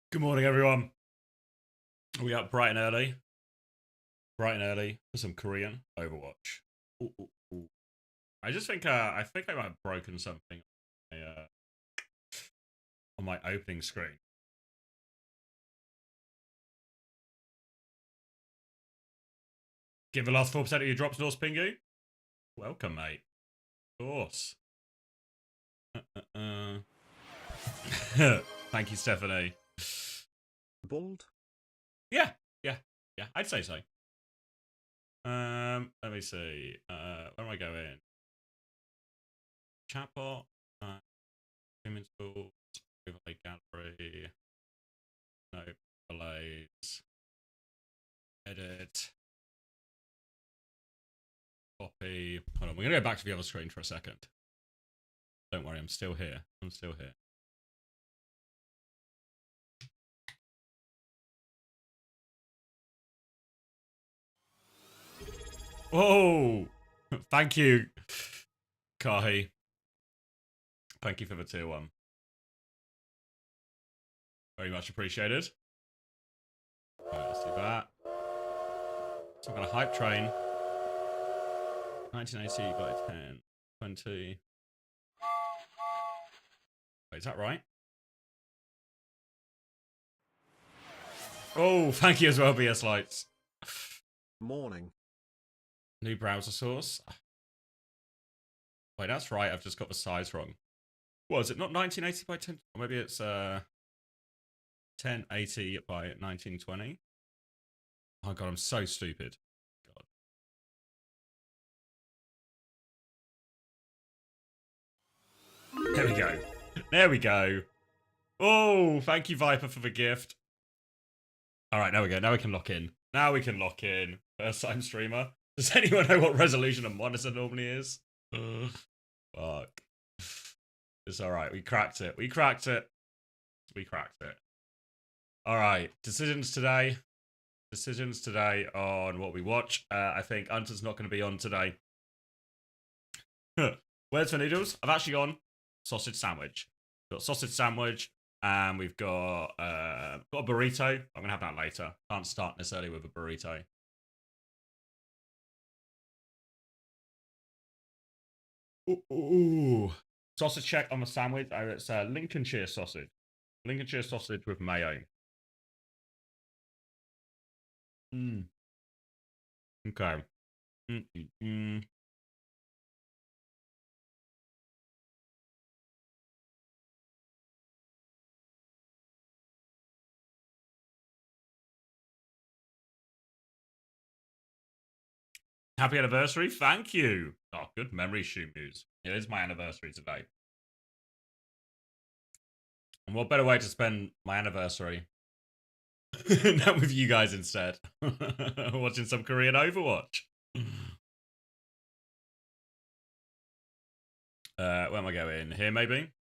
Good morning, everyone. We up bright and early, for some Korean Overwatch. Ooh, ooh, ooh. I think I might have broken something on my opening screen. Give the last 4% of your drops, Norse Pingu. Welcome, mate. Of course. Thank you, Stephanie. Bald? Yeah, yeah. I'd say so. Let me see. Where am I going? Chatbot. Human tools. Overlay gallery. No overlays. Edit. Copy. Hold on, we're gonna go back to the other screen for a second. Don't worry, I'm still here. I'm still here. Whoa! Thank you, Kahi. Thank you for the tier 1. Very much appreciated. Right, let's do that. Some kind of hype train. 1980 by 10. 20. Wait, is that right? Oh, thank you as well, BS Lights. Morning. New browser source. Wait, that's right. I've just got the size wrong. What is it? Not 1980 by 10? Or maybe it's 1080 by 1920. Oh god, I'm so stupid. God. There we go. There we go. Oh, thank you, Viper, for the gift. All right, now we go. Now we can lock in. Now we can lock in. First time streamer. Does anyone know what resolution a monitor normally is? Fuck. It's all right. We cracked it. We cracked it. We cracked it. All right. Decisions today. Decisions today on what we watch. I think Hunter's not going to be on today. Where's the noodles? I've actually gone sausage sandwich. We've got sausage sandwich, and we've got a burrito. I'm gonna have that later. Can't start this early with a burrito. Ooh. Sausage check on the sandwich. It's Lincolnshire sausage. Lincolnshire sausage with mayo. Okay. Happy anniversary. Thank you. Oh, good memory, Shoe Muse. It is my anniversary today. And what better way to spend my anniversary than with you guys instead? Watching some Korean Overwatch. Where am I going? Here, maybe?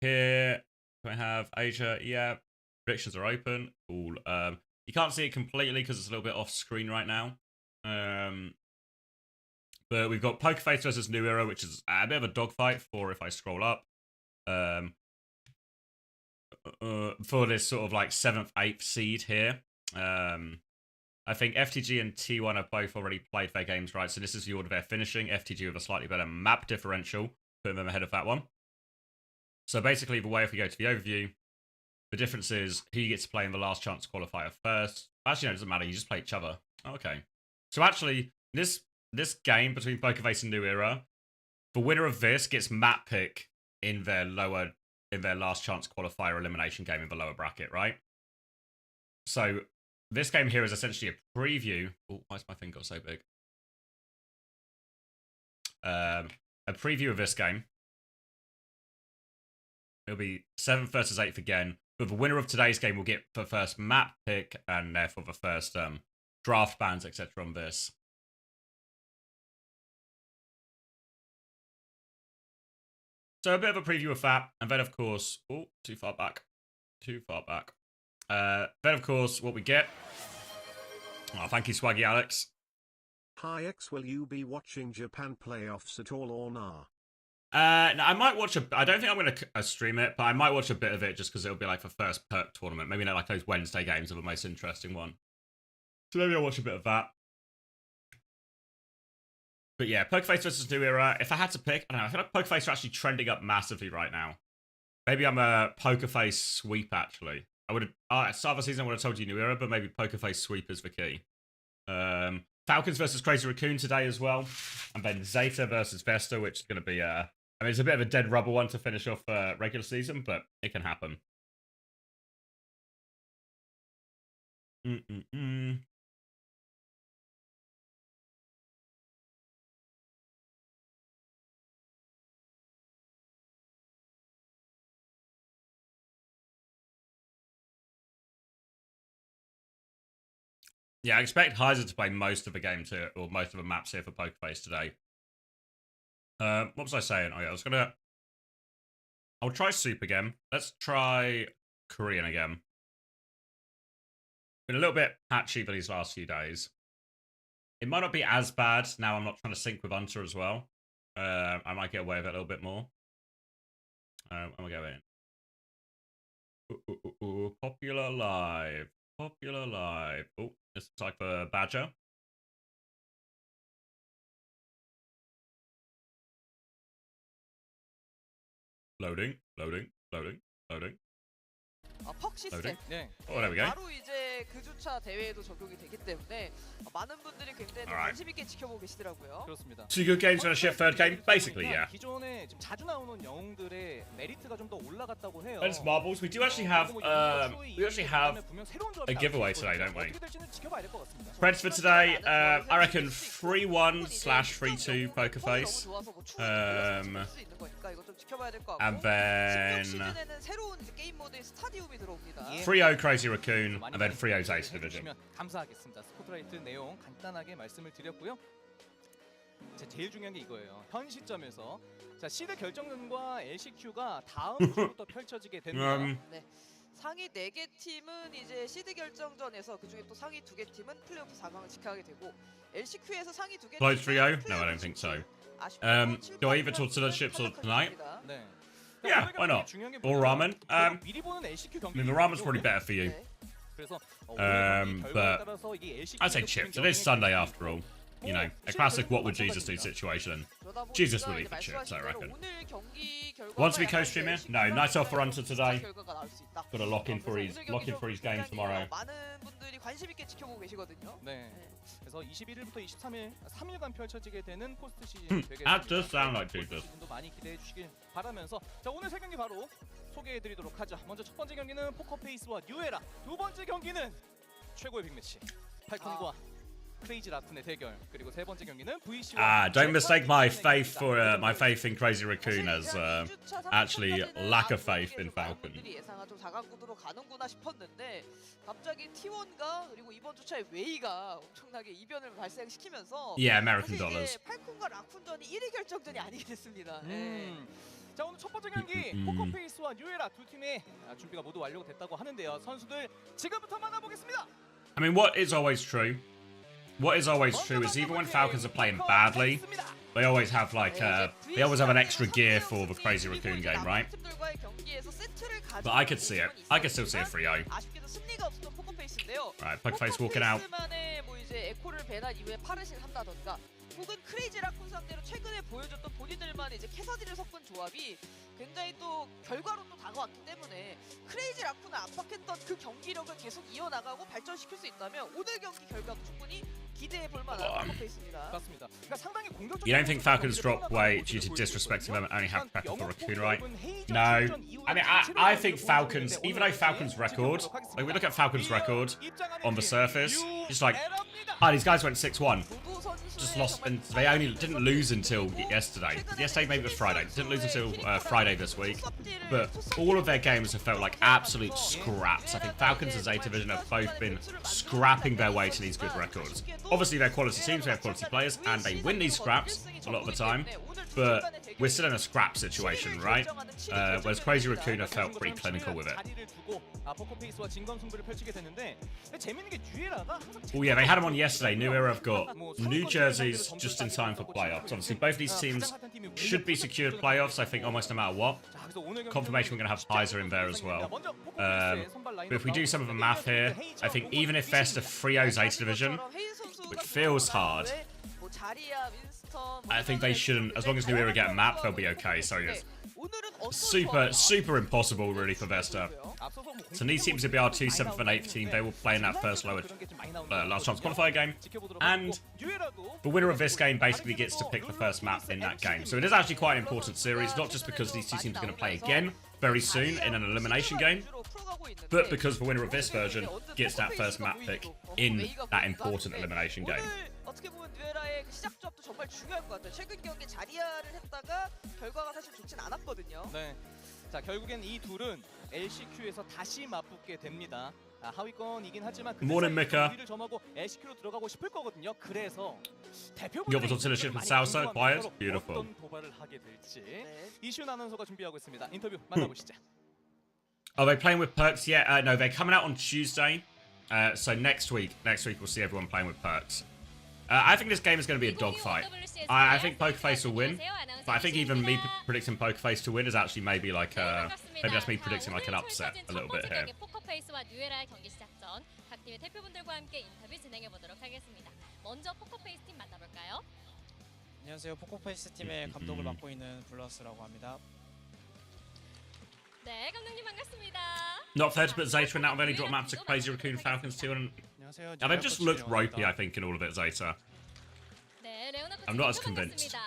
Here. Do I have Asia? Yeah. Predictions are open. Cool. You can't see it completely because it's a little bit off screen right now. But we've got Pokerface versus New Era, which is a bit of a dogfight for if I scroll up. For this sort of like 7th, 8th seed here. I think FTG and T1 have both already played their games right, so this is the order they're finishing. FTG with a slightly better map differential, putting them ahead of that one. So basically, the way if we go to the overview, the difference is who you get to play in the last chance qualifier first. Actually, no, it doesn't matter. You just play each other. Okay. So actually, this game between Pokerface and New Era, the winner of this gets map pick in their last chance qualifier elimination game in the lower bracket, right? So this game here is essentially a preview. Oh, why's my thing got so big? A preview of this game. It'll be 7th versus 8th again. But the winner of today's game will get the first map pick and therefore the first draft bans, etc. on this. So a bit of a preview of that. And then, of course... Oh, too far back. Too far back. Then, of course, what we get... Oh, thank you, Swaggy Alex. Hi X, will you be watching Japan playoffs at all or nah? No, I might watch I don't think I'm going to stream it, but I might watch a bit of it just because it'll be like the first perk tournament. Maybe not like those Wednesday games are the most interesting one. So maybe I'll watch a bit of that. But yeah, Pokerface versus New Era. If I had to pick, I don't know. I feel like Pokerface are actually trending up massively right now. Maybe I'm a Pokerface sweep, actually. I would have, at the start of the season, I would have told you New Era, but maybe Pokerface sweep is the key. Falcons versus Crazy Raccoon today as well. And then Zeta versus Vesta, which is going to be, I mean, it's a bit of a dead rubber one to finish off regular season, but it can happen. Yeah, I expect Heiser to play most of the games here, or most of the maps here for Pokerface today. What was I saying? Oh yeah, I'll try Soup again. Let's try Korean again. Been a little bit patchy for these last few days. It might not be as bad now I'm not trying to sync with Hunter as well. I might get away with it a little bit more. I'm gonna go in. Popular live. Popular live. Oh, this looks like the Badger. Loading. 퍽 시스템. 네. Oh, there we go. 바로 이제 그 주차 대회에도 적용이 되기 때문에 많은 분들이 굉장히 관심 있게 지켜보고 계시더라고요. 그렇습니다. Two good games for a shit third game, basically, yeah. 기존에 지금 자주 나오는 영웅들의 메리트가 좀 더 올라갔다고 해요. It's marbles. We actually have a giveaway today, don't we? Friends for today, I reckon 3-1/3-2 Pokerface. And then 3-0 Crazy Raccoon, and then 3-0 Ace Division. 감사하겠습니다. 스포트라이트 내용 간단하게 말씀을 드렸고요. 제일 중요한 게 이거예요. 현 시점에서 자 시드 결정전과 LCQ가 다음 주부터 펼쳐지게 됩니다. 네. 상위 4개 팀은 이제 시드 결정전에서 그중에 또 상위 2개 팀은 플레이오프 4강을 직행하게 되고 LCQ에서 상위 2개 Close 3-0? No, I don't think so. Do I either talk to the ships or tonight? 네. Yeah, why not? Or ramen. I mean, the ramen's probably better for you. But I'd say chips. It is Sunday after all. You know, a classic what would Jesus do situation. Jesus will eat the chips, I reckon. Once we co-stream here? No, night off for Hunter today. Got to lock in for his game tomorrow. 네. 그래서 21일부터 23일 3일간 펼쳐지게 되는 포스트 시즌 That does sound like Jesus. 많이 기대해 주시길 바라면서 자 오늘 세 경기 바로 소개해 드리도록 하죠. 먼저 첫 번째 경기는 포커페이스와 뉴에라, 두 번째 경기는 최고의 빅매치 팔콘과 크레이지 라쿤의 대결, 그리고 세 번째 경기는 VC와 don't mistake my faith for my faith in Crazy Raccoon as actually lack of faith in Falcon. 예상한 좀 4강 구도로 가는구나 싶었는데 갑자기 T1가 그리고 이번 주차에 웨이가 엄청나게 이변을 발생시키면서 Yeah, American dollars. 팔콘과 라쿤전이 1위 결정전이 아니게 됐습니다. 자 오늘 첫 번째 경기 포커페이스와 뉴에라 두 팀의 준비가 모두 완료가 됐다고 하는데요. 선수들 지금부터 만나보겠습니다. I mean, what is always true is even when Falcons are playing badly, they always have like they always have an extra gear for the Crazy Raccoon game, right? But I could see it. I could still see a 3-0. Right, Pokerface walking out. 혹은 크레이지 라쿤 상대로 최근에 보여줬던 본인들만 이제 캐서디를 섞은 조합이 굉장히 또 결과로 또 다가왔기 때문에 크레이지 라쿤을 압박했던 그 경기력을 계속 이어나가고 발전시킬 수 있다면 오늘 경기 결과도 충분히 기대해 볼 만한 포커페이스입니다. 맞습니다. 그러니까 상당히 공격적인 You don't think Falcons drop weight due to disrespecting them and only have Pepper for Raccoon, right? No. I mean, I think Falcons, even though Falcons' record, like we look at Falcons' record on the surface, it's like, these guys went 6-1. Just lost, and they only didn't lose until yesterday. Yesterday, maybe it was Friday. Didn't lose until Friday this week. But all of their games have felt like absolute scraps. I think Falcons and Zeta Division have both been scrapping their way to these good records. Obviously, they're quality teams, they have quality players, and they win these scraps. a lot of the time. But we're still in a scrap situation, right? Whereas Crazy Raccoon felt pretty clinical with it. Oh yeah, they had them on yesterday. New Era have got new jerseys just in time for playoffs. Obviously, both of these teams should be secured playoffs, I think, almost no matter what. Confirmation we're going to have Heiser in there as well. But if we do some of the math here, I think even if Vesta 3-0 Zeta Division, which feels hard, I think they shouldn't, as long as New Era get a map, they'll be okay. So yeah, super impossible really for Vesta. So these teams will be our 2 7th and 8th team. They will play in that first lower last chance qualifier game, and the winner of this game basically gets to pick the first map in that game. So it is actually quite an important series, not just because these two teams are going to play again very soon in an elimination game, but because the winner of this version gets that first map pick in that important elimination game. 어떻게 보면 뉴에라의 그 시작 조합도 정말 중요할 것 같아요. 최근 경기 자리아를 했다가 결과가 사실 좋진 않았거든요. 네. 자, 결국엔 이 둘은 LCQ에서 다시 맞붙게 됩니다. 하위권이긴 하지만 Morning, Mika. 우위를 점하고 LCQ로 들어가고 싶을 거거든요. 그래서 Your consideration for Southside quiet, beautiful. 어떤 도발을 하게 될지 이슈 아나운서가 준비하고 있습니다. 인터뷰 만나보시죠. Are they playing with perks yet? No, they're coming out on Tuesday. So next week we'll see everyone playing with perks. I think this game is going to be a dogfight. I think Pokerface will win, but I think even me predicting Pokerface to win is actually maybe like maybe that's me predicting like an upset a little bit here. 포커페이스와 뉴에라의 경기 시작 전 각 팀의 대표분들과 함께 인터뷰 진행해 보도록 하겠습니다. 먼저 포커페이스 팀 만나볼까요? 안녕하세요. 포커페이스 팀의 감독을 맡고 있는 블러스라고 합니다. 네, 감독님 반갑습니다. Not fair to put Zeta in that. I've only dropped maps to Crazy Raccoon Falcons 2, and they've just looked ropey, I think, in all of it, Zeta. 네, 레오나 I'm not as convinced. 자,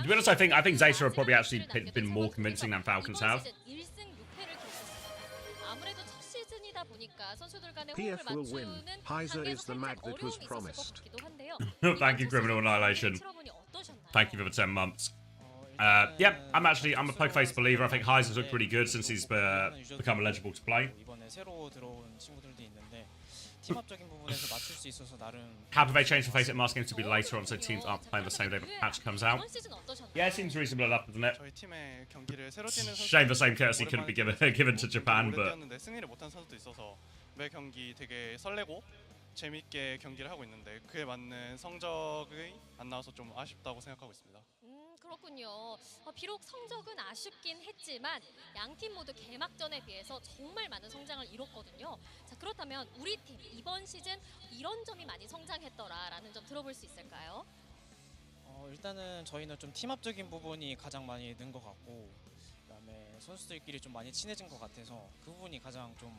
To be honest, I think Zeta have probably actually been more convincing than Falcons have. 1승 6패를 기록했습니다. 아무래도 첫 시즌이다 보니까 선수들 간의 호흡을 PF will win. 맞추는 Heiser 단계에서 is the 살짝 mag that was 어려움이 있었을 것 promised. 같기도 한데요. Thank you, Criminal Annihilation. 치러보니 어떠셨나요? Thank you for the 10 months. Yep, I'm a Pokerface believer. I think Heiser's looked pretty good since he's become eligible to play. 이번에 새로 들어온 친구들도 있는데 팀합적인 부분에서 맞출 수 있어서 나름. How have they changed the face at Mask games to be later on so teams aren't playing the same day the patch comes out? 이번 시즌 어떠셨나요? Yeah, it seems reasonable enough, doesn't it? 저희 팀의 경기를 새로 뛰는 선수 Shame the same courtesy couldn't be given to Japan, but 뛰었는데 승리를 못한 선수도 있어서 매 경기 되게 설레고 재밌게 경기를 하고 있는데 그에 맞는 성적이 안 나와서 좀 아쉽다고 생각하고 있습니다. 그렇군요. 비록 성적은 아쉽긴 했지만 양 팀 모두 개막전에 비해서 정말 많은 성장을 이뤘거든요. 자, 그렇다면 우리 팀 이번 시즌 이런 점이 많이 성장했더라라는 점 들어볼 수 있을까요? 일단은 저희는 좀 팀합적인 부분이 가장 많이 는 것 같고, 그다음에 선수들끼리 좀 많이 친해진 것 같아서 그 부분이 가장 좀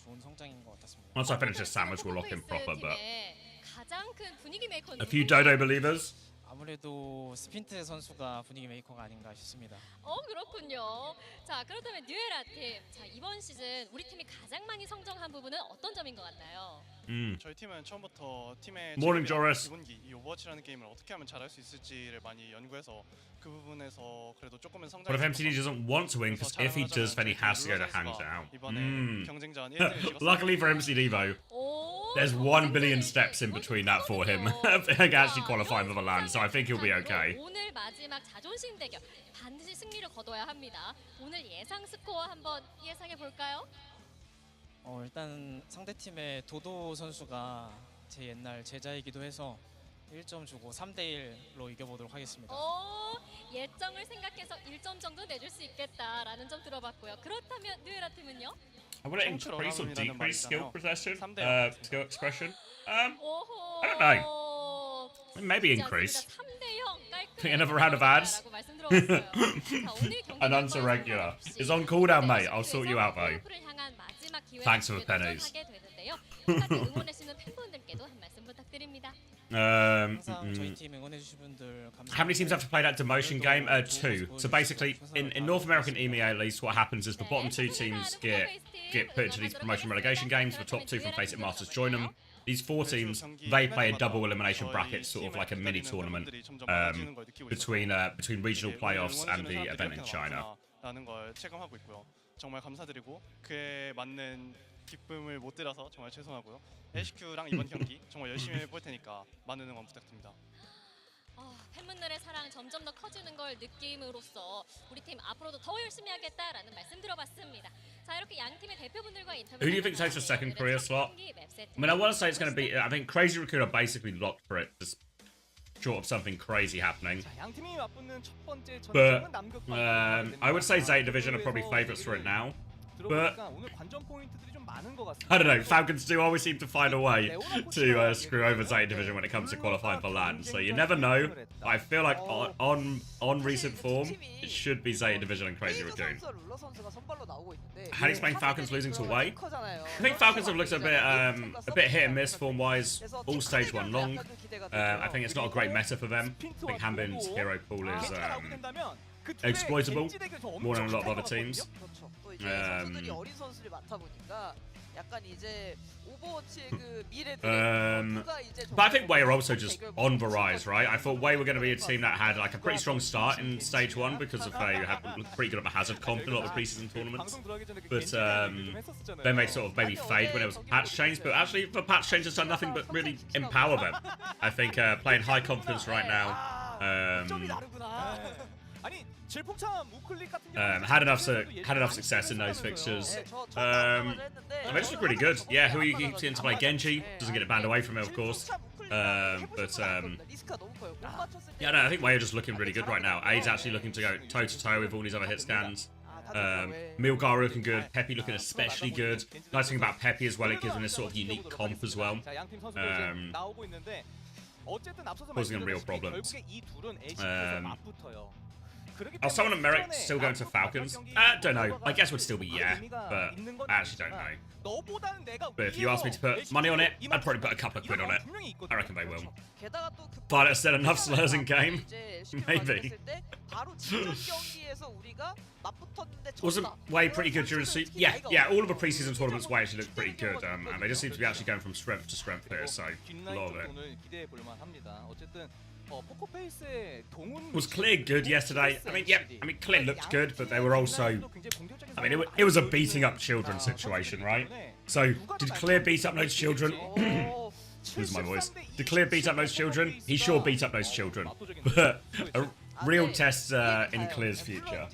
좋은 성장인 것 같았습니다. once I finish this sandwich, we'll lock in proper. But 가장 큰 분위기 메이커는 a few Dodo believers. 아무래도 스핀트 선수가 분위기 메이커가 아닌가 싶습니다. 그렇군요. 자, 그렇다면 뉴에라 팀. 자, 이번 시즌 우리 팀이 가장 많이 성장한 부분은 어떤 점인 것 같나요? 저희 팀은 처음부터 팀의 Morning, Joris. 기본기 이 오버워치라는 게임을 어떻게 하면 잘할 수 있을지를 많이 연구해서 그 부분에서 그래도 조금은 성장. What if MTD doesn't want to win? Because if he does, then he has to go to Hangzhou. 이번에 경쟁전 1등을 찍었어요. Luckily for MCD though, there's 1 billion steps in between that for him. Actually qualifying for the land, so I think he'll be okay. 오늘 마지막 자존심 대결 반드시 승리를 거둬야 합니다. 오늘 예상 스코어 한번 예상해 볼까요? 일단 상대 팀의 도도 선수가 제 옛날 제자이기도 해서 1점 주고 3대1로 이겨보도록 하겠습니다. 예정을 생각해서 1점 정도 내줄 수 있겠다라는 점 들어봤고요. 그렇다면 뉴에라 팀은요? I want to increase or decrease skill possession, skill expression. 오호. I don't know. Maybe increase. 3대0 Think another round of ads? An answer regular. It's on cooldown, mate. I'll sort you out, though. Thanks for the pennies. 응원해주시는 팬분들께도 한 말씀 부탁드립니다. 항상 저희 팀 응원해주신 분들 감사합니다. How many teams have to play that demotion game? 2. So basically, in North American EMEA at least, what happens is the bottom 2 teams get put into these promotion relegation games. The top 2 from Face It Masters join them. These 4 teams, they play a double elimination bracket, sort of like a mini tournament between regional playoffs and the event in China. 라는 걸 체감하고 있고요. 정말 감사드리고 그에 맞는 기쁨을 못 드려서 정말 죄송하고요. LCQ랑 이번 경기 정말 열심히 해볼 테니까 많은 응원 부탁드립니다. 팬분들의 사랑 점점 더 커지는 걸 느낌으로써 우리 팀 앞으로도 더 열심히 하겠다라는 말씀 들어봤습니다. 자, 이렇게 양 팀의 대표분들과 인터뷰. Who do you think takes the second career slot? I mean, I want to say it's going to be. I think Crazy Raccoon are basically locked for it, just short of something crazy happening. 자, 양 팀이 맞붙는 첫 번째 But 전쟁은 남극 I would say Zeta Division are probably favourites for it now. But 들어보니까 오늘 관전 포인트들이 좀 많은 것 같습니다. I don't know. Falcons do always seem to find a way to screw over Zeta Division when it comes to qualifying for LAN. So you never know. I feel like on recent form, it should be Zeta Division and Crazy Raccoon. How do you explain Falcons losing to away? I think Falcons have looked a bit hit and miss form wise. All stage 1 long. I think it's not a great meta for them. I think Hanbin's hero pool is exploitable more than a lot of other teams. 선수들이 어린 선수들이 많다 보니까 약간 이제 오버워치의 그 미래들. But I think Way are also just on the rise, right? I thought Way were going to be a team that had like a pretty strong start in stage 1 because of they had pretty good at the hazard comp in a lot of the preseason tournaments. But then they sort of maybe fade when it was patch change. But actually, the patch change has done nothing but really empower them. I think playing high confidence right now. Had enough success in those fixtures. They just look really good. Yeah, who are you getting to play? Genji doesn't get it banned away from it, of course. Yeah, no, I think Way are just looking really good right now. A's actually looking to go toe to toe with all these other hit scans. Milgar looking good. Peppy looking especially good. Nice thing about Peppy as well, it gives him this sort of unique comp as well. Causing him real problems. Are someone at Merrick still going to Falcons? Don't know. I guess would still be yeah, but I actually don't know. But if you ask me to put money on it, I'd probably put a couple of quid on it. I reckon they will. Violet said enough slurs in game. Maybe. Wasn't Way pretty good during the yeah, all of the preseason tournaments Way actually looked pretty good, and they just seem to be actually going from strength to strength here, so a lot of it. Was Clear good yesterday? I mean, Clear looked good, but they were also... I mean, it was a beating up children situation, right? So, did Clear beat up those children? Lose my voice. Did Clear beat up those children? He sure beat up those children. But a real test in Clear's future.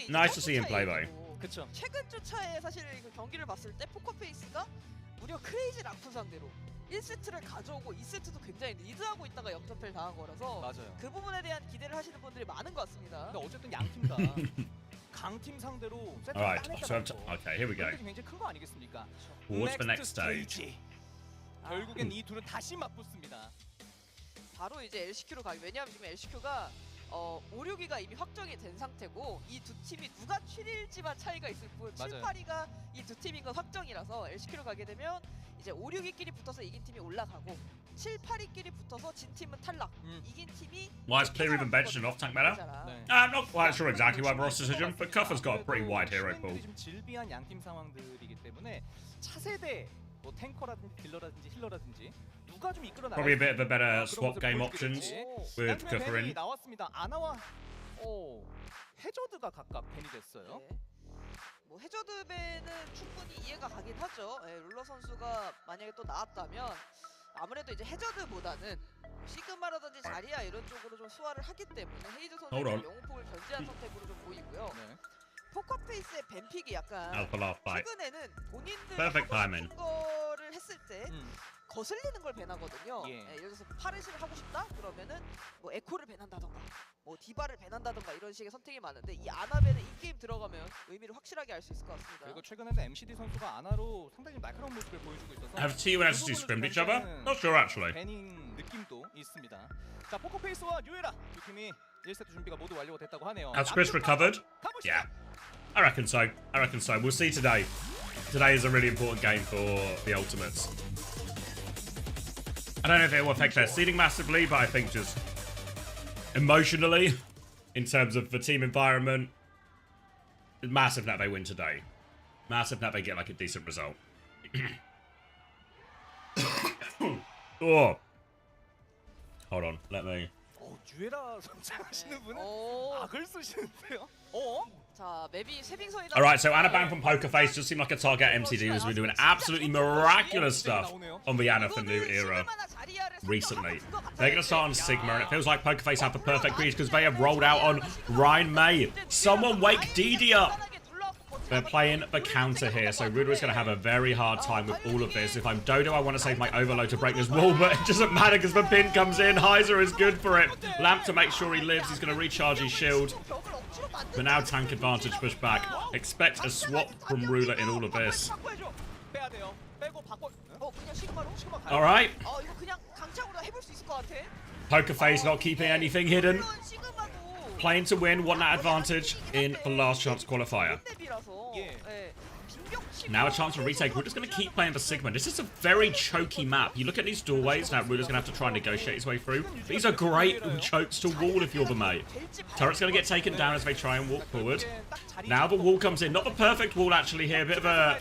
Nice to see him play, though. 최근 주차에 사실 경기를 봤을 때 포커페이스가 무려 크레이지 라쿤 상대로 1세트를 가져오고 2세트도 굉장히 리드하고 있다가 역전패를 당한 거라서 맞아요. 그 부분에 대한 기대를 하시는 분들이 많은 것 같습니다. 근데 어쨌든 양 팀 다 강팀 상대로 세트를 Alright, 따냈다는 okay, here we go. 굉장히 큰 거 아니겠습니까? What's the next stage? 결국엔 이 둘은 다시 맞붙습니다. 바로 이제 LCQ로 가기. 왜냐하면 지금 LCQ가 5, 6위가 이미 확정이 된 상태고 이 두 팀이 누가 7위일지만 차이가 있을 뿐 7, 8위가 이 두 팀인 건 확정이라서 LCQ로 가게 되면 이제 5, 6위끼리 붙어서 이긴 팀이 올라가고 7, 8위끼리 붙어서 진 팀은 탈락. 이긴 팀이 Why is Clear even benched in off-tank meta? I'm not quite sure exactly why Ross decision, but Cuffer's got a pretty wide hero pool. 좀 질비한 양팀 상황들이기 때문에 차세대 뭐 탱커라든지 딜러라든지 힐러라든지 누가 좀 이끌어 나갈 Probably a bit of a better swap game options with Cuffer in. 나왔습니다. 아나와 해저드가 각각 밴이 됐어요. 네. 뭐 해저드 밴은 충분히 이해가 가긴 하죠. 룰러 선수가 만약에 또 나왔다면 아무래도 이제 해저드보다는 시그마라든지 자리야 이런 쪽으로 좀 소화를 하기 때문에 헤이즈 선수의 영웅폭을 견제한 선택으로 좀 보이고요. 포커페이스의 밴픽이 약간 최근에는 본인들이 하고 싶은 거를 했을 때 거슬리는 걸 밴하거든요. 예를 들어서 파르시를 하고 싶다? 그러면은 뭐 에코를 밴한다던가 뭐 디바를 밴한다던가 이런 식의 선택이 많은데 이 아나밴은 인게임 들어가면 의미를 확실하게 알 수 있을 것 같습니다. 그리고 최근에는 MCD 선수가 아나로 상당히 날카로운 모습을 보여주고 있어서 Have T1 and SSG scrimmed each other? Not sure actually. 밴인 느낌도 있습니다. 자, 포커페이스와 뉴에라 두 팀이 1세트 준비가 모두 완료가 됐다고 하네요. Has Chris recovered? Yeah. I reckon so. We'll see today. Today is a really important game for the Ultimates. I don't know if it will affect their seeding massively, but I think just emotionally, in terms of the team environment, it's massive that they win today. Massive that they get like a decent result. Oh. Hold on, let me... 뉴에라 선창하시는 분은 오. 악을 쓰시는데요. 자, 맵이 세빙선이다. All right, so Ana banned from Poker Face just seemed like a target MTG who's been doing absolutely miraculous stuff on the Ana for New Era recently. They're going to start on Sigma, and it feels like Poker Face have the perfect read because they have rolled out on Ryan May. Someone wake Didi up! They're playing the counter here, so Ruler is going to have a very hard time with all of this. If I'm Dodo, I want to save my Overload to break this wall, but it doesn't matter because the pin comes in. Heiser is good for it. Lamp to make sure he lives. He's going to recharge his shield. But now tank advantage push back. Expect a swap from Ruler in all of this. Alright. Poker Face not keeping anything hidden. Playing to win, want that advantage in the last chance qualifier. Now a chance to retake. Ruler's going to keep playing for Sigma. This is a very choky map. You look at these doorways. Now Ruler's going to have to try and negotiate his way through. These are great chokes to wall if you're the mate. Turret's going to get taken down as they try and walk forward. Now the wall comes in. Not the perfect wall actually here. Bit of a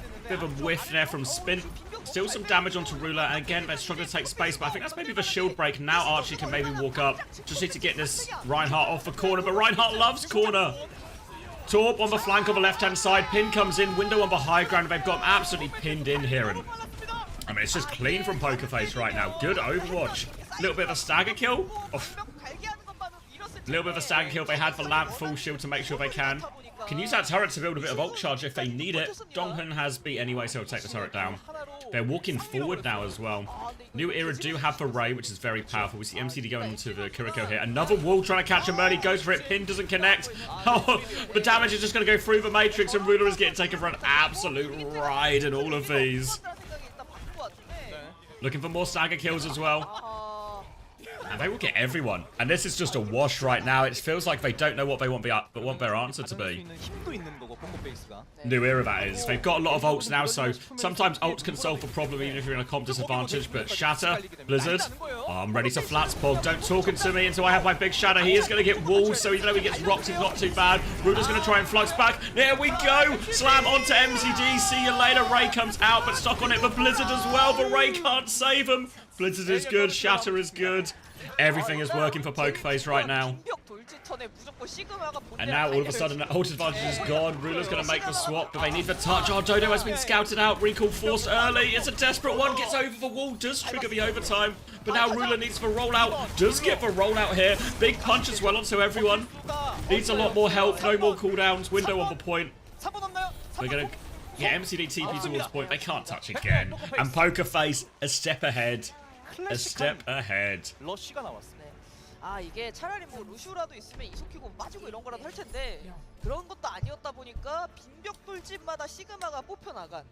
whiff there from Spin. Still some damage onto Ruler. And again, they're struggling to take space. But I think that's maybe the shield break. Now Archie can maybe walk up. Just need to get this Reinhardt off the corner. But Reinhardt loves corner. Torp on the flank on the left-hand side. Pin comes in. Window on the high ground. They've got him absolutely pinned in here. And I mean, it's just clean from Poker Face right now. Good Overwatch. A little bit of a stagger kill. A little bit of a stagger kill. They had the Lamp full shield to make sure they can use that turret to build a bit of ult charge if they need it. Donghun has beat anyway, so he'll take the turret down. They're walking forward now as well. New Era do have the Ray, which is very powerful. We see MCD going into the Kiriko here. Another wall trying to catch him early. Goes for it. Pin doesn't connect. Oh, the damage is just going to go through the Matrix, and Ruler is getting taken for an absolute ride in all of these. Looking for more stagger kills as well. And they will get everyone. And this is just a wash right now. It feels like they don't know what they want their answer to be. New Era, that is. They've got a lot of ults now, so sometimes ults can solve the problem even if you're in a comp disadvantage. But Shatter, Blizzard, I'm ready to flats Pog. Don't talking to me until I have my big Shatter. He is going to get walls, so even though he gets rocked, he's not too bad. Ruler's going to try and flux back. There we go. Slam onto MCD. See you later. Ray comes out, but stuck on it for Blizzard as well. But Ray can't save him. Blizzard is good. Shatter is good. Everything is working for Poker Face right now. And now all of a sudden that ult advantage is gone. Ruler's going to make the swap, but they need the touch. Oh, Dodo has been scouted out. Recall forced early. It's a desperate one. Gets over the wall. Does trigger the overtime. But now Ruler needs the rollout. Does get the rollout here. Big punch as well onto everyone. Needs a lot more help. No more cooldowns. Window on the point. They're going to get MCD TP towards point. They can't touch again. And Poker Face a step ahead. A step ahead. 러쉬가 나왔습니다. 아, 이게 차라리 뭐 루슈라도 있으면 이속키고 빠지고 이런 거라도 할 텐데 그런 것도 아니었다 보니까 빈벽 돌집마다 시그마가 뽑혀 나간.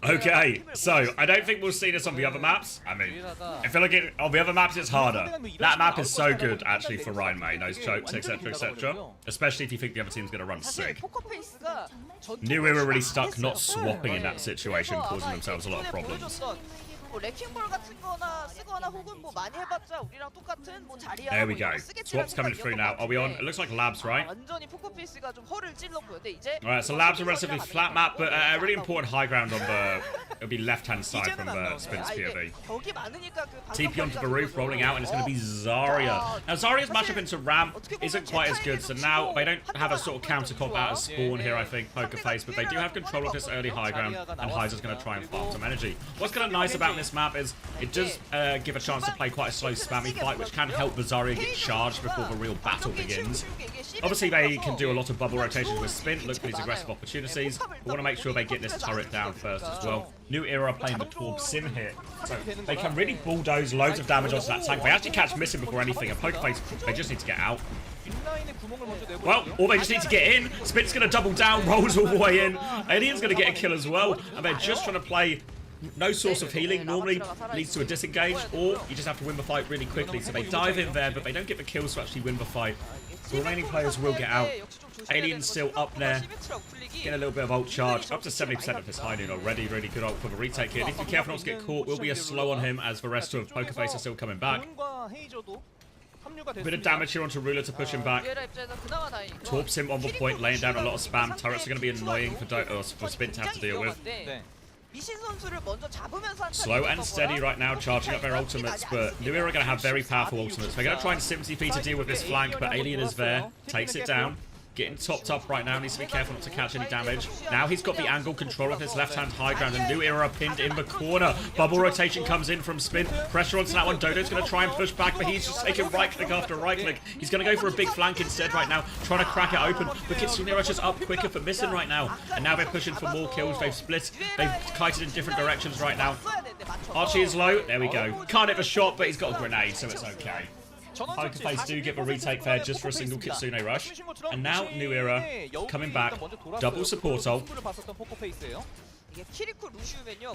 Okay, so I don't think we'll see this on the other maps. I mean, I feel like on the other maps it's harder. That map is so good actually for Ryan May, those chokes, etc, etc. Especially if you think the other team's going to run sick. New Era really stuck not swapping in that situation, causing themselves a lot of problems. There we go. Swap's coming through now. Are we on? It looks like Labs, right? Alright, so Labs are a relatively flat map, but a really important high ground on the... It'll be left-hand side from the Spin's POV. TP onto the roof, rolling out, and it's going to be Zarya. Now, Zarya's matchup into Ram isn't quite as good, so now they don't have a sort of counter-comp out of Spawn here, I think, Poker Face, but they do have control of this early high ground, and Heiser's going to try and farm some energy. What's kind of nice about this map is it does give a chance to play quite a slow spammy fight, which can help the Zarya get charged before the real battle begins. Obviously, they can do a lot of bubble rotations with Spin, look for these aggressive opportunities. We want to make sure they get this turret down first as well. New Era playing the Torb Sim here, so they can really bulldoze loads of damage onto that tank. They actually catch missing before anything, and Poker Face, they just need to get out. Well, or they just need to get in. Spit's going to double down, rolls all the way in. Alien's going to get a kill as well, and they're just trying to play no source of healing. Normally leads to a disengage, or you just have to win the fight really quickly. So they dive in there, but they don't get the kills to actually win the fight. The remaining players will get out. Alien's still up there. Get a little bit of ult charge. Up to 70% of his high noon already. Really good ult for the retake here. Need to be careful not to get caught. Will be a slow on him as the rest of Poker Face are still coming back. Bit of damage here onto Ruler to push him back. Torps him on the point, laying down a lot of spam. Turrets are going to be annoying for Spin to have to deal with. 미신 선수를 먼저 잡으면서 한 Slow and steady right now, charging up their ultimates, but New Era are going to have very powerful ultimates. They're going to try and sim TP to deal with this flank, but Alien is there, takes it down. Getting topped up right now, needs to be careful not to catch any damage. Now he's got the angle control of his left-hand high ground, and New Era are pinned in the corner. Bubble rotation comes in from Spin. Pressure onto that one. Dodo's going to try and push back, but he's just taking right-click after right-click. He's going to go for a big flank instead right now, trying to crack it open. But Kitsune Rush is up quicker for missing right now. And now they're pushing for more kills. They've split. They've kited in different directions right now. Archie is low. There we go. Can't hit a shot, but he's got a grenade, so it's okay. Pokerface do get the retake there just for a single Kitsune Rush. And now New Era coming back. Double support ult.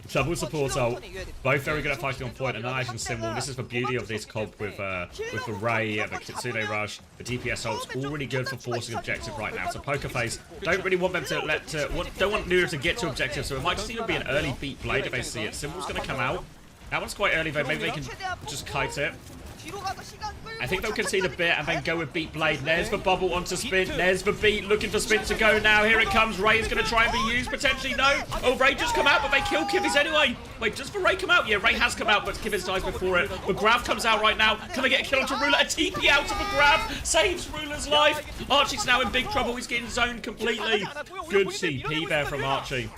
Double support ult. Both very good at fighting on point. Annihilation symbol. This is the beauty of this comp with the Ray, the Kitsune Rush, the DPS ults. All really good for forcing objective right now. So Pokerface don't really want them to don't want New Era to get to objective. So it might just even be an early beat blade if they see it. Symbol's going to come out. That one's quite early though. Maybe they can just kite it. I think they'll concede a bit and then go with Beat Blade. There's the bubble onto Spin. There's the beat looking for Spin to go now. Here it comes. Ray is going to try and be used. Potentially, no. Oh, Ray just come out, but they kill Kivvies anyway. Wait, does the Ray come out? Yeah, Ray has come out, but Kivvies dies before it. The Grav comes out right now. Can they get a kill onto Ruler? A TP out of the Grav. Saves Ruler's life. Archie's now in big trouble. He's getting zoned completely. Good TP there from Archie.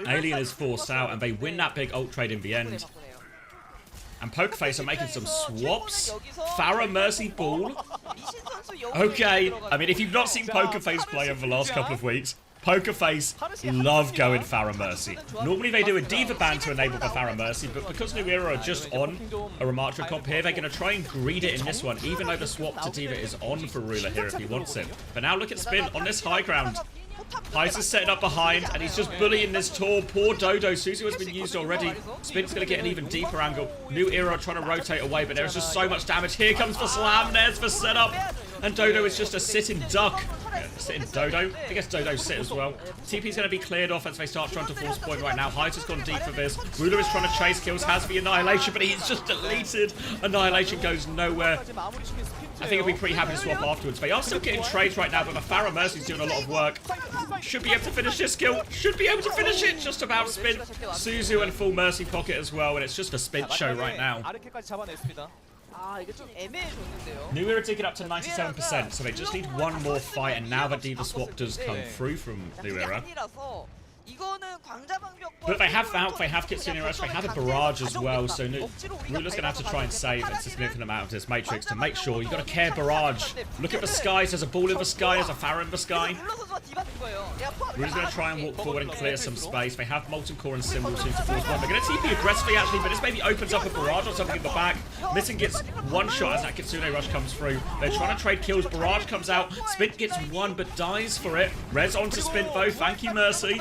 Alien is forced out, and they win that big ult trade in the end. And Pokerface are making some swaps. Farah Mercy Ball. Okay, I mean, if you've not seen Pokerface play over the last couple of weeks, Pokerface love going Farah Mercy. Normally they do a Diva ban to enable the Farah Mercy, but because New Era are just on a Ramattra comp here, they're going to try and greed it in this one, even though the swap to Diva is on for Ruler here if he wants it. But now look at Spin on this high ground. Heis is setting up behind, and he's just bullying this tall. Poor Dodo. Suzu has been used already. Spin's going to get an even deeper angle. New Era trying to rotate away, but there's just so much damage. Here comes the slam. There's the setup. And Dodo is just a sitting duck. Yeah, sitting Dodo. I guess Dodo sit as well. TP's going to be cleared off as they start trying to force point right now. Heis has gone deep for this. Ruler is trying to chase kills. Has the Annihilation, but he's just deleted. Annihilation goes nowhere. I think he'll be pretty happy to swap afterwards. They are still getting trades right now, but the Farah Mercy's doing a lot of work. Should be able to finish this kill. Should be able to finish it. Just about Spin. Suzu and full Mercy pocket as well, and it's just a Spin show right now. New Era take it up to 97%, so they just need one more fight, and now the Diva swap does come through from New Era. But they have Valk, they have Kitsune Rush, they have a barrage as well, so Ruler's going to have to try and save a significant amount of this Matrix to make sure. You've got to care barrage. Look at the skies, there's a ball in the sky, there's a Farah in the sky. Ruler's going to try and walk forward and clear some space. They have Molten Core and Symbol soon to force one. They're going to TP aggressively actually, but this maybe opens up a barrage or something in the back. Missing gets one shot as that Kitsune Rush comes through. They're trying to trade kills, barrage comes out. Spin gets one but dies for it. Res onto Spin though, thank you Mercy.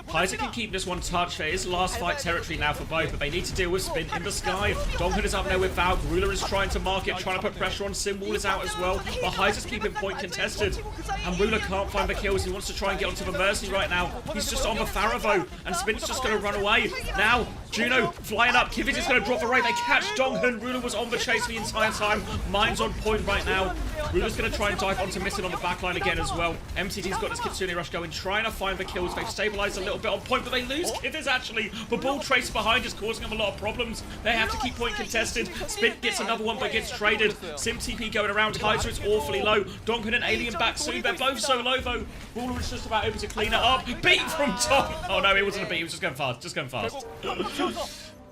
Heiser can keep this one touched. There is last fight territory now for both, but they need to deal with Spin in the sky. Donghun is up there with Valk. Ruler is trying to mark it, trying to put pressure on. Symbol is out as well, but Heiser's keeping point contested. And Ruler can't find the kills. He wants to try and get onto the Mercy right now. He's just on the Faravo, and Spin's just going to run away. Now, Juno flying up. Kivit is going to drop the ray. They catch Donghun. Ruler was on the chase the entire time. Mine's on point right now. Ruler's going to try and dive onto Missing on the backline again as well. MTT's got his Kitsune Rush going, trying to find the kills. They've stabilized a little bit on point, but they lose Kivit actually. The ball trace behind is causing them a lot of problems. They have to keep point contested. Spin gets another one, but gets traded. Sim TP going around. Heiser is awfully low. Donghun and Alien back soon. They're both so low though. Ruler is just about able to clean it up. Beat from Tom. Oh no, it wasn't a beat. It was just going fast. Just going fast.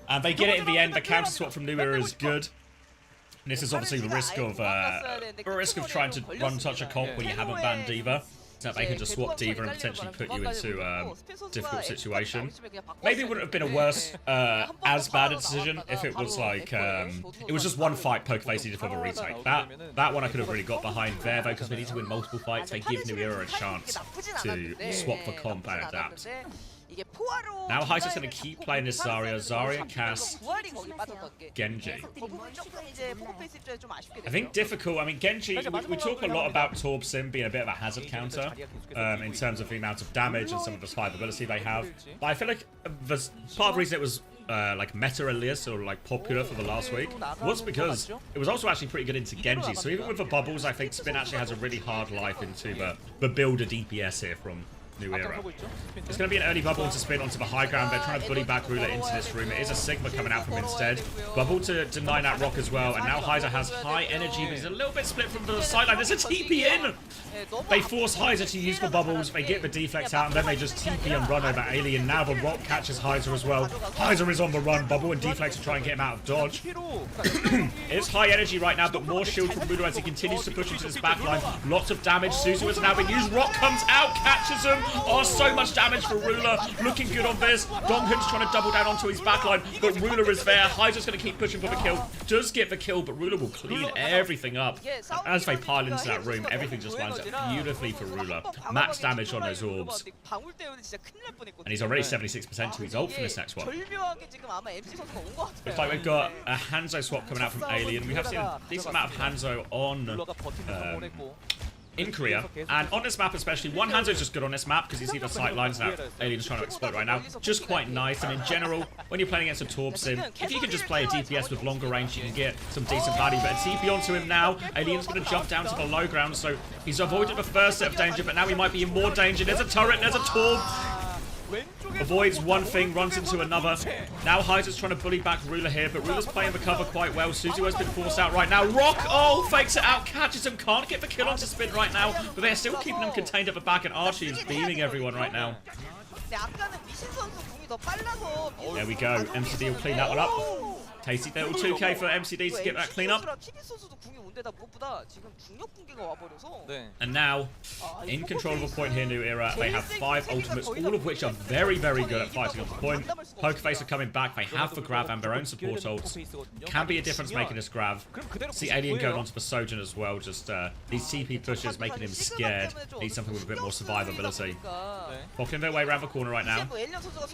And they get it in the end. The counter swap from New Era is good. And this is obviously the risk of trying to run such a comp when you haven't banned Diva. So they can just swap Diva and potentially put you into a difficult situation. Maybe it wouldn't have been a worse, as bad a decision if it was like, it was just one fight Pokerface needed for the retake. That one I could have really got behind there though, because they need to win multiple fights. They give New Era a chance to swap the comp and adapt. Now Heiser's going to keep playing this Zarya, Cass, Genji. I think difficult, I mean Genji, we talk a lot about Torb Sim being a bit of a hazard counter in terms of the amount of damage and some of the survivability they have. But I feel like part of the reason it was like meta Elias or like popular for the last week was because it was also actually pretty good into Genji. So even with the bubbles, I think Spin actually has a really hard life into the builder DPS here from New Era. 앞장서고 있죠. 스핀트. It's going to be an early bubble to spin onto the high ground. They're trying to bully back Ruler into this room. It is a Sigma coming out from instead. Bubble to deny that rock as well. And now Heiser has high energy, but he's a little bit split from the sideline. There's a TP in! They force Heiser to use the bubbles. They get the deflex out, and then they just TP and run over Alien. Now the rock catches Heiser as well. Heiser is on the run. Bubble and deflex to try and get him out of dodge. It's high energy right now, but more shield from Ruler as he continues to push into this backline. Lots of damage. Suzu has now been used. Rock comes out, catches him. Oh, so much damage for Ruler. Looking good on this. Donghun's trying to double down onto his backline, but Ruler is there. Heiser's going to keep pushing for the kill. Does get the kill, but Ruler will clean everything up. As they pile into that room, everything just lines up beautifully for Ruler. Max damage on those orbs. And he's already 76% to his ult for this next one. Looks like we've got a Hanzo swap coming out from Alien. We have seen a decent amount of Hanzo on in Korea, and on this map especially. One Hanzo is just good on this map because you see the sight lines now. Alien's trying to explode right now. Just quite nice, and in general, when you're playing against a Torb Sim, if you can just play a DPS with longer range, you can get some decent value. But a TP onto him now. Alien's going to jump down to the low ground, so he's avoided the first set of danger, but now he might be in more danger. There's a turret, there's a Torb. Avoids one thing, runs into another. Now Heiser's trying to bully back Ruler here, but Ruler's playing the cover quite well. Suzu has been forced out right now. Rock, oh, fakes it out, catches him, can't get the kill onto Spin right now, but they're still keeping him contained at the back, and Archie is beaming everyone right now. There we go, MCD will clean that one up. Tasty little 2k for MCD to get that clean up. And now, in control of a point here, New Era, they have 5 ultimates, all of which are very, very good at fighting off the point. Pokerface are coming back, they have the Grav and their own support ults. Can be a difference making this Grav. See Alien going onto the Sojourn as well, just these TP pushes making him scared. Needs something with a bit more survivability. Poking their way around the corner right now.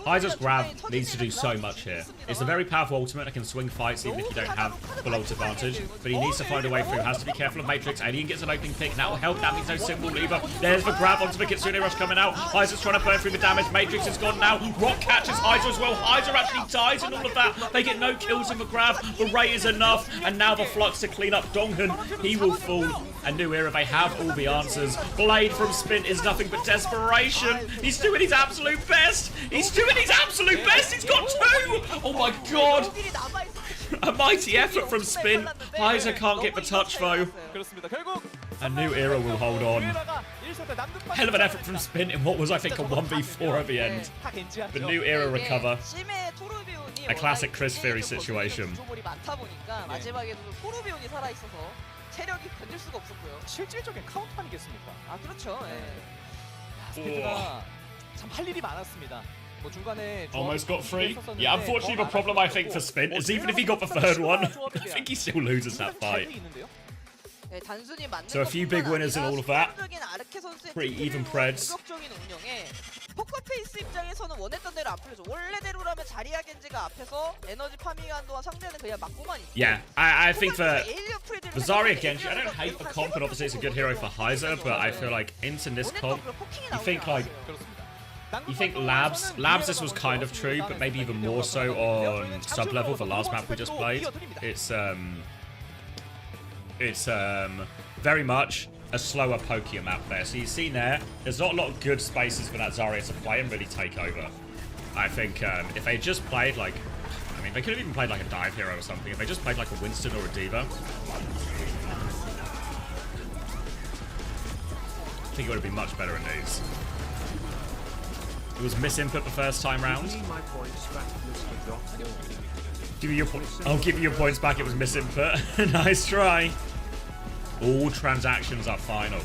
Heiser's Grav needs to do so much here. It's a very powerful ultimate that can swing fights even if you don't have full ult advantage, but he needs to find a way through. Has to be careful of Matrix. Alien gets an opening pick. That will help. That means no symbol lever. There's the grab onto the Kitsune Rush coming out. Heiser's trying to burn through the damage. Matrix is gone now. Rock catches Heiser as well. Heiser actually dies in all of that. They get no kills in the grab. The Ray is enough, and now the Flux to clean up Donghun. He will fall. And New Era, they have all the answers. Blade from Spin is nothing but desperation. He's doing his absolute best. He's doing his absolute best. He's got 2. Oh my god. A mighty effort from Spin. Heiser can't get the touch though. And New Era will hold on. Hell of an effort from Spin in what was, I think, a 1v4 at the end. The New Era recover. A classic Chris Fury situation. 실질적인 카운터 아니겠습니까? 아 그렇죠. 스피드가 참 할 일이 많았습니다. 뭐 중간에 almost got 3. Yeah, unfortunately the problem I think for Spin is even if he got the 3rd one, I think he still loses that fight. So a few big winners in all of that. Pretty even preds. 포커페이스 입장에서는 원했던 대로 안 풀려서 원래대로라면 자리야 겐지가 앞에서 에너지 파밍한 동안 상대는 그냥 맞고만 있고. Yeah, I think for Zarya Genji, I don't hate the comp, and obviously it's a good hero for Heiser, but I feel like into this comp, you think Labs this was kind of true, but maybe even more so on sub-level, the last map we just played. It's very much a slower, pokier map there. So you've seen there's not a lot of good spaces for that Zarya to play and really take over. I think if they just played like, I mean, they could have even played like a dive hero or something. If they just played like a Winston or a D.Va, I think it would have been much better in these. It was misinput the first time round. Give you your I'll give you your points back. It was misinput. Nice try. All transactions are final.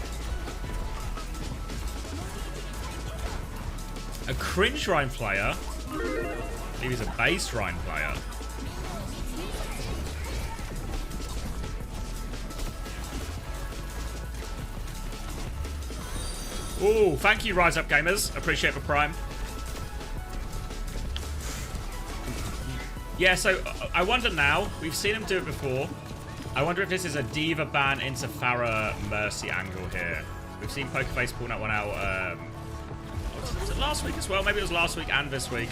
A cringe Rhine player. I believe he's a base Rhine player. Oh, thank you, Rise Up Gamers. Appreciate the prime. Yeah, so I wonder now. We've seen him do it before. I wonder if this is a D.Va ban into Pharah Mercy angle here. We've seen Pokerface pulling that one out was it last week as well? Maybe it was last week and this week.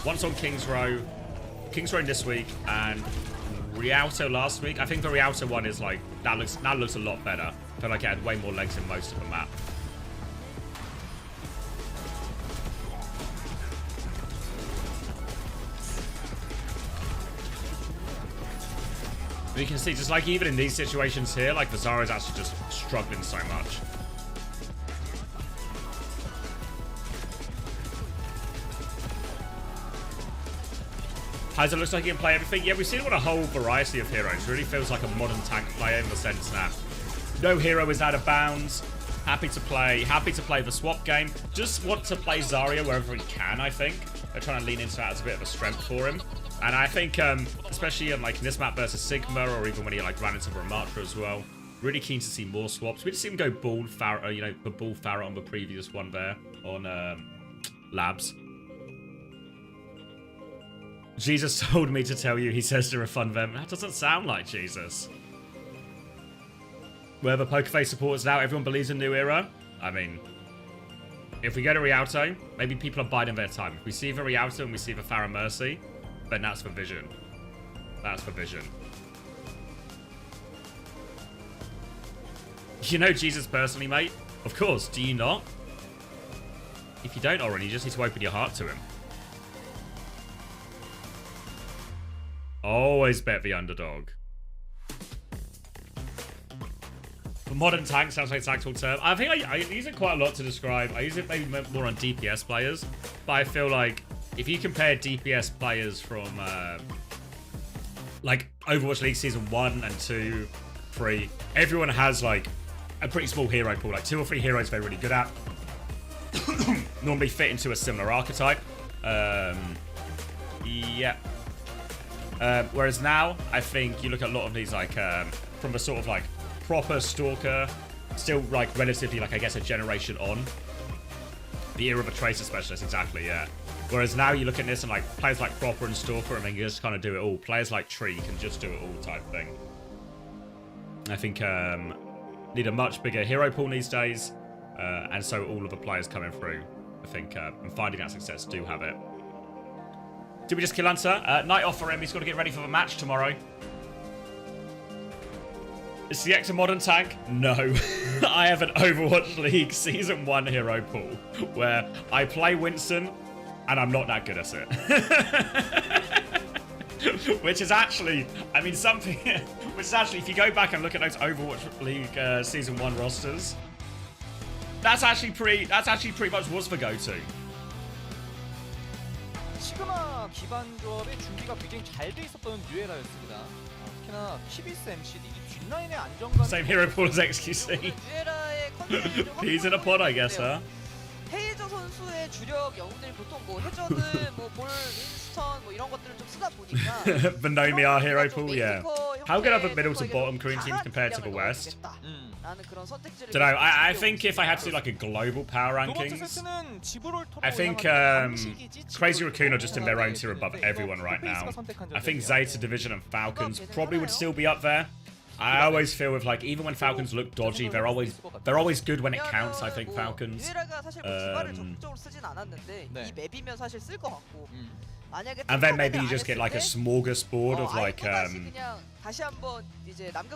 Once on King's Row this week, and Rialto last week. I think the Rialto one is like, that looks a lot better. I feel like it had way more legs in most of the map. We can see just like even in these situations here, like the Zarya is actually just struggling so much. Kaiser looks like he can play everything. Yeah, we've seen what a whole variety of heroes. Really feels like a modern tank player in the sense that no hero is out of bounds. Happy to play the swap game. Just want to play Zarya wherever he can, I think. They're trying to lean into that as a bit of a strength for him. And I think, especially in like this map versus Sigma, or even when he like ran into Ramatra as well, really keen to see more swaps. We just see him go ball Farah, you know, the ball Farah on the previous one there on Labs. Jesus told me to tell you, he says to refund them. That doesn't sound like Jesus. Where the Pokerface supporters now, everyone believes in New Era. I mean, if we get a Rialto, maybe people are biding their time. If we see the Rialto and we see the Farah Mercy, then that's for vision. That's for vision. You know Jesus personally, mate? Of course, do you not? If you don't already, you just need to open your heart to him. Always bet the underdog. The modern tank sounds like a tactical term. I think I use it quite a lot to describe. I use it maybe more on DPS players. But I feel like if you compare DPS players from like Overwatch League Season 1 and 2, 3, everyone has like a pretty small hero pool. Like 2 or 3 heroes they're really good at. Normally fit into a similar archetype. Yeah. Whereas now, I think you look at a lot of these like from the sort of like proper Stalker, still like relatively like I guess a generation on. The era of a Tracer Specialist, exactly, yeah. Whereas now you look at this and like players like Proper and Stalker and then you just kind of do it all. Players like Tree can just do it all type thing. I think need a much bigger hero pool these days, and so all of the players coming through, I think, and finding that success do have it. Did we just kill Answer? Night off for him. He's got to get ready for the match tomorrow. Is CX a modern tank? No. I have an Overwatch League Season 1 hero pool where I play Winston and I'm not that good at it. Which is actually, I mean, something, which is actually, if you go back and look at those Overwatch League Season 1 rosters, that's actually pretty much was the go-to. 시그마 기반 조합의 준비가 굉장히 잘 돼 있었던 뉴에라였습니다. 특히나 키비스 MCD 이 뒷라인의 안정감. Same hero pool as XQC. 뉴에라의 컨셉을 좀 He's in a pod, I guess, huh? 헤이저 선수의 주력 영웅들이 보통 뭐 해저드, 뭐 볼, 윈스턴 뭐 이런 것들을 좀 쓰다 보니까 The Nomiar hero pool, yeah. How good are the middle to bottom Korean teams compared to the West? Don't know. I think if I had to do like a global power rankings, I think Crazy Raccoon are just in their own tier above everyone right now. I think Zeta, Division, and Falcons probably would still be up there. I always feel with like even when Falcons look dodgy, they're always good when it counts. I think Falcons. And then maybe you just get like a smorgasbord of like a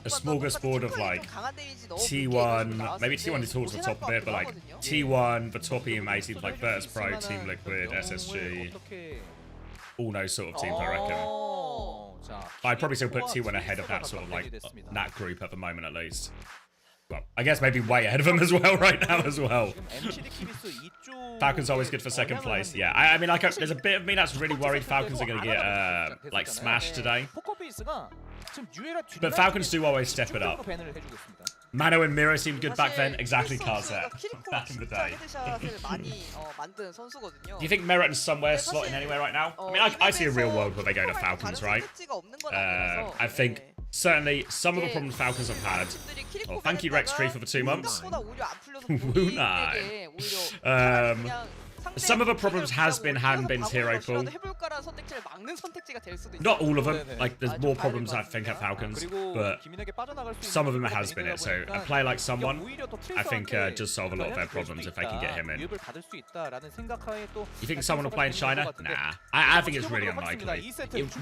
smorgasbord of like T1, maybe T1 is towards the top of it, but like T1, the top EMA teams like Virtus Pro, Team Liquid, SSG, all those sort of teams, I reckon. I'd probably still put T1 ahead of that sort of like that group at the moment at least. Well, I guess maybe way ahead of them as well right now as well. Falcons always good for second place. Yeah, I mean, like, there's a bit of me that's really worried Falcons are going to get, like, smashed today. But Falcons do always step it up. Mano and Miro seemed good back then. Exactly, Carzette. Back in the day. Do you think Merit and Somewhere slot in anywhere right now? I mean, I see a real world where they go to Falcons, right? I think certainly some of the problems Falcons have had. Oh, thank you, Rex Tree, for the 2 months. Wunai. Some of the problems has been Hanbin's hero pool. Not all of them. Like, there's more problems, I think, at Falcons. But some of them has been it. So, a player like someone, I think, just solve a lot of their problems if they can get him in. You think someone will play in China? Nah. I think it's really unlikely.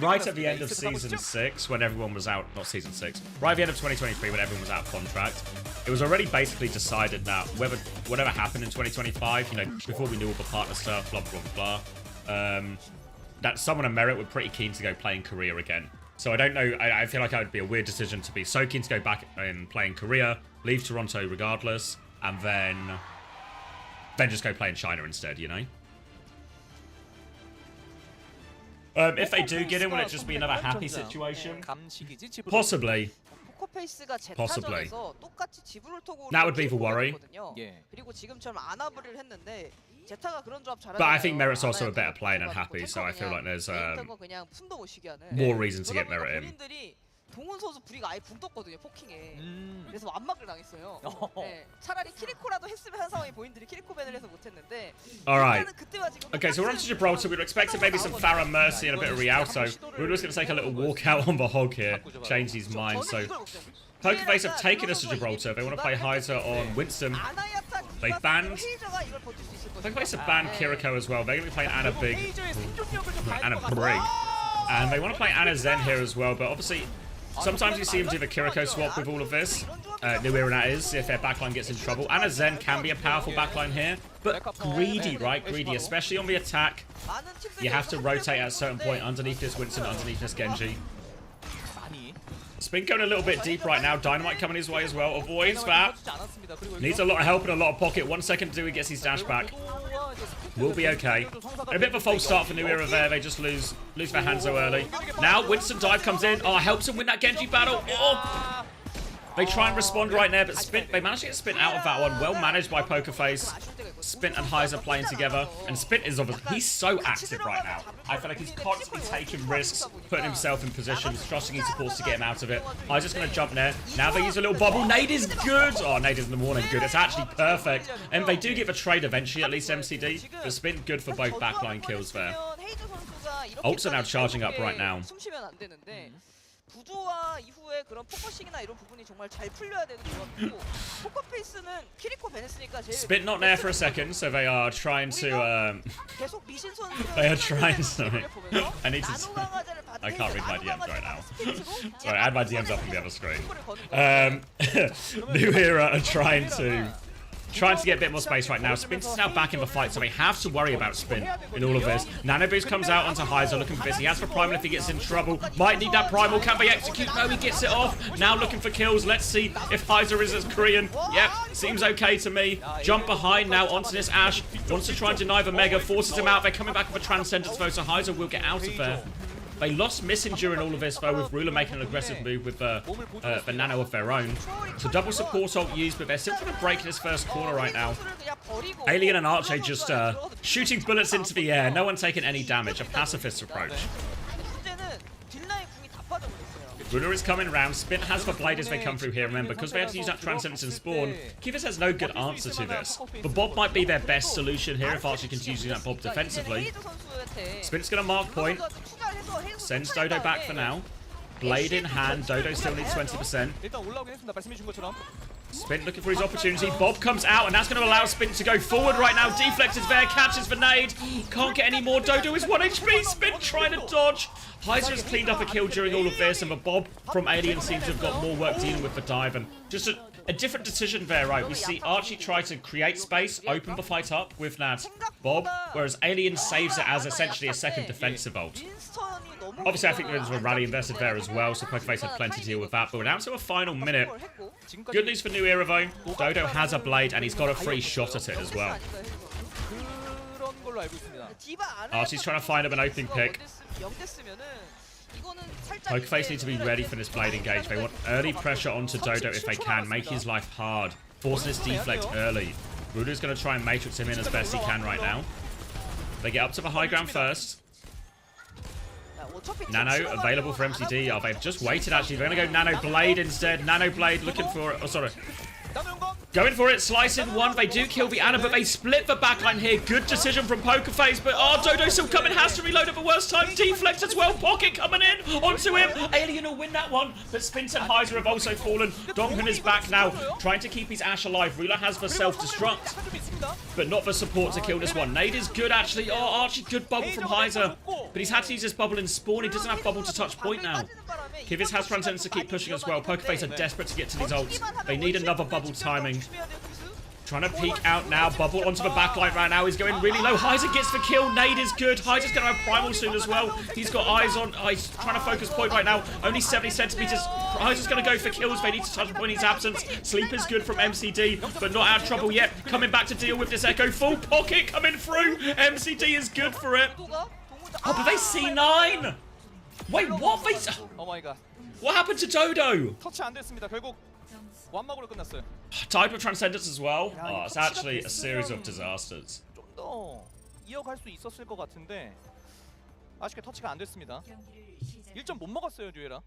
Right at the end of Season 6, when everyone was out... Not Season 6. Right at the end of 2023, when everyone was out of contract, it was already basically decided that whatever happened in 2025, you know, before we knew all the partner stuff, blah, blah, blah, that someone in Merit were pretty keen to go play in Korea again. So I don't know. I feel like it would be a weird decision to be so keen to go back and play in Korea, leave Toronto regardless, and then just go play in China instead, you know? If they do get in, will it just be another happy situation? Possibly. 포커페이스가 Possibly. 제타전에서 똑같이 지브를 토고 That would be the worry. 예. 그리고 지금처럼 아나브를 했는데 제타가 그런 조합 잘하잖아요. But I think Merit's also a better player than Happy, so I feel like there's 그냥 숨도 못 쉬게 하는. more reason to get 그러다 보니까 Merit in. 본인들이 동훈 선수 불이가 아예 붕 떴거든요, 포킹에. 그래서 완막을 당했어요. 네, 차라리 키리코라도 했으면 한 상황이 본인들이 키리코 밴을 해서 못했는데. Alright. 일단은 그때와 지금 Okay, so we're on to Gibraltar. We were expecting maybe some Farah Mercy and a bit of Rialto. We were just going to take a little walk out on the hog here, change his mind. So Pokerface have taken us to Gibraltar. They want to play Heiser on Winston. They banned. Pokerface have banned Kiriko as well. They're going to be playing Anna Big. Anna Brig. And they want to play Anna Zen here as well, but obviously sometimes you see them do the Kiriko swap with all of this. New Era that is, if their backline gets in trouble. Anna Zen can be a powerful backline here, but greedy, right? Greedy, especially on the attack. You have to rotate at a certain point underneath this Winston, underneath this Genji. Spin going a little bit deep right now. Dynamite coming his way as well. Avoids that. Needs a lot of help and a lot of pocket. 1 second until he gets his dash back. We'll be okay. A bit of a false start for New Era there. They just lose their hand so early. Now Winston dive comes in. Oh, helps him win that Genji battle. Oh. They try and respond right there, but they managed to get Spin out of that one. Well managed by Pokerface. Spin and Heiser playing together. And Spin is obviously, he's so active right now. I feel like he's constantly taking risks, putting himself in positions, trusting his supports to get him out of it. Heiser's going to jump there. Now they use a little bubble. Nade is good. Oh, Nade is in the morning good. It's actually perfect. And they do give a trade eventually, at least MCD. But Spin good for both backline kills there. Ults are now charging up right now. 구조와 이후에 그런 포커싱이나 이런 부분이 정말 잘 풀려야 되는 조합이고 포커페이스는 키리코 밴했으니까 제일 Spit not there for a second, so they are trying to 계속 미신 선수 they are trying to I need to I can't read my DMs right now. Sorry, I had my DMs up on the other screen. New Era are trying to get a bit more space right now. Spin is now back in the fight, so they have to worry about Spin in all of this. Nanoboost comes out onto Heiser looking for this. He has for Primal if he gets in trouble. Might need that Primal. Can they execute? No, he gets it off. Now looking for kills. Let's see if Heiser is as Korean. Yep, seems okay to me. Jump behind now onto this Ash. Wants to try and deny the Mega. Forces him out. They're coming back with a Transcendence though, so Heiser will get out of there. They lost missing during all of this though, with Ruler making an aggressive move with the Nano of their own. So double support ult used, but they're still trying to break this first corner right now. Alien and Archer just shooting bullets into the air. No one taking any damage. A pacifist approach. Ruler is coming round. Spin has the blade as they come through here. Remember, because they had to use that Transcendence and Spawn, Kivas has no good answer to this. But Bob might be their best solution here if Archer continues using that Bob defensively. Spin's going to mark point. Sends Dodo back for now. Blade in hand. Dodo still needs 20%. Spin looking for his opportunity. Bob comes out, and that's going to allow Spin to go forward right now. Deflect is there, catches the nade. Can't get any more. Dodo is 1 HP. Spin trying to dodge. Heiser has cleaned up a kill during all of this, and the Bob from Alien seems to have got more work dealing with the dive. And just a different decision there, right? We see Archie try to create space, open the fight up with that Bob, whereas Alien saves it as essentially a second defensive ult. Obviously, I think there's a rally invested there as well, so Pokerface had plenty to deal with that. But we're down to a final minute. Good news for New Era though. Dodo has a blade, and he's got a free shot at it as well. Archie's trying to find him an open pick. Pokerface need to be ready for this blade engage. They want early pressure onto Dodo if they can, make his life hard, forcing this deflect early. Rudu's going to try and matrix him in as best he can right now. They get up to the high ground first. Nano available for MCD. Oh, they've just waited actually. They're going to go Nano Blade instead. Nano Blade looking for it. Oh, sorry. Going for it, slicing one. They do kill the Ana, but they split the backline here. Good decision from Pokerface, but oh, Dodo still coming, has to reload at the worst time. Deflect as well, Pocket coming in onto him. Alien will win that one, but Spins and Heiser have also fallen. Donghun is back now, trying to keep his Ash alive. Ruler has the self-destruct, but not the support to kill this one. Nade is good actually. Oh, Archie, good bubble from Heiser, but he's had to use this bubble in Spawn. He doesn't have bubble to touch point now. Kivitz has Transcendence to keep pushing as well. Pokerface are desperate to get to these ults. They need another bubble timing. Trying to peek out now. Bubble onto the backline right now. He's going really low. Heiser gets the kill. Nade is good. Heiser's going to have Primal soon as well. He's got eyes on. He's trying to focus point right now. Only 70 centimeters. Heiser's going to go for kills. They need to touch the point in his absence. Sleep is good from MCD, but not out of trouble yet. Coming back to deal with this Echo. Full pocket coming through. MCD is good for it. Oh, but they C9. Wait, what? 오 마이 갓. What happened to Dodo? 터치 안 됐습니다. 결국 완막으로 끝났어요. Type of Transcendence as well. Oh, it's actually a series of disasters. 좀 더 이어갈 수 있었을 것 같은데 아쉽게 터치가 안 됐습니다. 1점 못 먹었어요, 뉴에라.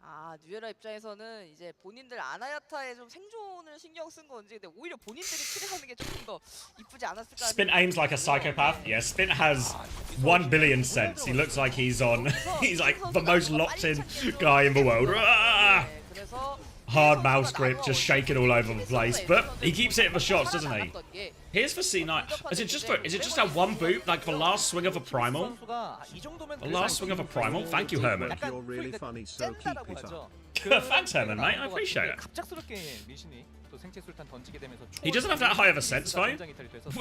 아, 뉴에라 입장에서는 이제 본인들 아나야타에 좀 생존을 신경 쓴 건지, 근데 오히려 본인들이 킬하는 게 조금 더 이쁘지 않았을까. Spin aims like a psychopath. Yeah, Spin has 1 billion sense. He looks like he's like the most locked in guy in the world. 네, 그래서 Hard mouse grip, just shaking all over the place. But he keeps hitting the shots, doesn't he? Here's for C9. Is it just that one boot, like the last swing of a primal? The last swing of a primal? Thank you, Herman. You're really funny, so keep it up. Thanks, Herman, mate. I appreciate it. 갑작스럽게 민신이 또 생체 술탄 던지게 되면서 He doesn't have that high of a sense, though.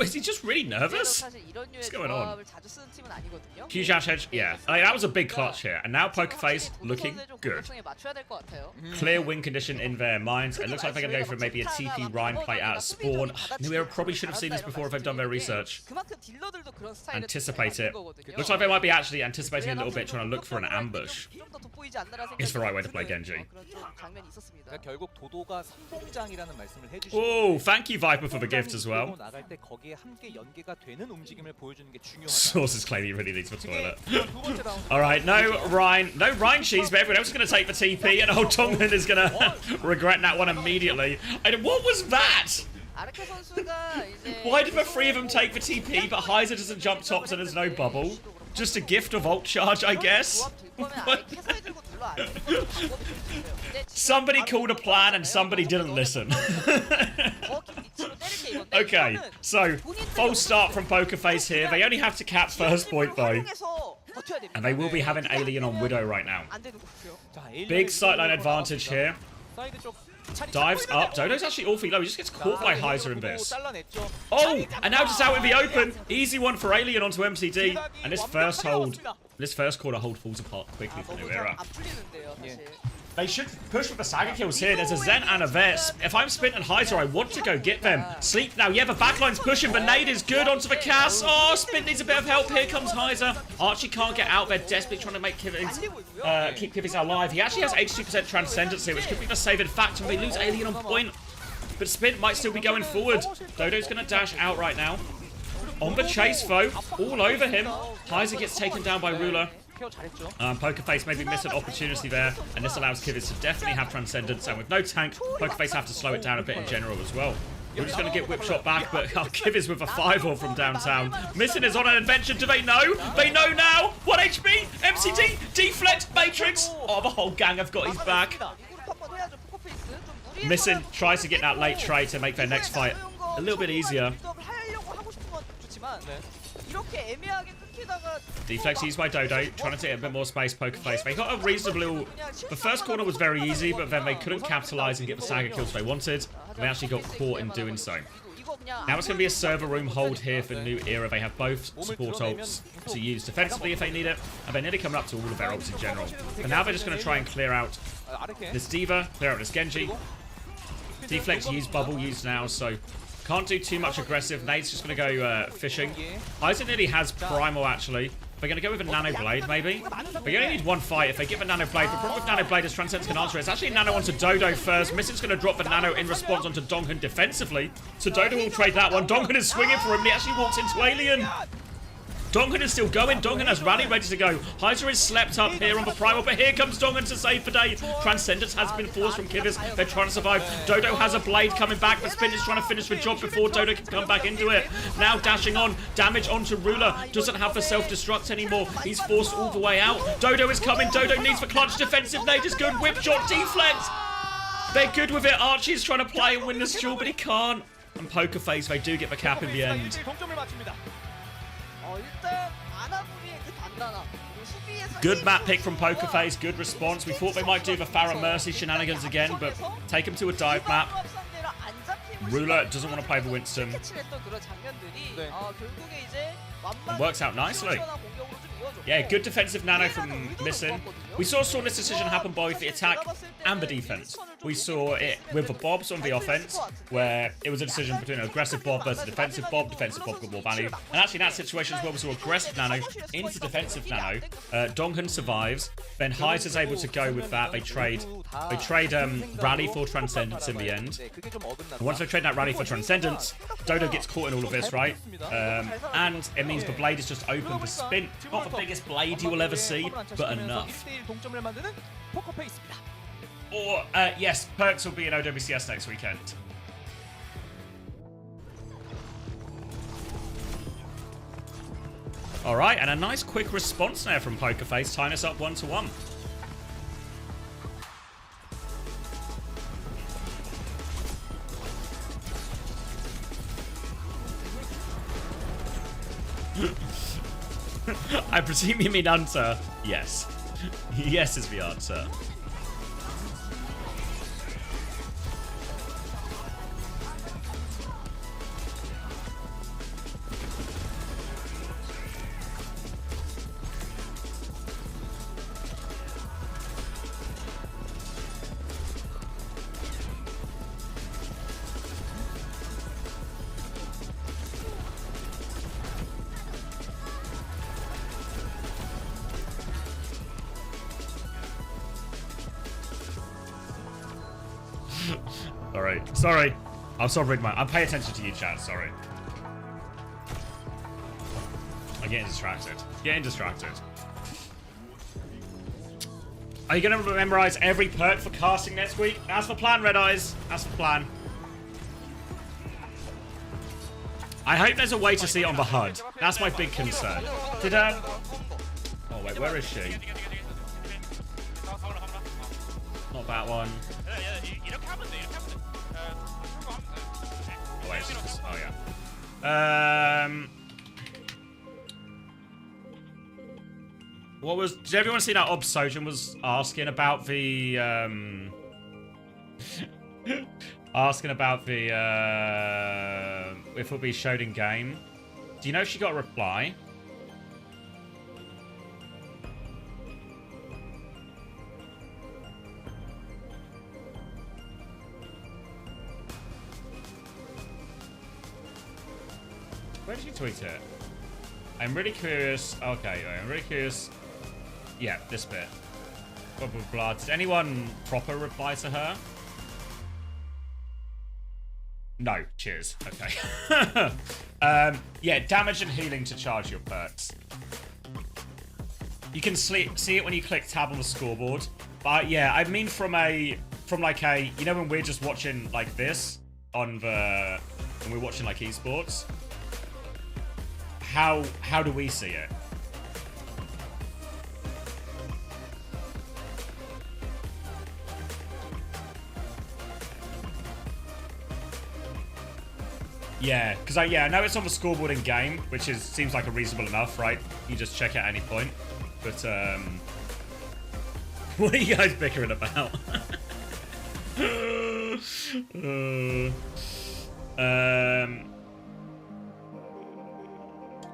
Is he just really nervous? 사실 이런 류의 What's going on? 조합을 자주 쓰는 팀은 아니거든요. Huge Ash Hedge, yeah. Like, that was a big clutch here. And now Pokerface looking good. 맞춰야 될 것 같아요. Clear win condition in their minds. It looks like they're going to go for maybe a TP Rhine play out of spawn. New Era probably should have seen this before if they've done their research. 그만큼 딜러들도 그런 스타일을 Anticipate it. 거거든요. Looks like they might be actually anticipating a little bit, trying to look for an ambush. 좀더 돋보이지 않나라는 It's the right way to 생각이 play 드는, Genji. 그런 좀 장면이 있었습니다. 그러니까 결국 도도가 선봉장이라는 말씀을 해주시고 Oh, thank you, Viper, for the gift as well. 나갈 때 거기에 함께 연계가 되는 움직임을 보여주는 게 중요하다. Sources claim he really needs the toilet. 두 번째 라운드. Alright, no Rhine cheese, but everyone else is going to take the TP, and old Tongman is going to regret that one immediately. And what was that? 아르케 선수가 이제 Why did the three of them take the TP, but Heiser doesn't jump tops and there's no bubble? Just a gift of ult charge, I guess? Somebody called a plan and somebody didn't listen. Okay, so false start from Pokerface here. They only have to cap first point though. And they will be having Alien on Widow right now. Big sightline advantage here. 사이드 쪽 Dives up. Dodo's actually awfully low. He just gets caught by Heiser in this. Oh, and now just out in the open. Easy one for Alien onto MCD. And this first quarter hold falls apart quickly for New Era. They should push with the Saga kills here. There's a Zen and a Vest. If I'm Spin and Heiser, I want to go get them. Sleep now. Yeah, the backline's pushing. The nade is good onto the Cass. Oh, Spin needs a bit of help. Here comes Heiser. Archie can't get out. They're desperately trying to make Kivitz, keep Kivitz alive. He actually has 82% Transcendence here, which could be the saving factor. They lose Alien on point. But Spin might still be going forward. Dodo's going to dash out right now. On the chase, though. All over him. Heiser gets taken down by Ruler. Pokerface maybe missed an opportunity there, and this allows Kivitz to definitely have Transcendence, and with no tank, Pokerface have to slow it down a bit in general as well. We're just going to get whip shot back, but Kivitz with a 5-0 from downtown. Missing is on an invention. Do they know? They know now. 1 HP, MCD, Deflect, Matrix. Oh, the whole gang have got his back. Missing tries to get that late trade to make their next fight a little bit easier. Deflex used by Dodo, trying to take a bit more space, Pokerface. They got a reasonable... The first corner was very easy, but then they couldn't capitalize and get the Saga kills they wanted. They actually got caught in doing so. Now it's going to be a server room hold here for New Era. They have both support ults to use defensively if they need it, and they're nearly coming up to all of their ults in general. But now they're just going to try and clear out this D.Va, clear out this Genji. Deflex used, Bubble used now, so... Can't do too much aggressive. Nade's just going to go fishing. Heiser nearly has Primal, actually. They're going to go with a Nano Blade, maybe. They only need one fight. If they get the Nano Blade, the problem with Nano Blade is Transcendence can answer it. It's actually Nano onto Dodo first. Missing's going to drop the Nano in response onto Donghyun defensively. So Dodo will trade that one. Donghyun is swinging for him, and he actually walks into Alien. Donghyun is still going. Donghyun has Rally ready to go. Heiser is slept up here on the Primal, but here comes Donghyun to save the day. Transcendence has been forced from Kivitz. They're trying to survive. Dodo has a blade coming back, but Spin is trying to finish the job before Dodo can come back into it. Now dashing on. Damage onto Ruler. Doesn't have the self-destruct anymore. He's forced all the way out. Dodo is coming. Dodo needs the clutch. Defensive nade is good. Whip shot. Deflect. They're good with it. Archie is trying to play and win this duel, but he can't. And Pokerface, they do get the cap in the end. Good map pick from Pokerface, good response. We thought they might do the Pharah Mercy shenanigans again, but take him to a dive map. Ruler doesn't want to play the Winston. 캐치를 했던 그런 장면들이 네. 결국에 이제 It works out nicely. Yeah, good defensive nano from Missing. We saw this decision happen both the attack and the defense. We saw it with the Bobs on the offense, where it was a decision between an aggressive Bob versus a defensive Bob. Defensive Bob got more value. And actually, in that situation as well, we saw aggressive nano into defensive nano. Donghan survives. Then Hyde is able to go with that. They trade Rally for Transcendence in the end. And once they trade that Rally for Transcendence, Dodo gets caught in all of this, right? And it means the blade is just open for spin. Not the biggest blade you will ever see, but enough. Or, yes, Perks will be in OWCS next weekend. Alright, and a nice quick response there from Pokerface, tying us up 1-1. I presume you mean answer. Yes. Yes is the answer. Sorry. I'm sorry, man. I'm paying attention to you, chat. Sorry. I'm getting distracted. Are you going to memorize every perk for casting next week? That's the plan, Red Eyes. That's the plan. I hope there's a way to see it on the HUD. That's my big concern. Oh, wait. Where is she? Not that one. Oh, wait, oh yeah. What was? Did everyone see that Obsojan was asking about the if it'll be showed in game? Do you know if she got a reply? Where did she tweet it? I'm really curious. Okay, I'm really curious. Yeah, this bit. Blah, blah, blah. Did anyone proper reply to her? No. Cheers. Okay. Yeah, damage and healing to charge your perks. You can see it when you click tab on the scoreboard. But yeah, I mean from like a, you know when we're just watching like this on the, when we're watching like esports. How do we see it? Yeah, because I know it's on the scoreboard in game, which seems like a reasonable enough, right? You just check at any point. But what are you guys bickering about?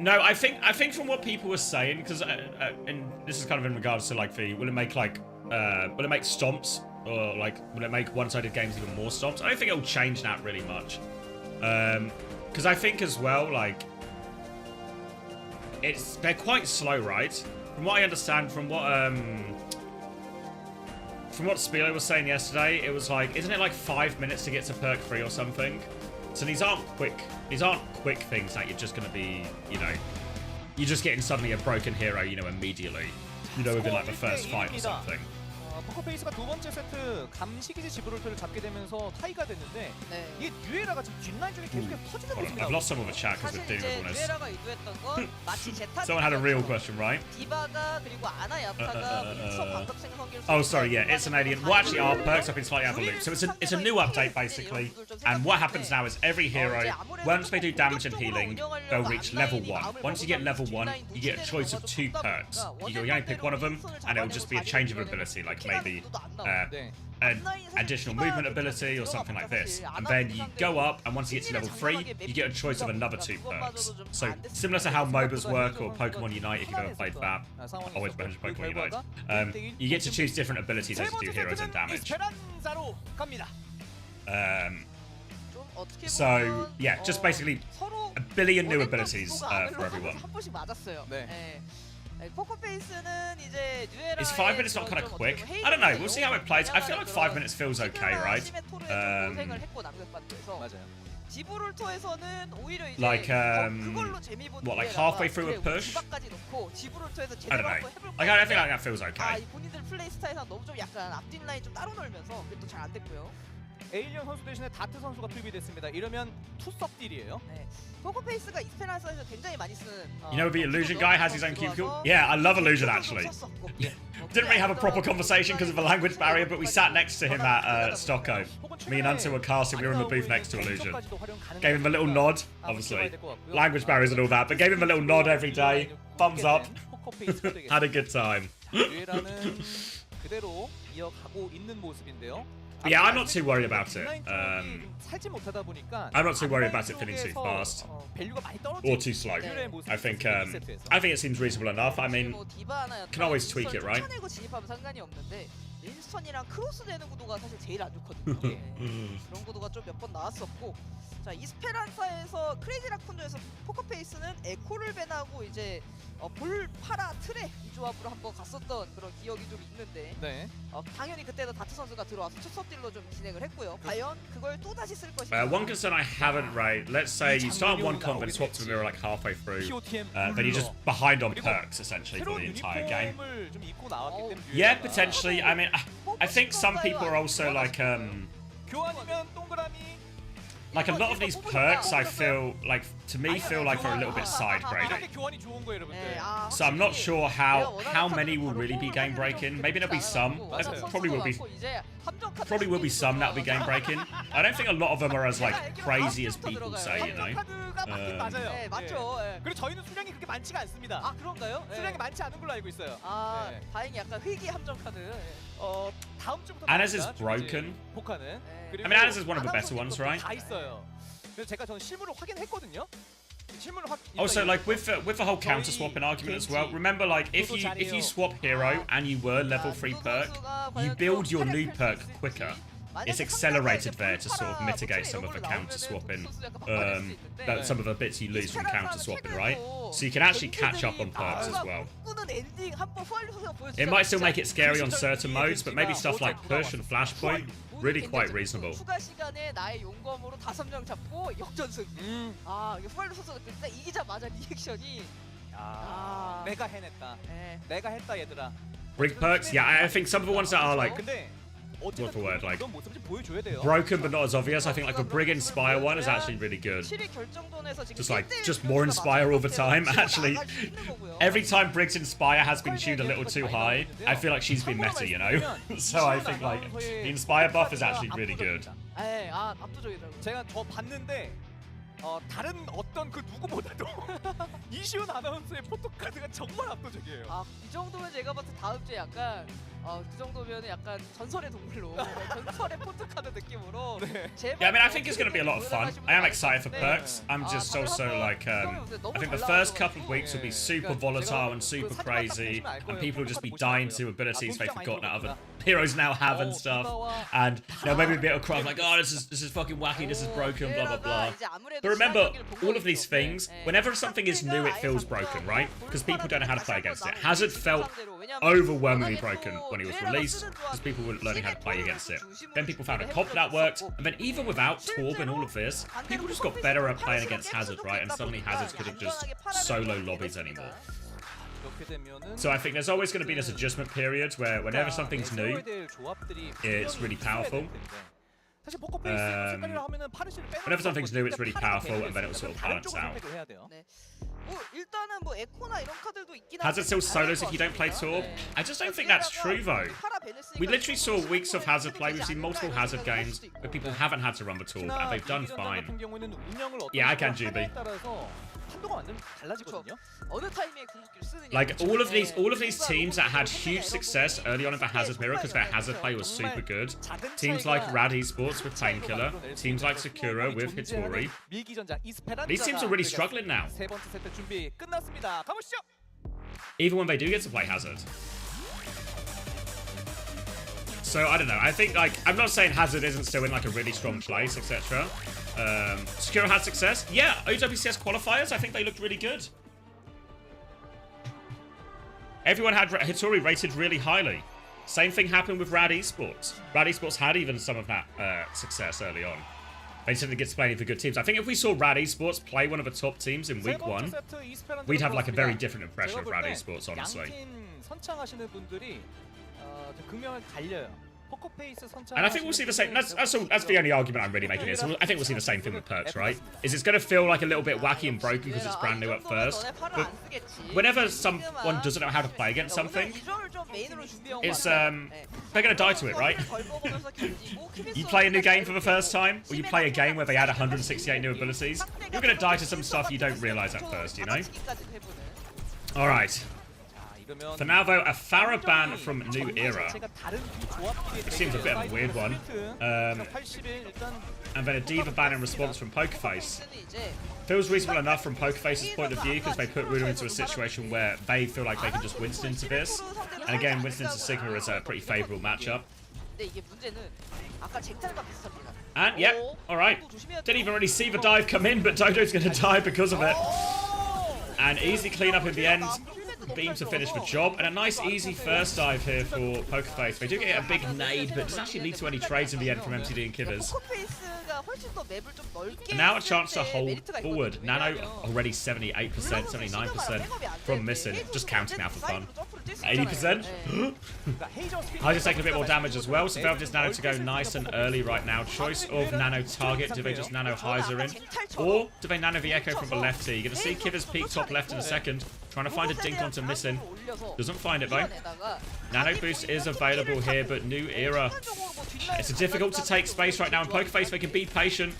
No, I think from what people were saying, because and this is kind of in regards to like will it make stomps, or like will it make one-sided games even more stomps? I don't think it'll change that really much, because I think as well like they're quite slow, right? From what I understand, from what Spilo was saying yesterday, it was like, isn't it like 5 minutes to get to perk 3 or something? So these aren't quick things that you're just going to be, you know, you're just getting suddenly a broken hero, you know, immediately, you know, within like the first fight or something. 포커페이스가 두 번째 세트 감시기지 지브롤터를 잡게 되면서 타이가 됐는데 네. 이게 뉴에라가 지금 뒷라인 쪽에 계속해서 터지는 모습이 I've lost some of the chat because 사실 we're doing 이제 all this. 뉴에라가 의도했던 건 마치 제타 Someone had a real question, right? 디바가 그리고 아나 야타가 뭉쳐 방금 생성기를 Oh, sorry, yeah, it's an alien. Well, actually, our perks have been slightly out of the loop. So it's a new update, basically. And what happens now is every hero, once they do damage and healing, they'll reach level 1. Once you get level 1, you get a choice of 2 perks. You can only pick one of them, and it'll just be a change of ability, like maybe maybe 네. an additional movement ability or something like this. And then you go up, and once you get to level 3, you get a choice of another 2 perks. So similar to how MOBAs work or Pokemon Unite, if you've ever played that. I've always played Pokemon Unite. You get to choose different abilities as you do heroes and damage. So yeah, just basically a billion new abilities for everyone. Is 5 minutes not kind of quick? I don't know. We'll see how it plays. I feel like 5 minutes feels okay, right? Like what, like halfway through a push? I don't know. Like I feel like that feels okay. 에일리언 선수 대신에 다트 선수가 투입이 됐습니다. 이러면 투석 딜이에요. 포커페이스가 이스페란사에서 굉장히 많이 쓰는 You know the illusion guy has his own cubicle? Yeah, I love illusion actually. Didn't really have a proper conversation because of the language barrier, but we sat next to him at Stockholm. Me and Unto were casting, we were in the booth next to illusion. Gave him a little nod, obviously. Language barriers and all that, but gave him a little nod every day. Thumbs up. Had a good time. 그대로 이어가고 있는 모습인데요. Yeah, I'm not too worried about it. I'm not too worried about it feeling too fast or too slow. I think it seems reasonable enough. I mean, can always tweak it, right? 윈스턴이랑 크로스 되는 구도가 사실 제일 안 좋거든요. 그런 구도가 좀 몇 번 나왔었고, 자 이스페란사에서 크레이지 라쿤도에서 포커페이스는 에코를 밴하고 이제 볼 파라 트레 이 조합으로 한번 갔었던 그런 기억이 좀 있는데, 네. 당연히 그때도 다트 선수가 들어와서 첫 딜로 좀 진행을 했고요. 과연 그걸 또 다시 쓸 것인가? One concern I haven't raised. Let's say you start one comp and swap to the mirror like halfway through, then you're just behind on perks essentially for the entire game. Yeah, potentially. I mean, I think some people are also like a lot of these perks I feel like, to me, feel like are a little bit side graded. So I'm not sure how many will really be game breaking. Maybe there'll be some. Probably will be some that'll be game breaking. I don't think a lot of them are as like crazy as people say, you know. 네, 맞죠. 그리고 저희는 수량이 그렇게 많지가 않습니다. 아, 그런가요? 수량이 많지 않은 걸로 알고 있어요. 아, 다행히 약간 희귀 함정 카드. 다음 주부터 Anna's is broken. 포카는. I mean, Anna's is one of the better ones, right? 다 있어요. 그래서 제가 저는 실물을 확인했거든요. Also, like with the whole counter swapping argument as well. Remember, like if you swap hero and you were level 3 perk, you build your new perk quicker. It's accelerated there to sort of mitigate some of the counter swapping, some of the bits you lose from counter swapping, right? So you can actually catch up on perks as well. It might still make it scary on certain modes, but maybe stuff like push and flashpoint, really quite reasonable. 추가 시간에 나의 용검으로 5명 잡고 역전승. 아, 이게 후알로 선수가 그때 이기자마자 리액션이 내가 해냈다. 내가 했다 얘들아. Brig perks, yeah, I think some of the ones that are like, what's the word, like broken but not as obvious. I think like the Brig Inspire one is actually really good. Just more Inspire all the time. Actually, every time Brig's Inspire has been tuned a little too high, I feel like she's been meta, you know. So I think like the Inspire buff is actually really good. 제가 저 봤는데 다른 어떤 그 누구보다도 이시훈 아나운서의 포토카드가 정말 압도적이에요. 아, 이 정도면 제가 봤을 때 다음 주에 약간 그 정도면 약간 전설의 동물로 전설의 포토카드 느낌으로. Yeah, I mean, I think it's going to be a lot of fun. I am excited for perks. I'm just also like, I think the first couple of weeks will be super volatile and super crazy, and people will just be dying to abilities they've forgotten that other heroes now have and stuff. And you know, maybe a bit of crowd like, oh, this is fucking wacky, this is broken, blah blah blah. But remember, all of these things, whenever something is new, it feels broken, right? Because people don't know how to play against it. Hazard felt overwhelmingly broken when he was released, because people were learning how to play against it. Then people found a comp that worked, and then even without Torb and all of this, people just got better at playing against Hazard, right? And suddenly Hazard couldn't just solo lobbies anymore. So I think there's always going to be this adjustment period where whenever something's new, it's really powerful. Whenever something's new, it's really powerful, and then it will sort of balance out. Hazard still solos if you don't play Torb? I just don't think that's true, though. We literally saw weeks of Hazard play. We've seen multiple Hazard games where people haven't had to run the Torb, and they've done fine. Yeah, I can, Juby. 판도가 완전 달라지거든요. 어느 타이밍에 궁극기를 쓰느냐. Like all of these teams that had huge success early on in the Hazard Mirror because their Hazard play was super good. Teams like Rad Esports with Painkiller, teams like Sakura with Hitori. These teams are really struggling now. 세 번째 세트 준비 끝났습니다. 가보시죠. Even when they do get to play Hazard. So I don't know. I think like I'm not saying Hazard isn't still in like a really strong place, etc. Sakura had success. Yeah, OWCS qualifiers. I think they looked really good. Everyone had Hitori rated really highly. Same thing happened with Rad Esports. Rad Esports had even some of that success early on. They didn't get to play any of the good teams. I think if we saw Rad Esports play one of the top teams in week 1, we'd have like a very different impression of Rad Esports, honestly. 선창하시는 분들이 좀 극명하게 갈려요. And I think we'll see the same. That's the only argument I'm really making here. So I think we'll see the same thing with Perch, right? Is it's going to feel like a little bit wacky and broken because it's brand new at first. But whenever someone doesn't know how to play against something, it's they're going to die to it, right? You play a new game for the first time, or you play a game where they add 168 new abilities, you're going to die to some stuff you don't realize at first, you know? All right. For now, though, a Farah ban from New Era. It seems a bit of a weird one. And then a Diva ban in response from Pokerface. Feels reasonable enough from Pokerface's point of view because they put Rudo into a situation where they feel like they can just Winston into this. And again, Winston to Sigma is a pretty favourable matchup. And, yeah, alright. Didn't even really see the dive come in, but Dodo's going to die because of it. And easy cleanup in the end. Beam to finish the job, and a nice easy first dive here for Pokerface. They do get a big nade, but it doesn't actually lead to any trades in the end from MTD and Kivers. And now a chance to hold forward. Nano already 78%, 79% from missing. Just counting now for fun. 80%? I just taking a bit more damage as well, so Velvet's Nano to go nice and early right now. Choice of Nano target. Do they just Nano Heiser in? Or do they Nano the Echo from the left here? You're going to see Kivers peek top left in a second. Trying to find a dink onto missing. Doesn't find it though. Nano boost is available here, but New Era. It's difficult to take space right now. In Pokerface, they can be patient.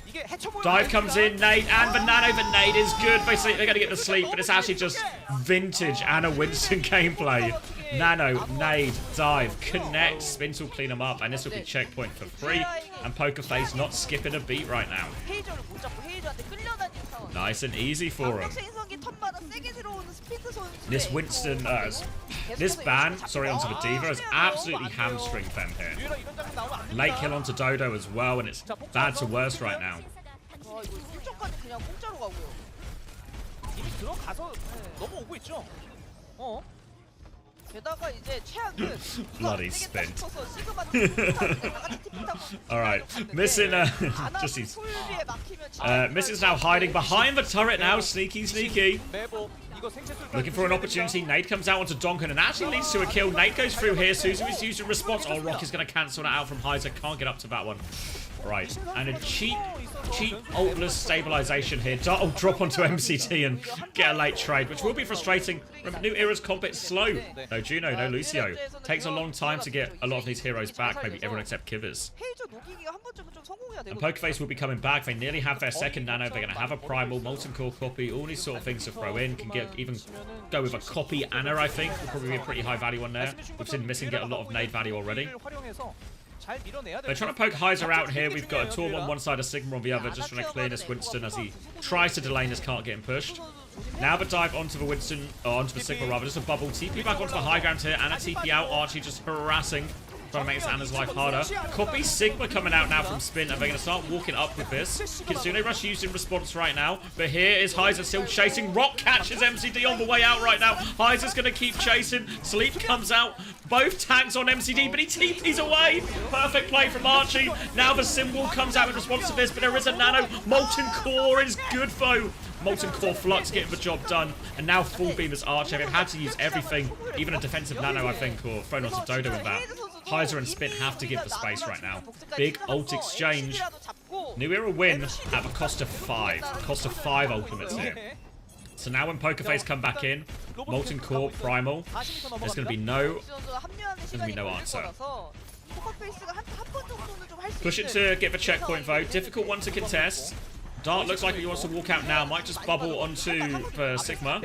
Dive comes in, nade, and the Nano. The nade is good. Basically, they're going to get the sleep, but it's actually just vintage Anna Winston gameplay. Nano, nade, dive, connect. Spins will clean them up, and this will be checkpoint for free. And Pokerface not skipping a beat right now. Nice and easy for him. This Winston, this ban, sorry, onto the Diva is absolutely hamstring them here. Late kill onto Dodo as well, and it's bad to worse right now. Bloody spin. Alright, Missing just he's Missing's now hiding behind the turret now, sneaky. Looking for an opportunity. Nade comes out onto Donkin and actually leads to a kill. Nade goes through here. Suzu is using response. Oh, Rock is going to cancel that out from Heiser. Can't get up to that one. Right, and a cheap ultless stabilization here. Drop onto MCT and get a late trade, which will be frustrating. Remember, New Era's comp, it's slow. No Juno, no Lucio. Takes a long time to get a lot of these heroes back, maybe everyone except Kivers. And Pokerface will be coming back. They nearly have their second Nano. They're going to have a Primal, Molten Core copy, all these sort of things to throw in. Can get even go with a copy Anna, I think. Will probably be a pretty high value one there. We've seen Missing get a lot of nade value already. They're trying to poke Heiser out here. We've got a Torm on one side, a Sigma on the other, just trying to clear this Winston as he tries to delay this cart getting pushed. Now the dive onto the Winston, or onto the Sigma rather, just a bubble. TP back onto the high ground here, and a TP out. Archie just harassing, trying to make Anna's life harder. Copy Sigma coming out now from Spin, and they're going to start walking up with this. Kitsune Rush used in response right now, but here is Heiser still chasing. Rock catches MCD on the way out right now. Heiser's going to keep chasing. Sleep comes out. Both tags on MCD, but he TP's away. Perfect play from Archie. Now the symbol comes out in response to this, but there is a Nano. Molten Core is good, though. Molten Core Flux getting the job done. And now full beam as Archie. They've had to use everything, even a defensive Nano, I think, or thrown onto Dodo with that. Heiser and Spin have to give the space right now. Big ult exchange. New Era win at the cost of 5. Cost of 5 ultimates here. So now when Pokerface come back in, Molten Core, Primal, there's going to be no answer. Push it to get the checkpoint though. Difficult one to contest. Dart looks like he wants to walk out now. Might just bubble onto the Sigma.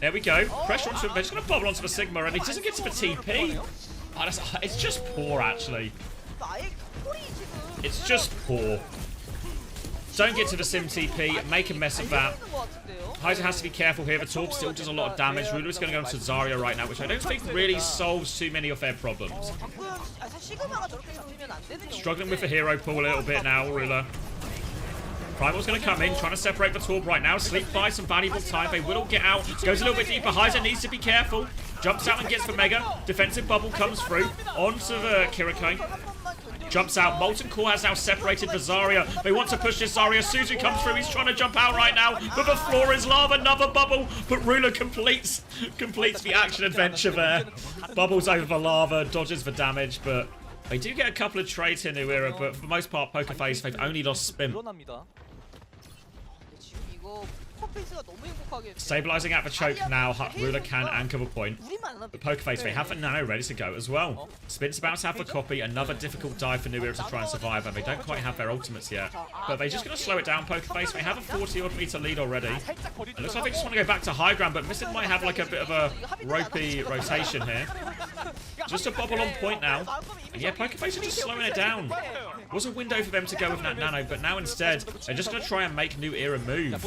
There we go. Pressure onto him. They're just going to bubble onto the Sigma, and he doesn't get to the TP. Oh, it's just poor, actually. It's just poor. Don't get to the Sim TP. Make a mess of that. Heiser has to be careful here. The Torp still does a lot of damage. Ruler's going to go into Zarya right now, which I don't think really solves too many of their problems. Struggling with the hero pool a little bit now, Ruler. Primal's going to come in, trying to separate the Torp right now. Sleep buys some valuable time. They will get out. Goes a little bit deeper. Heiser needs to be careful. Jumps out and gets the Mega. Defensive bubble comes through. Onto the Kiriko. Jumps out. Molten Core has now separated the Zarya. They want to push this Zarya. Suzu comes through. He's trying to jump out right now. But the floor is lava. Another bubble. But Ruler completes the action adventure there. Bubbles over the lava. Dodges the damage. But they do get a couple of trades here, New Era. But for the most part, Poker Face, they've only lost Spin. Stabilizing at the choke now. Ruler can anchor the point. The Poker Face, they have a Nano ready to go as well. Spin's about to have the copy. Another difficult dive for New Era to try and survive, and they don't quite have their ultimates yet. But they're just going to slow it down, Poker Face. They have a 40-odd meter lead already. It looks like they just want to go back to high ground, but Missin might have like a bit of a ropey rotation here. Just a bubble on point now. And yeah, Poker Face are just slowing it down. Was a window for them to go with that Nano, but now instead, they're just going to try and make New Era move.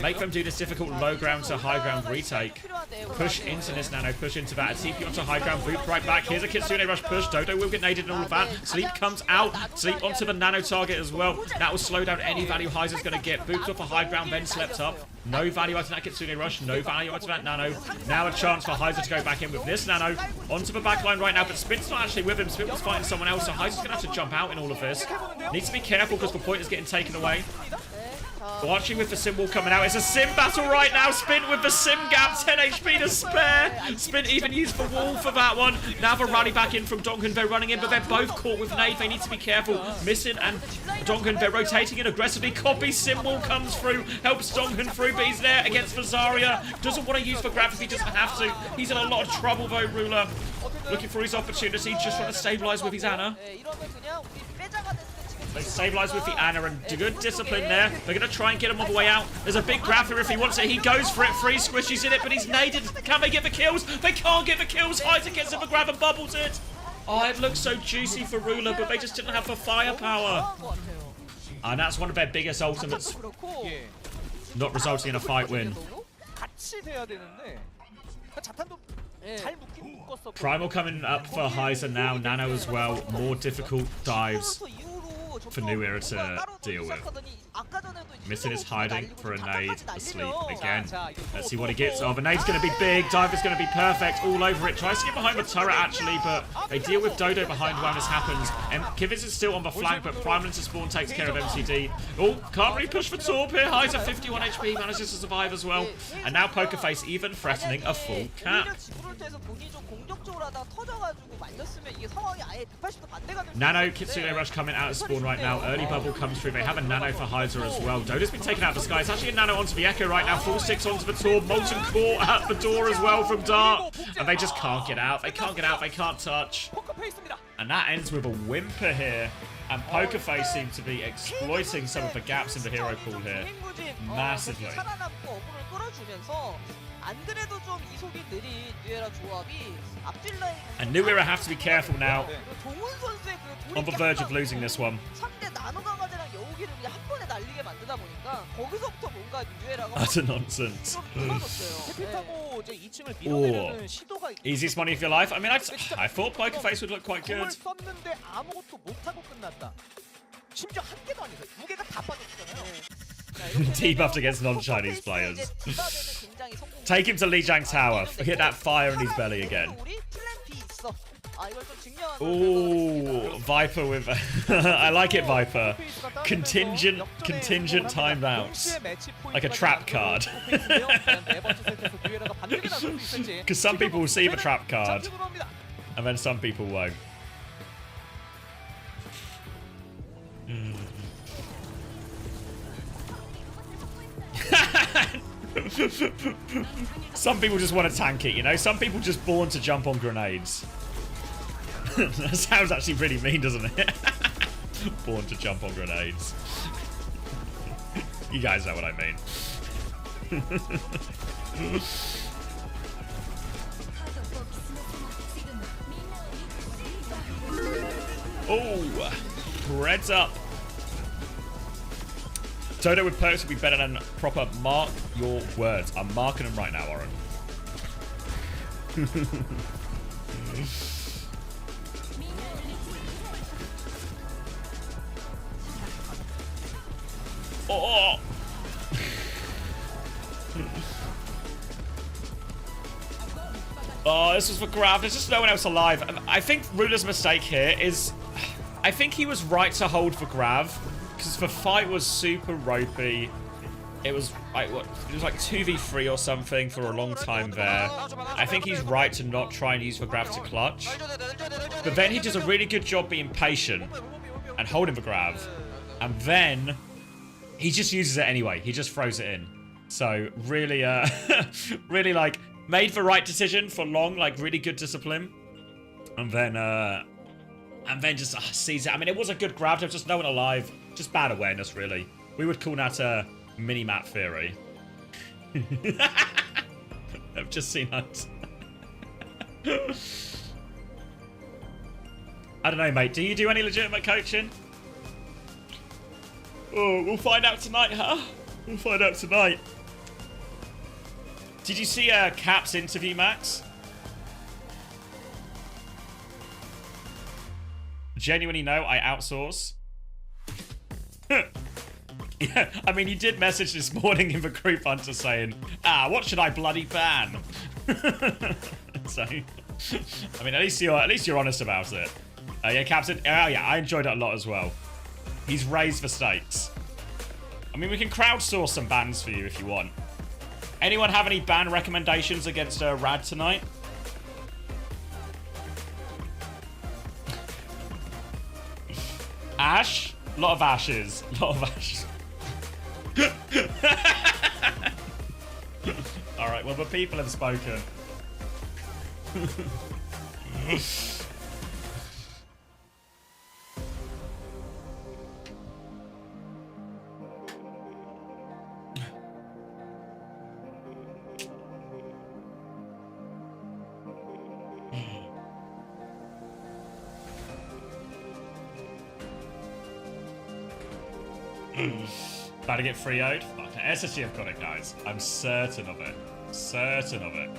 Make them do this difficult low ground to high ground retake. Push into this Nano, push into that. A TP onto high ground, loop right back. Here's a Kitsune Rush push. Dodo will get naded and all of that. Sleep comes out. Sleep onto the Nano target as well. That will slow down any value Heiser's going to get. Boots off a high ground, then slept up. No value out of that Kitsune Rush. No value out of that Nano. Now a chance for Heiser to go back in with this Nano. Onto the back line right now, but Spin's not actually with him. Spin was fighting someone else, so Heiser's going to have to jump out in all of this. Needs to be careful because the point is getting taken away. Watching with the Sim wall coming out. It's a Sim battle right now. Spin with the Sim gap. 10 HP to spare. Spin even used the wall for that one. Now the rally back in from Donghun. They're running in, but they're both caught with nade. They need to be careful. Missin and Donghun, they're rotating in aggressively. Copy. Sim wall comes through. Helps Donghun through, but he's there against the Zarya. Doesn't want to use the grab if he doesn't have to. He's in a lot of trouble though, Ruler. Looking for his opportunity. Just trying to stabilize with his Ana. They stabilize with the Ana and good discipline there. They're going to try and get him on the way out. There's a big grab here if he wants it. He goes for it. Free squishies in it, but he's naded. Can they get the kills? They can't get the kills. Heiser gets him the grab and bubbles it. Oh, it looks so juicy for Ruler, but they just didn't have the firepower. And that's one of their biggest ultimates. Not resulting in a fight win. Primal coming up for Heiser now. Nano as well. More difficult dives for New Era to deal with. Missin is hiding for a nade, asleep again. Let's see what he gets. Oh, the nade's going to be big. Dive is going to be perfect. All over it. Tries to get behind the turret, actually, but they deal with Dodo behind when this happens. And Kivitz is still on the flank, but Primal into spawn takes care of MCD. Oh, can't really push for Torp here. Heiser 51 HP, manages to survive as well. And now Poker Face even threatening a full cap. Nano, Kitsune Rush coming out of spawn right now. Early bubble comes through. They have a Nano for Heiser as well. Dodo's been taken out of the sky. It's actually a Nano onto the Echo right now. Full 6 onto the Torp. Molten Core at the door as well from Dart. And they just can't get out. They can't get out. They can't touch. And that ends with a whimper here. And Poker Face seems to be exploiting some of the gaps in the hero pool here. Massively. And New Era have to be careful now. On the verge of losing this one. Utter nonsense. Oh. Easiest money of your life? I mean, I thought Poker Face would look quite good. Debuffed against non-Chinese players. Take him to Lijiang Tower. Hit that fire in his belly again. Ooh, Viper with... I like it, Viper. Contingent timeouts. Like a trap card. Because some people will see the trap card. And then some people won't. Some people just want to tank it, you know? Some people just born to jump on grenades. That sounds actually really mean, doesn't it? Born to jump on grenades. You guys know what I mean. Oh, Reds up. Dodo with perks would be better than proper. Mark your words. I'm marking them right now, Oren. Oh! Oh, this was for Grav. There's just no one else alive. And I think Ruler's mistake here is... I think he was right to hold for Grav. Because the fight was super ropey. It was like, what? It was like 2v3 or something for a long time there. I think he's right to not try and use for Grav to clutch. But then he does a really good job being patient and holding for Grav. And then... he just uses it anyway. He just throws it in. So really, really like made the right decision for long, like really good discipline, and then just sees it. I mean, it was a good grab. There was just no one alive. Just bad awareness, really. We would call that a mini-map theory. I've just seen that. I don't know, mate. Do you do any legitimate coaching? Oh, we'll find out tonight, huh? We'll find out tonight. Did you see Cap's interview, Max? Genuinely, no, I outsource. Yeah, I mean, he did message this morning in the group hunter saying, what should I bloody ban? So, I mean, at least you're honest about it. Yeah, Captain. Oh yeah, I enjoyed it a lot as well. He's raised the stakes. I mean, we can crowdsource some bans for you if you want. Anyone have any ban recommendations against Rad tonight? Ash? A lot of ashes. A lot of ashes. Alright, well, the people have spoken. About to get 3-0'd? Fuck, SSG have got it, guys. I'm certain of it. Certain of it.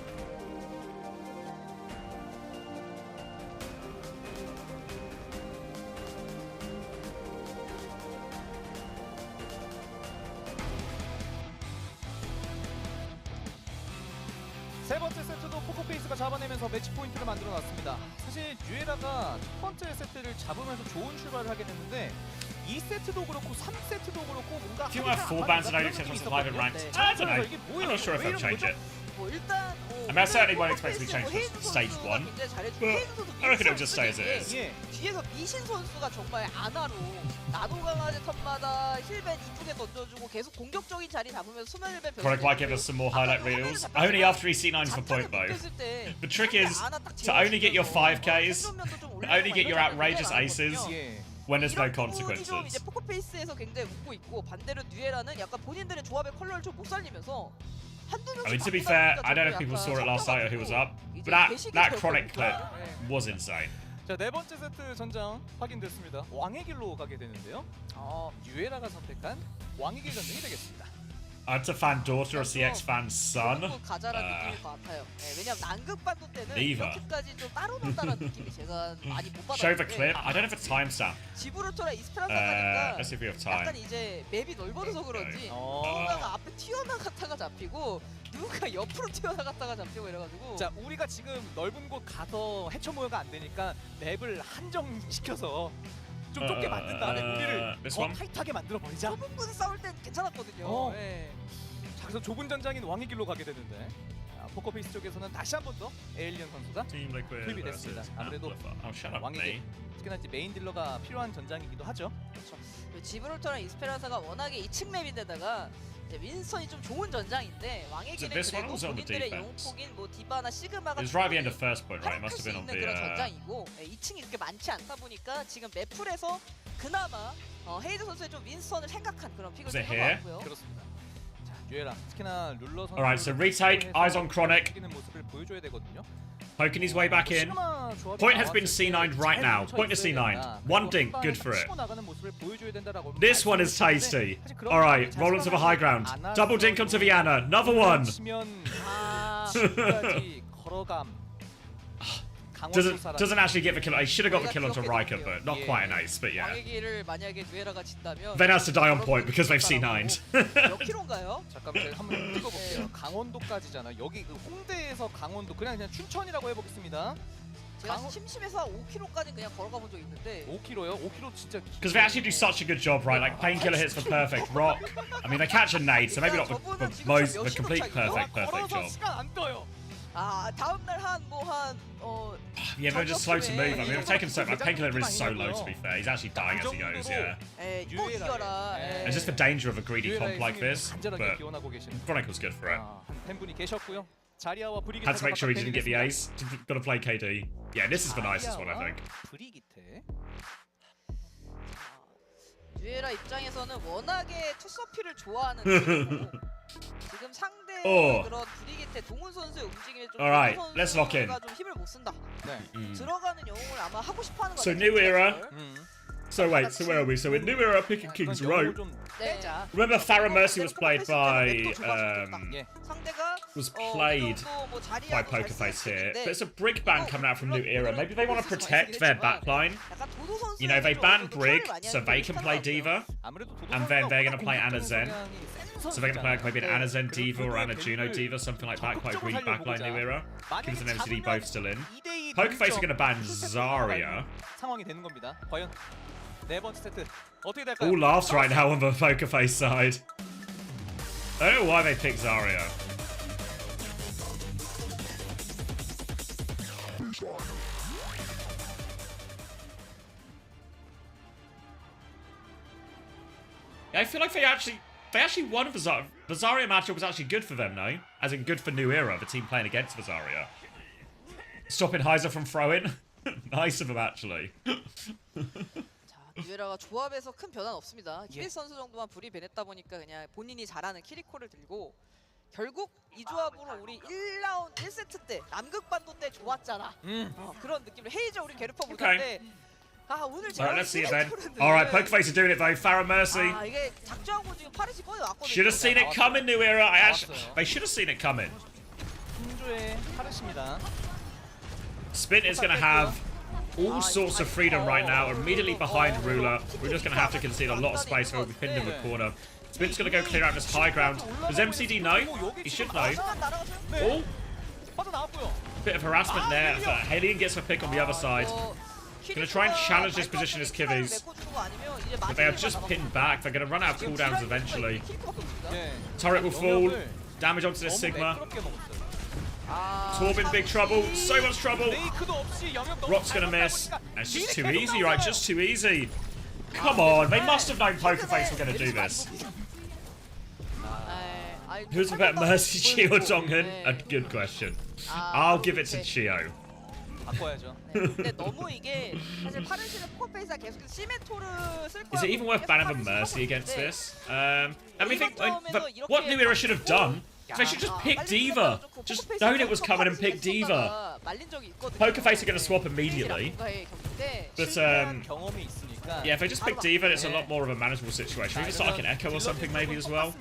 세 번째 세트도 포커페이스가 잡아내면서 매치 포인트를 만들어놨습니다. 사실 뉴에라가 첫 번째 세트를 잡으면서 좋은 출발을 하게 됐는데 2세트도 그렇고 3세트도 그렇고 뭔가 Do you have 4 bans and OWCS on survive and ranked? I don't know. I'm not sure if I'll change it. 뭐 일단 I mean, I certainly won't expect it to be changed for stage 1. But I reckon it'll just stay as it is. 예, 뒤에서 미신 선수가 정말 안하로 나노 강아지 턴마다 힐벤 이쁘게 던져주고 계속 공격적인 자리 잡으면서 수면 힐벤 Product might give us some more highlight reels. Only after he C9s for point though. The trick is to only get your 5Ks, only get your outrageous aces when there's no consequences. 이제 포커페이스에서 굉장히 웃고 있고 반대로 뉴에라는 약간 본인들의 조합의 컬러를 좀 못 살리면서 I mean, to be fair, I don't know if people saw it last night or who was up, but that chronic clip was insane. 자, 네 번째 세트 전장 확인됐습니다. 왕의 길로 가게 되는데요. 뉴에라가 선택한 왕의 길 전쟁이 되겠습니다. It's a fan daughter or CX fan son. 가자라는 느낌일 것 같아요. 네, 왜냐면 난극 반도 때는 Neither. 이렇게까지 좀 따로 논다는 느낌이 제가 많이 못 받았는데. Show the clip. I don't know if it's timestamp. 지브롤터랑 이스페란사가 Let's see if we have time. 약간 이제 맵이 넓어져서 그런지 누군가가 앞에 튀어나갔다가 잡히고 누군가 옆으로 튀어나갔다가 잡히고 이래가지고. 자, 우리가 지금 넓은 곳 가서 해처 모여가 안 되니까 맵을 한정시켜서 좀 좁게 만든 다음에 우리를 더 타이트하게 만들어 버리자. 좁은 곳에 싸울 땐 괜찮았거든요. 네. 자, 그래서 좁은 전장인 왕의 길로 가게 되는데 포커페이스 쪽에서는 다시 한 번 더 에일리언 선수가 투입이 됐습니다. 아무래도 왕의 길, 특히나 이제 메인 딜러가 필요한 전장이기도 하죠. 그렇죠. 지브롤터랑 이스페란사가 워낙에 2층 맵인데다가 이제 윈스턴이 좀 좋은 전장인데 왕의 길은 그래도 본인들의 영웅폭인 뭐 디바나 시그마가 It was right at the end of first point, right? It must have been on 그런 the. 전장이고 2층이 그렇게 많지 않다 보니까 지금 맵풀에서 그나마 헤이즈 선수의 좀 윈스턴을 생각한 그런 픽을 Is it 좀 here? 해봤고요. 그렇습니다. 자, 유에라 특히나 룰러 선수. Alright, so retake, eyes on Chronic. 모습을 보여줘야 되거든요. Poking his way back in. Point has been C9'd right now. Point to C9'd. One dink, good for it. This one is tasty. Alright, roll onto the high ground. Double dink onto Viana. Another one. Doesn't actually get the kill. He should have got the kill onto Riker, but not quite an ace, but yeah. 왕의기를 만약에 누에라가 진다면 Then has to die on point because they've C9'd. 몇 킬로인가요? 잠깐만 제가 한번 찍어볼게요. 강원도까지잖아요. 여기 그 홍대에서 강원도 그냥 춘천이라고 해보겠습니다. 제가 심심해서 5킬로까지 그냥 걸어가 본 적 있는데 5kg요? 5kg 진짜 Because they actually do such a good job, right? Like painkiller hits for perfect. Rock. I mean, they catch a nade, so maybe not the complete perfect 걸어서 job. 시간 안 떠요. 아 다음날 Yeah, they're just slow to move. I mean, they've taken so. My painkiller is so low, to be fair. He's actually dying as he goes. Yeah. 또 이겨라. It's just the danger of a greedy comp like this, but 기원하고 계신 Chronicle's good for it. 한 팬분이 계셨고요. 자리아와 브리기테 Had to make sure he didn't get the ace. Gotta play KD. Yeah, this is the nicest one, I think. 브리기테. 뉴에라 입장에서는 워낙에 투서피를 좋아하는 팀이고 지금 상대 그런 브리기테 동훈 선수의 움직임에 좀 Alright, let's lock in. 좀 힘을 못 쓴다. 네. 들어가는 영웅을 아마 하고 싶어하는 것 So 같아요. new era. So wait, so where are we? So in New Era, picking King's Row. 네. Remember, Farrah Mercy was played by 상대가 by Pokerface here, but it's a Brig ban coming out from New Era. Maybe they want to protect their backline. You know, they ban Brig so they can play Diva, and then they're going to play Ana Zen. So they're going to play like maybe an Ana Zen Diva or Ana Juno Diva, something like that. Quite a greedy backline New Era. Kings and MCD both still in. Pokerface are going to ban Zarya. 상황이 되는 겁니다. 과연 네 번째 세트 어떻게 될까요? All laughs right now on the Pokerface side. I don't know why they picked Zarya. Yeah, I feel like they actually won the Zarya. The Zarya matchup was actually good for them, no? As in good for New Era, the team playing against the Zarya. Stopping Heiser from throwing. Nice of him, actually. 뉴에라가 조합에서 큰 변화는 없습니다. 키리스 선수 정도만 불이 배냈다 보니까 그냥 본인이 잘하는 키리코를 들고 결국 이 조합으로 우리 1라운드 1세트 때 남극반도 때 좋았잖아. 그런 느낌으로 헤이저 우리 괴롭혀 보던데 아 오늘 제가 Alright, let's see it then. Alright, Pokerface are doing it though. Farrah Mercy. 아 이게 작정하고 지금 파르시 꺼내 왔거든요. Should have seen it coming, New Era. They should have seen it coming. 신조의 파르시입니다. Spint is going to have all sorts of freedom right now, immediately behind Ruler. We're just going to have to concede a lot of space where we'll be pinned in the corner. Spint's going to go clear out this high ground. Does MCD know? He should know. Oh! Bit of harassment there. Halion gets a pick on the other side. Going to try and challenge this position as Kivvies. But they are just pinned back. They're going to run out of cooldowns eventually. Turret will fall. Damage onto this Sigma. Torb in big trouble, so much trouble. Rock's gonna miss. It's just too easy, right? Just too easy. Come on, they must have known Pokerface were gonna do this. Who's a better Mercy, Chio or Donghan? A good question. I'll give it to Chio. Is it even worth banning the Mercy against this? I mean, what New Era should have done. They should just pick Diva. Just known it was coming and pick Diva. Pokerface are going to swap immediately. But, yeah, if they just pick Diva, it's a lot more of a manageable situation. Maybe start like an Echo or something maybe as well.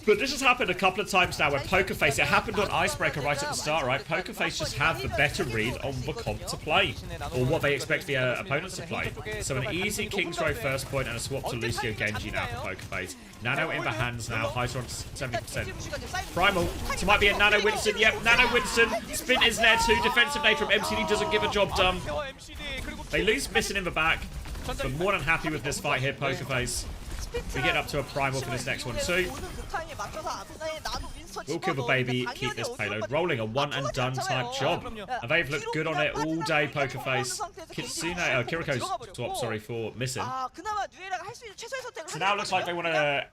But this has happened a couple of times now where Pokerface, it happened on Icebreaker right at the start, right? Pokerface just have the better read on the comp to play, or what they expect the opponents to play. So an easy King's Row first point and a swap to Lucio Genji now for Pokerface. Nano in the hands now, Heiser on 70%. Primal, so might be a Nano Winston, yep, Nano Winston. Spin is there too, defensive nature from MCD doesn't give a job done. They lose missing in the back, but more than happy with this fight here, Pokerface. We get up to a primal for this next one too. We'll kill the baby, keep this payload rolling, a one and done type job. And they've looked good on it all day, Pokerface. Kitsune, Kiriko's swap, sorry, for missing. So now it looks like they want to,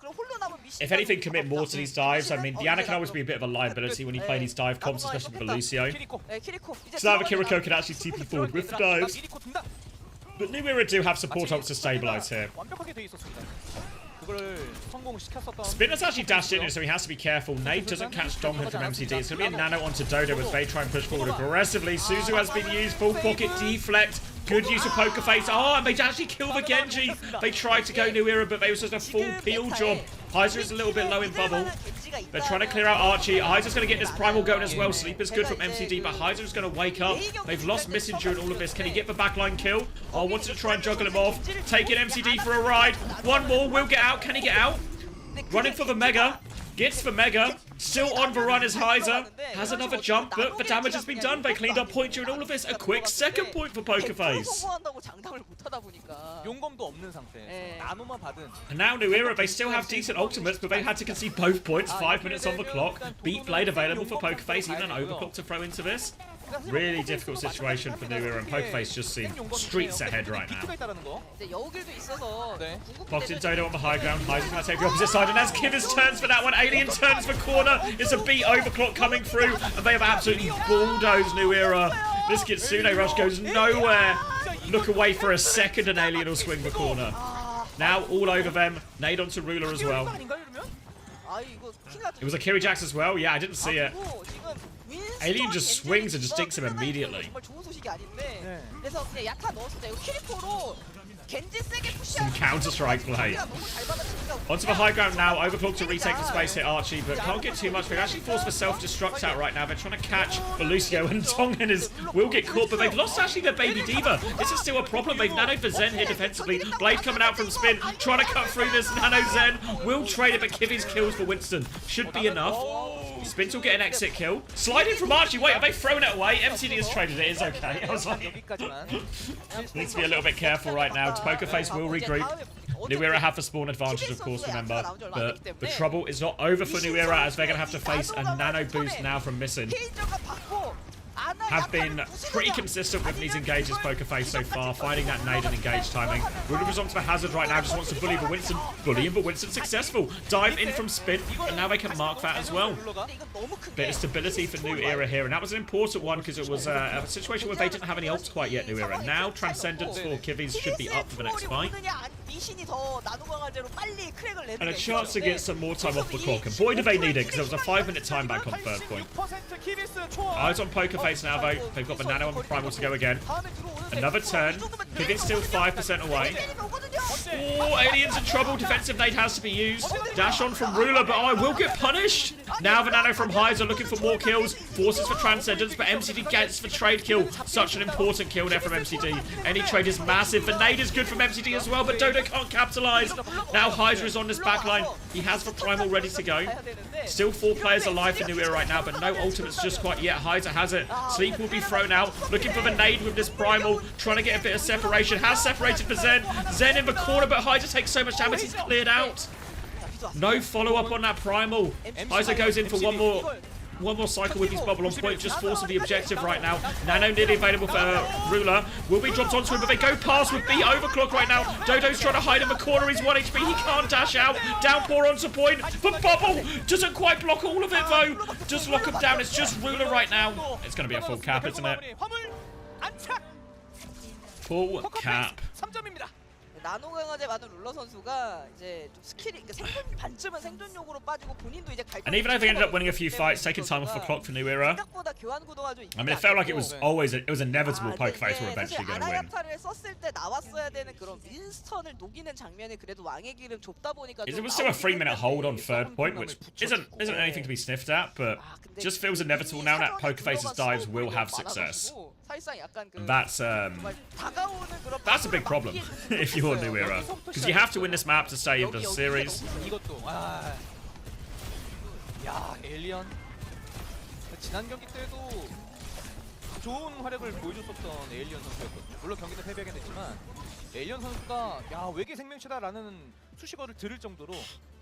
if anything, commit more to these dives. I mean, Diana can always be a bit of a liability when you play these dive comps, especially with Lucio. So now the Kiriko can actually TP forward with the dives. But New Era do have support ults to stabilize here. 완벽하게 돼 있었습니다. 그걸 성공시켰었던 Spinner's actually dashed in, so he has to be careful. Nate doesn't catch Dominant from MCD. It's going to be a nano onto Dodo as they try and push forward aggressively. Suzu has been used. Full pocket deflect. Good use of Poker Face. Oh, and they actually kill the Genji. They tried to go New Era, but they was just a full peel job. Heiser is a little bit low in bubble. They're trying to clear out Archie. Heiser's going to get this primal going as well. Sleeper's good from MCD, but Heiser's going to wake up. They've lost Missing during all of this. Can he get the backline kill? Oh, wanted to try and juggle him off. Taking MCD for a ride. One more. Will get out. Can he get out? Running for the Mega. Gets the Mega. Still on the run is Heiser. Has another jump, but the damage has been done. They cleaned up point during all of this. A quick second point for Poker Face. 용검도 없는 상태에서 나노만 받은. And now New Era, they still have decent ultimates, but they had to concede both points. 5 minutes on the clock. Beat Blade available for Poker Face. Even an overclock to throw into this. Really difficult situation for New Era, and Poker Face just seem streets ahead right now. Pocketed Dodo on the high ground. Heiser's going to take the opposite side, and as Kivers turns for that one, Alien turns the corner. It's a beat overclock coming through, and they have absolutely bulldozed New Era. This Kitsune rush goes nowhere. Look away for a second, and Alien will swing the corner. Now all over them. Nade onto Ruler as well. It was a Kiri Jax as well. Yeah, I didn't see it. Alien just swings and just dinks him immediately. Some Counter-Strike play. Onto the high ground now. Overclock to retake the space, hit Archie, but can't get too much. They've actually forced the self-destruct out right now. They're trying to catch Lucio, and Tongan will get caught, but they've lost actually their Baby Diva. This is still a problem. They've nanoed for Zen here defensively. Blade coming out from spin, trying to cut through this. Nano Zen will trade it, but Kivi's kills for Winston should be enough. Spins will get an exit kill. Sliding from Archie. Wait, have they thrown it away? MCD has traded it. It's okay. I was like, needs to be a little bit careful right now. Poker Face will regroup. New Era have the spawn advantage, of course, remember. But the trouble is not over for New Era, as they're going to have to face a nano boost now from Missing. Have been pretty consistent with these engages, Poker Face, so far, finding that nade and engage timing. Ruler is onto the hazard right now, just wants to bully the Winston. Bullying the Winston successful. Dive in from spin, and now they can mark that as well. Bit of stability for New Era here, and that was an important one because it was a situation where they didn't have any ults quite yet, New Era. Now Transcendence for Kivis should be up for the next fight. And a chance to get some more time off the clock, and boy do they need it, because there was a 5-minute time back on third point. Eyes on Poker Face now though. They've got the nano on the primal to go again. Another turn. Kivin's still 5% away. Oh, Alien's in trouble. Defensive nade has to be used. Dash on from Ruler, but I will get punished. Now the nano from Heiser looking for more kills. Forces for Transcendence, but MCD gets the trade kill. Such an important kill there from MCD. Any trade is massive. The nade is good from MCD as well, but Dodo can't capitalize. Now Heiser is on this backline. He has the primal ready to go. Still 4 players alive for New Era right now, but no ultimates just quite yet. Heiser has it. Sleep will be thrown out. Looking for the nade with this primal. Trying to get a bit of separation. Has separated for Zen. Zen in the corner, but Heiser takes so much damage. He's cleared out. No follow-up on that primal. Heiser goes in for one more cycle with his bubble on point, just forcing the objective right now. Nano nearly available for Ruler. Will be dropped onto him, but they go past with B overclock right now. Dodo's trying to hide in the corner. He's 1 HP. He can't dash out. Downpour onto point. But Bubble doesn't quite block all of it, though. Just lock him down. It's just Ruler right now. It's going to be a full cap, isn't it? Full cap. 나노 강화제 많은 룰러 선수가 이제 좀 스킬이 생존 반쯤은 생존용으로 빠지고 본인도 이제 갈. And even though they ended up winning a few fights, taking time off the clock for New Era, I mean, it felt like it was inevitable Poker Face were eventually going to win. 아나야타를 썼을 때 나왔어야 되는 그런 윈스턴을 녹이는 장면이 그래도 왕의 길은 좁다 보니까. It was still a 3-minute hold on third point, which isn't anything to be sniffed at, but just feels inevitable now that Poker Face's dives will have success. And that's a big problem if you're New Era, because you have to win this map to stay in the series. 야, 에일리언 지난 경기 때도 좋은 활약을 보여줬었던 에일리언 선수였거든요. 물론 경기는 패배하긴 했지만 에일리언 선수가 야, 외계 생명체다라는 수식어를 들을 정도로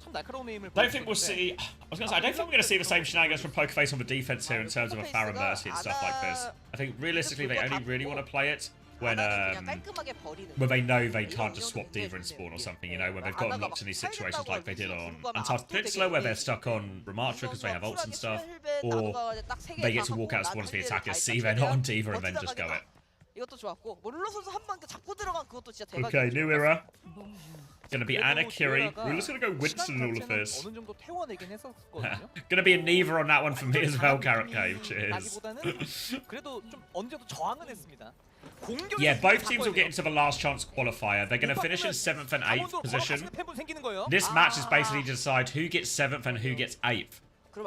참 날카로운 에임을 I don't think we'll see. I was going to say, I don't think we're going to see the same shenanigans from Poker Face on the defense here in terms of a Pharah Mercy and stuff like this. I think realistically they only really want to play it when they know they can't just swap Diva and spawn or something, you know, when they've gotten locked in these situations like they did on Uncharted Peninsula, where they're stuck on Ramatra because they have ults and stuff, or they get to walk out of spawn as the attackers, see they're not on Diva and then just go it. 이것도 좋았고 룰러 선수 한 방 잡고 들어간 그것도 진짜 대박이었죠. Okay, new era. Gonna be Anna Kiri. We're just gonna go Winston in all of this. 어느 정도 태워내긴 했었거든요. Gonna be a Neva on that one for me as well, Carrot Cave. Cheers. 라기보다는 그래도 좀 어느 정도 저항은 했습니다. Yeah, both teams will get into the last chance qualifier. They're gonna finish in 7th and 8th position. This match is basically to decide who gets 7th and who gets 8th.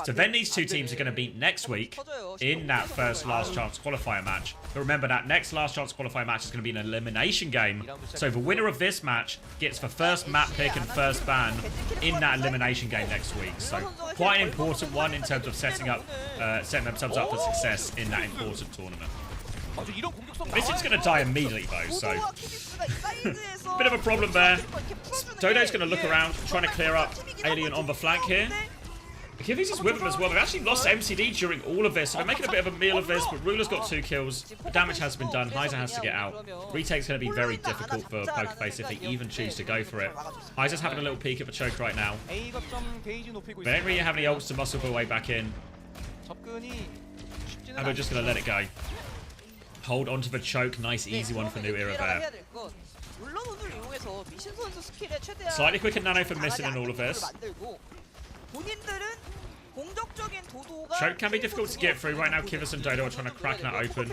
So then these two teams are going to meet next week in that first last chance qualifier match. But remember, that next last chance qualifier match is going to be an elimination game. So the winner of this match gets the first map pick and first ban in that elimination game next week. So quite an important one in terms of setting themselves up for success in that important tournament. This is going to die immediately though, so bit of a problem there. Dodo's going to look around, trying to clear up Alien on the flank here. Kivvy's is with him as well. They've actually lost MCD during all of this, so they're making a bit of a meal of this, but Ruler's got 2 kills. The damage has been done. Heiser has to get out. Retake's going to be very difficult for Pokerface if they even choose to go for it. Heiser's having a little peek at the choke right now. They don't really have any ults to muscle their way back in. And they're just going to let it go. Hold onto the choke. Nice, easy one for New Era there. Slightly quicker nano for missing in all of this. Choke can be difficult to get through. Right now, Kivas and Dodo are trying to crack that open.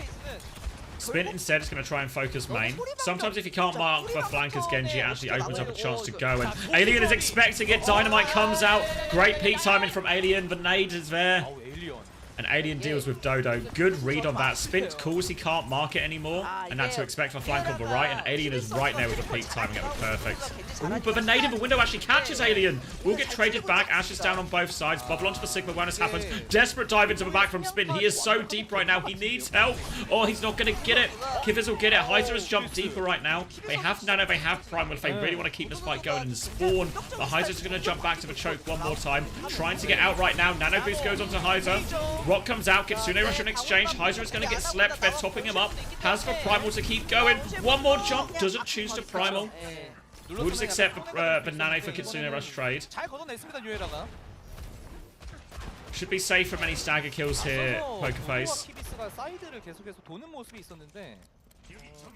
Spin instead is going to try and focus main. Sometimes if you can't mark the flank as Genji, it actually opens up a chance to go. And Alien is expecting it. Dynamite comes out. Great peak timing from Alien. The nade is there. And Alien deals with Dodo. Good read on that. Spin calls he can't mark it anymore. And that's to expect the flank on the right. And Alien is right there with the peak timing. It was perfect. Ooh, but the nade in the window actually catches Alien. Will get traded back. Ash is down on both sides. Bubble onto the Sigma when this happens. Desperate dive into the back from Spin. He is so deep right now. He needs help. Oh, he's not going to get it. Kivers will get it. Heiser has jumped deeper right now. They have Nano. They have Prime. If they really want to keep this fight going and spawn. But Heiser's going to jump back to the choke one more time. Trying to get out right now. Nano boost goes onto Heiser. Rock comes out. Kitsune Rush in exchange. Heiser is going to get slept. They're topping him up. Has the Primal to keep going. One more jump. Doesn't choose to Primal. We'll just accept the Nano for Kitsune Rush trade. Should be safe from any stagger kills here, Pokerface.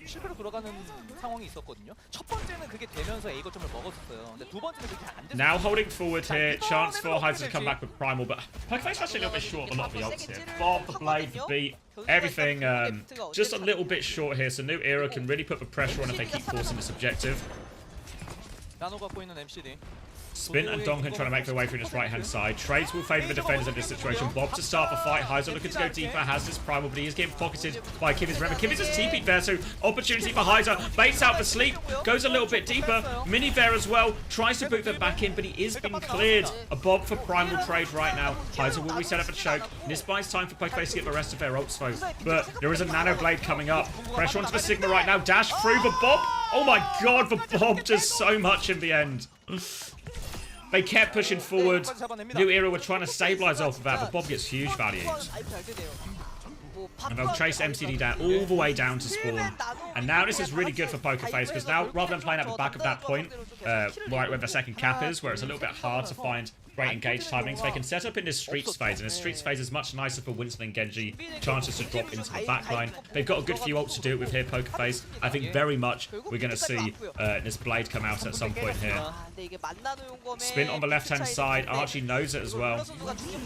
실패로 돌아가는 상황이 있었거든요. 첫 번째는 그게 되면서 A 거점을 먹었었어요. 근데 두 번째는 그게 안 됐어요. Now holding forward here, chance for Heiser to come back with Primal, but Pokerface actually a little bit short of a lot of the ults here. Bob, the blade, the beat, everything just a little bit short here, so New Era can really put the pressure on if they keep forcing this objective. 나노 갖고 있는 MCD. Spin and Donkin trying to make their way through this right-hand side. Trades will favour the defenders in this situation. Bob to start the fight. Heiser looking to go deeper. Has this Primal, but he is getting pocketed by Kivviz. Remember, Kivviz has TP'd there, so opportunity for Heiser. Baits out for sleep. Goes a little bit deeper. Mini there as well. Tries to boot them back in, but he is being cleared. A Bob for Primal trade right now. Heiser will reset up a choke. This buys time for Pokerface to get the rest of their ults though. But there is a Nano Blade coming up. Pressure onto the Sigma right now. Dash through the Bob. Oh my god, the Bob does so much in the end. They kept pushing forward. New Era were trying to stabilize off of that, but Bob gets huge value. And they'll chase MCD down all the way down to spawn. And now this is really good for Pokerface, because now rather than playing at the back of that point, right where the second cap is, where it's a little bit hard to find great engage timings, they can set up in this Streets phase, and this Streets phase is much nicer for Winston and Genji, chances to drop into the backline. They've got a good few ults to do it with here, Pokerface. I think very much we're going to see this Blade come out at some point here. Spin on the left-hand side, Archie knows it as well.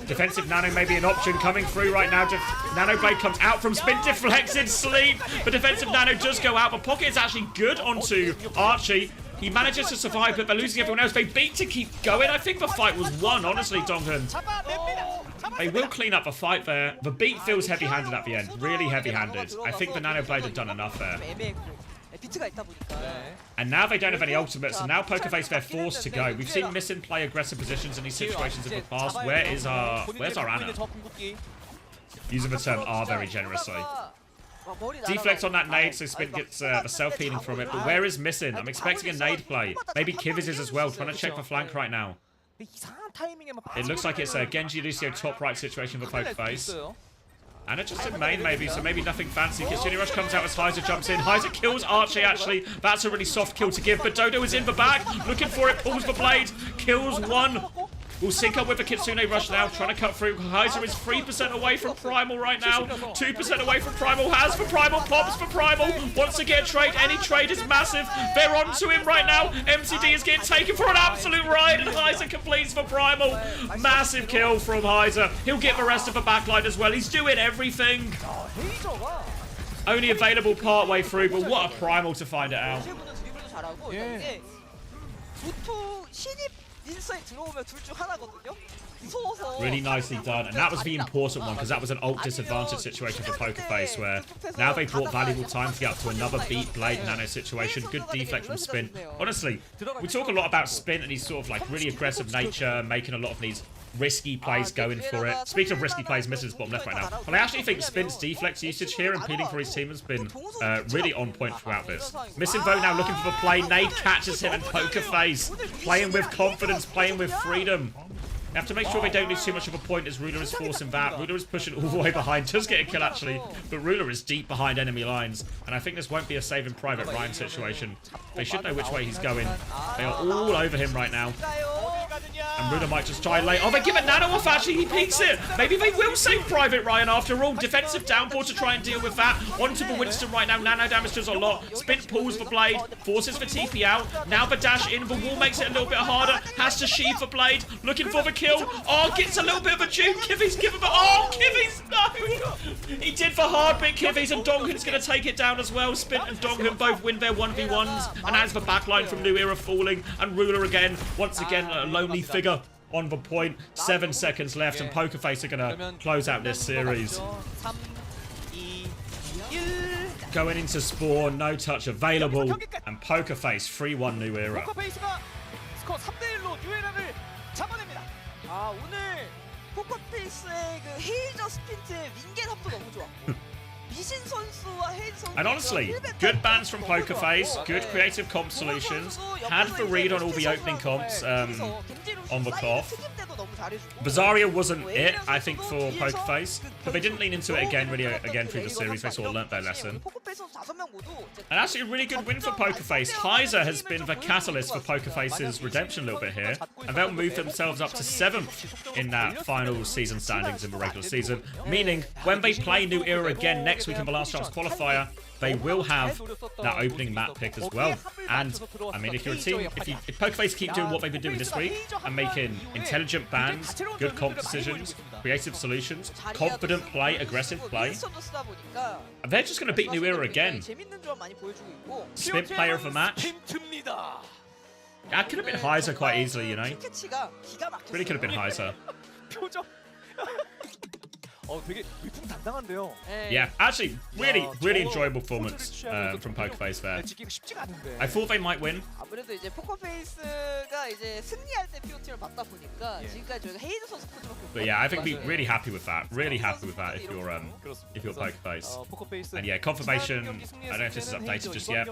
Defensive Nano may be an option coming through right now. Nano Blade comes out from Spin, deflected, sleep. The defensive Nano does go out, but Pocket is actually good onto Archie. He manages to survive, but they're losing everyone else. They beat to keep going. I think the fight was won, honestly, Donghun. They will clean up the fight there. The beat feels heavy-handed at the end. Really heavy-handed. I think the Nano Blade have done enough there. And now they don't have any ultimates, and now Pokerface, they're forced to go. We've seen Missing play aggressive positions in these situations in the past. Where's our Ana? Using the term R very generously. Deflect on that nade, so Spin gets the self-healing from it. But where is Missing? I'm expecting a nade play. Maybe Kivviz is as well, trying to check the flank right now. It looks like it's a Genji Lucio top right situation for Pokerface. And it's just in main maybe, so maybe nothing fancy. Kitsune Rush comes out as Heiser jumps in. Heiser kills Archie actually. That's a really soft kill to give, but Dodo is in the back. Looking for it, pulls the blade, kills one. will sync up with a Kitsune Rush now, trying to cut through. Heiser is 3% away from Primal right now. 2% away from Primal. Has for Primal. Pops for Primal. Wants to get a trade. Any trade is massive. They're on to him right now. MCD is getting taken for an absolute ride, and Heiser completes for Primal. Massive kill from Heiser. He'll get the rest of the backline as well. He's doing everything. Only available partway through, but what a Primal to find it out. 분은 드리블도 잘하고 이게 보통 신입 인싸에 들어오면 둘 중 하나거든요. 무서워서. Really nicely done, and that was the important one because that was an ult disadvantage situation for Pokerface where now they brought valuable time to get up to another beat Blade Nano situation. Good deflect from Spin. Honestly, we talk a lot about Spin and his sort of like really aggressive nature, making a lot of these risky plays going for it. Speaking of risky plays, misses bottom left right now. But I actually think Spin's deflect usage here and peeling for his team has been really on point throughout this. Missing Vote now looking for the play. Nade catches him and Pokerface playing with confidence, playing with freedom. They have to make sure they don't lose too much of a point as Ruler is forcing that. Ruler is pushing all the way behind. Does get a kill actually, but Ruler is deep behind enemy lines. And I think this won't be a saving Private Ryan situation. They should know which way he's going. They are all over him right now. And Ruler might just try late. Oh, they give it Nano off actually. He peeks it. Maybe they will save Private Ryan after all. Defensive downpour to try and deal with that. Onto the Winston right now. Nano damage does a lot. Spin pulls the Blade. Forces for TP out. Now the dash in. The wall makes it a little bit harder. Has to sheath the Blade. Looking for the kill. Oh, gets a little bit of a juke. Kivi's giving the... Oh, Kivi's... No! He did the hard bit, Kivi's, and Donghyun's going to take it down as well. Spin and Donghyun both win their 1v1s. And as the backline from New Era falling, and Ruler again, once again, a lonely figure on the point. 7 seconds left, and Pokerface are going to close out this series. Going into Spawn, no touch available, and Pokerface 3-1 New Era. 스코어 3대1로 뉴에라를 잡아냅니다. 아 오늘 포커페이스의 그 헤이저 스핀트의 윙겟 합도 너무 좋았고 미신 선수와 헤이저 선수. And honestly, good bans from Pokerface, good creative comp solutions, had the read on all the opening comps on the cloth. Bizarria wasn't it, I think, for Pokerface, but they didn't lean into it again really again through the series. They sort of learnt their lesson. And actually a really good win for Pokerface. Heiser has been the catalyst for Pokerface's redemption a little bit here, and they'll move themselves up to 7th in that final season standings in the regular season, meaning when they play New Era again next week in the last chance qualifier, they will have that opening map pick as well. And I mean, if you're a team, if Pokerface keep doing what they've been doing this week and making intelligent bans, good comp decisions, creative solutions, confident play, aggressive play, they're just going to beat New Era again. Spin player of the match. That could have been Heiser quite easily, you know. Really could have been Heiser. 되게 위풍당당한데요. Yeah, actually, really enjoyable performance from Pokerface there. I thought they might win. 아무래도 이제 포커페이스가 이제 승리할 때 POT를 받다 보니까 지금까지 저희가 헤이즈 선수 코드밖에. But yeah, I think we're really happy with that. Really happy with that if you're Pokerface. And yeah, confirmation. I don't know if this is updated just yet.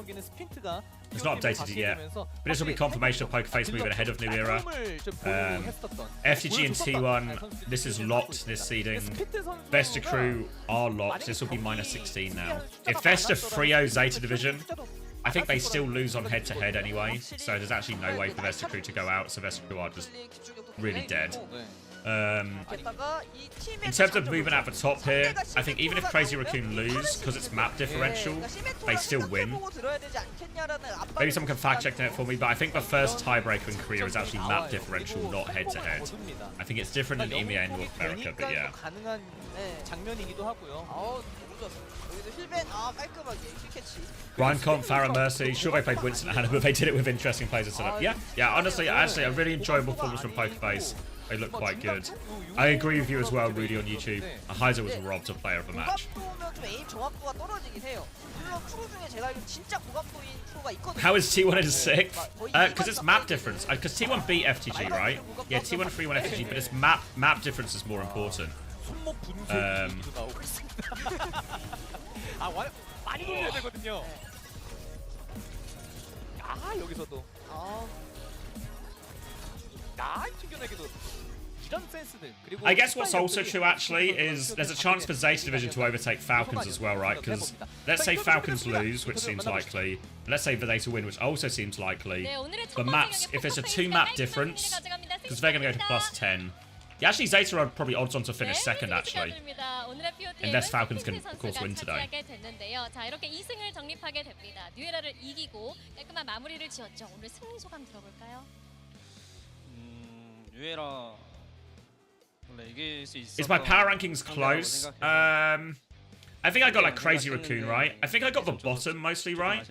It's not updated yet, but this will be confirmation of Pokerface moving ahead of New Era. FTG and T1, this is locked, this seeding. Vesta Crew are locked. This will be -16 now. If Vesta 3-0 Zeta Division, I think they still lose on head-to-head anyway, so there's actually no way for Vesta Crew to go out, so Vesta Crew are just really dead. In terms of movement at the top here, I think even if Crazy Raccoon lose, because it's map differential, they still win. Maybe someone can fact check that for me, but I think the first tiebreaker in Korea is actually map differential, not head-to-head. I think it's different in EMEA and North America, but yeah. Ryan Comp, Farah Mercy, sure they played Winston and Hannah, but they did it with interesting plays and setup. Yeah, honestly, actually a really enjoyable performance from Pokerface. They look quite good. I agree with you as well, Rudy, on YouTube. Heiser was robbed a player of the match. How is T1 in 6th? Because it's map difference. Because T1 beat FTG, right? Yeah, T1 3-1 FTG, but it's map difference is more important. I guess what's also true actually is there's a chance for Zeta Division to overtake Falcons as well, right? Because let's say Falcons lose, which seems likely. Let's say Zeta win, which also seems likely. The maps, if it's a 2-map difference, because they're going to go to plus 10. Yeah, actually, Zeta are probably odds on to finish second, actually. Unless Falcons can, of course, win today. 됐는데요. 자, 이렇게 2승을 정립하게 됩니다. 뉴에라를 이기고 깔끔한 마무리를 지었죠. 오늘 승리 소감 들어볼까요? 뉴에라 원래 이길 수 있었던 Is my power rankings close? I think I got like Crazy Raccoon, right? I think I got the bottom mostly right.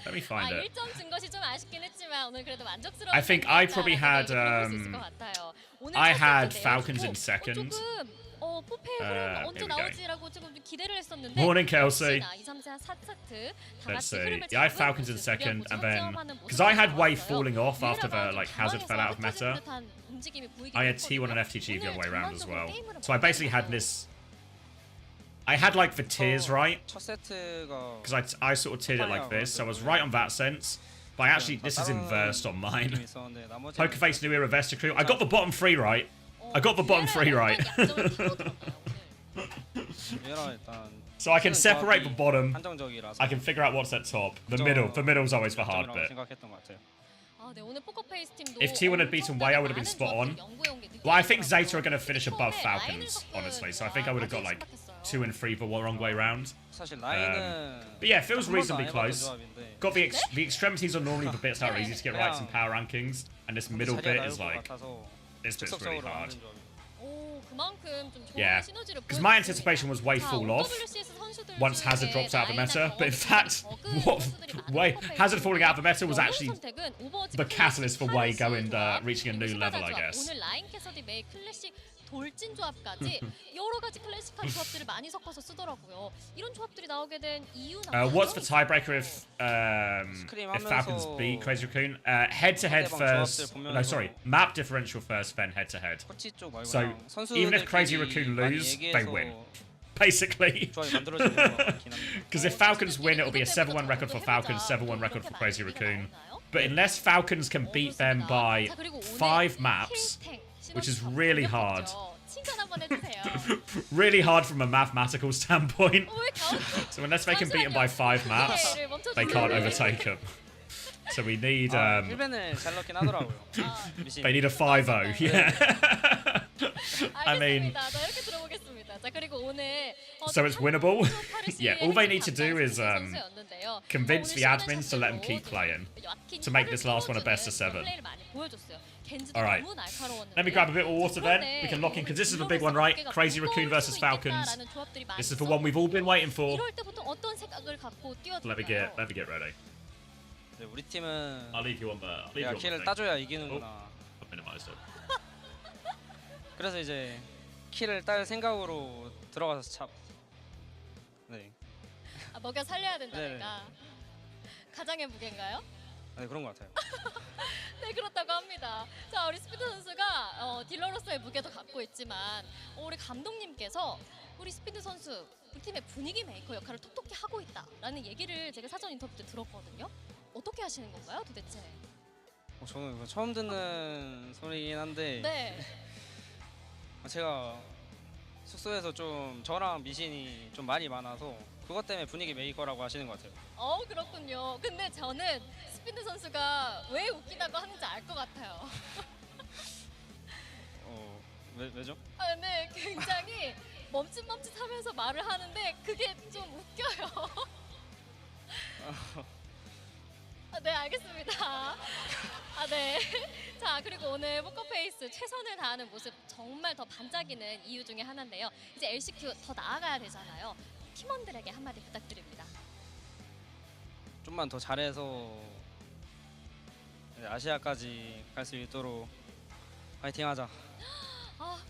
Let me find it. 1점 준 것이 좀 아쉽긴 했지만 오늘 그래도 만족스러운 I think I probably had I had 첫 Falcons 번째 in second. 조금 포페의 흐름 언제 here we go. 나올지라고 조금 기대를 했었는데 Morning, Kelsey. 2, 3, 4, 4차트 다 Let's 같이 see. 흐름을 Yeah, I had 잡은 Falcons in 모습, second, and 무조건 then 점하는 because I had 모습이 Wave 나왔어요. falling off after the 뉴에라가 like 좀 Hazard fell out of 당황해서 meta. 흩어진 듯한 움직임이 보이긴 I had T1 and 했거든요. FTG the other way 오늘 around as well. 전반적으로 So I basically had this. I had like the tiers right 첫 세트가 because I sort of tiered it like this. So I was right on that sense. But actually, this is inversed on mine. 있었는데 나머지 Poker Face New Era Vesta Crew. I got the bottom three right. I got the bottom three right. 뉴에라 일단 So I can separate the bottom. 한정적이라서 I can figure out what's at top. The middle's always the hard bit. 생각했던 것 같아요. 아, 네, 오늘 포커페이스 팀도 If T1 had beaten Way, I would have been spot on. Well, I think Zeta are going to finish above Falcons, honestly. So I think I would have got like 2 and 3 the wrong way round. 사실 라인은 But yeah, it feels 한 번도 reasonably 안 해봤던 close. 조합인데 Got the extremities are normally the bits that are easy to get right in power rankings, and this middle 자리가 bit 나올 is 것 like 같아서 this bit's really 적극적으로 hard. 하는 조합이에요. 오, 그만큼 좀 좋은 Yeah, 시너지를 because my 보여줬습니다. anticipation was Way 자, fall off OWCS 선수들 once Hazard 중에 drops out of the meta. 라인을 But in fact, 적은 what 선수들이 많은 Way 포커페이스 Hazard falling out of the meta was 영웅 actually 선택은 오버워치 the catalyst for Way 클래식 going 조합, reaching a new 그리고 level, I 시바다 guess. 조합, 오늘 라인 캐서디 메이 클래식 돌진 조합까지 여러 가지 클래식한 조합들을 많이 섞어서 쓰더라고요. 이런 조합들이 나오게 된 이유는 What's the tiebreaker if Falcons beat Crazy Raccoon? Head to head first. No, sorry, map differential first, then head to head. 코치 쪽 말고 So, even if Crazy Raccoon lose, they win. Basically. 조합이 만들어지는 것 같긴 합니다. Because if Falcons win, it'll be a 7-1 record for Falcons, 7-1 record for Crazy Raccoon. But unless Falcons can beat them by 5 maps, which is really hard. Really hard from a mathematical standpoint. So unless they can beat them by 5 maps, they can't overtake them. So we need 힐벤을 잘 넣긴 하더라고요. 미신. they need a 5-0. Yeah. I mean, 알겠습니다. 자, 이렇게 들어보겠습니다. 자, 그리고 오늘 so it's winnable. Yeah, all they need to do is convince the admins to let them keep playing to make this last one a best of 7. All right. Let me grab a bit of water then. We can lock in because this is the big one, right? Crazy Raccoon versus Falcons. This is the one we've all been waiting for. Let me get ready. 네, 우리 팀은 I'll leave you on the. I'll leave 내가 you on the 킬을 thing. 따줘야 이기는구나. I've minimized it. 그래서 이제 킬을 딸 생각으로 들어가서 참. 네, 아, 먹여 살려야 된다니까. 가장의 무게인가요? 네 그런 것 같아요. 네, 그렇다고 합니다. 자, 우리 스피드 선수가 딜러로서의 무게도 갖고 있지만 우리 감독님께서 우리 스피드 선수 우리 팀의 분위기 메이커 역할을 톡톡히 하고 있다라는 얘기를 제가 사전 인터뷰 때 들었거든요. 어떻게 하시는 건가요, 도대체? 저는 이거 처음 듣는 소리긴 한데 네. 제가 숙소에서 좀 저랑 미신이 좀 많이 많아서 그것 때문에 분위기 메이커라고 하시는 것 같아요. 그렇군요. 근데 저는 스피드 선수가 왜 웃기다고 하는지 알 것 같아요. 왜죠? 네, 굉장히 멈칫멈칫하면서 말을 하는데 그게 좀 웃겨요. 네, 알겠습니다. 네. 자, 그리고 오늘 포커페이스 최선을 다하는 모습 정말 더 반짝이는 이유 중에 하나인데요. 이제 LCQ 더 나아가야 되잖아요. 팀원들에게 한마디 부탁드립니다. 좀만 더 잘해서 아시아까지 갈 수 있도록 파이팅하자.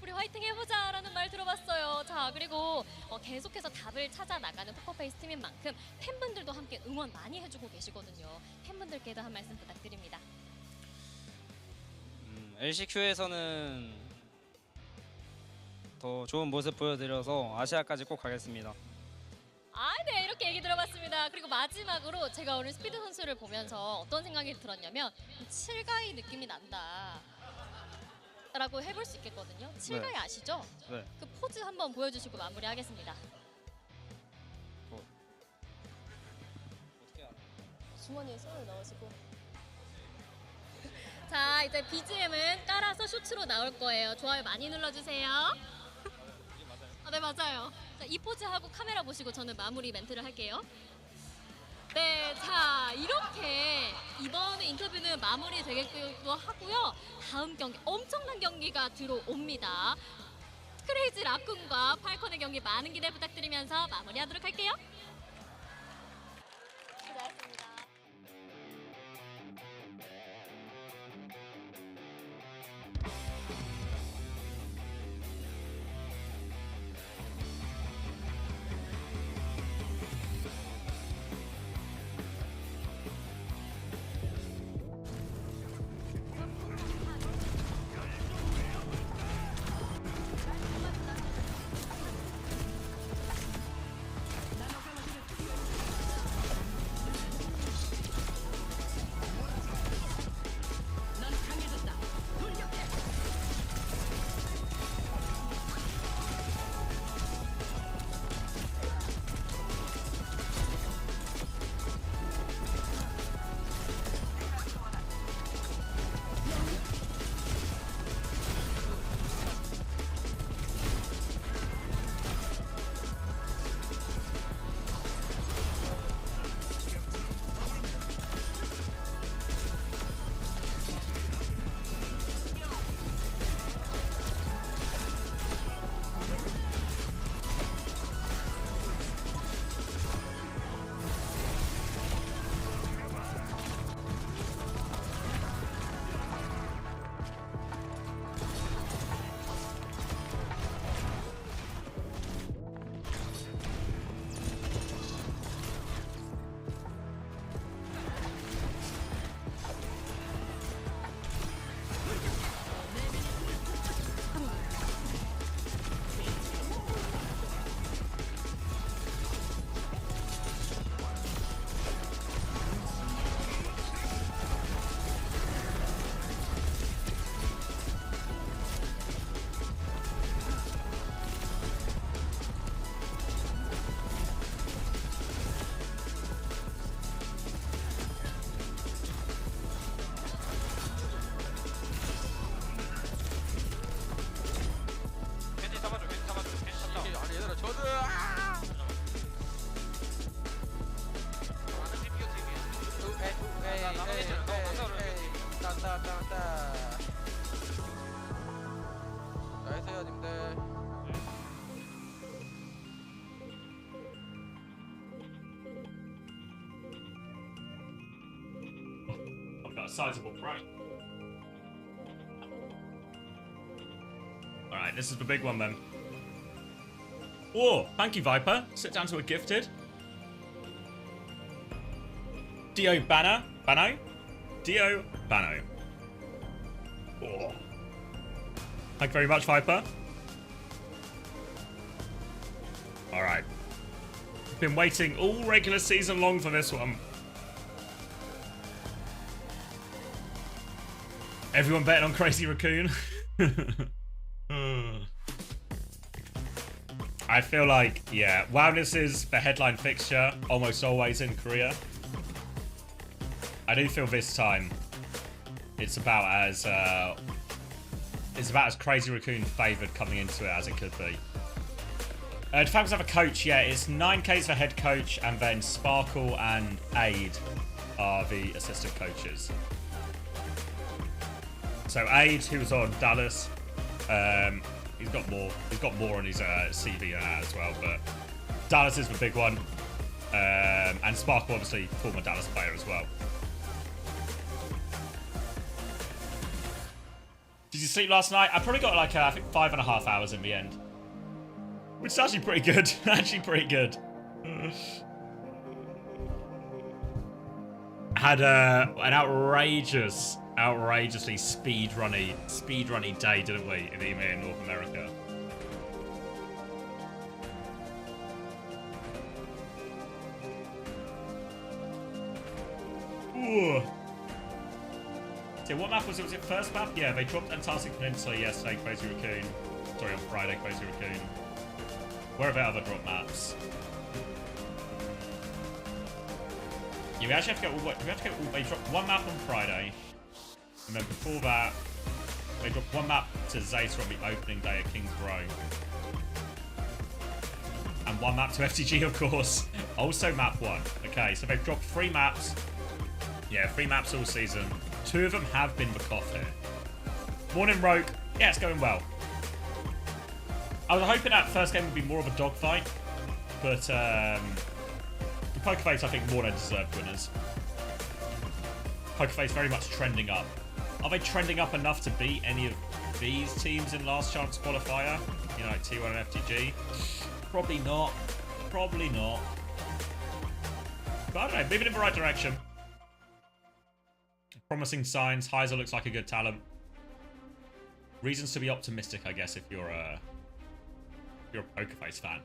우리 화이팅 해보자라는 말 들어봤어요. 자, 그리고 계속해서 답을 찾아 나가는 포커페이스 팀인 만큼 팬분들도 함께 응원 많이 해주고 계시거든요. 팬분들께도 한 말씀 부탁드립니다. LCQ에서는 더 좋은 모습 보여드려서 아시아까지 꼭 가겠습니다. 네, 이렇게 얘기 들어봤습니다. 그리고 마지막으로 제가 오늘 스피드 선수를 보면서 어떤 생각이 들었냐면 7가이 느낌이 난다 라고 해볼 수 있겠거든요. 7가이 아시죠? 네. 그 포즈 한번 보여주시고 마무리하겠습니다. 주머니에 손을 넣으시고 자, 이제 BGM은 깔아서 쇼츠로 나올 거예요. 좋아요 많이 눌러주세요. 아, 네, 맞아요. 자, 이 포즈 하고 카메라 보시고 저는 마무리 멘트를 할게요. 네, 자, 이렇게 이번 인터뷰는 마무리 되겠기도 하고요. 다음 경기, 엄청난 경기가 들어옵니다. 크레이지 라쿤과 팔콘의 경기 많은 기대 부탁드리면서 마무리하도록 할게요. 수고하셨습니다. 나이스요 님들. I've got a sizable price. Alright, this is the big one then. Whoa, thank you, Viper. Sit down to a gifted. Dio Banner. Bano? Dio Bano. Oh. Thank you very much, Viper. Alright. Been waiting all regular season long for this one. Everyone betting on Crazy Raccoon. I feel like, yeah, Wildness is the headline fixture almost always in Korea. I do feel this time it's about as Crazy Raccoon favoured coming into it as it could be. The Falcons have a coach, yeah, it's 9Ks for head coach, and then Sparkle and Aid are the assistant coaches. So Aid, who was on Dallas, he's got more on his CV than that as well, but Dallas is the big one. And Sparkle, obviously, former Dallas player as well. Did you sleep last night? I probably got like, I think 5.5 hours in the end. Which is actually pretty good. Actually pretty good. Had an outrageously speedrunny day, didn't we, in EMEA in North America? Ooh. So what map was it? Was it first map? Yeah, they dropped Antarctic Peninsula yesterday, Crazy Raccoon. Sorry, on Friday, Crazy Raccoon. Where are the other drop maps? Yeah, we actually have to get all. We have to get all. They dropped one map on Friday. And then before that, they dropped one map to Zacer on the opening day at King's Row. And one map to FTG, of course. Also map 1. Okay, so they've dropped 3 maps. Yeah, 3 maps all season. 2 of them have been Makoff here. Morning Rogue. Yeah, it's going well. I was hoping that first game would be more of a dogfight. But, the Poker Face, I think, more than deserved winners. Poker Face very much trending up. Are they trending up enough to beat any of these teams in last chance qualifier? You know, like T1 and FTG? Probably not. Probably not. But I don't know, moving in the right direction. Promising signs. Heiser looks like a good talent. Reasons to be optimistic, I guess, if you're a Poker Face fan.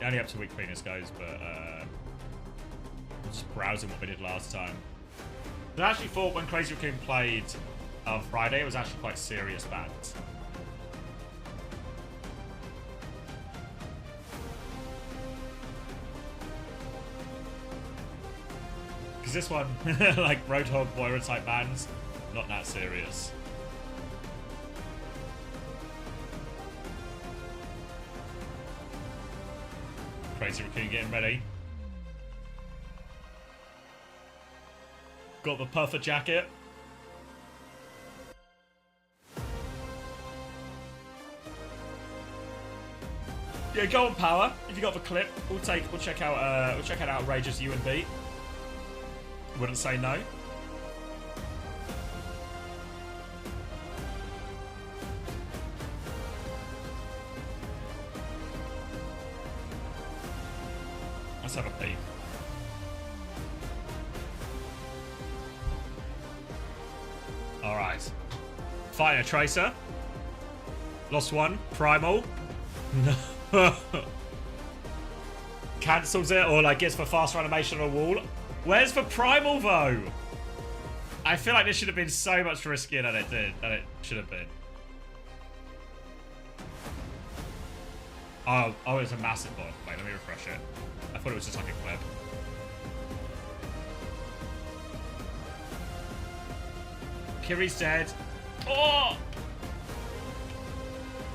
Only up to week cleaners goes, but just browsing what we did last time. I actually thought when Crazy Raccoon played on Friday, it was actually quite serious bans. Because this one, like Roadhog, Moira type bans, not that serious. Crazy Raccoon getting ready. Got the puffer jacket. Yeah, go on power. If you got the clip, we'll check out outrageous U and B. Wouldn't say no. Let's have a peek. Alright. Fighting a Tracer. Lost one. Primal. Cancels it or like gets for faster animation on a wall. Where's the Primal though? I feel like this should have been so much riskier than it should have been. Oh, it's a massive bot. Wait, let me refresh it. I thought it was just like a clip. Kiri's dead. Oh!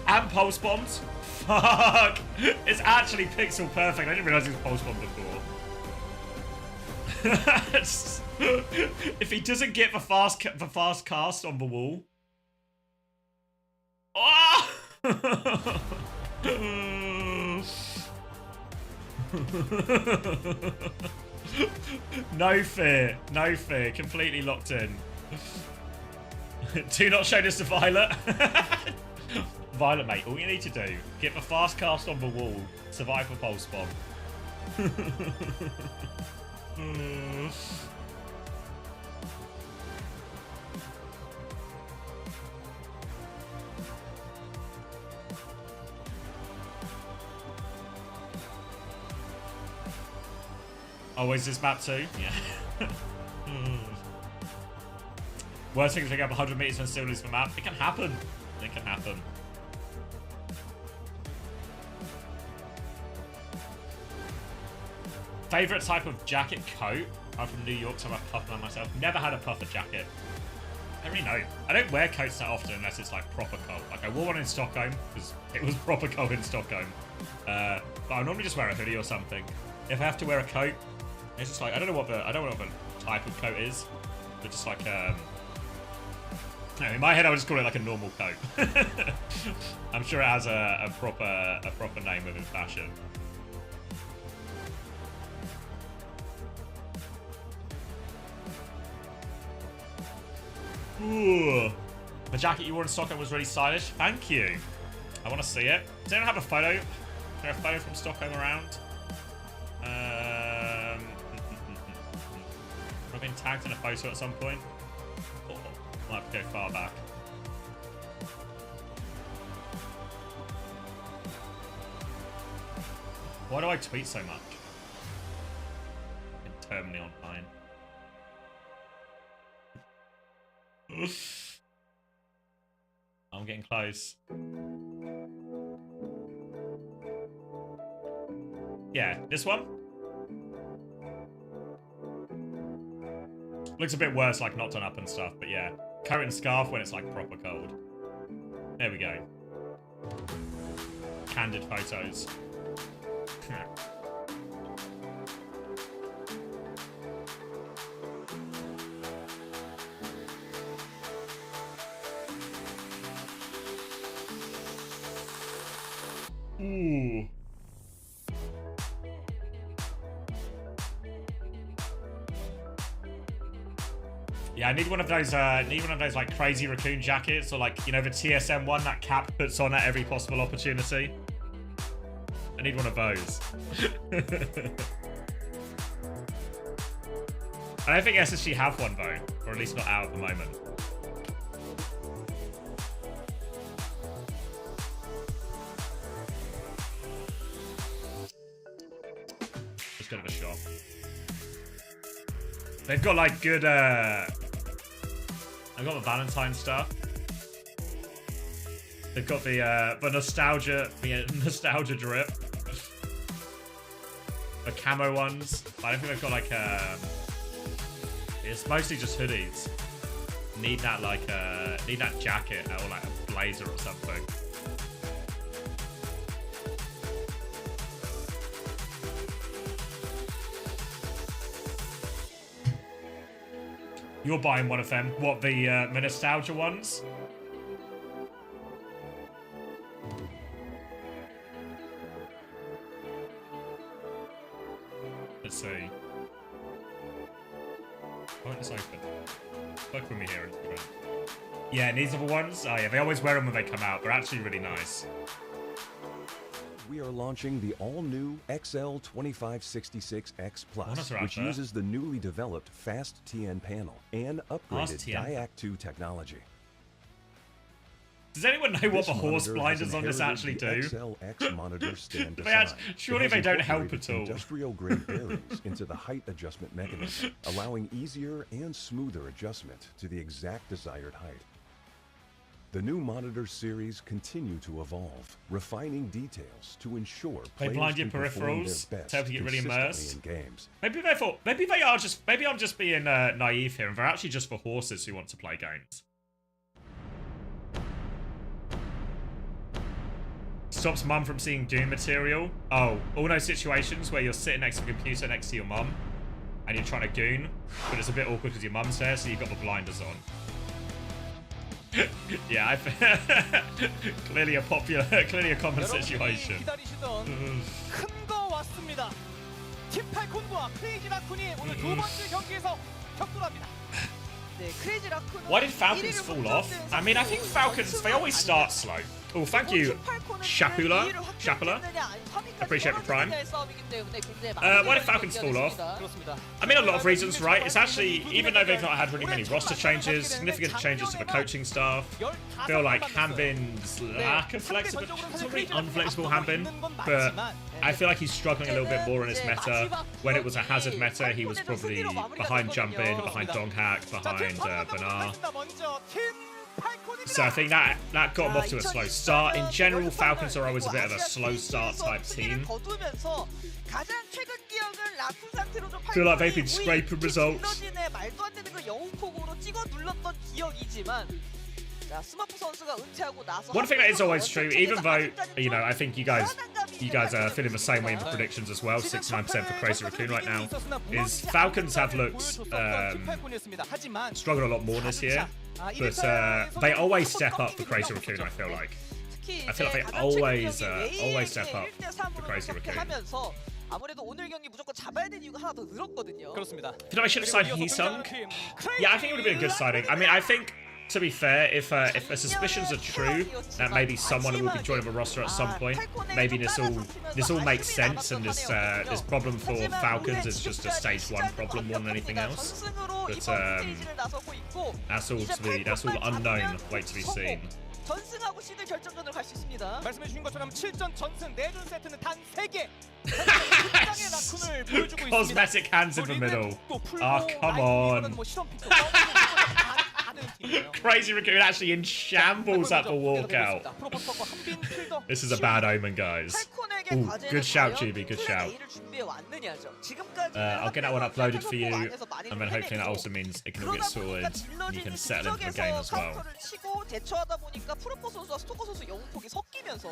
And pulse bombed. Fuck! It's actually pixel perfect. I didn't realize it was pulse bombed before. If he doesn't get the fast cast on the wall. Oh! No fear. No fear. Completely locked in. Do not show this to Violet. Violet, mate, all you need to do, get the fast cast on the wall, survive the pulse bomb. Oh, is this map too? Yeah. Worst thing is pick up 100 meters and still lose the map. It can happen. It can happen. Favorite type of jacket coat? I'm from New York, so I'm a puffer man myself. Never had a puffer jacket. I don't really know. I don't wear coats that often unless it's like proper cold. Like I wore one in Stockholm because it was proper cold in Stockholm. But I normally just wear a hoodie or something. If I have to wear a coat, it's just like I don't know what the type of coat is, but just like in my head I would just call it like a normal coat. I'm sure it has a proper name within fashion. Ooh. The jacket you wore in Stockholm was really stylish. Thank you. I want to see it. Does anyone have a photo? Is there a photo from Stockholm around? I've been tagged in a photo at some point. Oh, might have to go far back. Why do I tweet so much? I'm terminally online. I'm getting close. Yeah, this one. Looks a bit worse, like not done up and stuff, but yeah. Coat and scarf when it's like proper cold. There we go. Candid photos. Ooh. Yeah, I need one of those. Like crazy raccoon jackets, or like, you know, the TSM one that Cap puts on at every possible opportunity. I need one of those. I don't think SSG have one though, or at least not out at the moment. Just bit of a shot. They've got like good. I've got the Valentine stuff. They've got the nostalgia drip. The camo ones. I don't think they've got like it's mostly just hoodies. Need that like need that jacket or like a blazer or something. You're buying one of them. What, the nostalgia ones? Let's see. Why won't this open? Fuck with me here. Yeah, and these are the ones. Oh yeah, they always wear them when they come out. They're actually really nice. We are launching the all-new XL2566X Plus, which that. uses the newly developed Fast TN panel and upgraded TN. Diac 2 technology. Does anyone know what This the horse monitor blinders has on this inherited actually the do? XLX monitor stand They act- design. surely It has they don't help incorporated at all. Industrial-grade bearings into the height adjustment mechanism, allowing easier and smoother adjustment to the exact desired height. The new monitor series continue to evolve, refining details to ensure They players blind your can perform peripherals their to best help you get really consistently immersed. in games. Maybe I'm just being naive here, and they're actually just for horses who want to play games. Stops mum from seeing Doom material. Oh, all those situations where you're sitting next to the computer next to your mum, and you're trying to goon, but it's a bit awkward because your mum's there, so you've got the blinders on. Yeah, clearly a common situation. 기다리시던 큰 거 왔습니다. 팀 팔콘과 크레이지 라쿤이 오늘 두 번째 경기에서 격돌합니다. 네, 크레이지 라쿤은 Why did Falcons 1위를 fall off? 붙잡는 I mean, I think Falcons, they always start slow. Oh, thank you, Shapula. Appreciate the prime. Why did Falcons fall off? 그렇습니다. I mean, a lot of reasons, right? It's actually, even though they've not had really many roster changes, significant changes to the coaching staff, I feel like Hanbin's lack of flexibility, it's not really unflexible Hanbin, but I feel like he's struggling a little bit more in his meta. When it was a Hazard meta, he was probably behind Jumpin, behind Donghack, behind Banar. So I think that got him off to a slow start. In general, Falcons are always a bit of a slow start type team. Feel like they've been scraping results. One thing that is always true, even though, you know, I think you guys are feeling the same way in the predictions as well, 69% for Crazy Raccoon right now, is Falcons have looked struggled a lot more this year, but they always step up for Crazy Raccoon, I feel like. I feel like they always step up for Crazy Raccoon. 아무래도 오늘 경기 무조건 잡아야 되는 이유가 하나 더 늘었거든요. 그렇습니다. You know, I should have signed Heesung. Yeah, I think it would have been a good signing. I mean, I think, to be fair, if the suspicions are true that maybe someone will be joining the roster at some point, maybe this all makes sense, and this problem for Falcons is just a stage 1 problem more than anything else. But that's all unknown. Wait to be seen. 전승하고 시드 결정전으로 갈 수 있습니다. 말씀해주신 것처럼 7전 전승 4준 세트는 단 3개. 굉장히 라쿤을 보여주고 있습니다. Cosmetic hands in the middle. Oh, come on. 되는 팀이에요. Crazy Raccoon actually in shambles at the walkout. 프로포스터과 한빈 필더. This is a bad omen, guys. 팔콘에게 Ooh, 과제는 good shout, 과연 GB, good 플랜 shout. A를 준비해 왔느냐죠. 지금까지 I'll get that one uploaded for you, and then hopefully that also means it can all get sorted. You can settle in for the game as well. 카운터를 치고 대처하다 보니까 프로포 선수와 스토커 선수 영웅폭이 섞이면서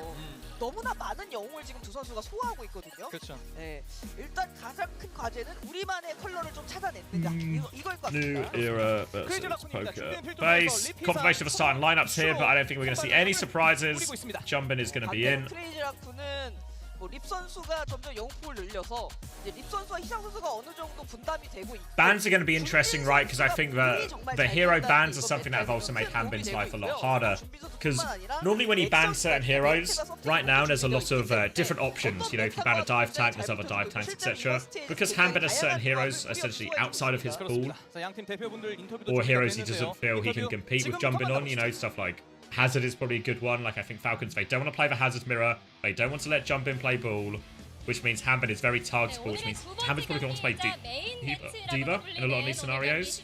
너무나 많은 영웅을 지금 두 선수가 소화하고 있거든요. 그렇죠. 네, 일단 가장 큰 과제는 우리만의 컬러를 좀 찾아냈느냐 이걸 것 New 같습니다. era versus poker. Base confirmation of starting lineups here, but I don't think we're going to see any surprises. Jumbin is going to be in. 크레이지 라쿠는 립 선수가 점점 영웅폭을 늘려서 이제 립 선수와 희상 선수가 어느 정도 분담이 되고 있고 Bans are going to be interesting, right? Because I think the hero bans are something that have also made Hanbin's life a lot harder. Because normally when you ban certain heroes, right now there's a lot of different options. You know, if you ban a dive tank, there's other dive tanks, etc. Because Hanbin has certain heroes essentially outside of his pool, or heroes he doesn't feel he can compete with Jumbin on, you know, stuff like Hazard is probably a good one. Like, I think Falcons, they don't want to play the Hazard mirror. They don't want to let Jumbin play ball, which means Hanbin is very targetable, which means Hanbin's probably going to want to play Diva in a lot of these scenarios.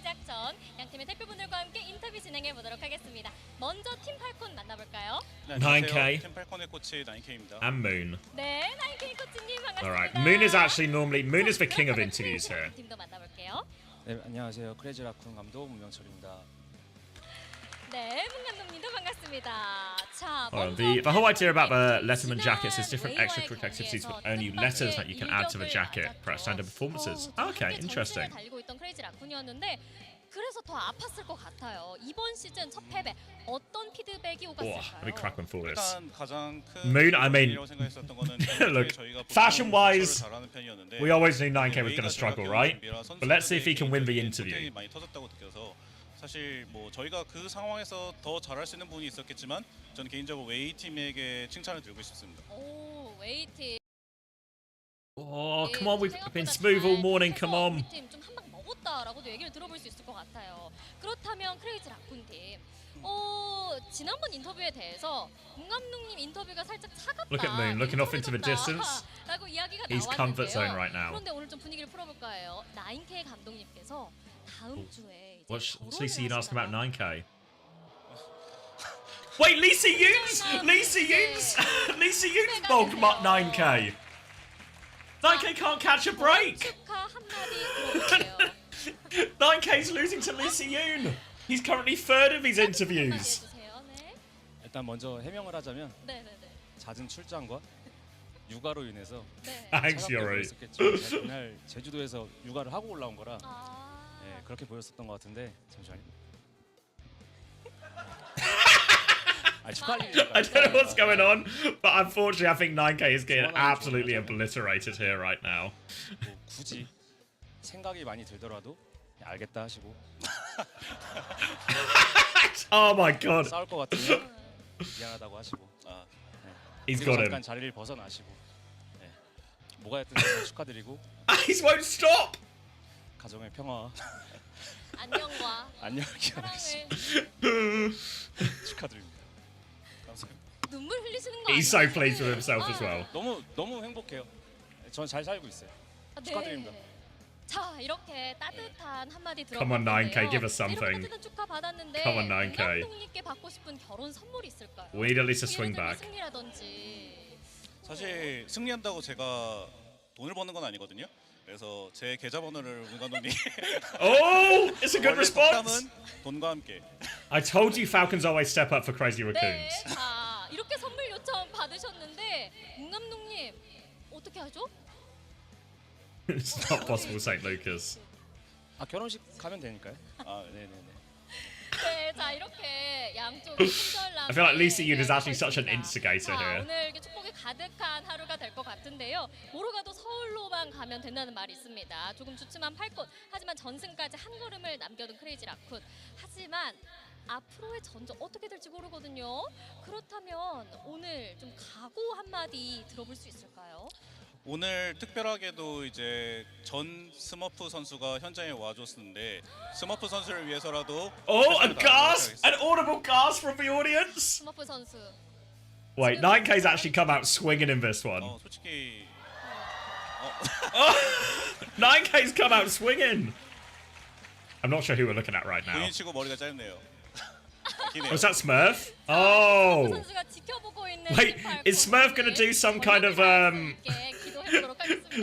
양팀의 대표분들과 함께 인터뷰 진행해 보도록 하겠습니다. 먼저 팀 팔콘 만나볼까요? 9K 팀 팔콘의 코치 9K입니다. and Moon. 네, 9K 코치님 반갑습니다. Alright, Moon is actually Moon is the king of interviews here. 팀도 만나볼게요. 네, 안녕하세요. 크레이지 라쿤 감독 문명철입니다. 네, 문 감독님도 반갑습니다. 자, The whole idea about the Letterman jackets is different extracurricular activities with only letters that you can add to the jacket for standard performances. Okay, interesting. 달고 있던 크레이지 라쿤이었는데 그래서 더 아팠을 것 같아요. 이번 시즌 첫 패배 어떤 피드백이 Let me 오갔을까요? crack one for this. 일단 가장 큰 Moon, I mean, 일이라고 생각했었던 거는 look, 저희가 fashion-wise, 잘하는 편이었는데 we always knew 9K was 웨이가 going to struggle, 저희가 right? 경기라 But let's see if he can win the 선수들의 interview. 포텐이 많이 터졌다고 느껴서 사실 뭐 저희가 그 상황에서 더 잘할 수 있는 부분이 있었겠지만 저는 개인적으로 웨이 팀에게 칭찬을 드리고 싶습니다. 오, 웨이팅. Oh, come on, we've been smooth all morning, come on. 우리 팀 좀 한 방 먹었다라고도 얘기를 들어볼 수 있을 것 같아요. 그렇다면 크레이지 라쿤 팀. 지난번 인터뷰에 대해서 문 감독님 인터뷰가 살짝 차갑다. Look at Moon, looking off into the distance. 라고 이야기가 He's 나왔는데요. comfort zone right now. 그런데 오늘 좀 분위기를 풀어볼까 해요. 9K 감독님께서 다음 주에 What's 결혼을 Lisa Yoon asking about 하시나요? 9K? Wait, Lisa Yoon's Lisa Yoon's bogged 9K. 9K can't catch a break. 축하 한마디 들어볼게요. 9K's losing to Lisa Yoon. He's currently third of these 한마디 interviews. 해주세요. 네. 일단 먼저 해명을 하자면 네네네. 잦은 출장과 육아로 인해서 네. Thanks, 차갑게 Yuri. 보였었겠죠. 제가 그날 제주도에서 육아를 하고 올라온 거라 아. 네, 그렇게 보였었던 것 같은데 잠시만요. 축하할 일이니까. I don't know what's going on, but unfortunately, I think 9K is getting absolutely obliterated here right now. 뭐 굳이 생각이 많이 들더라도 그냥 알겠다 하시고 Oh my god, 싸울 것 같으면 미안하다고 하시고 he's 그리고 got 잠깐 him. 자리를 벗어나시고 네. 뭐가 됐든 정말 축하드리고 He won't stop. 가정의 평화 안녕과 안녕하게 사랑을 축하드립니다. 감사합니다. 눈물 흘리시는 거 He's so 아니에요? pleased with himself as well. 너무 행복해요. 전 잘 살고 있어요. 아, 네. 축하드립니다. 자, 이렇게 따뜻한 한마디 Come on, 들어봤는데요. 9K, give us something. 이렇게 축하 받았는데 Come on, 9K. 감독님께 받고 싶은 결혼 선물이 있을까요? We need at least a swing 예를 들면 back. 승리라든지. 사실 승리한다고 제가 돈을 버는 건 아니거든요. 그래서 제 계좌번호를 문 감독님 Oh, it's a good 원래 response. 속담은 돈과 함께. I told you Falcons always step up for Crazy 네, Raccoons. 자 이렇게 선물 요청 받으셨는데 문 감독님 어떻게 하죠? It's not possible, St. Lucas. 결혼식 가면 되니까요. 네네네. 네, 자 이렇게 양쪽이 친절남. I feel like Lisa Yoon is actually such an instigator 자, here. 오늘 이렇게 축복이 가득한 하루가 될 것 같은데요. 모로가도 서울로만 가면 된다는 말이 있습니다. 조금 주춤한 팔콘, 하지만 전승까지 한 걸음을 남겨둔 크레이지 라쿤. 하지만 앞으로의 전적 어떻게 될지 모르거든요. 그렇다면 오늘 좀 각오 한마디 들어볼 수 있을까요? 오늘 특별하게도 이제 전 스머프 선수가 현장에 와줬는데 스머프 선수를 위해서라도 Oh, a 최선을 gasp! 다하도록 An audible gasp from the audience! 스머프 선수. Wait, 9K's actually come out swinging in this one. 하겠습니다. 솔직히 9K's come out swinging! I'm not sure who we're looking at right now. 본인 치고 머리가 짧네요. 기네요. Was that Smurf? Oh. 선수가 지켜보고 있는 Wait, is Smurf gonna do some kind of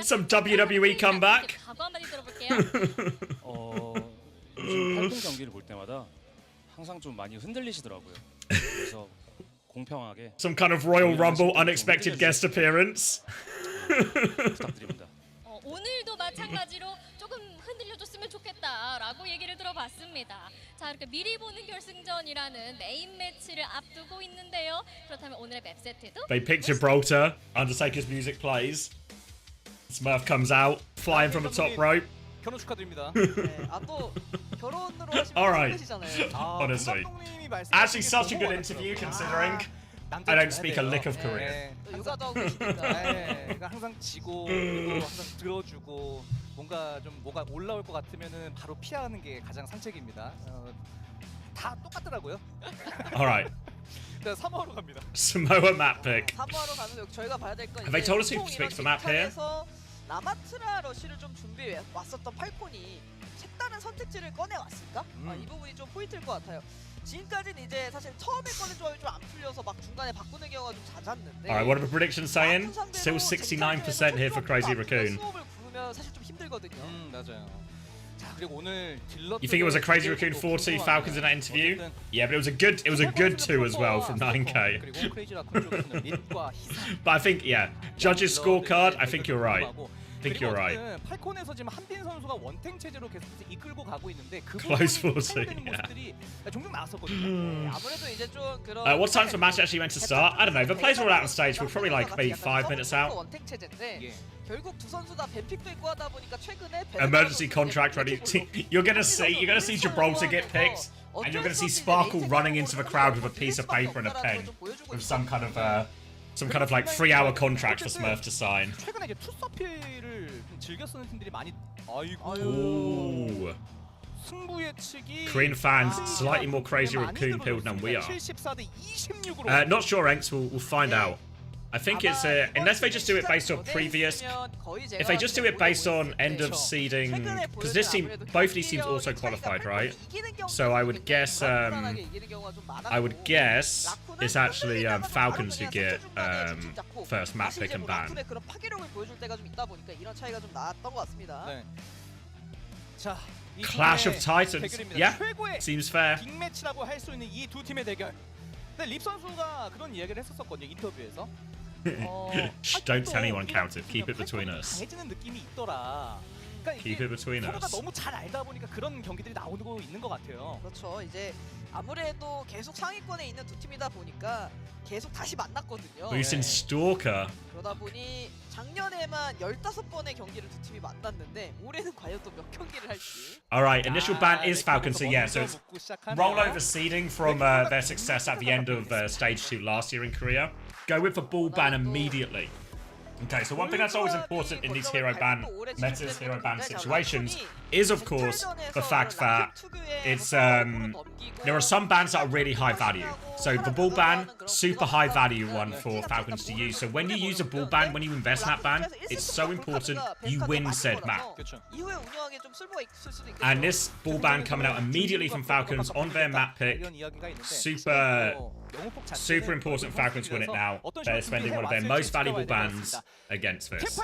some WWE comeback? 각오 한마디 들어볼게요. 요즘 팔콘 경기를 볼 때마다 항상 좀 많이 흔들리시더라고요. 그래서 공평하게 Some kind of Royal Rumble unexpected guest appearance. 부탁드립니다. 오늘도 마찬가지로 조금 흔들려줬으면 좋겠다라고 얘기를 들어봤습니다. 자, 이렇게 미리 보는 결승전이라는 메인 매치를 앞두고 있는데요. 그렇다면 오늘의 맵 세트도 They pick Gibraltar. Undertaker's music plays. Smurf comes out, flying from the top rope. 결혼 축하드립니다. 네, 또 결혼으로 하시면 Alright. 되시잖아요. Honestly. 감독님이 말씀하신 Actually, 게 such a 너무 good 와닿더라고요. interview considering 남자 I don't 줘야 speak a 돼요. lick of 네, Korean. 또 육아도 하고 계시니까. 그러니까 항상 지고 그리고 항상 들어주고 뭔가 좀 뭐가 올라올 것 같으면은 바로 피하는 게 가장 상책입니다. 다 똑같더라고요. Alright. 자, 3화로 갑니다. Samoa map pick. 3화로 가면서 여기 저희가 봐야 될 건 Have they told us who 보통 picks the 이런 map here? 뒷판에서 라마트라 러쉬를 좀 준비해 왔었던 팔콘이 색다른 선택지를 꺼내 왔을까? 이 부분이 좀 포인트일 것 같아요. 지금까지는 이제 사실 처음에 꺼낸 조합이 좀 안 풀려서 막 중간에 바꾸는 경우가 좀 잦았는데. Alright, what are the predictions saying? Still 69% here for Crazy Raccoon. 수업을 부르면 사실 좀 힘들거든요. 맞아요. 자, 그리고 오늘 딜러 You think it was a Crazy Raccoon 4-2 Falcons in that interview? Yeah, but it was a good 2 as well from 9K. 그리고 크레이지 라쿤 쪽에서는 린과 희상. But I think, yeah, judges' scorecard, I think you're right. I think you're right. 팔콘에서 지금 한빈 선수가 원탱 체제로 계속해서 이끌고 가고 있는데 그 Close 부분이 forcing, 사용되는 모습들이 종종 나왔었거든요. 네, 아무래도 이제 좀 그런. What time's the match actually meant to start? I don't know. The players are all out on stage. We're probably like maybe 5 minutes out. 원탱 체제인데 예. 결국 두 선수 다 뱀픽도 있고 하다 보니까 최근에 Emergency contract ready. You're gonna see Gibraltar get picked, and you're gonna see Sparkle running into the crowd with a piece of paper and a pen, with some kind of like 3-hour contract for Smurf to sign. 최근에 이제 투서필을 즐겨 쓰는 팀들이 많이 Ooh. 승부 예측이 Korean fans slightly more Crazy Raccoon pilled than we are. 74대 26으로. Not sure, Enks. We'll find out. I think it's unless they just do it based on previous. If they just do it based on end of seeding, because both these teams also qualified, right? So I would guess it's actually Falcons who get first map pick and ban. 그런 파괴력을 보여줄 때가 좀 있다 보니까 이런 차이가 좀 나왔던 것 같습니다. 네. 자, 이 Clash of 팀의 Titans. 대결입니다. Yeah, 최고의 seems fair. 빅매치라고 할 수 있는 이 두 팀의 대결. 근데 립 선수가 그런 이야기를 했었거든요, 인터뷰에서. Shh, don't tell anyone, Count it. Keep it between us. 강해지는 느낌이 있더라. 그러니까 Keep it between 서로가 us. 너무 잘 알다 보니까 그런 경기들이 나오고 있는 것 같아요. 그렇죠. 이제 아무래도 계속 상위권에 있는 두 팀이다 보니까 계속 다시 만났거든요. Boosting Stalker. 그러다 보니 작년에만 15번의 경기를 두 팀이 만났는데 올해는 과연 또 몇 경기를 할지. Alright, initial ban is Falcons, so yeah, so it's rollover seeding from their success at the end of Stage 2 last year in Korea. Go with the ball ban immediately. Okay, so one thing that's always important in these hero ban metas, hero ban situations, is of course the fact that it's there are some bans that are really high value. So the ball ban, super high value one for Falcons to use. So when you use a ball ban, when you invest in that ban, it's so important you win said map. 이후에 운영하기에 좀 쓸모가 있을 수도 있겠죠. And this ball ban coming out immediately from Falcons on their map pick, super important Falcons win it now. They're spending one of their most valuable bans against this.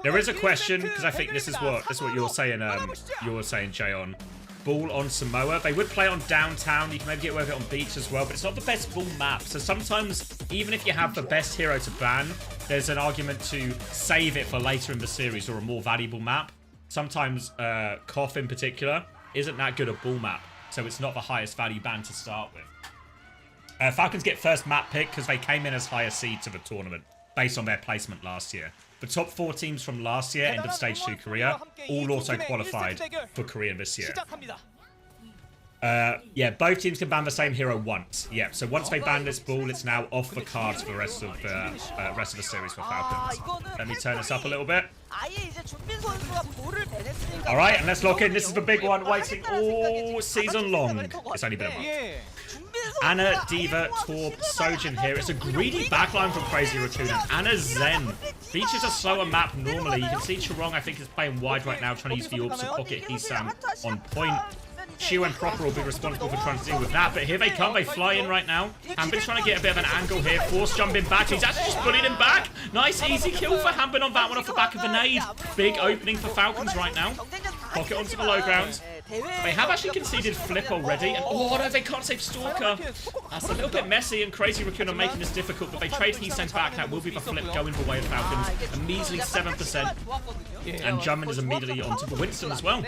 There is a question, because I think this is what you're saying, Jayon. Ball on Samoa. They would play on downtown. You can maybe get away with it on beach as well, but it's not the best ball map. So sometimes, even if you have the best hero to ban, there's an argument to save it for later in the series or a more valuable map. Sometimes Koth in particular isn't that good a ball map, so it's not the highest value ban to start with. Falcons get first map pick because they came in as higher seed to the tournament based on their placement last year. The top 4 teams from last year, end of Stage 2 Korea, all also qualified for Korea this year. Yeah, both teams can ban the same hero once. Yeah, so once they ban this ball, it's now off the cards for the rest of the series for Falcons. Let me turn this up a little bit. All right, and let's lock in. This is the big one, waiting all season long. It's only been a month. Anna, Diva, Torb, Sojin here. It's a greedy backline from Crazy Raccoon. And Anna Zen features a slower map normally. You can see Chirong, I think, is playing wide right now, trying to use the orbs to pocket Hisam on point. Chiu and Proper will be responsible for trying to deal with that, but here they come, they fly in right now. Hanbin's trying to get a bit of an angle here, force jumping back, he's actually just bullied him back. Nice easy kill for Hanbin on that one off the back of the nade. Big opening for Falcons right now. Pocket onto the low ground. They have actually conceded flip already, and oh no, they can't save Stalker. That's a little bit messy, and Crazy Raccoon are making this difficult, but they trade Heesang back. That will be the flip going the way of Falcons. A measly 7%, and Jumpman is immediately onto the Winston as well.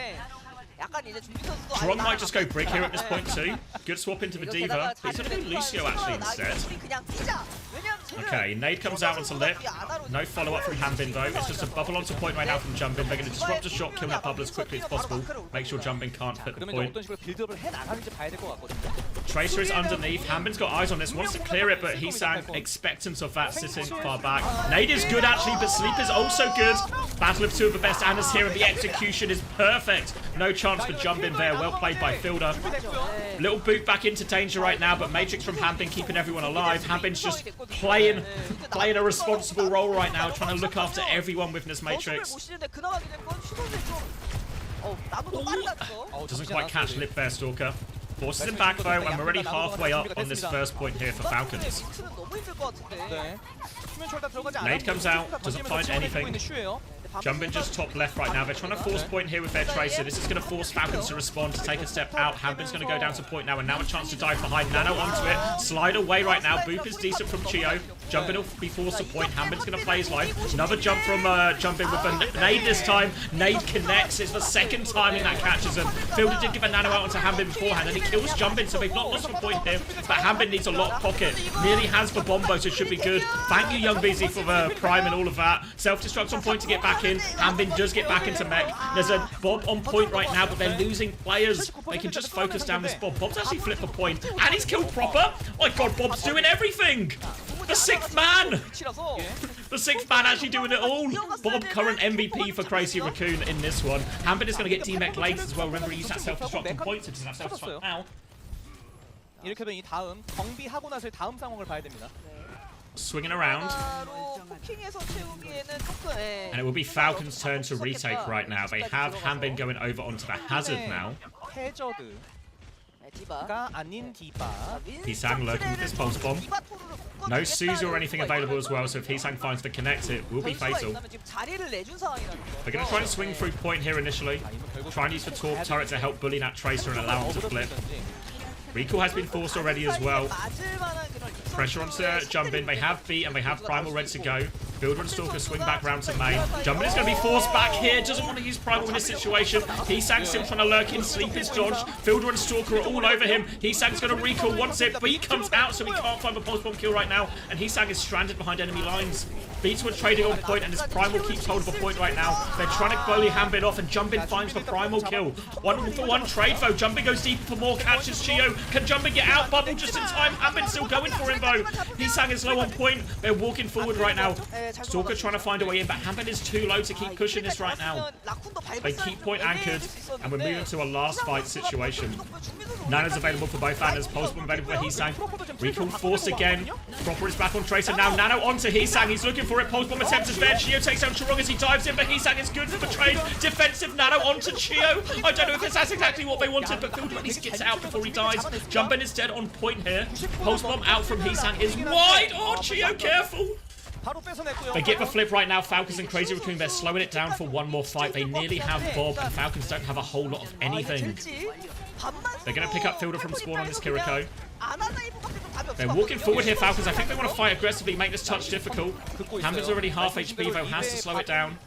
Chirong might just go brick here at this point too. Good swap into the Diva. He's going to do Lucio actually instead. Okay, nade comes out onto lip. No follow-up from Hanbin though. It's just a bubble onto point right now from Jumpin. They're going to disrupt the shot, kill that bubble as quickly as possible. Make sure Jumpin can't hit the point. Tracer is underneath. Hanbin's got eyes on this. Wants to clear it, but Heesang expectant of that sitting far back. Nade is good actually, but Sleep is also good. Battle of two of the best Annas here, and the execution is perfect. No chance for Jumpin there. Well played by Fielder. Little boot back into danger right now, but Matrix from Hanbin keeping everyone alive. Hanbin's just playing a responsible role right now, trying to look after everyone with this Matrix. Doesn't quite catch Lip there, Stalker. Forces him back though, and we're already halfway up on this first point here for Falcons. Nade comes out, doesn't find anything. Jumpin just top left right now. They're trying to force point here with their Tracer. This is going to force Falcons to respond, to take a step out. Hanbin's going to go down to point now, and now a chance to dive behind. Nano onto it. Slide away right now. Boop is decent from Chio. Jumpin will be forced to point. Hanbin's going to play his life. Another jump from Jumpin with a nade this time. Nade connects. It's the second time that catches him. Fielder did give a nano out onto Hanbin beforehand, and he kills Jumpin, so they've not lost a point here. But Hanbin needs a lock pocket. Nearly has the bombo, so it should be good. Thank you, Young Busy, for the prime and all of that. Self-destruct on point to get back in. Hanbin does get back into mech. There's a Bob on point right now, but they're losing players. They can just focus down this Bob. Bob's actually flipped the point, and he's killed Proper. Oh my god, Bob's doing everything. The sixth man. The sixth man actually doing it all. Bob, current MVP for Crazy Raccoon in this one. Hanbin is going to get D-mech later as well. Remember, he used that self-destruct on point, so it doesn't have self-destruct now. 이렇게 되면 이 다음 정비하고 나서의 다음 상황을 봐야 됩니다. Swinging around. And it will be Falcon's turn to retake right now. They have Hanbin going over onto the hazard now. Heesang lurking with this pulse bomb. No Suzu or anything available as well, so if Heesang finds the connect, it will be fatal. They're going to try and swing through point here initially. Try and use the Torp turret to help bully that Tracer and allow him to flip. Recall has been forced already as well. Pressure onto Jumpin. They have beat and they have Primal ready to go. Fielder and Stalker swing back round to main. Jumpin is going to be forced back here. Doesn't want to use Primal in this situation. Heesang's still trying to lurk in. Sleep is dodged. Fielder and Stalker are all over him. Heesang's going to recall once it. Beat comes out, so he can't find the pulse bomb kill right now. And Heesang is stranded behind enemy lines. Beats were trading on point, and this Primal keeps hold of a point right now. They're trying to bully Hanbin off, and Jumpin finds the Primal kill. 1-for-1 trade though. Jumpin goes deep for more catches. Chio, can Jumpin get out? Bubble just in time. Hanbin still going for him though. Heesang is low on point. They're walking forward right now. Stalker trying to find a way in, but Hanbin is too low to keep pushing this right now. They keep point anchored, and we're moving to a last fight situation. Nano's available for both Annas. Pulse bomb available for Heesang. Recall force again. Proper is back on Tracer now. Nano onto Heesang. He's looking for it. Pulse bomb attempt is there. Chio takes down Chirong as he dives in, but Heesang is good for the trade. Defensive Nano onto Chio. I don't know if that's exactly what they wanted, but Fielder at least gets out before he dies. Jumpin is dead on point here. Pulse bomb out from Heesang is wide. Oh, Chio, careful. They get the flip right now. Falcons and Crazy Raccoon, they're slowing it down for one more fight. They nearly have Bob, and Falcons don't have a whole lot of anything. They're going to pick up Fielder from spawn on this Kiriko. They're walking forward here, Falcons. I think they want to fight aggressively, make this touch difficult. Hanbin's already half HP, though, has to slow it down.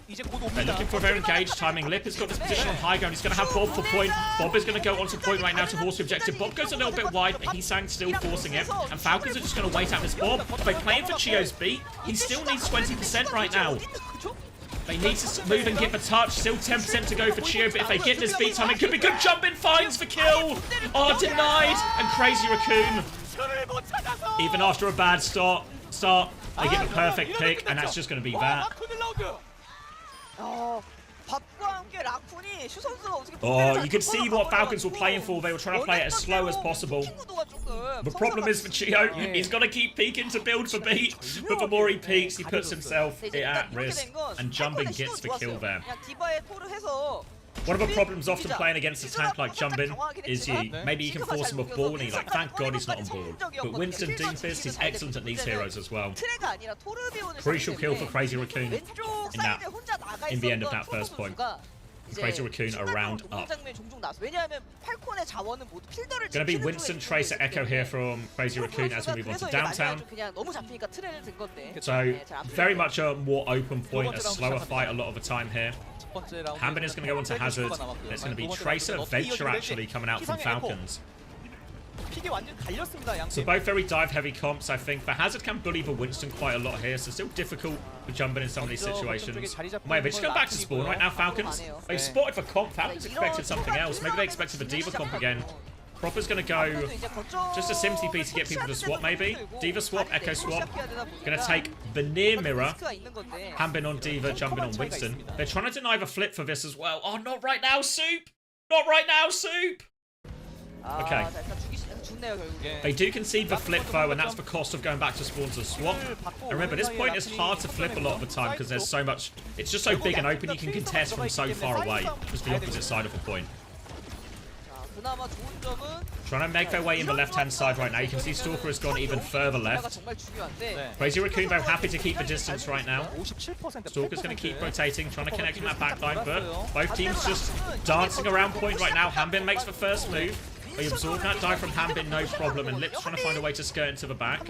They're looking for a very engaged timing. Lip has got this position on high ground. He's going to have Bob for point. Bob is going to go onto point right now to horse the objective. Bob goes a little bit wide, but Heesang's still forcing it. And Falcons are just going to wait out this Bob. Are they playing for Chio's beat? He still needs 20% right now. They need to move and get the touch. Still 10% to go for Chio, but if they get this beat time, it could be good. Jumpin finds the kill. Oh, denied. And Crazy Raccoon, even after a bad start, they get the perfect pick, and that's just going to be that. Oh, you could see what Falcons were playing for. They were trying to play it as slow as possible. The problem is for Chio, he's got to keep peeking to build for beat. But the more he peeks, he puts himself at risk. And Jumbin gets the kill there. One of the problems often playing against a tank like Jumbin is maybe you can force him off ball and he's like, thank God he's not on ball. But Winston Doomfist, he's excellent at these heroes as well. Crucial kill for Crazy Raccoon in the end of that first point. Crazy Raccoon around up. Gonna be Winston, Tracer, Echo here from Crazy Raccoon as we move on to downtown. So very much a more open point, a slower fight a lot of the time here. Hambin is going to go onto Hazard. It's going to be Tracer, Venture actually coming out from Falcons. So both very dive-heavy comps, I think. But Hazard can bully the Winston quite a lot here, so still difficult for Jumbin in some of these situations. Wait, they're just going back to spawn right now, Falcons. They've spotted the comp. Falcons expected something else. Maybe they expected the Diva comp again. Proper's going to go just a Sim TP to get people to swap, maybe. Diva swap, Echo swap. Going to take the near mirror. Hambin on Diva, Jumbin on Winston. They're trying to deny the flip for this as well. Oh, not right now, Soup! Not right now, Soup! Okay. They do concede the flip though, and that's the cost of going back to spawn to swap. And remember, this point is hard to flip a lot of the time because there's so much... It's just so big and open, you can contest from so far away. Just the opposite side of the point. Trying to make their way in the left-hand side right now. You can see Stalker has gone even further left. Crazy Raccoon, though, happy to keep the distance right now. Stalker's going to keep rotating, trying to connect from that backline, but both teams just dancing around point right now. Hambin makes the first move. They absorb that dive from Hambin, no problem, and Lip's trying to find a way to skirt into the back.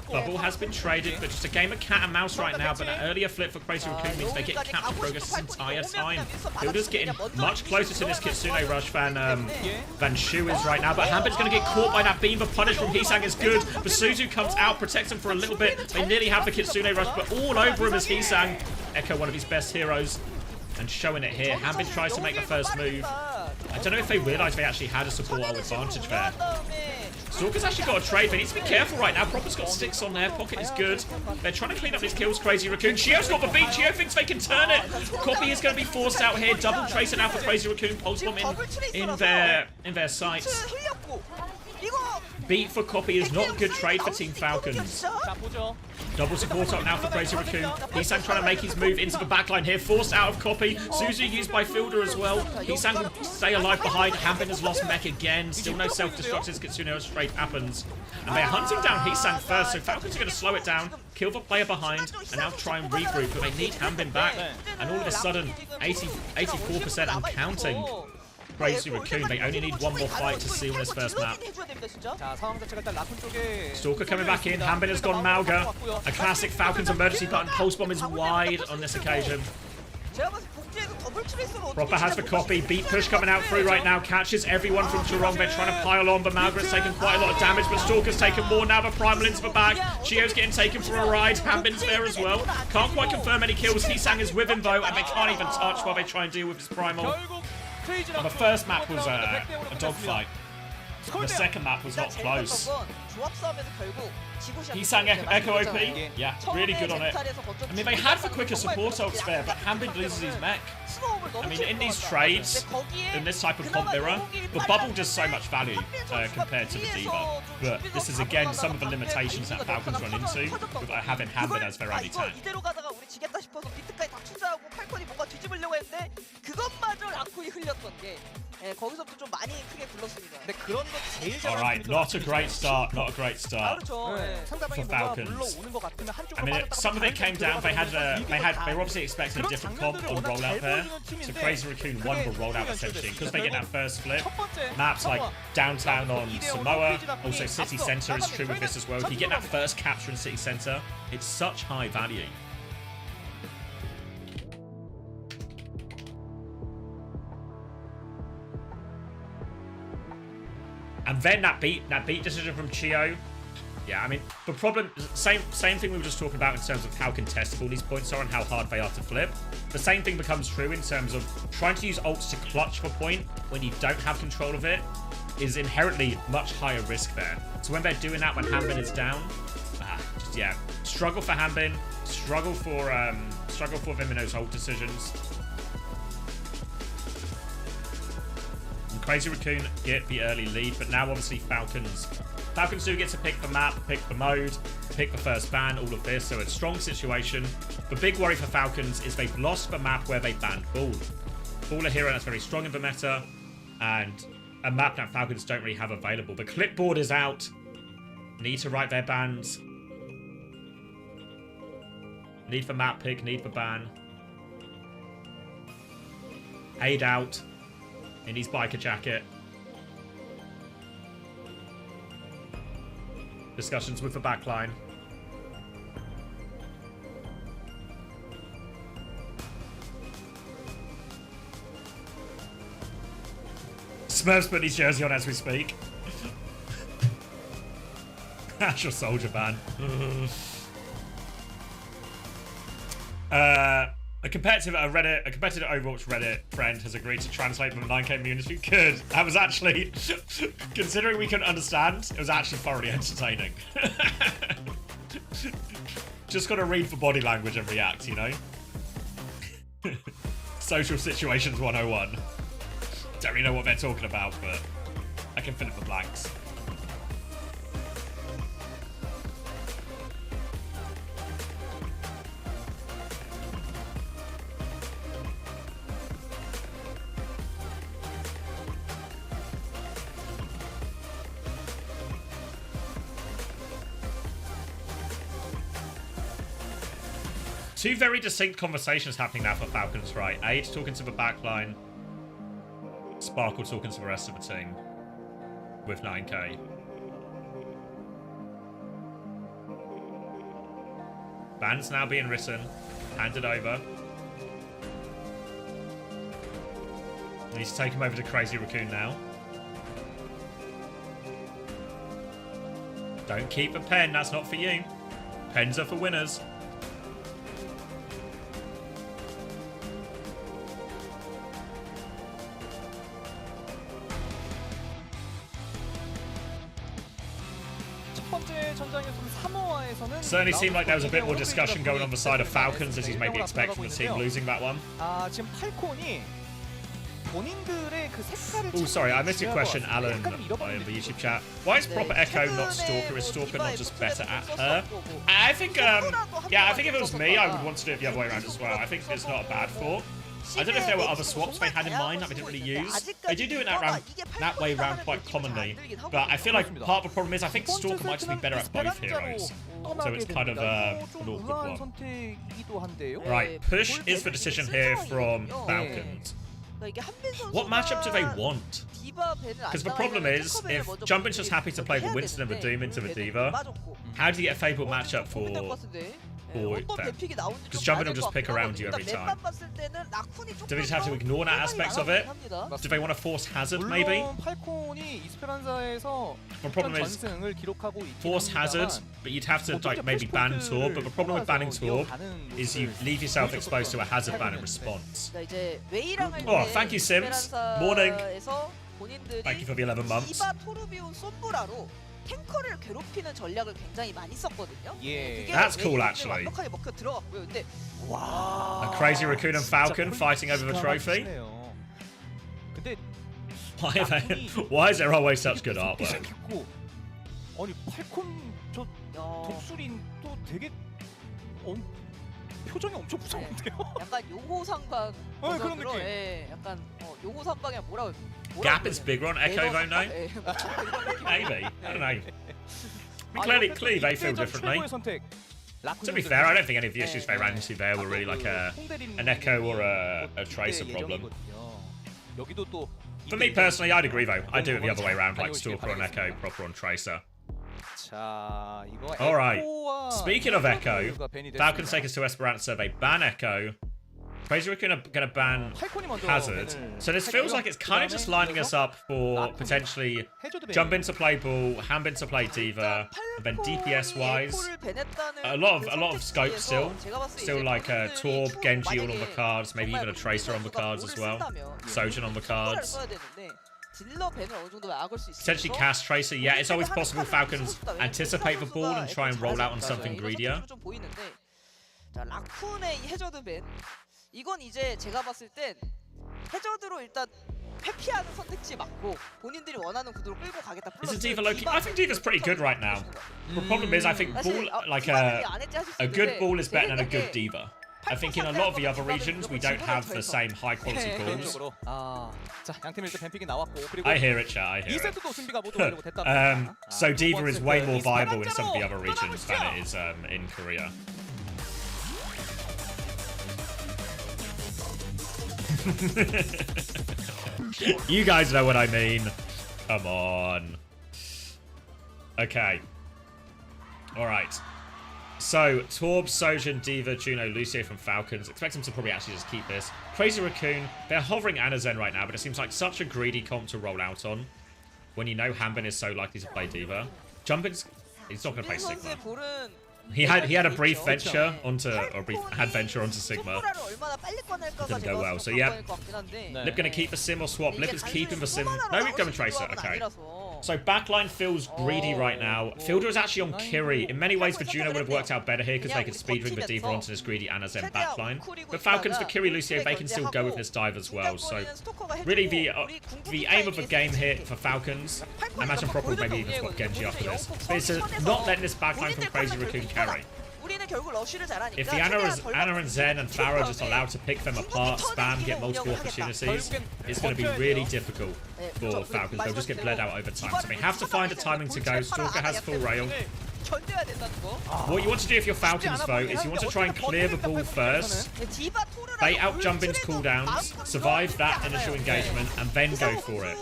Bubble has been traded, but just a game of cat and mouse right now, but an earlier flip for Crazy Raccoon means they get capture progress this entire time. Builder's getting much closer to this Kitsune rush than Shu is right now, but Hambin's going to get caught by that beam. The punish from Hisang is good, but Suzu comes out, protects him for a little bit. They nearly have the Kitsune rush, but all over him is Hisang. Echo, one of his best heroes, and showing it here. Hambin tries to make the first move. I don't know if they realised they actually had a support advantage there. Stalker's actually got a trade. They need to be careful right now. Proper's got 6 on there. Pocket is good. They're trying to clean up these kills. Crazy Raccoon. Chio's got the beat. Chio thinks they can turn it. Copy is going to be forced out here. Double Tracer now for Crazy Raccoon. Pulse bomb in their sights. Beat for Copy is not a good trade for Team Falcons. Double support up now for Crazy Raccoon. Hisang trying to make his move into the backline here. Forced out of Copy. Suzu used by Fielder as well. Hisang will stay alive behind. Hambin has lost mech again. Still no self-destruct as Kitsune straight happens. And they're hunting down Hisang first, so Falcons are going to slow it down, kill the player behind, and now try and regroup. But they need Hambin back. And all of a sudden, 84% and counting. Crazy Raccoon, they only need one more fight to seal this first map. Stalker coming back in. Hambin has gone Malga. A classic Falcons emergency button. Pulse bomb is wide on this occasion. Proper has the copy. Beat push coming out through right now. Catches everyone from Jurong. They're trying to pile on, but Malga has taken quite a lot of damage. But Stalker's taken more. Now the Primal into the back. Chio's getting taken for a ride. Hambin's there as well. Can't quite confirm any kills. Hisang is with him though, and they can't even touch while they try and deal with his Primal. And the first map was a dogfight. The second map was not close. Hisang Echo OP. Yeah, really good on it. I mean, they had the quicker support ults there, but Hambin loses his mech. I mean, in these trades, in this type of comp era, the bubble does so much value compared to the Diva. But this is, again, some of the limitations that Falcons run into with having Hambin as their only tank. Alright, not a great start, not a great start for Falcons. I mean, some of it came down, they were obviously expecting a different comp on rollout there. So Crazy Raccoon won the rollout essentially, because they get that first flip. Maps like downtown on Samoa, also City Centre is true with this as well. If you get that first capture in City Centre, it's such high value. And then that beat decision from Chio. Yeah, I mean, the problem, same thing we were just talking about in terms of how contestable these points are and how hard they are to flip. The same thing becomes true in terms of trying to use ults to clutch for point when you don't have control of it is inherently much higher risk there. So when they're doing that when Hambin is down, yeah, struggle for Hambin, struggle for them in those ult decisions. Crazy Raccoon get the early lead, but now obviously Falcons do get to pick the map, pick the mode, pick the first ban, all of this, so it's a strong situation. The big worry for Falcons is they've lost the map where they banned Ball. Ball a hero that's very strong in the meta, and a map that Falcons don't really have available. The clipboard is out. Need to write their bans. Need for map pick, need for ban. Aid out in his biker jacket. Discussions with the backline. Smurfs putting his jersey on as we speak. That's your soldier ban. A competitive Overwatch Reddit friend has agreed to translate the 9K community. Good. That was actually, considering we couldn't understand, it was actually thoroughly entertaining. Just gotta read for body language and react, you know? Social situations 101. Don't really know what they're talking about, but I can fill in the blanks. Two very distinct conversations happening now for Falcons, right? Aid talking to the backline. Sparkle talking to the rest of the team. With 9K. Bans now being written. Handed over. Needs to take him over to Crazy Raccoon now. Don't keep a pen, that's not for you. Pens are for winners. Certainly seemed like there was a bit more discussion going on the side of Falcons as he's maybe expecting the team losing that one. Oh, sorry, I missed your question, Alan, in the YouTube chat. Why is proper Echo not Stalker? Is Stalker not just better at her? I think, yeah, I think if it was me, I would want to do it the other way around as well. I think it's not a bad thought. I don't know if there were other swaps they had in mind that they didn't really use. They do it that way around quite commonly. But I feel like part of the problem is I think Stalker might just be better at both heroes. So it's kind of an awkward one. Right, push is the decision here from Falcons. What matchup do they want? Because the problem is, if Jumpin's just happy to play the Winston and the Doom into the Diva, how do you get a favourable matchup for them? Because Jumpin will just pick around you every time. Do they just have to ignore that aspects of it? Do they want to force Hazard, maybe? The problem is, force Hazard, but you'd have to like maybe ban Torb, but the problem with banning Torb is you leave yourself exposed to a Hazard ban in response. Oh, thank you, Sims. Morning. Thank you for the 11 months. 탱커를 괴롭히는 전략을 굉장히 많이 썼거든요. That's cool, actually. A Crazy Raccoon and Falcon fighting over the trophy. Why is there always such good artwork? 아니 팔콘 저 독수린 또 되게 표정이 엄청 무서운데요. 약간 요호상방 버전으로 약간 요호상방이 뭐라고 Gap is bigger on Echo though, no? Maybe. I don't know. Clearly they feel differently. To be fair, I don't think any of the issues they ran into there were really like an Echo or a Tracer problem. For me personally, I'd agree though. I'd do it the other way around, like Stalker on Echo, proper on Tracer. Alright, speaking of Echo, Falcons take us to Esperanza, they ban Echo. Crazy Raccoon are going to ban Hazard. So this feels like it's kind of just lining us up for potentially Jumpin to play Ball, Hambin to play Diva, and then DPS-wise, a lot of scope still. Still like Torb, Genji all on the cards, maybe even a Tracer on the cards as well. Sojin on the cards. Potentially cast Tracer, yeah, it's always possible Falcons anticipate the ball and try and roll out on something greedier. 이건 이제 제가 봤을 땐 해저드로 일단 회피하는 선택지 맞고 본인들이 원하는 구도로 끌고 가겠다. Isn't Diva low-key? I think Diva's pretty good right now. The problem is, I think ball, like a good ball is better than a good Diva. I think in a lot of the other regions, we don't have the same high-quality balls. 자, 양팀 일단 뱀픽이 나왔고 그리고 I hear it, chat. I hear it. 2세트도 준비가 모두 완료가 됐답니다. So Diva is way more viable in some of the other regions than it is in Korea. You guys know what I mean. Come on. Okay. Alright. So, Torb, Sojin, Diva, Juno, Lucio from Falcons. Expect them to probably actually just keep this. Crazy Raccoon. They're hovering Anazen right now, but it seems like such a greedy comp to roll out on. When you know Hanbin is so likely to play Diva. Jumpin's... He's not going to play Sigma. He had a brief venture onto Sigma. Didn't go well. So yeah, Lip gonna keep the sim or swap. Lip is keeping the sim. No, we're going Tracer. Okay. So backline feels greedy right now. Fielder is actually on Kiri. In many ways, the Juno would have worked out better here because they could speedring the Diva onto this greedy Anazen backline. But Falcons for Kiri Lucio, they can still go with this dive as well. So really the aim of the game here for Falcons, I imagine Proper will maybe even swap Genji after this, but it's not letting this backline from Crazy Raccoon carry. If the Ana and Zen and Farah are just allowed to pick them apart, spam, get multiple opportunities, it's going to be really difficult for Falcons. They'll just get bled out over time. So they have to find a timing to go. Stalker has full rail. What you want to do if you're Falcons, though, is you want to try and clear the ball first, bait out Jumbin's cooldowns, survive that initial engagement, and then go for it.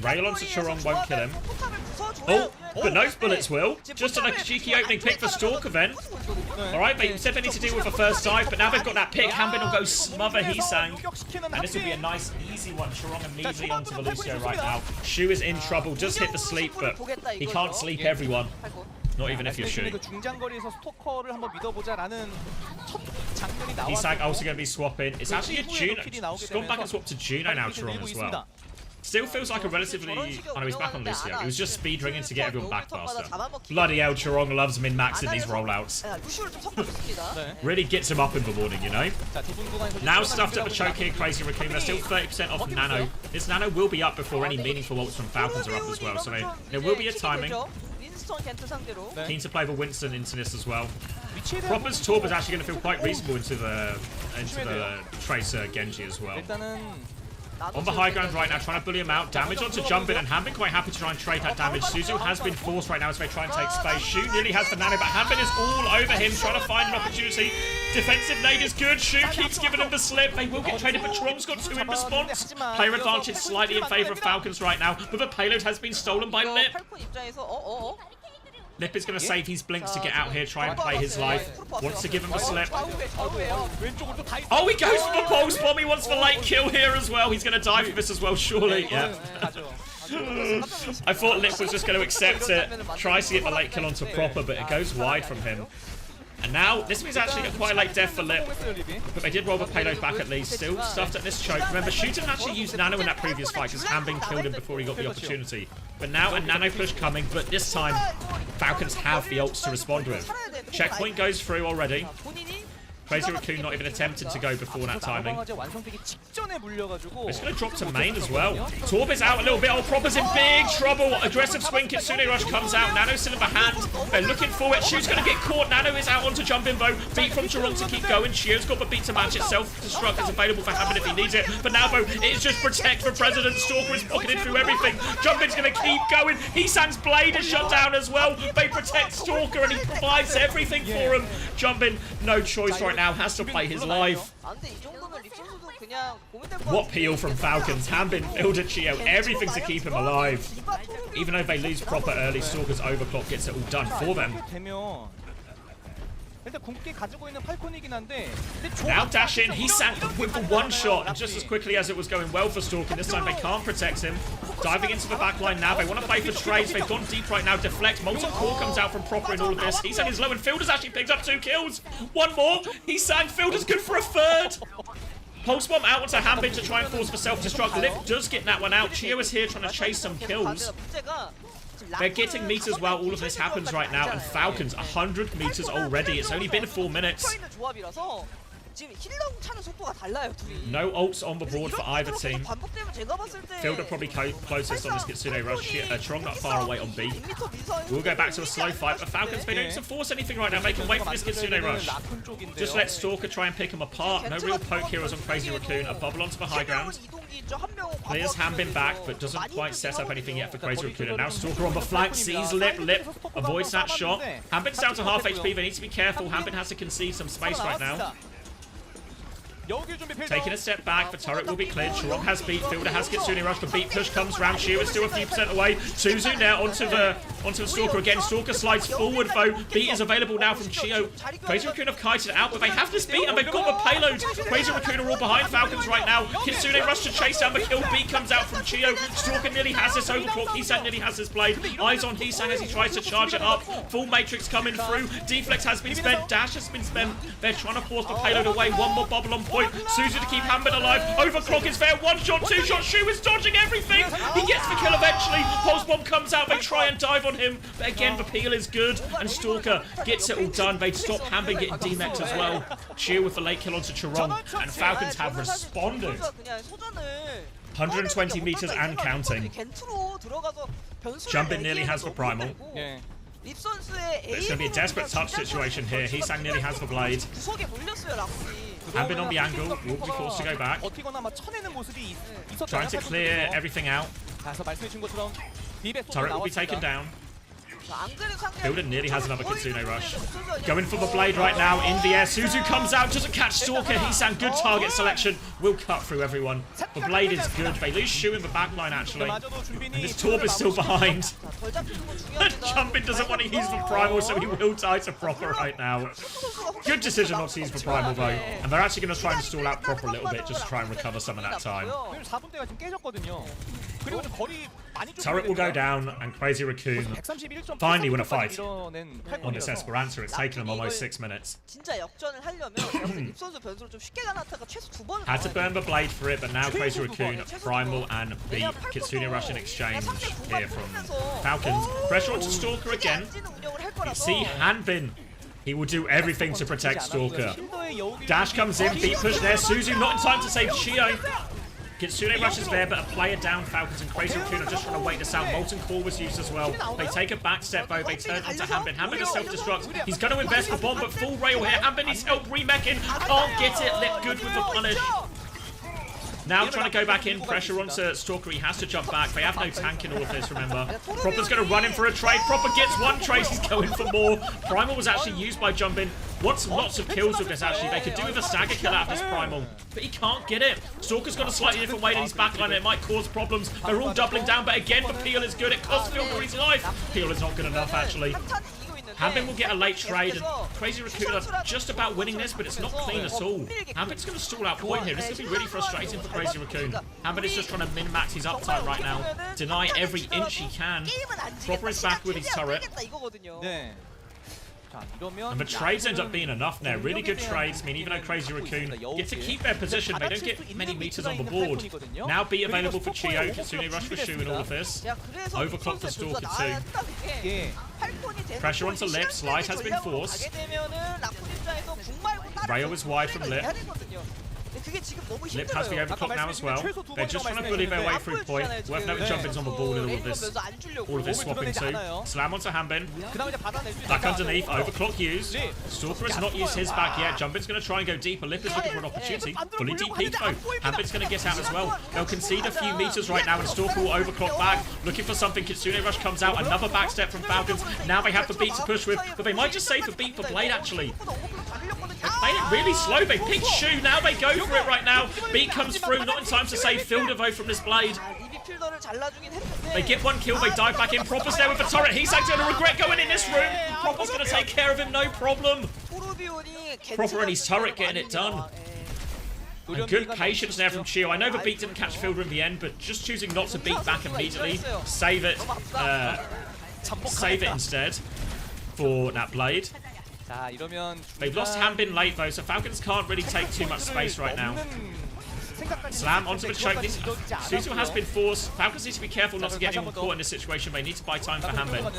Rail onto Chorong won't kill him. Oh, but no bullets will. Just on a cheeky opening pick for Stalker then. Alright, they said they need to deal with the first dive, but now they've got that pick. Hanbin will go smother Heesang. And this will be a nice, easy one. Chorong immediately onto the Lucio right now. Shu is in trouble. Just hit the sleep, but he can't sleep everyone. Not even if you're Shu. Heesang also going to be swapping. It's actually a Juno. He's gone back and swapped to Juno now, Chorong as well. Still feels like a relatively... Oh no, he's back on Lucio. He was just speed ringing to get everyone back faster. Bloody hell, Chorong loves min-maxing these rollouts. Really gets him up in the morning, you know? Now stuffed at the choke here, Crazy Raccoon. They're still 30% off Nano. This Nano will be up before any meaningful ults from Falcons are up as well. So there will be a timing. Keen to play the Winston into this as well. Proper's Torb is actually going to feel quite reasonable into the Tracer Genji as well. On the high ground right now, trying to bully him out. Damage onto Jumbin, and Hanbin quite happy to try and trade that damage. Suzu has been forced right now as they try and take space. Shu nearly has the nano, but Hanbin is all over him, trying to find an opportunity. Defensive nade is good. Shu keeps giving him the slip. They will get traded, but Chorong's got 2 in response. Player advantage slightly in favour of Falcons right now, but the payload has been stolen by Lip. Lip is going to save his blinks to get out here, try and play his life. Wants to give him the slip. Oh, he goes for the pulse bomb. He wants the late kill here as well. He's going to die for this as well, surely. Yeah. I thought Lip was just going to accept it, try to get the late kill onto Proper, but it goes wide from him. And now, this means actually quite a late death for Lip, but they did roll the payload back at least. Still stuffed at this choke. Remember, Shu didn't actually use Nano in that previous fight because Hanbin killed him before he got the opportunity. But now a Nano push coming, but this time, Falcons have the ults to respond with. Checkpoint goes through already. Crazy Raccoon not even attempted to go before that timing. It's going to drop to main as well. Torb is out a little bit. Oh, Proper's in big trouble. Aggressive swing. Kitsune Rush comes out. Nano's still in the hand. They're looking for it. Shu's going to get caught. Nano is out onto Jumbin though. Beat from Chorong to keep going. Shio's got the beat to match it. Self-destruct is available for Hanbin if he needs it. But now though, it's just protect for President. Stalker is pocketed through everything. Jumbin's going to keep going. Heesang's blade is shut down as well. They protect Stalker and he provides everything for him. Jumbin, no choice right now, has to play his life. What peel from Falcons. Hanbin, Fielder, Chio, everything to keep him alive. Even though they lose Proper early, Stalker's overclock gets it all done for them. Now dash in, he sank with the one shot, and just as quickly as it was going well for Stalker, this time they can't protect him. Diving into the backline now, they want to play for trades, they've gone deep right now, deflect, Molten Core comes out from Proper in all of this. Heesang is low and Fielder's actually picked up 2 kills. One more, Heesang, Fielder's good for a 3rd. Pulse Bomb out onto Hanbin to try and force for self-destruct. Lip does get that one out, Chio is here trying to chase some kills. They're getting meters while all of this happens right now, and Falcons 100 meters already. It's only been 4 minutes. 지금 힐러 차는 속도가 달라요 둘이. No ults on the 그래서 board for 이런 either 식으로 team. 반복되면 제가 봤을 때 Fielder probably closest on this Kitsune rush. Chirong not far away on B. We'll go back to a slow fight, but Falcons they don't need to force anything right now. They can wait for this Kitsune rush. Just let Stalker try and pick him apart. No real poke heroes on Crazy Raccoon. A bubble onto the high ground. Clears Hanbin back, but doesn't quite set up anything yet for Crazy Raccoon. And now Stalker on the flank sees Lip. Lip avoids that shot. Hanbin's down to half HP. They need to be careful. Hanbin has to concede some space right now. Taking a step back, the turret will be cleared. Chirong has beat, Fielder has Kitsune Rush, the beat push comes round, Sheer is still a few percent away. Suzu now onto the Stalker again. Stalker slides forward though. Beat is available now from Chio. Crazy Raccoon have kited it out, but they have this beat and they've got the payload. Crazy Raccoon are all behind Falcons right now. Kitsune Rush to chase down the kill. Beat comes out from Chio. Stalker nearly has this overclock. Hisang nearly has this blade. Eyes on Hisang as he tries to charge it up. Full Matrix coming through. Deflex has been spent. Dash has been spent. They're trying to force the payload away. One more bubble on point. Suzu to keep Hanbin alive. Overclock is fair. One shot, two shot. Shu is dodging everything. He gets the kill eventually. Pulse bomb comes out. They try and dive on him. But again, the peel is good. And Stalker gets it all done. They stop Hanbin getting DMX as well. Cheer with the late kill onto Chirong. And Falcons have responded. 120 meters and counting. Jumpin nearly has the primal. It's going to be a desperate touch situation here. Hisang nearly has the blade. Hanbin on the angle, will be forced to go back. Trying to clear everything out. Turret will be taken down. Fielder nearly has another Kitsune Rush. Going for the blade right now in the air. Suzu comes out, doesn't catch Stalker. Hisang, good target selection. Will cut through everyone. The blade is good. They lose Shu in the backline actually. And this Torb is still behind. Jumpin doesn't want to use the primal, so he will die to Proper right now. Good decision not to use the primal though. And they're actually going to try and stall out Proper a little bit just to try and recover some of that time. Turret will go down and Crazy Raccoon finally win a fight on this Esperanza. It's taken them almost 6 minutes. Had to burn the blade for it, but now Crazy Raccoon, Primal and beat Kitsune Rush in exchange here from Falcons. Pressure onto Stalker again. You see Hanbin. He will do everything to protect Stalker. Dash comes in, beat push there. Suzu not in time to save Chio. Kitsune Rush is there, but a player down. Falcons and Crazy Raccoon are just trying to wait this out. Molten Core was used as well. They take a back step though. They turn onto Hanbin. Hanbin is self-destruct. He's going to invest the bomb, but full rail here. Hanbin needs help remeching. Can't get it. Lip good with the punish. Now trying to go back in, pressure onto Stalker. He has to jump back. They have no tank in all of this, remember. Proper's going to run in for a trade. Proper gets one trade. He's going for more. Primal was actually used by Jumpin. Wants lots of kills with this, actually. They could do with a stagger kill out of this Primal. But he can't get it. Stalker's got a slightly different way than his backline. It might cause problems. They're all doubling down, but again, the peel is good. It costs Fielder his life. Peel is not good enough, actually. Hanbin will get a late trade, and Crazy Raccoon are just about winning this, but it's not clean at all. Hanbin's going to stall out point here. This is going to be really frustrating for Crazy Raccoon. Hanbin is just trying to min-max his uptime right now. Deny every inch he can. Proper is back with his turret. And the trades end up being enough now. Really good trades. I mean, even though Crazy Raccoon get to keep their position, they don't get many meters on the board. Now be available for Chio, Kitsune Rush for Shu in all of this. Overclock for Stalker too. Pressure onto Lip. Slide has been forced. Rail is wide from Lip. Lip has the overclock now as well. They're just trying to bully their way through point. Worth noting Jumpin's on the ball in all of this swapping too. Slam onto Hanbin. Back underneath, overclock used. Stalker has not used his back yet. Jumpin's going to try and go deeper. Lip is looking for an opportunity. Fully deep peek though. Hanbin's going to get out as well. They'll concede a few meters right now and Stalker will overclock back. Looking for something. Kitsune Rush comes out. Another back step from Falcons. Now they have the beat to push with, but they might just save the beat for Blade actually. They're playing it really slow. They picked Shu. Now they go for it right now. Beat comes through. Not in time to save Fielder though from this blade. They get one kill. They dive back in. Proper's there with the turret. He's actually going to regret going in this room. Proper's going to take care of him. No problem. Proper and his turret getting it done. And good patience there from Chio. I know the beat didn't catch Fielder in the end, but just choosing not to beat back immediately. Save it. Save it instead for that blade. They've lost Hanbin late though, so Falcons can't really take too much space right now. Slam onto the choke. Suzu has been forced. Falcons need to be careful not to get anyone caught in this situation. They need to buy time for Hanbin.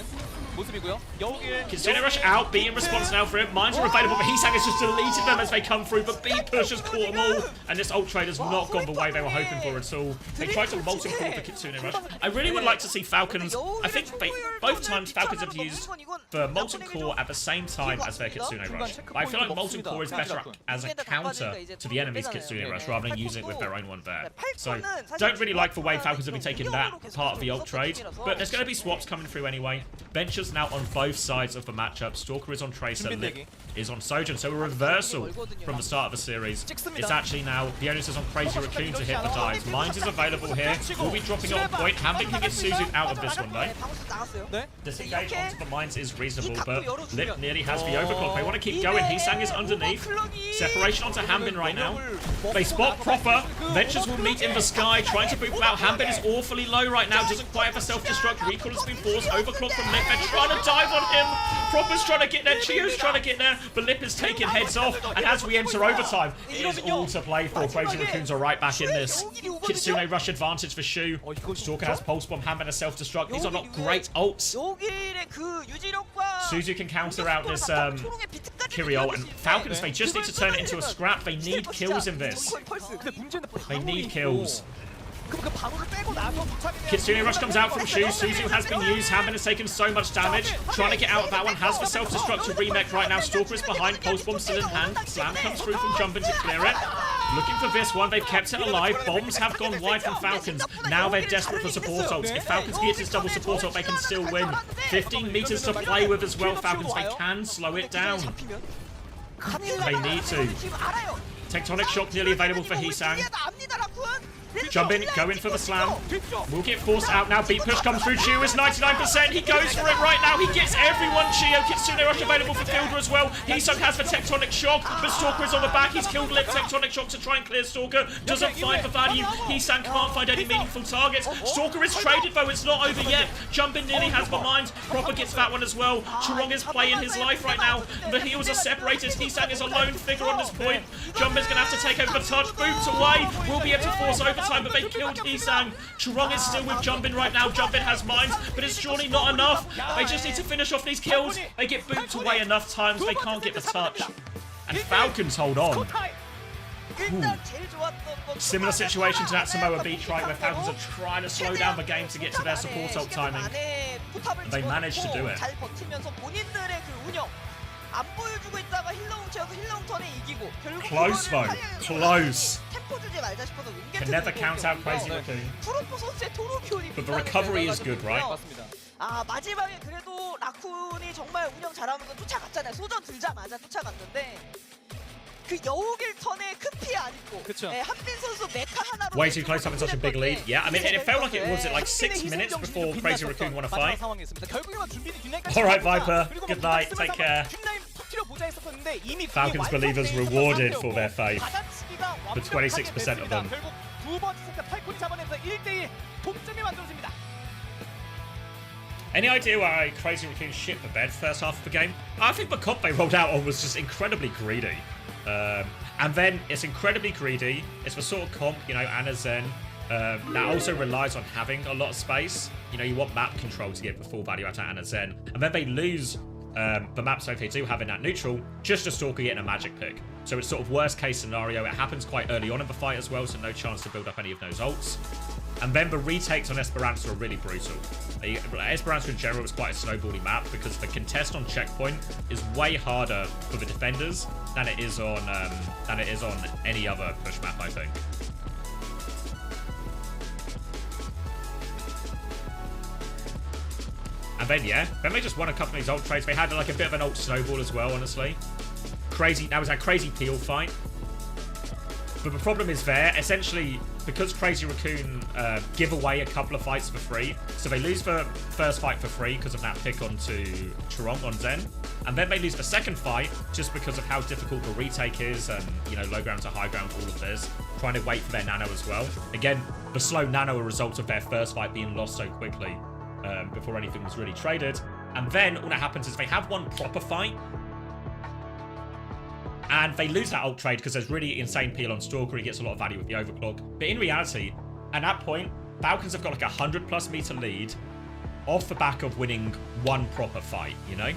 모습이고요. 여우길 Kitsune Rush out, B in response now for it. Mines are available, but Hisang has just deleted them as they come through, but B push has caught them all, and this ult trade has not gone the way they were hoping for at all. They tried to multi-call the Kitsune Rush. I really would like to see Falcons, I think both times Falcons have used the Molten Core at the same time as their Kitsune Rush. But I feel like Molten Core is better as a counter to the enemy's Kitsune Rush rather than using it with their own one there. So, don't really like the way Falcons have been taking that part of the ult trade, but there's going to be swaps coming through anyway. Benchers now on both sides of the matchup. Stalker is on Tracer, Lip is on Sojourn, so a reversal from the start of the series. It's actually now the onus is on Crazy Raccoon to hit the dives. Mines is available here. We'll be dropping on point. Hambin can get Suzu out of this one though. Disengage onto the Mines is reasonable, but Lip nearly has the overclock. They want to keep going. Hisang is underneath. Separation onto Hambin right now. They spot Proper. Ventures will meet in the sky, trying to boot out. Hambin is awfully low right now. Doesn't quite have a self-destruct. Recall has been forced. Overclock from Lip. They're trying to dive on him. Proper's trying to get there. Chio's trying to get there. But Lip is taking heads off. And as we enter overtime, it is all to play for. Crazy Raccoons are right back in this. Kitsune Rush advantage for Shu. Stalker has Pulse Bomb. Hambin has self-destruct. These are not great ults. Suzu can counter out this Kirio. And Falcons, they just need to turn it into a scrap. They need kills in this. They need kills. Kitsune Rush comes out from Shu. Suzu has been used. Hambin has taken so much damage. Trying to get out of that one. Has the self-destruct to remake right now. Stalker is behind. Pulse Bomb still in hand. Slam comes through from Jumpin to clear it. Looking for this one. They've kept it alive. Bombs have gone wide from Falcons. Now they're desperate for support ults. If Falcons get this double support ult, they can still win. 15 meters to play with as well, Falcons. They can slow it down. They need to. Tectonic Shock nearly available for Hisang. Jump in, go in for the slam. Will get forced out now. Beat push comes through. Chio is 99%. He goes for it right now. He gets everyone. Chio, Kitsune Rush available for Fielder as well. Hisang has the Tectonic Shock, but Stalker is on the back. He's killed Lip. Tectonic Shock to try and clear Stalker. Doesn't find the value. Hisang can't find any meaningful targets. Stalker is traded though. It's not over yet. Jump in nearly has the Mines. Proper gets that one as well. Churong is playing his life right now. The heals are separated. Hisang is a lone figure on this point. Jump is going to have to take over the touch. Boots away. Will be able to force overtime, but they killed Hisang. Churong is still with Jumpin right now. Jumpin has Mines, but it's surely not enough. They just need to finish off these kills. They get booped away enough times. They can't get the touch. And Falcons hold on. Ooh. Similar situation to that Samoa Beach, right, where Falcons are trying to slow down the game to get to their support ult timing. They managed to do it. Close though. Close. Can never count out Crazy Raccoon. But the recovery is good, right? 마지막에 그래도 라쿤이 정말 운영 잘하면서 쫓아갔잖아요. 소전 들자마자 쫓아갔는데 그 여우길 턴에 큰 피해 안 입고 한빈 선수 메카 하나로 way too close, having such a big lead. Yeah, I mean, it felt like it was like 6 minutes before Crazy Raccoon won a fight. Alright, Viper. Good night. Take care. Falcons believers rewarded for their faith. For 26% of them. Any idea why Crazy Raccoon shit the bed first half of the game? I think the comp they rolled out on was just incredibly greedy. And then it's incredibly greedy. It's the sort of comp, you know, Anna Zen, that also relies on having a lot of space. You know, you want map control to get the full value out of Anna Zen. And then they lose the map, so if they do have in that neutral, just a Stalker getting a magic pick. So it's sort of worst case scenario. It happens quite early on in the fight as well, so no chance to build up any of those ults. And then the retakes on Esperanza are really brutal. Esperanza in general is quite a snowbally map because the contest on checkpoint is way harder for the defenders than it is on any other push map, I think. And then yeah, then they just won a couple of these ult trades. They had like a bit of an ult snowball as well, honestly. Crazy, that was that crazy peel fight. But the problem is there, essentially, because Crazy Raccoon give away a couple of fights for free, so they lose the first fight for free because of that pick onto Churong on Zen, and then they lose the second fight just because of how difficult the retake is, and, you know, low ground to high ground, all of this, trying to wait for their nano as well. Again, the slow nano a result of their first fight being lost so quickly before anything was really traded. And then all that happens is they have one proper fight, and they lose that ult trade because there's really insane peel on Stalker. He gets a lot of value with the overclock. But in reality, at that point, Falcons have got like a 100+ meter lead. off the back of winning one proper fight, you know?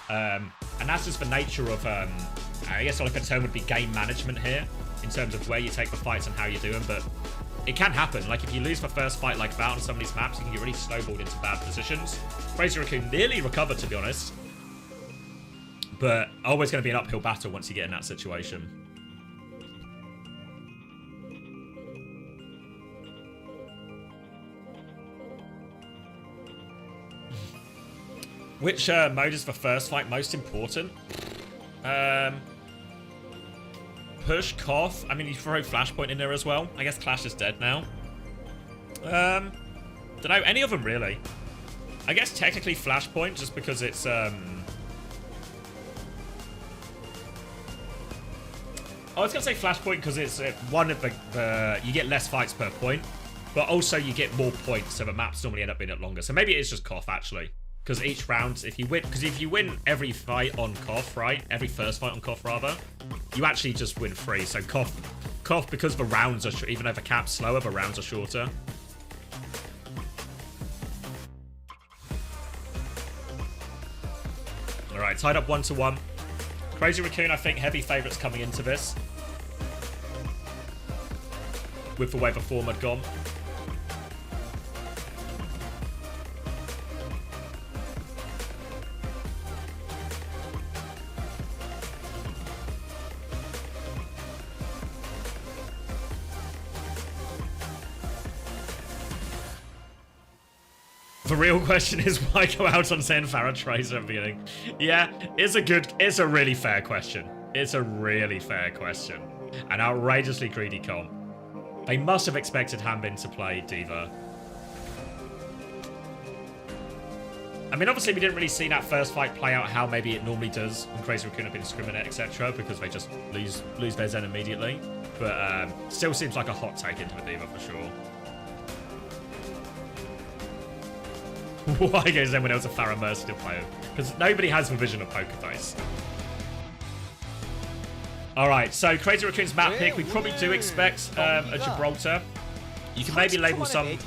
And that's just the nature of, I guess like a term would be game management here, in terms of where you take the fights and how you do them, but it can happen. Like, if you lose the first fight like that on some of these maps, you can get really snowballed into bad positions. Crazy Raccoon nearly recovered, to be honest. But always going to be an uphill battle once you get in that situation. Which mode is the first fight most important? Push, cough. I mean, you throw Flashpoint in there as well. I guess Clash is dead now. Don't know, any of them really. I guess technically Flashpoint, just because it's I was gonna say Flashpoint because it's one of the you get less fights per point, but also you get more points, so the maps normally end up being a bit longer. So maybe it is just cough actually. Because each round, if you win every fight on Koth, right? Every first fight on Koth, rather, you actually just win free. So Koth, because the rounds are even though the cap's slower, the rounds are shorter. All right, tied up 1-1. Crazy Raccoon, I think, heavy favourites coming into this, with the way the form had gone. The real question is why go out on Zen Farah Tracer at the beginning? Yeah, it's a really fair question. It's a really fair question. An outrageously greedy comp. They must have expected Hanbin to play D.Va. I mean, obviously we didn't really see that first fight play out how maybe it normally does when Crazy Raccoon have been discriminate, etc., because they just lose their Zen immediately. But still seems like a hot take into the D.Va for sure. Why goes then when there was a Farah Mercy to play? Because nobody has the vision of Poker Face. Alright, so Crazy Raccoon's map pick, we probably do expect a Gibraltar. You can maybe label some,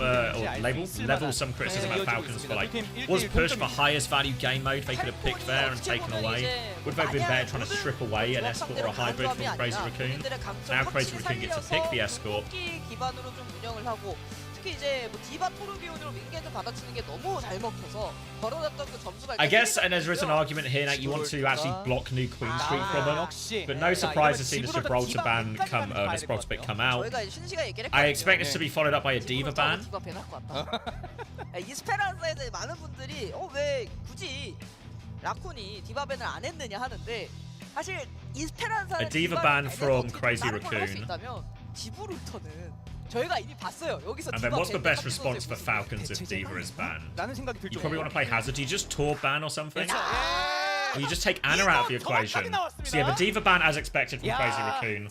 level some criticism at Falcons for like, was Push the highest value game mode they could have picked there and taken away? Would they have been better trying to strip away an Escort or a hybrid from Crazy Raccoon? Now Crazy Raccoon gets to pick the Escort. 특히 이제 뭐 디바 토르비온으로 윙게드 받아치는 게 너무 잘 먹혀서 벌어졌던 그 점수가 I guess, and there is an argument here that you want to actually block new Queen Street from them, but no surprise to see the Gibraltar ban come, this Gibraltar pick come out. I expect this to be followed up by a D.Va ban. 이스페란사에 대해 많은 분들이 왜 굳이 라쿤이 디바 밴을 안 했느냐 하는데 사실 이스페란사는 a D.Va ban from Crazy Raccoon. 저희가 이미 봤어요. 여기서 And then what's the best response for Falcons if D.Va is banned? You probably want to play Hazard. Do you just Tor ban or something? Or you just take Ana out of the equation? So yeah, the D.Va ban as expected from Crazy Raccoon.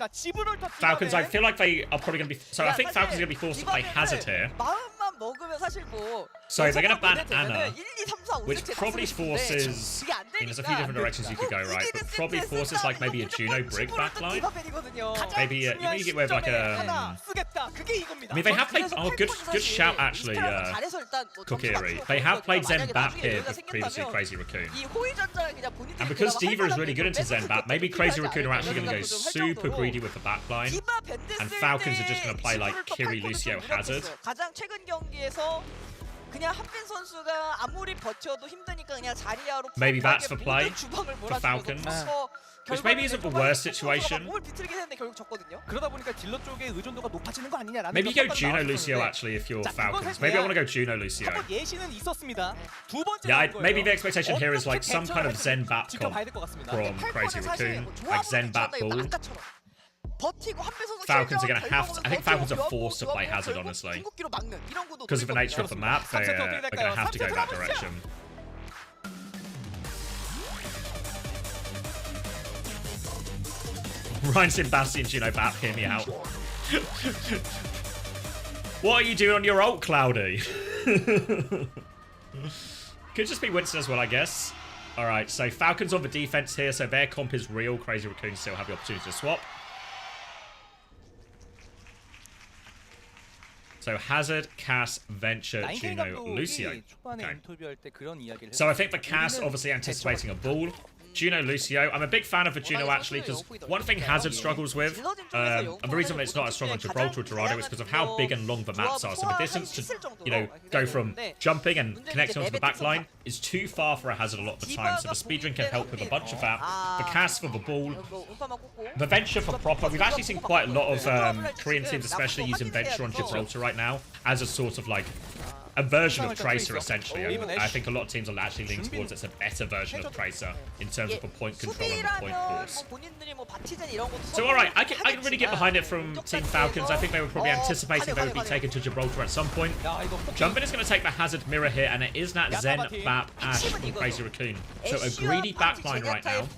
Falcons, I feel like they are probably going to be... So I think Falcons are going to be forced to play Hazard here. So they're going to ban Ana, which probably forces... I mean, there's a few different directions you could go, right? But probably forces like maybe a Juno Brig backline. Maybe you get away with like a... I mean, they have played... Oh, good shout, actually, Kokiri. They have played Zen Bap here with previously Crazy Raccoon. And because D.Va is really good into Zen Bap, maybe Crazy Raccoon are actually going to go super greedy with the backline. And Falcons are just going to play like Kiri, Lucio, Hazard. Maybe that's the play for Falcons. Which maybe isn't the worst situation. Maybe go Juno Lucio actually if you're Falcons. Maybe I want to go Juno Lucio. Yeah, maybe the expectation here is like some kind of Zen Bat comp from Crazy Raccoon. Like Zen Bat Ball. Falcons are going to have to... I think Falcons are forced to play Hazard, honestly. Because of the nature of the map, they're going to have to go that direction. Ryan Sebastian, Juno Bap, hear me out. What are you doing on your ult, Cloudy? Could just be Winston as well, I guess. Alright, so Falcons on the defense here, so their comp is real. Crazy Raccoon still have the opportunity to swap. So Hazard, Cass, Venture, 나인케인 Juno, Lucio. 감독이 초반에 Okay. 인터뷰할 때 그런 이야기를 So I think for Cass, obviously anticipating a ball. Juno, Lucio. I'm a big fan of the Juno actually because one thing Hazard struggles with, and the reason it's not as strong on Gibraltar or Dorado is because of how big and long the maps are. So the distance to, go from jumping and connecting onto the back line is too far for a Hazard a lot of the time. So the speedrun can help with a bunch of that. The Cass for the ball. The Venture for proper. We've actually seen quite a lot of Korean teams especially using Venture on Gibraltar right now as a sort of like a version of Tracer, essentially. I think a lot of teams are actually leaning towards it's a better version of Tracer in terms of the point control and the point force. So, alright, I can really get behind it from Team Falcons. I think they were probably anticipating they would be taken to Gibraltar at some point. Jumpin is going to take the Hazard mirror here, and it is that Zen, Bap, Ash, and Crazy Raccoon. So, a greedy backline right now.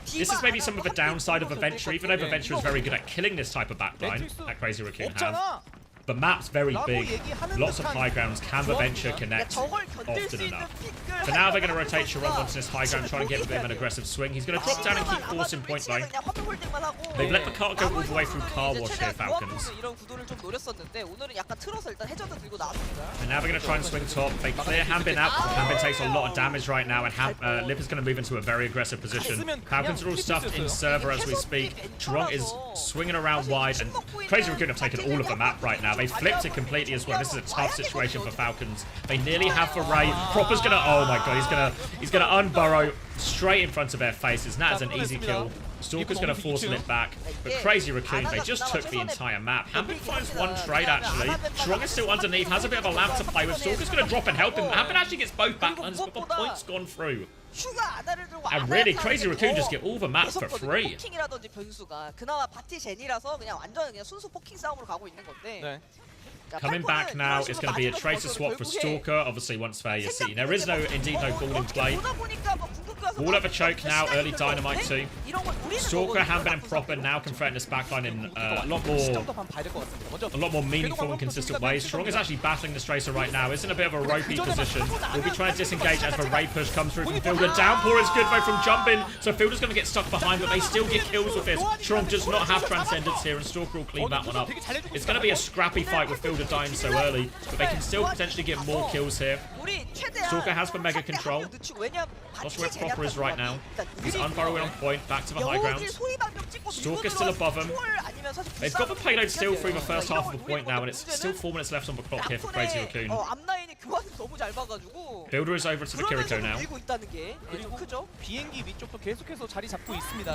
This is maybe some of the downside of Adventure, even though Adventure is very good at killing this type of backline that Crazy Raccoon have. The map's very big, lots of high grounds. Can the Venture connect often enough? For now, they're going to rotate Chiron onto this high ground, try and get a bit of an aggressive swing. He's going to drop down and keep forcing point lane. They've let the cart go all the way through Car Wash here, Falcons. And now they're going to try and swing top. They clear Hanbin out. Hanbin takes a lot of damage right now, and Lip is going to move into a very aggressive position. Falcons are all stuffed in server as we speak. Chiron is swinging around wide, and Crazy Raccoon have taken all of the map right now. They flipped it completely as well. This is a tough situation for Falcons. They nearly have for Ray. Proper's gonna, oh my god, he's gonna unburrow straight in front of their faces. And that is an easy kill. Stalker's gonna force Lip back. But Crazy Raccoon, they just took the entire map. Hanbin finds one trade actually. Strong is still underneath, has a bit of a lamp to play with. Stalker's gonna drop and help him. Hanbin actually gets both backlines, but the point's gone through. And really, Crazy Raccoon just get all the maps for free. Coming back now, it's going to be a Tracer swap for Stalker. Obviously, once they see there is indeed no ball in play. Wall of a choke now, early Dynamite too. Stalker, Hanbin, and Proper now can threaten this backline in a lot more meaningful and consistent ways. Strong is actually battling this Tracer right now. It's in a bit of a ropey position. We'll be trying to disengage as the Ray push comes through from Fielder. Downpour is good though from Jumpin. So Fielder's going to get stuck behind, but they still get kills with this. Strong does not have Transcendence here, and Stalker will clean that one up. It's going to be a scrappy fight with Fielder dying so early, but they can still potentially get more kills here. Stalker has the mega control. Not sure where Proper is right now. He's unburrowing on point, back to the high ground. Stalker's still above him. They've got the payload still through the first half of the point now, and it's still 4 minutes left on the clock here for Crazy Raccoon. Fielder is over to the Kiriko now.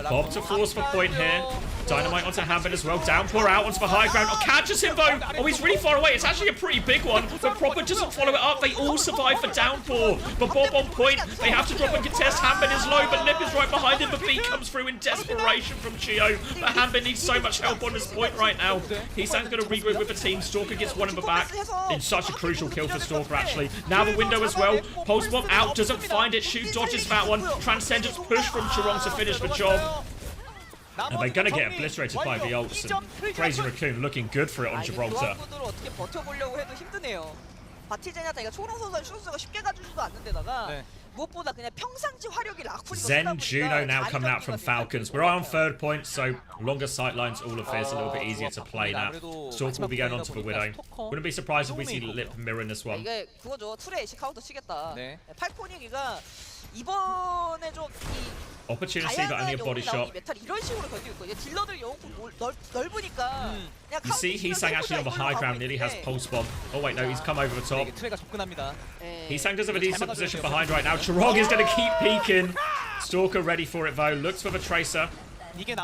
Bob to force for point here. Dynamite onto Hanbin as well. Downpour out onto the high ground. Oh, catches him though. Oh, he's really far away. It's actually a pretty big one, but Proper doesn't follow it up. They all survive for Downpour. But Bob on point. They have to drop and contest. Hanbin is low, but Nip is right behind him. But B comes through in desperation from Chio. But Hanbin needs so much help on this point right now. Hisang's going to regroup with the team. Stalker gets one in the back. It's such a crucial kill for Stalker, actually. Now the window as well. Pulse Bomb out, doesn't find it. Shoot dodges that one. Transcendence push from Chiron to finish the job. And they're going to get obliterated by the ults. And Crazy Raccoon looking good for it on Gibraltar. Zen Juno now coming out from Falcons. We're on third point, so longer sightlines, all of this, a little bit easier to play now. Stalker will be going on to the Widow. Wouldn't be surprised if we see Lip mirror in this one. Opportunity, but only a body shot. You see Hisang actually on the high ground, nearly has Pulse Bomb. Oh wait, no, he's come over the top. Hisang does have a decent position behind right now. Chirog is going to keep peeking. Stalker ready for it though, looks for the Tracer.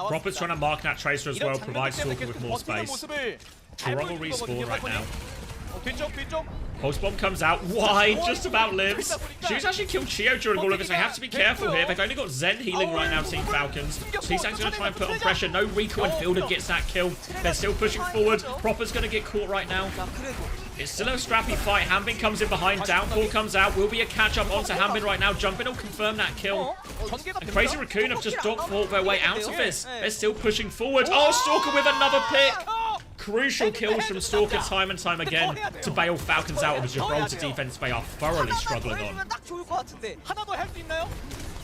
Proper's trying to mark that Tracer as well, provide Stalker with more space. Chirog will respawn right now. Pulse Bomb comes out wide, just about lives. She's actually killed Chio during all of this. They have to be careful here. They've only got Zen healing right now, Team Falcons. Hisang's going to try and put on pressure. No recoil, and Fielder gets that kill. They're still pushing forward. Proper's going to get caught right now. It's still a scrappy fight. Hanbin comes in behind. Downpour comes out. Will be a catch-up onto Hanbin right now. Jumpin will confirm that kill. And Crazy Raccoon have just dog-fought their way out of this. They're still pushing forward. Oh, Stalker with another pick. Crucial kills from Stalker time and time again to bail Falcons out of the Gibraltar defense they are thoroughly struggling on.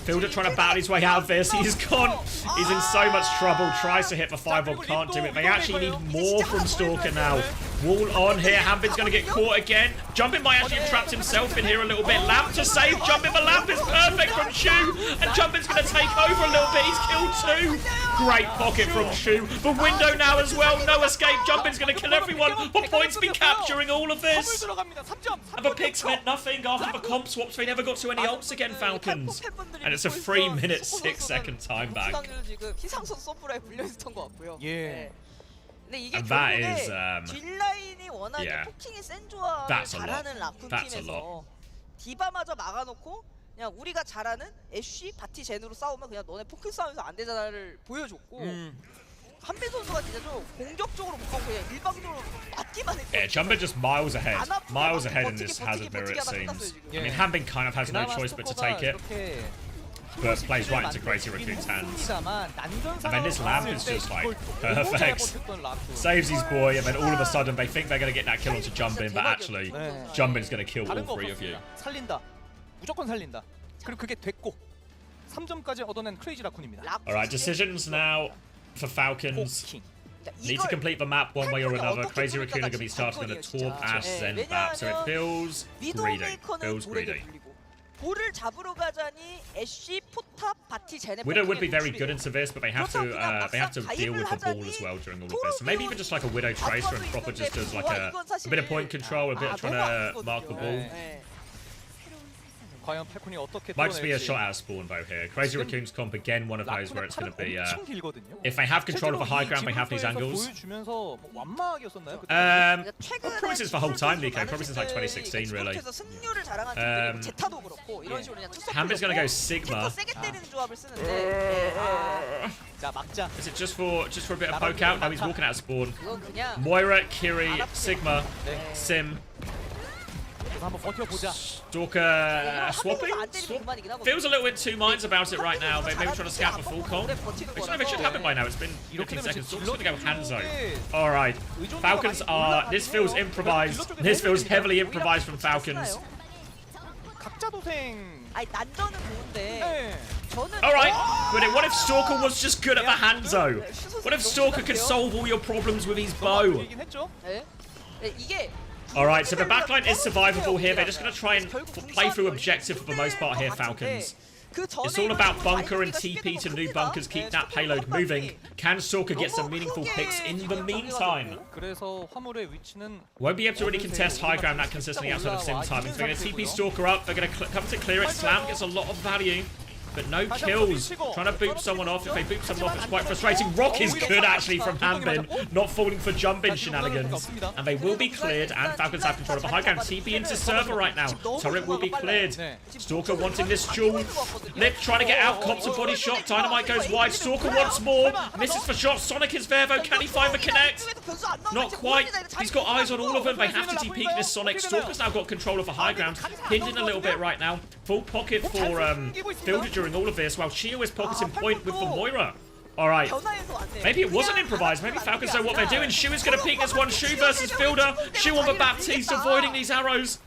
Fielder trying to battle his way out of this. He's gone. He's in so much trouble. Tries to hit the 5-bomb, can't do it. They actually need more from Stalker now. Wall on here. Hambin's going to get caught again. Jumpin might actually have trapped himself in here a little bit. Lamp to save. Jumpin, but Lamp is perfect from Shu. And Jumpin's going to take over a little bit. He's killed 2. Great pocket from Shu. The window now as well. No escape. Jumpin's going to kill everyone. But points be capturing all of this. And the picks meant nothing after the comp swaps. They never got to any ults again, Falcons. And it's a 3-minute 6-second time back. And that is, 뒷라인이 워낙에 yeah. 포킹이 센 조합을 That's a lot. 잘하는 라쿤 That's a 팀에서 lot. 디바마저 막아놓고 그냥 우리가 잘하는 애쉬, 바티, 젠으로 싸우면 그냥 너네 포킹 싸움에서 안 되잖아를 보여줬고 한빈 선수가 진짜 좀 공격적으로 못 가고 그냥 일방적으로 맞기만 했거든요. Yeah, Jumpin just miles ahead in this hazard mirror, it seems. I mean, Hambin kind of has no choice but to take it. But plays right into Crazy Raccoon's hands. And then this lamp is just like perfect. Saves his boy, and then all of a sudden they think they're going to get that kill onto Jumpin, but actually Jumpin's going to kill all 3 of you. 살린다. 무조건 살린다. 그리고 그게 됐고 3점까지 얻어낸 크레이지 라쿤입니다. Alright, decisions now for Falcons. Need to complete the map one way or another. Crazy Raccoon are going to be starting on a Torb Ash Zen map, so it feels greedy. Feels greedy. 볼을 잡으러 가자니 애쉬, 포탑, 바티, 제네. Widow would be very good into this, but they have to deal with the ball as well during all of this. So maybe even just like a Widow Tracer and Proper just does like a bit of point control, a bit of trying to mark the ball. 과연 팔콘이 어떻게 Might just be a shot out of spawn though here. Crazy Raccoon's comp again, one of those where it's going to be if they have control of the high ground, they have these angles. Probably since the whole time, Nico. Probably since like 2016, really. Hambin's going to go Sigma. Is it just for a bit of poke out? No, he's walking out of spawn. Moira, Kiri, Sigma, Sim. Stalker swapping? Feels a little bit two minds about it right now. Maybe trying to scout for full comp. Which no, it should happen by now. It's been 15 seconds. Stalker's going to go Hanzo. Alright. Falcons are... This feels improvised. This feels heavily improvised from Falcons. Alright. But what if Stalker was just good at the Hanzo? What if Stalker could solve all your problems with his bow? Alright, so the backline is survivable here. They're just going to try and play through objective for the most part here, Falcons. It's all about bunker and TP to new bunkers, keep that payload moving. Can Stalker get some meaningful picks in the meantime? Won't be able to really contest high ground that consistently outside of sim timing. So they're going to TP Stalker up, they're going to come to clear it. Slam gets a lot of value. But no kills. Trying to boop someone off. If they boop someone off, it's quite frustrating. Rock is good, actually, from Hambin. Not falling for Jumpin shenanigans. And they will be cleared, and Falcons have control of the high ground. TP into server right now. Turret will be cleared. Stalker wanting this duel. Lip trying to get out. Cops a body shot. Dynamite goes wide. Stalker wants more. Misses for shots. Sonic is there, though. Can he find the connect? Not quite. He's got eyes on all of them. They have to TP this Sonic. Stalker's now got control of the high ground. Pinned in a little bit right now. Full pocket for Fielder during all of this, while Chio is pocketing point with the Moira. Alright. Maybe it wasn't improvised. Maybe Falcons know what they're doing. Shu is going to peek this one. Shu versus Fielder. Shu on the Baptiste, avoiding these arrows.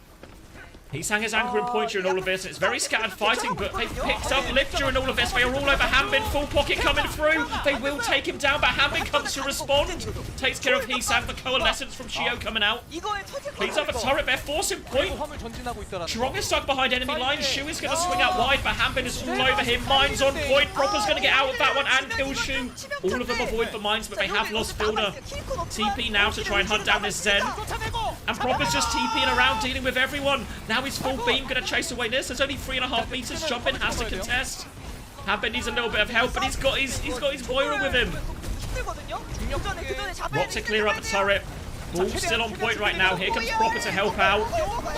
He sang his anchor and point during all of this. It's very scattered fighting, but they've picked up Lift during all of this. They are all over Hambin. Full pocket coming through. They will take him down, but Hambin comes to respond. Takes care of Hisang. The coalescence from Chio coming out. Cleans up a turret. They're forcing point. Strong is stuck behind enemy lines. Shu is going to swing out wide, but Hambin is all over him. Mines on point. Proper's going to get out of that one and kill Shu. All of them avoid the mines, but they have lost Fielder. TP now to try and hunt down this Zen. And Proper's just TPing around, dealing with everyone. Now he's full beam, going to chase away this. There's only 3.5 meters. Jumpin has to contest. Hambin needs a little bit of help, but he's got his Moira with him. Rock to clear up the turret. Ball still on point right now. Here comes Proper to help out.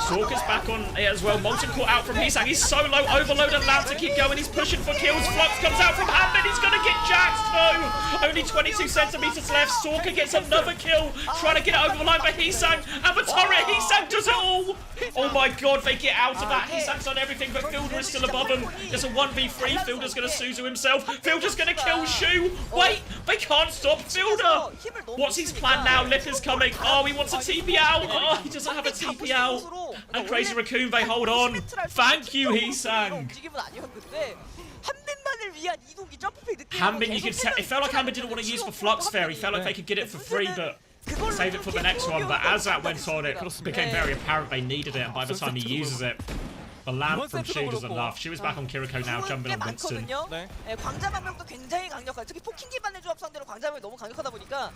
Stalker's back on it as well. Molten caught out from Hisang. He's so low. Overload allowed to keep going. He's pushing for kills. Flux comes out from Hambin. He's going to get jacked though. Only 22 centimeters left. Stalker gets another kill. Trying to get it over the line by Hisang. And the turret. Hisang does it all. Oh my god, they get out of that. Hisang's done everything, but Fielder is still above him. There's a 1v3. Fielder's going to Suzu himself. Fielder's going to kill Shu. Wait, they can't stop Fielder. What's his plan now? Lip is coming. Oh, he wants a TP out. Oh, he doesn't have a TP out. And Crazy Raccoon, they hold on. Thank you, Hisang. Hambin, you could tell. It felt like Hambin didn't want to use the Flux Fair. He felt like they could get it for free, but save it for the next one. But as that went on, it became very apparent they needed it, and by the time he uses it, the lamp from Shield is enough. She was back on Kiriko now, jumping on Winston. 네. 광자 방명도 굉장히 강력한. 특히 포킹 기반의 조합 상대로 광자 방명이 너무 강력하다 보니까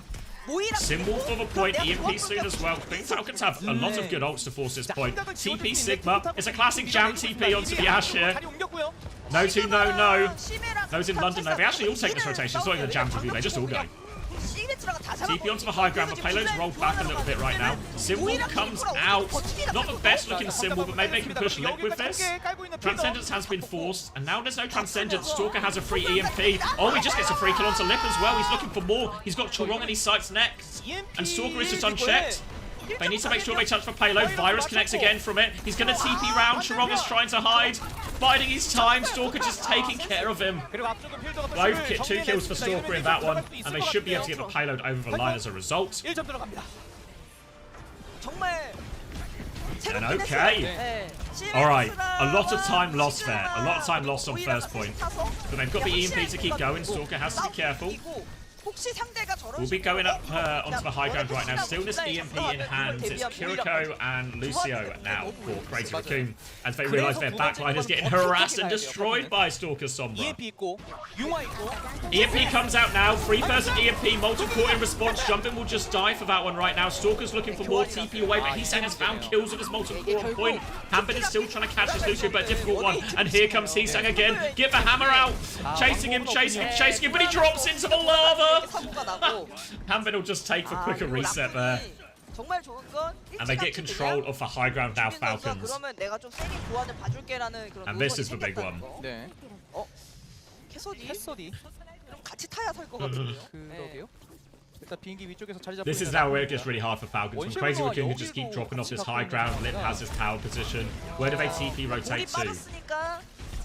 모이라 Symbol for the point, EMP soon as well. I think Falcons have a lot of good ults to force this point. TP Sigma, it's a classic jam TP onto the Ash here. 다리 옮겼고요. No to no. Those in London, no, they actually all take this rotation. It's not even a jam TP, they just all go. TP onto the high ground, the payload's rolled back a little bit right now. Symbol comes out. Not the best looking Symbol, but maybe they can push Lip with this. Transcendence has been forced, and now there's no Transcendence. Stalker has a free EMP. Oh, he just gets a free kill onto Lip as well. He's looking for more. He's got Chorong and he sights next. And Stalker is just unchecked. They need to make sure they touch for payload. Virus connects again from it. He's going to TP round. Chorong is trying to hide. Biding his time. Stalker just taking care of him. Both get 2 kills for Stalker in that one. And they should be able to get the payload over the line as a result. And okay. Alright, a lot of time lost there. A lot of time lost on first point. But they've got the EMP to keep going. Stalker has to be careful. We'll be going up onto the high ground right now. Still this EMP in hand. It's Kiriko and Lucio now for Crazy Raccoon. As they realise their backline is getting harassed and destroyed by Stalker Sombra. EMP comes out now. 3-person EMP. Molten Core in response. Jumping will just die for that one right now. Stalker's looking for more TP away, but Heesang has found kills with his Molten Core on point. Hambin is still trying to catch his Lucio, but a difficult one. And here comes Heesang again. Get the hammer out. Chasing him, but he drops into the lava. Hambin will just take the quicker reset there. And they get control of the high ground now, Falcons. And this is the big one. 네. 캐서디. 같이 타야 살 거거든요. 그러게요. 일단 비행기 위쪽에서 자리 잡고 This is now where it gets really hard for Falcons. When Crazy Raccoon can just keep dropping off this high ground, Lip has his tower position. Where do they TP rotate to?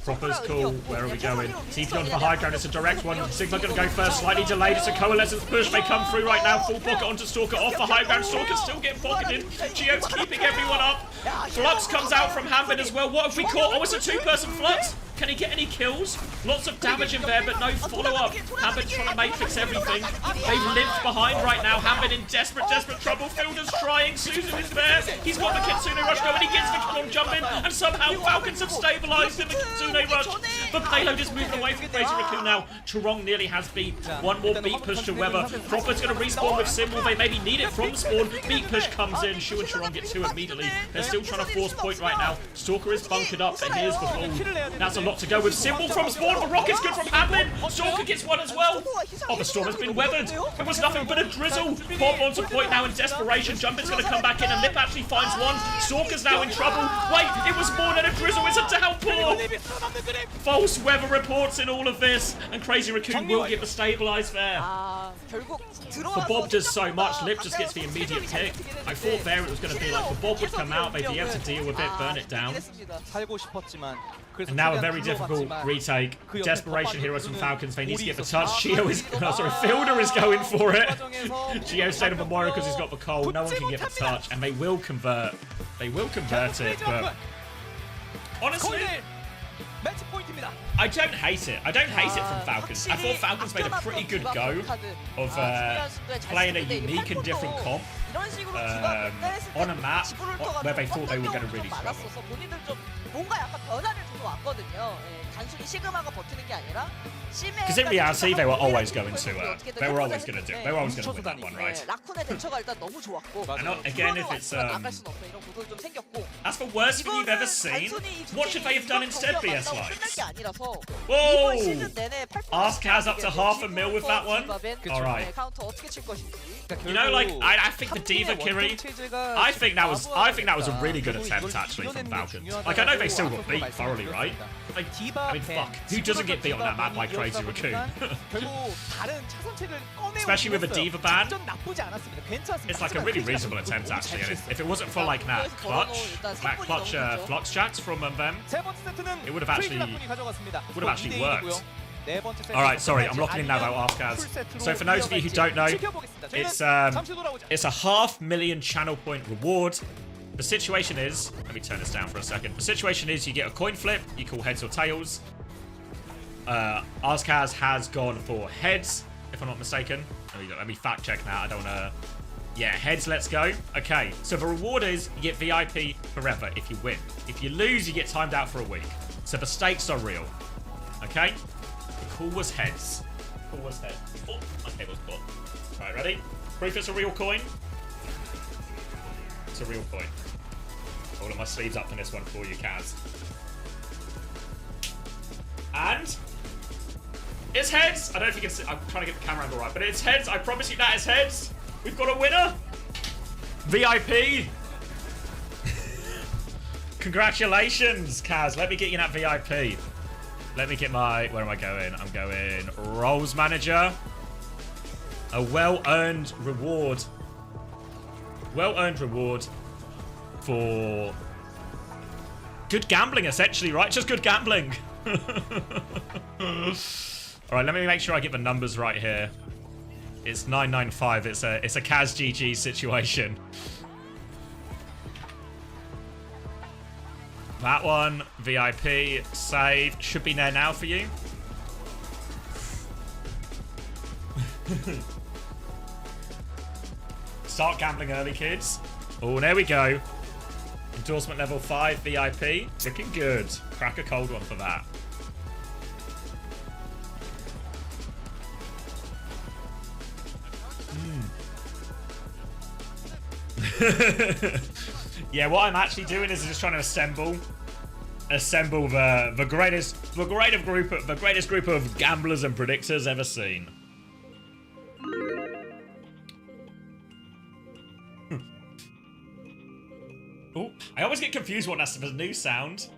Propper's cool. Where are we going? TP onto the high ground. It's a direct one. Sigma going to go first. Slightly delayed. It's a coalescence push. They come through right now. Full pocket onto Stalker. Off the high ground. Stalker's still getting pocketed. Geo's keeping everyone up. Flux comes out from Hambin as well. What have we caught? Oh, it's a 2-person Flux. Can he get any kills? Lots of damage in there, but no follow-up. Hambin trying to matrix everything. They've limped behind right now. Hambin in desperate trouble. Fielder's trying. Susan is there. He's got the Kitsune Rush going. He gets the kill on jumping. And somehow Falcons have stabilised in the Kitsune Rush. The payload is moving away from Crazy Raccoon now. Chorong nearly has beat. One more beat push to Weather. Propper's going to respawn with Symbol. They maybe need it from spawn. Beat push comes in. Shu and Chorong get 2 immediately. They're still trying to force point right now. Stalker is bunkered up, but here's the ball. That's a lot to go with. Symbol from spawn. The rocket's good from Hambin. Stalker gets one as well. Oh, the storm has been weathered. It was nothing but a drizzle. Pop onto point now in desperation. Jumpin's going to come back in, and Lip actually finds one. Stalker's now in trouble. Wait, it was more than a drizzle. It's a downpour. False weather reports in all of this, and Crazy Raccoon will get the stabilize there. The Bob does so much. Lip just gets the immediate pick. I thought there it was going to be like the Bob would come out, they'd be able to deal with it, burn it down. And now a very difficult retake. Desperation heroes from Falcons. They need to get the touch. Geo is, Fielder is going for it. Geo stayed on Memorial because he's got the coal. No one can get the touch, and they will convert. They will convert it, but honestly, I don't hate it. I don't hate it from Falcons. I thought Falcons made a pretty good go of playing a unique and different comp on a map where they thought they were going to really struggle. Because in reality, they were always going to do it. They were always going to win that one, right? And again, if it's that's the worst thing you've ever seen. What should they have done instead, BS Lights? Whoa! OWCS up to $500,000 with that one. All right. You know, like I think the Diva Kiri. I think that was a really good attempt actually from Falcons. Like I know they still got beat thoroughly, right? Like, I mean, fuck. Who doesn't get beat on that map by Crazy Raccoon? Especially with a Diva ban. It's like a really reasonable attempt actually. And if it wasn't for like that clutch Flux Jacks from them, it would have actually worked. Alright, sorry, I'm locking in now about OWCS. So for those of you who don't know, it's a $500,000 channel point reward. The situation is, let me turn this down for a second. The situation is you get a coin flip, you call heads or tails. OWCS has gone for heads, if I'm not mistaken. Let me fact check that. I don't want to Yeah, heads, let's go. Okay, so the reward is you get VIP forever if you win. If you lose, you get timed out for a week. So the stakes are real. Okay? The call was heads. The call was heads. Oh, my cable's caught. Alright, ready? Proof it's a real coin? It's a real coin. Rolling my sleeves up for this one for you, Kaz. And it's heads. I don't know if you can see. I'm trying to get the camera angle right, but it's heads. I promise you that is heads. We've got a winner. VIP. Congratulations, Kaz. Let me get you that VIP. Let me get my... Where am I going? I'm going roles manager. A well-earned reward. Well-earned reward for good gambling, essentially, right? Just good gambling. Alright, let me make sure I get the numbers right here. It's 995. It's a Kaz GG situation. That one, VIP, save. Should be there now for you. Start gambling early, kids. Oh, there we go. Endorsement level 5, VIP. Looking good. Crack a cold one for that. Yeah, what I'm actually doing is just trying to assemble the greatest group of gamblers and predictors ever seen. Oh, I always get confused what that's the new sound.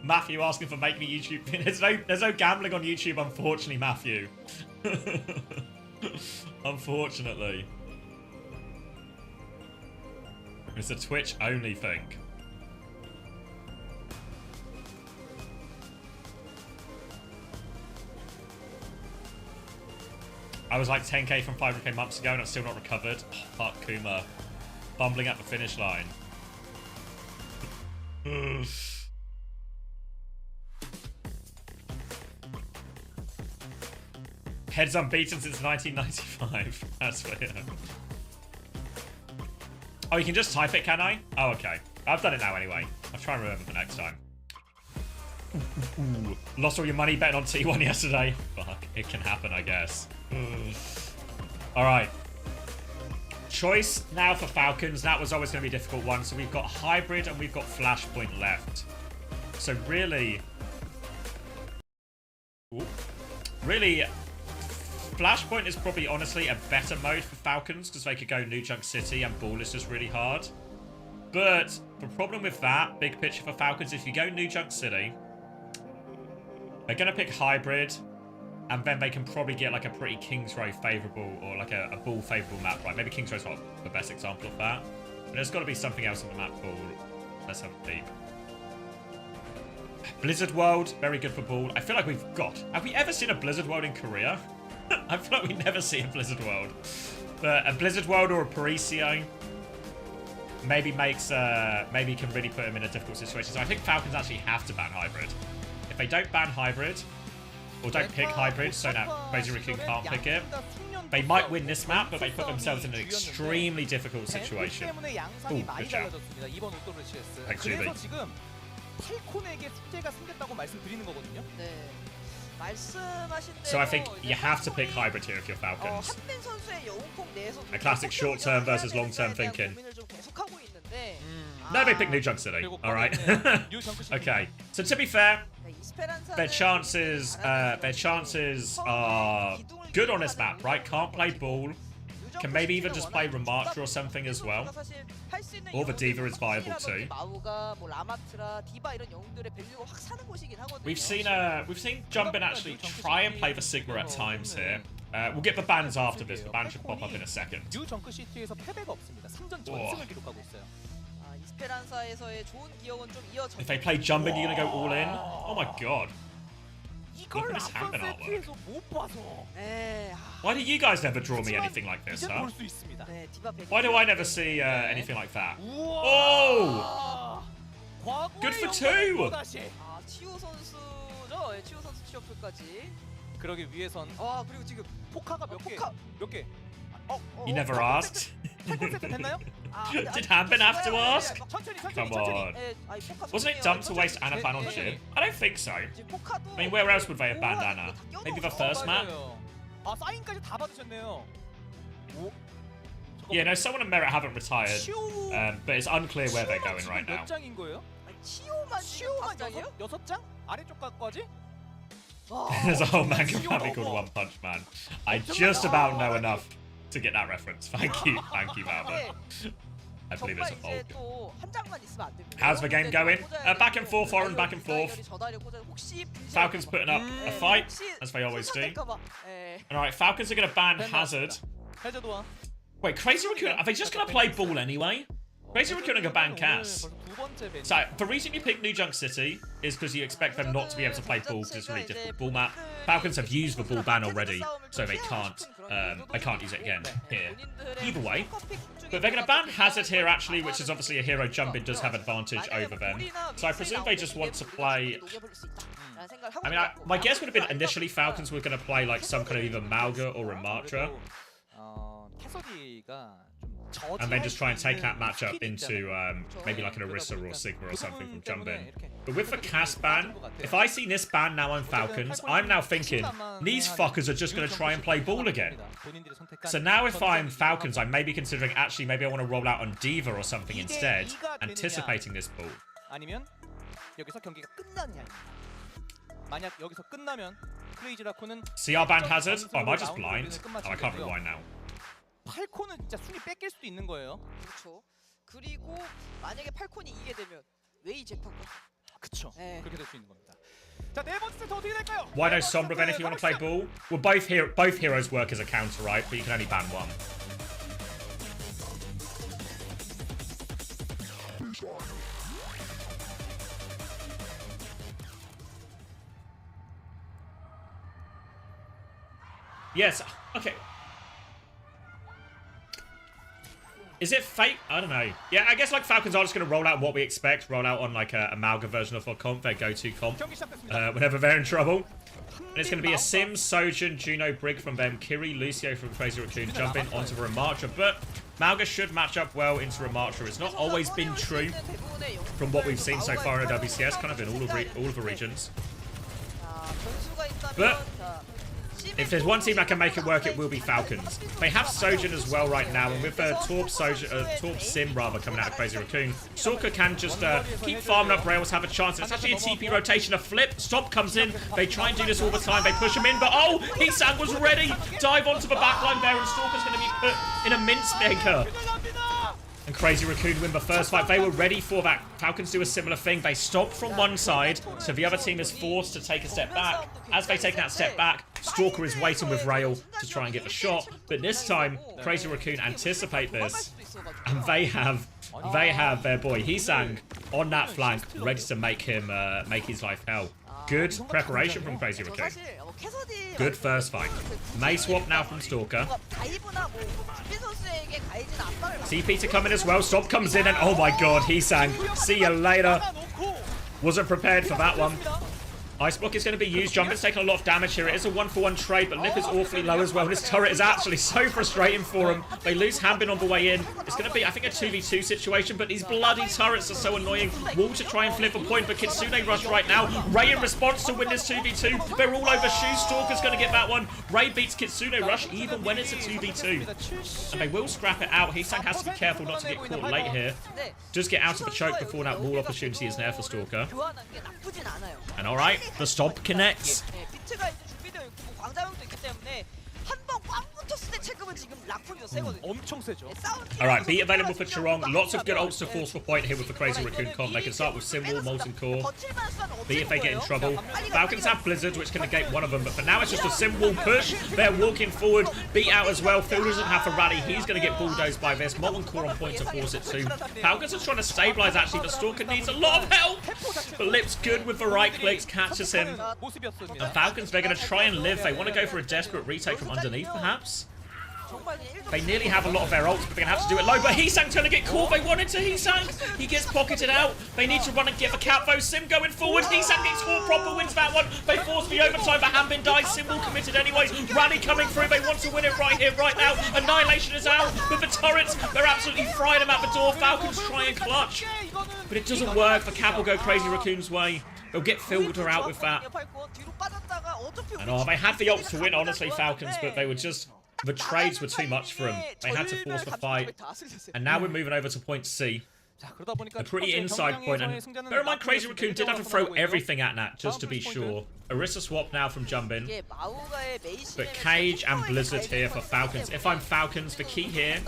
Matthew asking for make me YouTube. There's no gambling on YouTube, unfortunately, Matthew. Unfortunately. It's a Twitch only thing. I was like 10k from 500k months ago and I'm still not recovered. Oh, fuck Kuma. Bumbling at the finish line. Heads unbeaten since 1995. That's weird. Oh, you can just type it, can I? Oh, okay. I've done it now anyway. I'll try and remember for next time. Ooh. Lost all your money betting on T1 yesterday. Fuck, it can happen, I guess. Alright. Choice now for Falcons. That was always going to be a difficult one. So we've got Hybrid and we've got Flashpoint left. So really... Ooh. Really... Flashpoint is probably, honestly, a better mode for Falcons because they could go New Junk City and Ball is just really hard. But the problem with that, big picture for Falcons, if you go New Junk City, they're going to pick Hybrid, and then they can probably get like a pretty Kings Row favourable or like a Ball favourable map, right? Maybe Kings Row's not the best example of that. But there's got to be something else on the map Ball. Let's have a peek. Blizzard World, very good for Ball. I feel like have we ever seen a Blizzard World in Korea? I feel like we never see a Blizzard World. But a Blizzard World or a Paricio maybe maybe can really put him in a difficult situation. So I think Falcons actually have to ban Hybrid. If they don't ban Hybrid, or don't pick Hybrid so that Crazy Raccoon can't pick it, they might win this map, but they put themselves in an extremely difficult situation. Ooh, good job. Thanks, Julie. So I think you have to pick Hybrid here if you're Falcons. A classic short-term versus long-term thinking. No, they pick New Junk City. Alright. Okay. So to be fair, their chances are good on this map, right? Can't play Ball. Can maybe even just play Remarcher or something as well. Or the Diva is viable too. We've seen Jumpin actually try and play the Sigma at times here. We'll get the bans after this. The ban should pop up in a second. If they play Jumpin, you're gonna go all in. Oh my god. Look at this Hampton artwork. Why do you guys never draw me anything like this, huh? Why do I never see anything like that? Oh! Good for 2! 그러기 위해선 그리고 지금 포카가 몇 개? You never asked. 세트 됐나요? Did Hanbin have to ask? 천천히 Come on. Wasn't it dumb to waste Anapan on 네. Jhin? I don't think so. I mean, where else would they have banned Anna? Maybe the first map? 아 사인까지 다 받으셨네요. 오. Yeah, no, someone in Merit haven't retired, but it's unclear where they're going right now. 몇 장인 거예요? 치오만 장이에요? 6장? 아래쪽 각까지? There's a whole manga family called One Punch Man. I just about know enough to get that reference. Thank you, Valve. I believe it's a whole. How's the game going? Back and forth, Foreign, back and forth. Falcons putting up a fight, as they always do. Alright, Falcons are going to ban Hazard. 해저도와 Wait, Crazy Raccoon, are they just going to play ball anyway? Crazy Raccoon are going to ban Cass. 두 번째 밴. So, the reason you pick New Junk City is because you expect them not to be able to play ball because it's a really difficult ball map. Falcons have used the ball ban already, so they can't use it again here. Either way, but they're going to ban Hazard here actually, which is obviously a hero jumping does have advantage over them. So I presume they just want to play... I mean, my guess would have been initially Falcons were going to play like some kind of either Malga or Ramatra. And then just try and take that matchup into maybe like an Orisa or Sigma or something from Jumbin. But with the Cass ban, if I see this ban now on Falcons, I'm now thinking, these fuckers are just going to try and play ball again. So now if I'm Falcons, I'm maybe considering, actually, maybe I want to roll out on Diva or something instead, anticipating this ball. 아니면 여기서 경기가 끝났냐. 만약 여기서 끝나면 크레이지 라쿤은 CR banned Hazard? Oh, am I just blind? Oh, I can't rewind now. 팔콘은 진짜 순위 뺏길 수도 있는 거예요. 그렇죠. 그리고 만약에 팔콘이 이기게 되면 웨이 재판권. 그렇죠. 그렇게 될 수 있는 겁니다. 자, 네 번째 세트 어떻게 될까요? Why no Sombra then if you want to play ball? Well, both heroes work as a counter, right? But you can only ban one. Yes, okay. Is it fake? I don't know. Yeah, I guess like Falcons are just going to roll out what we expect. Roll out on like a Malga version of their comp, their go-to comp, whenever they're in trouble. And it's going to be a Sim, Sojin, Juno, Brig from them, Kiri, Lucio from Crazy Raccoon jumping onto Ramatra. But Malga should match up well into Ramatra. It's not always been true from what we've seen so far in OWCS, kind of in all of the regions. But if there's one team that can make it work, it will be Falcons. They have Sojin as well right now, and with Torp Sim rather coming out of Crazy Raccoon, Stalker can just keep farming up rails, have a chance. It's actually a TP rotation, a flip. Stop comes in. They try and do this all the time. They push him in, but oh, Hisang was ready. Dive onto the backline there, and Stalker's going to be put in a mince maker. And Crazy Raccoon win the first fight. They were ready for that. Falcons do a similar thing. They stop from one side, so the other team is forced to take a step back. As they take that step back, Stalker is waiting with Rail to try and get the shot. But this time, Crazy Raccoon anticipate this, and they have their boy Hisang on that flank, ready to make his life hell. Good preparation from Crazy Raccoon. Good first fight. May swap now from Stalker. TP to come in as well. Stop comes in and oh my god, Hisang. See you later. Wasn't prepared for that one. Ice Block is going to be used. Jumpin's taking a lot of damage here. It is a 1-for-1 trade, but Lip is awfully low as well. This turret is actually so frustrating for him. They lose Hanbin on the way in. It's going to be, I think, a 2v2 situation, but these bloody turrets are so annoying. Wall to try and flip a point, but Kitsune rush right now. Ray in response to win this 2v2. They're all over shoes. Stalker's going to get that one. Ray beats Kitsune rush even when it's a 2v2. And they will scrap it out. Hisang has to be careful not to get caught late here. Just get out of the choke before that wall opportunity is there for Stalker. And alright, the stop connects. Alright, beat available for Chirong. Lots of good ults to force for point here with the Crazy Raccoon comp. They can start with Simwall, Molten Core. Beat if they get in trouble. Falcons have Blizzard, which can negate one of them, but for now it's just a Simwall push. They're walking forward. Beat out as well. Phil doesn't have to rally. He's going to get bulldozed by this. Molten Core on point to force it too. Falcons are trying to stabilize actually, but Stalker needs a lot of help. But Lip's good with the right clicks, catches him. And Falcons, they're going to try and live. They want to go for a desperate retake from underneath, perhaps. They nearly have a lot of their ults, but they're going to have to do it low. But Heesang's going to get caught. They run into Heesang. He gets pocketed out. They need to run and get the cap, though. Sim going forward. Heesang gets caught. Proper wins that one. They force the overtime, but Hanbin dies. Sim will committed anyways. Rally coming through. They want to win it right here, right now. Annihilation is out. But the turrets, they're absolutely frying them at the door. Falcons try and clutch. But it doesn't work. The cap will go Crazy Raccoon's way. They'll get Fielder out with that. And oh, they had the ults to win, honestly, Falcons, but they were just... The trades were too much for them. They had to force the fight. And now we're moving over to point C. A pretty inside point. And bear in mind, Crazy Raccoon did have to throw everything at Nat, just to be sure. Orisa swap now from Jumbin. But Cage and Blizzard here for Falcons. If I'm Falcons, the key here,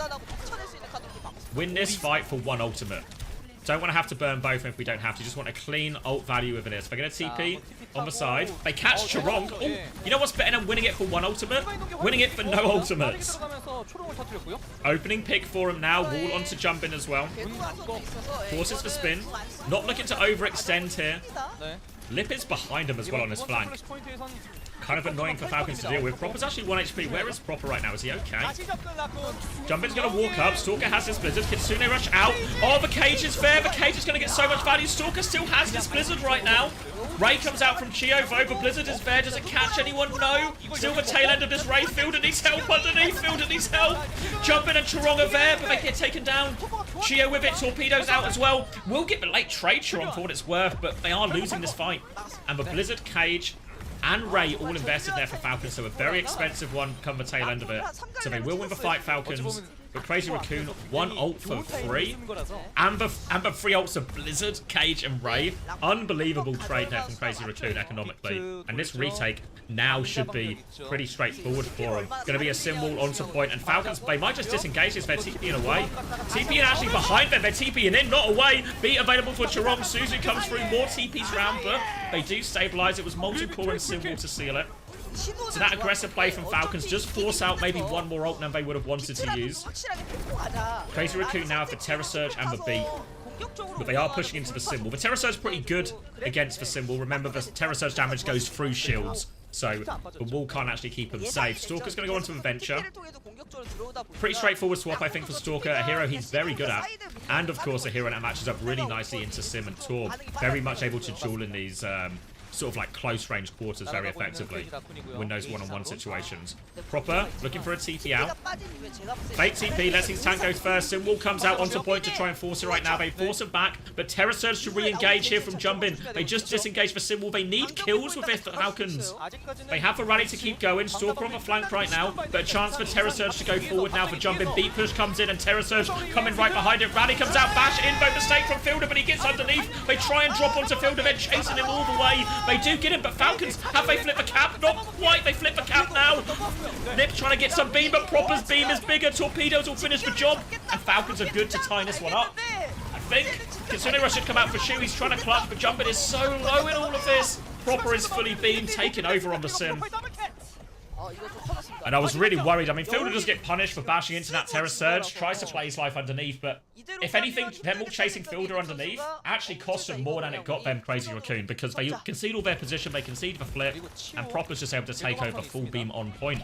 win this fight for one ultimate. Don't want to have to burn both if we don't have to. Just want a clean ult value with this. They're going to TP on the side. They catch Charong. Oh, you know what's better than winning it for one ultimate? Winning it for no ultimates. Opening pick for him now. Wall onto Jumbin as well. Forces for spin. Not looking to overextend here. Lip is behind him as well on his flank. Kind of annoying for Falcons to deal with. Proper's actually 1 HP. Where is Proper right now? Is he okay? Jumbin's going to walk up. Stalker has his Blizzard. Kitsune rush out. Oh, the Cage is fair. The Cage is going to get so much value. Stalker still has his Blizzard right now. Ray comes out from Chio. The Blizzard is there. Does it catch anyone? No. Still the tail end of this Ray. Fielder needs help underneath. Fielder needs help. Jumbin and Charong are there, but they get taken down. Chio with it. Torpedoes out as well. We'll get the late trade Charong for what it's worth, but they are losing this fight. And the Blizzard, Cage, and Ray all invested there for Falcons, so a very expensive one come the tail end of it. So they will win the fight, Falcons. But Crazy Raccoon, one ult for free. And the 3 ults of Blizzard, Cage, and Ray. Unbelievable trade there from Crazy Raccoon economically. And this retake now should be pretty straightforward for them. Going to be a symbol onto point, and Falcons, they might just disengage this. They're TPing away. TPing actually behind them. They're TPing in, not away. Beat available for Charong. Suzu comes through. More TPs round, but they do stabilize. It was multi-core and symbol to seal it. So that aggressive play from Falcons just force out maybe one more ult than they would have wanted to use. Crazy Raccoon now for Terror Surge and the beat. But they are pushing into the symbol. The Terror Surge is pretty good against the symbol. Remember, the Terror Surge damage goes through shields. So the wall can't actually keep him safe. Stalker's going to go on to Adventure. Pretty straightforward swap, I think, for Stalker. A hero he's very good at. And, of course, a hero that matches up really nicely into Sim and Torb. Very much able to duel in these... sort of like close range quarters very effectively. Win those one-on-one situations. Proper, looking for a TP out. Fake TP, lets his tank go first. Simwall comes out onto point to try and force it right now. They force it back, but Terror Surge to re-engage here from Jumbin. They just disengage for Simwall. They need kills with their Falcons. They have a rally to keep going. Stalker on the flank right now, but a chance for Terror Surge to go forward now for Jumbin. Beat push comes in and Terror Surge coming right behind it. Rally comes out, bash in, both mistake from Fielder, but he gets underneath. They try and drop onto Fielder, they're chasing him all the way. They do get him, but Falcons, have they flipped the cap? Not quite, they flip the cap now. Nip trying to get some beam, but Proper's beam is bigger. Torpedoes will finish the job, and Falcons are good to tie this one up. I think Kitsune Rush should come out for Shu. He's trying to clutch, but Jumbin is so low in all of this. Proper is fully beamed, taken over on the sim. And I was really worried. I mean, Fielder does get punished for bashing into that Terror Surge, tries to play his life underneath, but if anything, them all chasing Fielder underneath actually cost them more than it got them Crazy Raccoon, because they concede all their position, they concede the flip, and Proper's just able to take over full beam on point.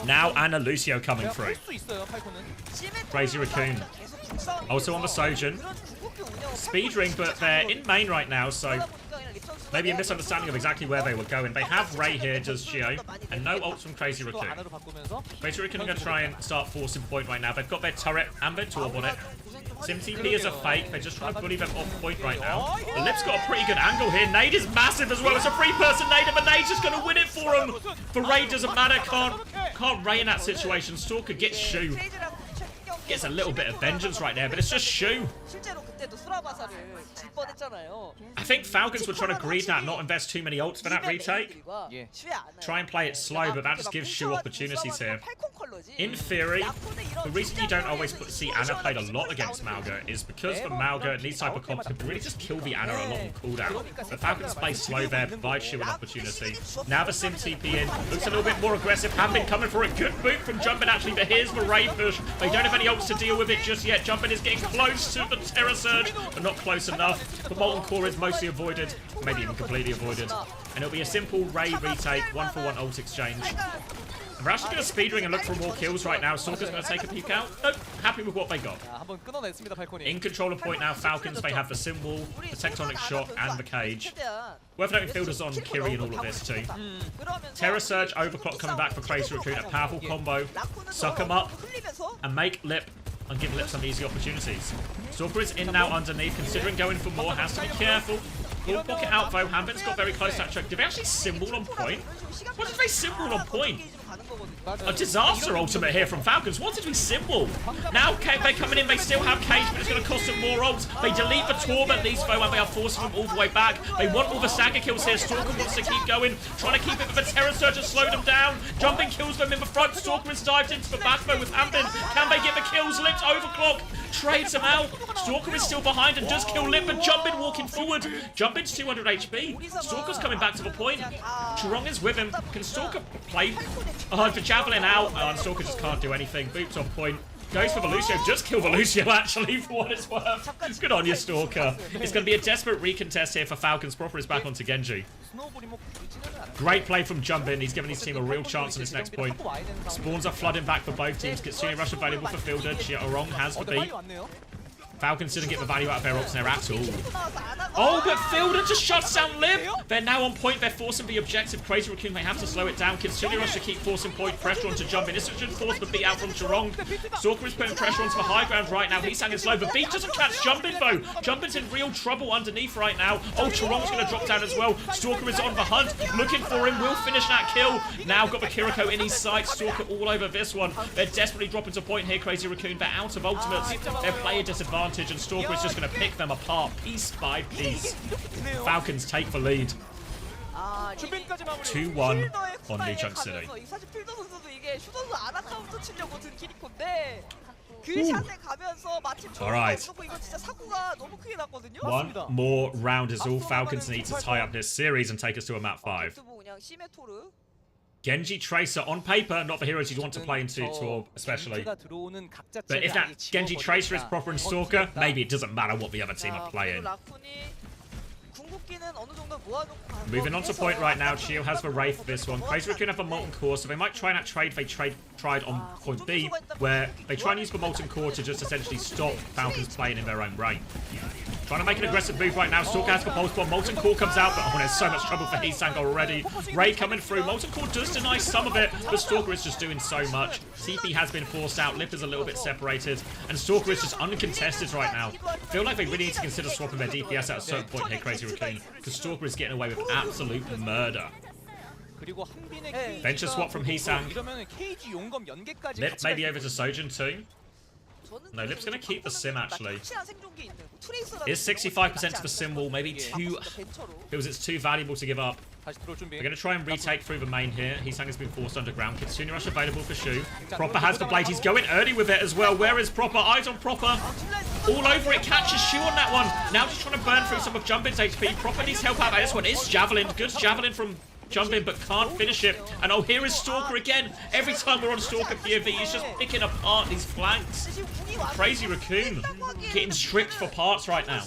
Now Anna Lucio coming through. Crazy Raccoon. Also on the Sojin. Speed ring, but they're in main right now, so maybe a misunderstanding of exactly where they were going. They have Ray here, does Geo, and no ults from Crazy Raccoon. Crazy Raccoon are going to try and start forcing point right now. They've got their turret and their Torb on it. Sim TP is a fake. They're just trying to bully them off point right now. The Lip's got a pretty good angle here. Nade is massive as well. It's a 3-person nade, and the nade's just going to win it for him. For Ray, doesn't matter. Can't Ray in that situation. Stalker gets Shu. Gets a little bit of vengeance right there, but it's just Shu. I think Falcons were trying to greed that, not invest too many ults for that retake. Try and play it slow, but that just gives Shu opportunities here. In theory, the reason you don't always see Anna played a lot against Mauga is because the Mauga and these type of comps can really just kill the Anna a lot on cooldown. The Falcons play slow there, provide Shu an opportunity. Now the Sim TP in, looks a little bit more aggressive. Hanbin coming for a good boot from Jumbin actually, but here's the Ray push. They don't have any ults to deal with it just yet. Jumbin is getting close to the Terror Surge, but not close enough. The Molten Core is mostly avoided, maybe even completely avoided. And it'll be a simple Ray retake, 1-for-1 ult exchange. And We're actually going to speedring and look for more kills right now. Stalker's going to take a peek out. Nope, happy with what they got. 자, 한번 끊어냈습니다, 발코니. In control of point now, Falcons, they have the symbol, the tectonic shock, and the cage. Worth noting Fielder's on Kiri and all of this too. Terra Surge, Overclock coming back for Crazy Raccoon, a powerful combo. Suck him up and make Lip and give Lip some easy opportunities. Stalker is in now underneath, considering going for more, has to be careful. Ball pocket out though, Hambit's got very close to that choke. Did they actually symbol on point? What did they symbol on point? A disaster ultimate here from Falcons. What did we symbol? Now they coming in, they still have cage, but it's going to cost them more ults. They delete the Torb at least though, and they are forcing them all the way back. They want all the stagger kills here. Stalker wants to keep going, trying to keep it, but the Terror Surge has slowed them down. Jumping kills them in the front. Stalker is dived into the back though with Hambin. Can they get the kills? Lips Overclock trades him out. Stalker is still behind and does kill Lip, but Jumpin walking forward. Jumpin's 200 HP. Stalker's coming back to the point. Churong is with him. Can Stalker play? Oh, the Javelin out. Oh, and Stalker just can't do anything. Boops on point. Goes for Velucio. Just kill Velucio, actually, for what it's worth. Good on you, Stalker. It's going to be a desperate recontest here for Falcons. Proper is back onto Genji. Great play from Jumpin. He's giving his team a real chance on this next point. Spawns are flooding back for both teams. Kitsune Rush available for Fielder. Chirong has the beat. Falcons didn't get the value out of their ults there at all. Oh, but Fielder just shuts down Lip. They're now on point. They're forcing the objective. Crazy Raccoon, they have to slow it down. Kitsune Rush to keep forcing point pressure onto Jumpin. This should force the beat out from Chirong. Stalker is putting pressure onto the high ground right now. He's hanging slow. The beat doesn't catch Jumpin though. Jumpin's in real trouble underneath right now. Oh, Chirong's going to drop down as well. Stalker is on the hunt, looking for him. Will finish that kill. Now got the Kiriko in his sight. Stalker all over this one. They're desperately dropping to point here. Crazy Raccoon, they're out of ultimates. They're player disadvantage, and Stalker is just going to pick them apart piece by piece. Falcons take the lead. 2-1 on Licheng City. 사실 필더 선수도 이게 슈터스 아나카운트 치려고 든 키리코인데 그 샷에 가면서 마침 Alright. 이거 진짜 사고가 너무 크게 났거든요. One more round is all. Falcons need to tie up this series and take us to a map 5. 그냥 시메토르 Genji Tracer on paper, not the heroes you'd want to play into Torb, especially. But if that Genji Tracer is proper in Stalker, maybe it doesn't matter what the other team are playing. Moving on to point right now. Chio has the Wraith for this one. Crazy Raccoon have a Molten Core, so they might try that trade they tried on point B, where they try and use the Molten Core to just essentially stop Falcons playing in their own right. Trying to make an aggressive move right now. Stalker has the Pulse Bomb. Molten Core comes out, but oh, there's so much trouble for Heesang already. Ray coming through. Molten Core does deny some of it, but Stalker is just doing so much. TP has been forced out. Lip is a little bit separated, and Stalker is just uncontested right now. I feel like they really need to consider swapping their DPS at a certain point here, Crazy Raccoon, because Stalker is getting away with absolute murder. Venture swap from Heesang. Lip maybe over to Sojin too. No, Lip's going to keep the sim, actually. Is 65% to the sim wall, maybe too... Feels it's too valuable to give up. They're going to try and retake through the main here. Heesang has been forced underground. Kitsune Rush available for Shu. Proper has the blade. He's going early with it as well. Where is Proper? Eyes on Proper. All over it. Catches Shu on that one. Now just trying to burn through some of Jumpin's HP. Proper needs help out. This one is Javelin. Good Javelin from Jumpin, but can't finish it. And oh, here is Stalker again. Every time we're on Stalker POV, he's just picking apart these flanks. Crazy Raccoon getting stripped for parts right now.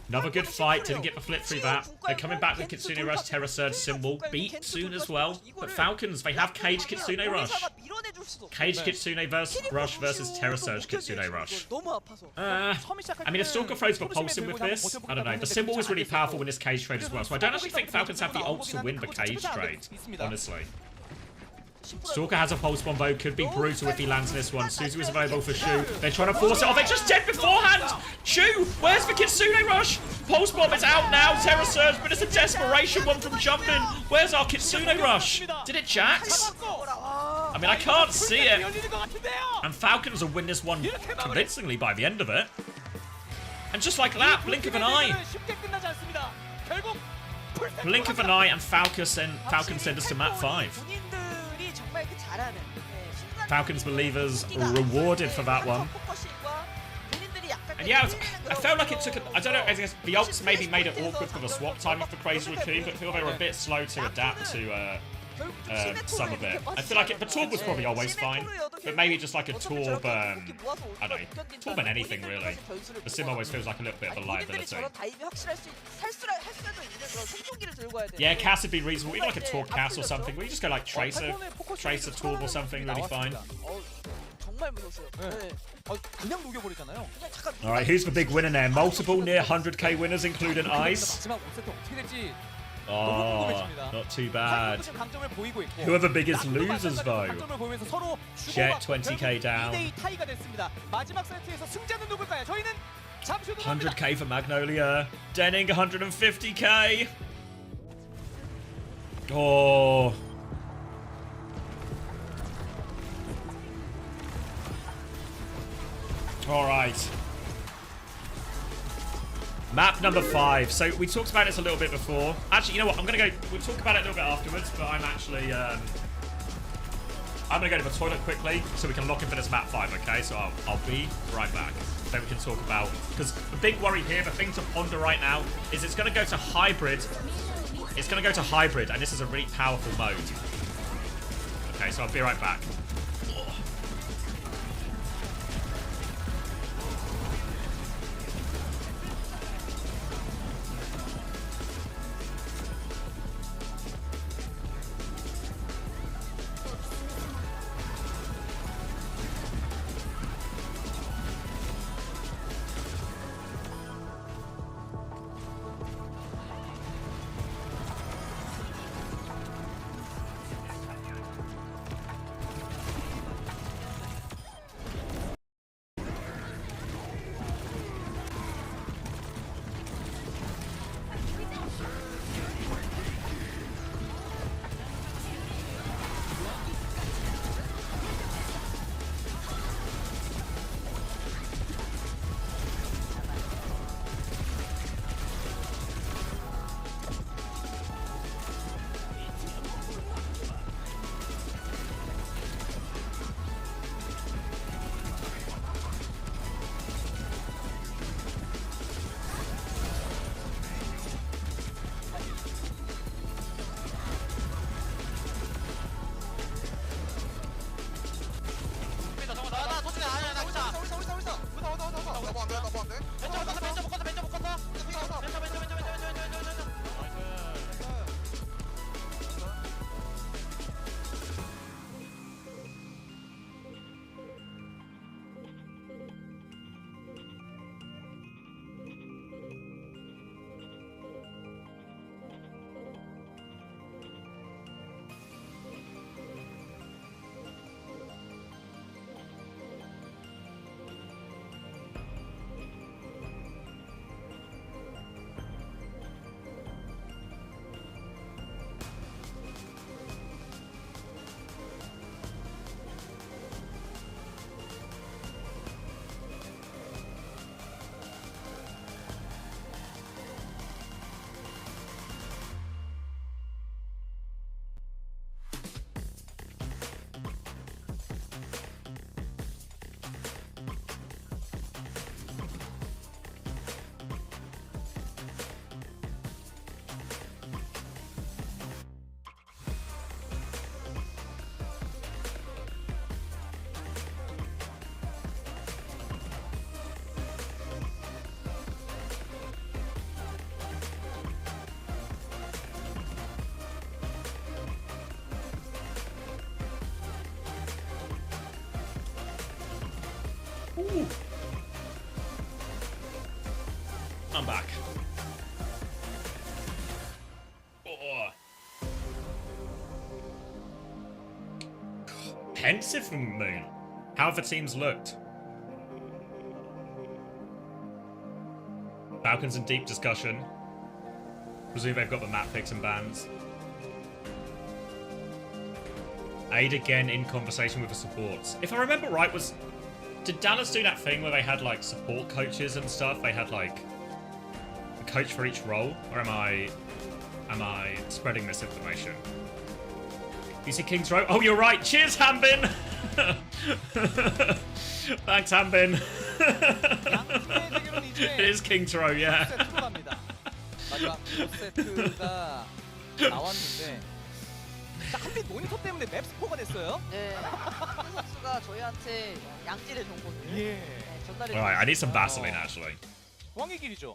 Another good fight. Didn't get the flip through that. They're coming back with Kitsune Rush, Terra Surge symbol. Beat soon as well. But Falcons, they have Cage Kitsune Rush. Cage Kitsune Rush versus Terra Surge Kitsune Rush. I mean, if Stalker throws the pulse in with this, I don't know. The symbol is really powerful in this Cage trade as well. So I don't actually think Falcons have the ults to win the Cage trade, honestly. Stalker has a pulse bomb though, could be brutal if he lands this one. Suzu is available for Shu. They're trying to force it. Oh, they're just dead beforehand! Shu, where's the Kitsune Rush? Pulse bomb is out now, Terra Surge, but it's a desperation one from Jumpin. Where's our Kitsune Rush? Did it Jax? I mean, I can't see it. And Falcons will win this one convincingly by the end of it. And just like that, blink of an eye. Blink of an eye and Falcons send us to map 5. Falcons believers rewarded for that one. And yeah, I felt like it took I don't know, I guess the ults maybe made it awkward for the swap timing for Crazy Raccoon, but I feel they were a bit slow to adapt to 결국 좀 심해 some of 토르에 it. 그렇게 I feel like the Torb was 빠지지 probably 않았나. always 심해 fine, 토르여도 but maybe 결국 just like a 어차피 Torb, 저렇게 공격기 모아서 I don't 못 know, 견딘다는 Torb and anything 본인들도 really. 사실 변수를 The sim always 보거든요. feels like a little bit of a 아니, 본인들이 liability. 저런 다이빙 확실할 수 할 수도 있는 그런 생존기를 들고 와야 되는데 Yeah, Cass would be reasonable. Even like a Torb Cass or something, where you just go like Tracer Torb or something, really fine. 정말 무서웠어요. 네. 그냥 녹여버리잖아요. 그냥 잠깐 Alright, who's the big winner there? Multiple near 100k winners, including Ice. 마지막 5세트 어떻게 될지 Oh, not too bad. 지금 강점을 보이고 있고. Who are the biggest losers though? 강점을 보이면서 서로 Jet 주고받고 20k down. 2대2 타이가 됐습니다. 마지막 세트에서 승자는 누굴까요? 저희는 잠시 후 돌아옵니다. 100k for Magnolia. Denning 150k. Oh. Alright. Map number 5. So we talked about this a little bit before. Actually, you know what? We'll talk about it a little bit afterwards, but I'm actually, I'm gonna go to the toilet quickly so we can lock in for this map 5, okay? So I'll be right back. Then we can talk about, because the big worry here, the thing to ponder right now, is it's gonna go to hybrid. It's gonna go to hybrid, and this is a really powerful mode. Okay, so I'll be right back. Ooh. I'm back. Oh. Pensive from Moon. How have the teams looked? Falcons in deep discussion. Presume they've got the map picks and bans. Aid again in conversation with the supports. If I remember right, did Dallas do that thing where they had like support coaches and stuff? They had like a coach for each role, or am I spreading misinformation? You see King's Row? Oh, you're right. Cheers, Hanbin. Thanks, Hanbin. It is King's Row, yeah. 마지막 5세트가 나왔는데 자, 한빛 모니터 때문에 맵 스포가 됐어요. 네, 한 선수가 저희한테 양질의 정보를 예. 전달해 Alright, I need some 주셨어요. Vaseline actually. 왕의 길이죠.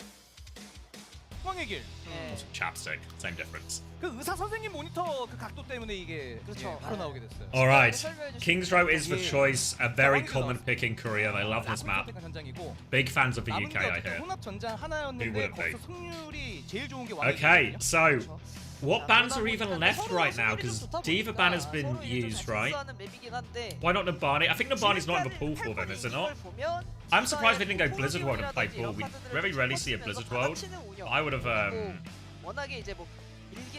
왕의 길. 네. Some chapstick, same difference. 그 의사 선생님 모니터 그 각도 때문에 이게 그렇죠. 바로 나오게 됐어요. Alright, 설명해 주시면 Kings Row is the 예. choice, a very 왕의 길 common 나왔어요. pick in Korea. They love this map. 선택한 전장이고 Big fans of the 남은 UK, 게 I 어쨌든 hear. 혼합 전장 Who 하나였는데 wouldn't be? 거기서 승률이 제일 좋은 게 왕의 Okay, 길이거든요. so what 자, bans 그러다 are even 보니까 left 서로 right now? 승률이 좀 Because 좋다 Diva 보니까 ban has been 서로 이제 좀 used, 잘 right? 승수하는 맵이긴 한데 Why not Nabani? I think Nabani's not in the pool for them, is it not? I'm surprised they didn't go Blizzard World and play pool. We very rarely see a Blizzard World. I would have, 워낙에 이제 뭐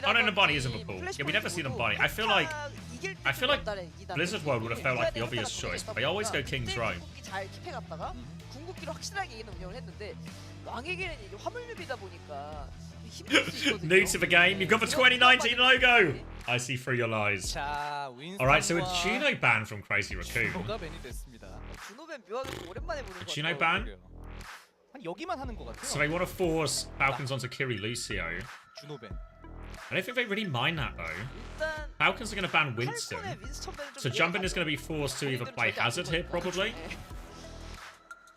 Oh no, Nabani is in the pool. Yeah, we never see Nabani. I feel like Blizzard World would have felt like the obvious choice, but they always go Kings Row. 잘 킵해갔다가 궁극기로 확실하게 이기는 운영을 했는데 왕의 길은 이제 화물류비다 보니까 힘들 수 있거든요. New to the game, you've got the 2019 logo! I see through your lies. 자, Alright, so a Juno ban from Crazy Raccoon. 주노가 밴이 됐습니다. 준호벤 묘하게 좀 오랜만에 보는 거 Juno ban? 한 여기만 하는 것 같아요. So they want to force Falcons onto Kiri Lucio. 주노 밴. I don't think they really mind that though. 일단 Falcons are going to ban Winston. 팔콘의 윈스턴 밴은 좀 So Jumpin is 이해가 going to be forced to either 본인들은 play 절대 안 Hazard here, 쓰고 probably. 있거든요. 네.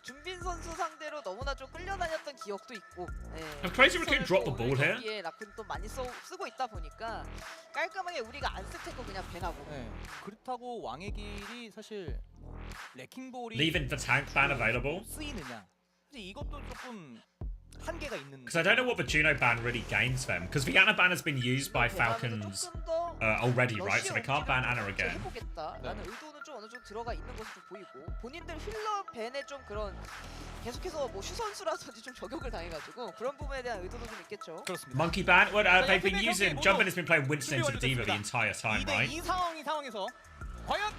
준빈 선수 상대로 너무나 좀 끌려다녔던 기억도 있고. 네. Have Crazy Raccoon dropped the ball here? 예, 라쿤 또 많이 쓰고 있다 보니까 깔끔하게 우리가 안 쓸 테고 그냥 배나고. 네. 그렇다고 왕의 길이 사실 레킹볼이 Leaving the tank ban available. 쓰이느냐. 근데 이것도 조금 한계가 있는. Because I don't know what the Juno ban really gains them. Because the Anna ban has been used by Falcons already, right? So they can't ban Anna again. 해보겠다라는 의도는 좀 어느 정도 들어가 있는 것으로 좀 보이고 본인들 힐러 밴에 좀 그런 계속해서 뭐 슈 선수라든지 좀 저격을 당해가지고 그런 부분에 대한 의도도 좀 있겠죠. 그렇습니다. Monkey ban? Well, they've been using. Jumpin has been playing Winston into Diva the entire time, 2대 right? 2 상황에서 과연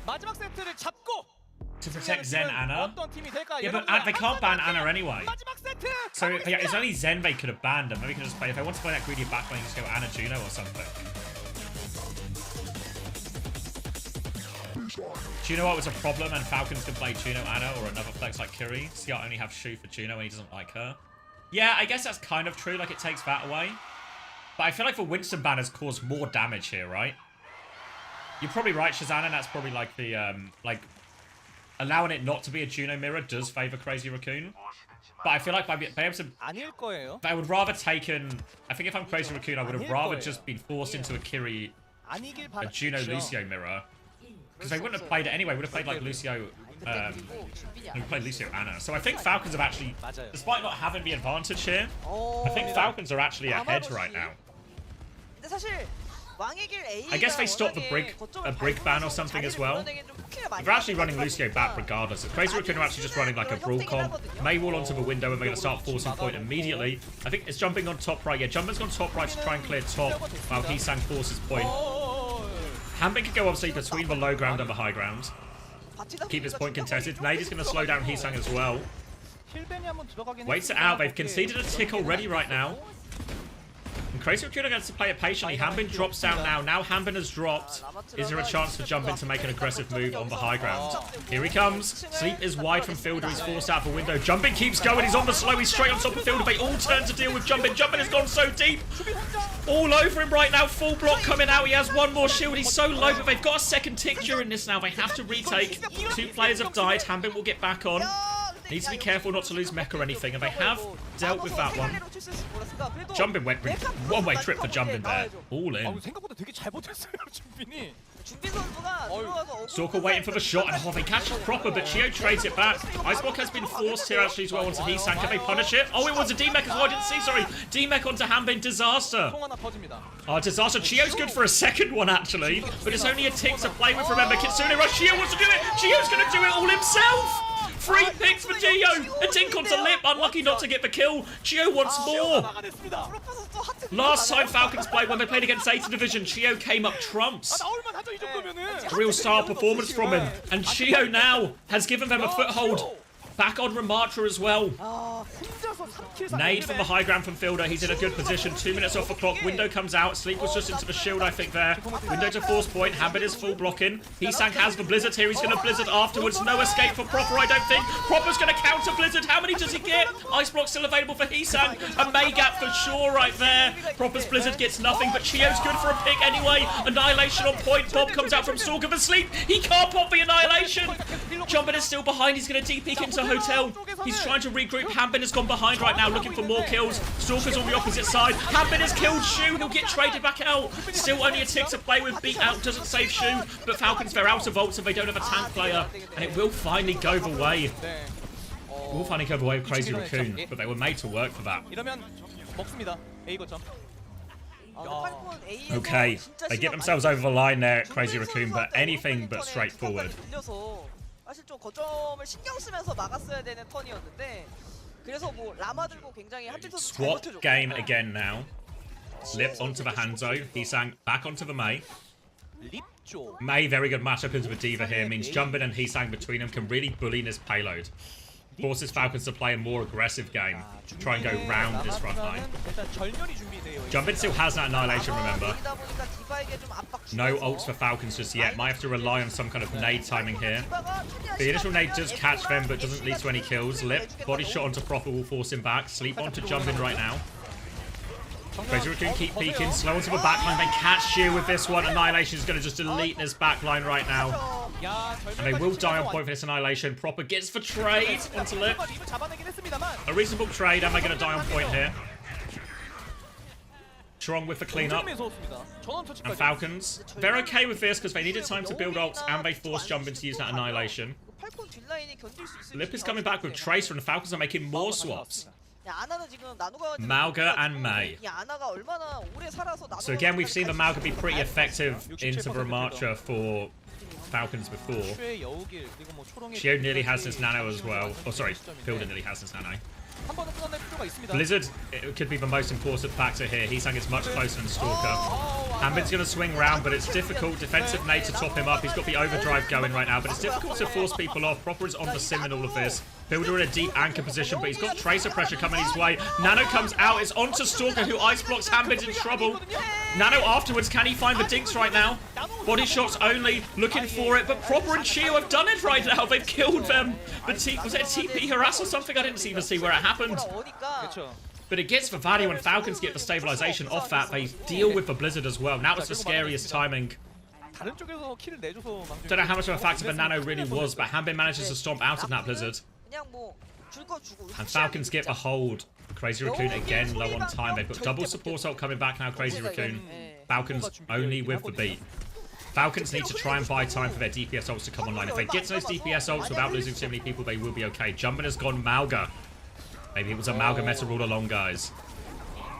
마지막 세트를 잡고 To protect Zen Anna. 어떤 팀이 될까? Yeah, but they can't ban Anna anyway. 마지막 세트. So yeah, it's only Zen they could have banned them. Maybe we can just play. If they want to play that greedy backline, just go Anna Juno or something. Do you know what was a problem? And Falcons can play Juno Anna or another flex like Kiri. Scott only have Shu for Juno and he doesn't like her. Yeah, I guess that's kind of true. Like it takes that away. But I feel like the Winston ban has caused more damage here, right? You're probably right, Shazana. That's probably like the allowing it not to be a Juno mirror does favor Crazy Raccoon. But I feel like by able to, 아닐 거예요. I would rather taken. I think if I'm Crazy Raccoon, I would have rather just been forced into a Kiri, 아니길 a Juno Lucio mirror. Because they wouldn't have played it anyway. Would have played like Lucio. We played Lucio Anna. So I think Falcons have actually, 맞아요. despite not having the advantage here, I think Falcons are actually ahead right now. 근데 사실 왕의 길 A가 I guess they stopped the brig ban or something as well. They're actually running Lucio back regardless. The Crazy Raccoon are actually just running like a brawl comp. May wall onto the window and they're going to start forcing point immediately. I think it's jumping on top right. Yeah, Jumping's gone top right to try and clear top while Heesang forces point. Hanbin can go obviously between the low ground and the high ground. Keep his point contested. Nady's going to slow down Heesang as well. Waits it out. They've conceded a tick already right now. And Crazy Raccoon gets to play it patiently. Hanbin drops down now. Now Hanbin has dropped. Is there a chance for Jumpin to make an aggressive move on the high ground? Here he comes. Sleep is wide from Fielder. He's forced out the window. Jumpin keeps going. He's on the slow. He's straight on top of Fielder. They all turn to deal with Jumpin. Jumpin has gone so deep. All over him right now. Full block coming out. He has one more shield. He's so low, but they've got a second tick during this now. They have to retake. 2 players have died. Hanbin will get back on. Needs to be careful not to lose mech or anything, and they have dealt with that one. Jumpin went one-way trip for Jumpin there. All in. 생각보다 되게 잘 버텼어요, 준빈이. 준빈 선수가 들어가서 Stalker waiting for the shot, and they catch it proper, but Chio trades it back. Iceblock has been forced here actually as well onto Heesang. Can they punish it? Oh, it was a D-Mech as well, I didn't see, sorry. D-Mech onto Hanbin, Disaster. 통 하나 퍼집니다. Oh, Disaster. Chio's good for a second one actually, but it's only a tick to play with, remember. Kitsune Rush, Chio wants to do it! Chio's gonna do it all himself! Free pick for Dio! A tink onto Lip, unlucky not to get the kill. Chio wants more! Last time Falcons played, when they played against 8th Division, Chio came up trumps. A real star performance from him. And Chio now has given them a foothold back on Ramatra as well. 혼자서 Nade from the high ground from Fielder. He's in a good position. 2 minutes off the clock. Window comes out. Sleep was just into the shield, I think, there. Window to force point. Habit is full blocking. Heesang has the Blizzard here. He's going to Blizzard afterwards. No escape for Proper, I don't think. Proper's going to counter Blizzard. How many does he get? Ice block still available for Heesang. A May gap for sure right there. Proper's Blizzard gets nothing, but Chio's good for a pick anyway. Annihilation on point. Bob comes out from Stalker for Sleep. He can't pop the Annihilation. Jumpin is still behind. He's going to deep peek into Hotel. He's trying to regroup. Hambin has gone behind right now, looking for more kills. Stalker's on the opposite side. Hambin has killed Shu. He'll get traded back out. Still only a tick to play with. Beat out doesn't save Shu, but Falcons, they're out of vaults and they don't have a tank player. And it will finally go the way. It will finally go the way of Crazy Raccoon, but they were made to work for that. Okay, they get themselves over the line there at Crazy Raccoon, but anything but straightforward. 사실 좀 거점을 신경 쓰면서 막았어야 되는 턴이었는데 그래서 뭐 라마 들고 굉장히 한빈 선수 잘 Swap 버텨줬고 game again now. Lip onto the Hanzo. Heesang back onto the May. May, very good matchup into the Diva here. Means Jumbin and Heesang between them can really bully this payload. Forces Falcons to play a more aggressive game. Try and go round this front line. Jumbin still has that Annihilation, remember. No ults for Falcons just yet. Might have to rely on some kind of nade timing here. The initial nade does catch them, but doesn't lead to any kills. Lip, body shot onto Proper will force him back. Sleep onto Jumbin right now. Crazy Raccoon keep peeking, slow onto the backline, then catch Shield with this one. Annihilation is going to just delete this backline right now. And they will die on point for this Annihilation. Proper gets the trade onto Lip. A reasonable trade, and they're going to die on point here. Strong with the cleanup. And Falcons, they're okay with this because they needed time to build ults and they forced Jumbin to use that Annihilation. Lip is coming back with Tracer and the Falcons are making more swaps. Mauga and May. So again, we've seen the Mauga be pretty effective into the Ramatcha for Falcons before. Shio nearly has this nano as well. Oh, sorry, Fielder nearly has this nano. Blizzard, it could be the most important factor here. Heesang is much closer than Stalker. Hambin's going to swing round, but it's difficult. Defensive nade to top him up. He's got the overdrive going right now, but it's difficult to force people off. Proper is on the sim in all of this. Fielder in a deep anchor position, but he's got Tracer pressure coming his way. Nano comes out. It's onto Stalker, who ice blocks. Hambin's in trouble. Nano afterwards. Can he find the dinks right now? Body shots only. Looking for it, but Proper and Chio have done it right now. They've killed them. But was it TP harass or something? I didn't even see where it happened. But it gets the value when Falcons get the stabilization off that. They deal with the Blizzard as well. Now it's the scariest timing. Don't know how much of a factor the Nano really was, but Hambin manages to stomp out of that Blizzard. And Falcons get a hold. Crazy Raccoon again low on time. They've got double support ult coming back now, Crazy Raccoon. Falcons only with the beat. Falcons need to try and buy time for their DPS ults to come online. If they get to those DPS ults without losing too many people, they will be okay. Jumbin has gone Mauga. Maybe it was a Mauga meta all along, guys.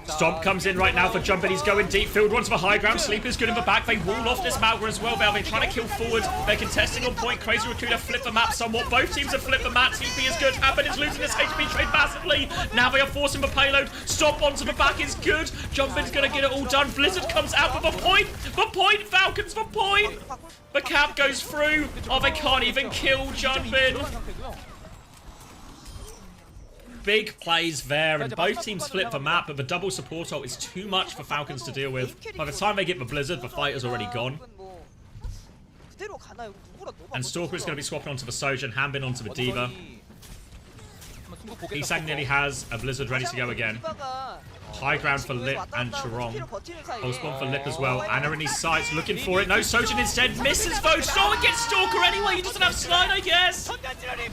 Stomp comes in right now for Jumbin. He's going deep. Field runs for high ground. Sleep is good in the back. They wall off this Mauga as well. They're trying to kill forward. They're contesting on point. Crazy Raccoon have flipped the map somewhat. Both teams have flipped the map. TP is good. Hambin is losing his HP trade massively. Now they are forcing the payload. Stomp onto the back is good. Jumbin's going to get it all done. Blizzard comes out with a point. The point. Falcons for point. The cap goes through. Oh, they can't even kill Jumbin. Big plays there, and both teams flip the map, but the double support ult is too much for Falcons to deal with. By the time they get the Blizzard, the fight is already gone. And Stalker is going to be swapping onto the Sojourn, Hambin onto the Diva. Heesang nearly has a Blizzard ready to go again. High ground for Lip and Charong. Pulse bomb for Lip as well. Anna in his sights looking for it. No, Sojourn instead misses though. Stalker gets Stalker anyway. He doesn't have slide, I guess.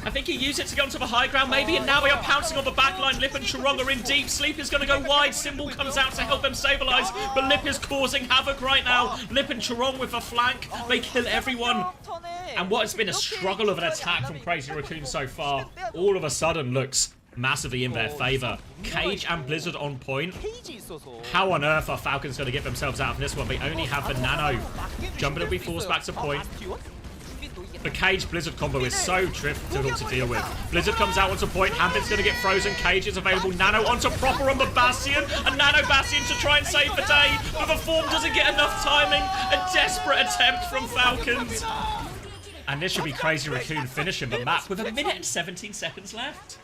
I think he used it to get onto the high ground maybe, and now they are pouncing on the backline. Lip and Charong are in deep. Sleep is going to go wide. Symbol comes out to help them stabilize, but Lip is causing havoc right now. Lip and Charong with a flank. They kill everyone. And what has been a struggle of an attack from Crazy Raccoon so far, all of a sudden looks massively in their favor. Cage and Blizzard on point. How on earth are Falcons going to get themselves out of this one? They only have the Nano. Jumbin will be forced back to point. The Cage Blizzard combo is so difficult to deal with. Blizzard comes out onto point. Hambin's going to get frozen. Cage is available. Nano onto Proper on the Bastion. And Nano Bastion to try and save the day. But the form doesn't get enough timing. A desperate attempt from Falcons. And this should be Crazy Raccoon finishing the map with 1 minute and 17 seconds left.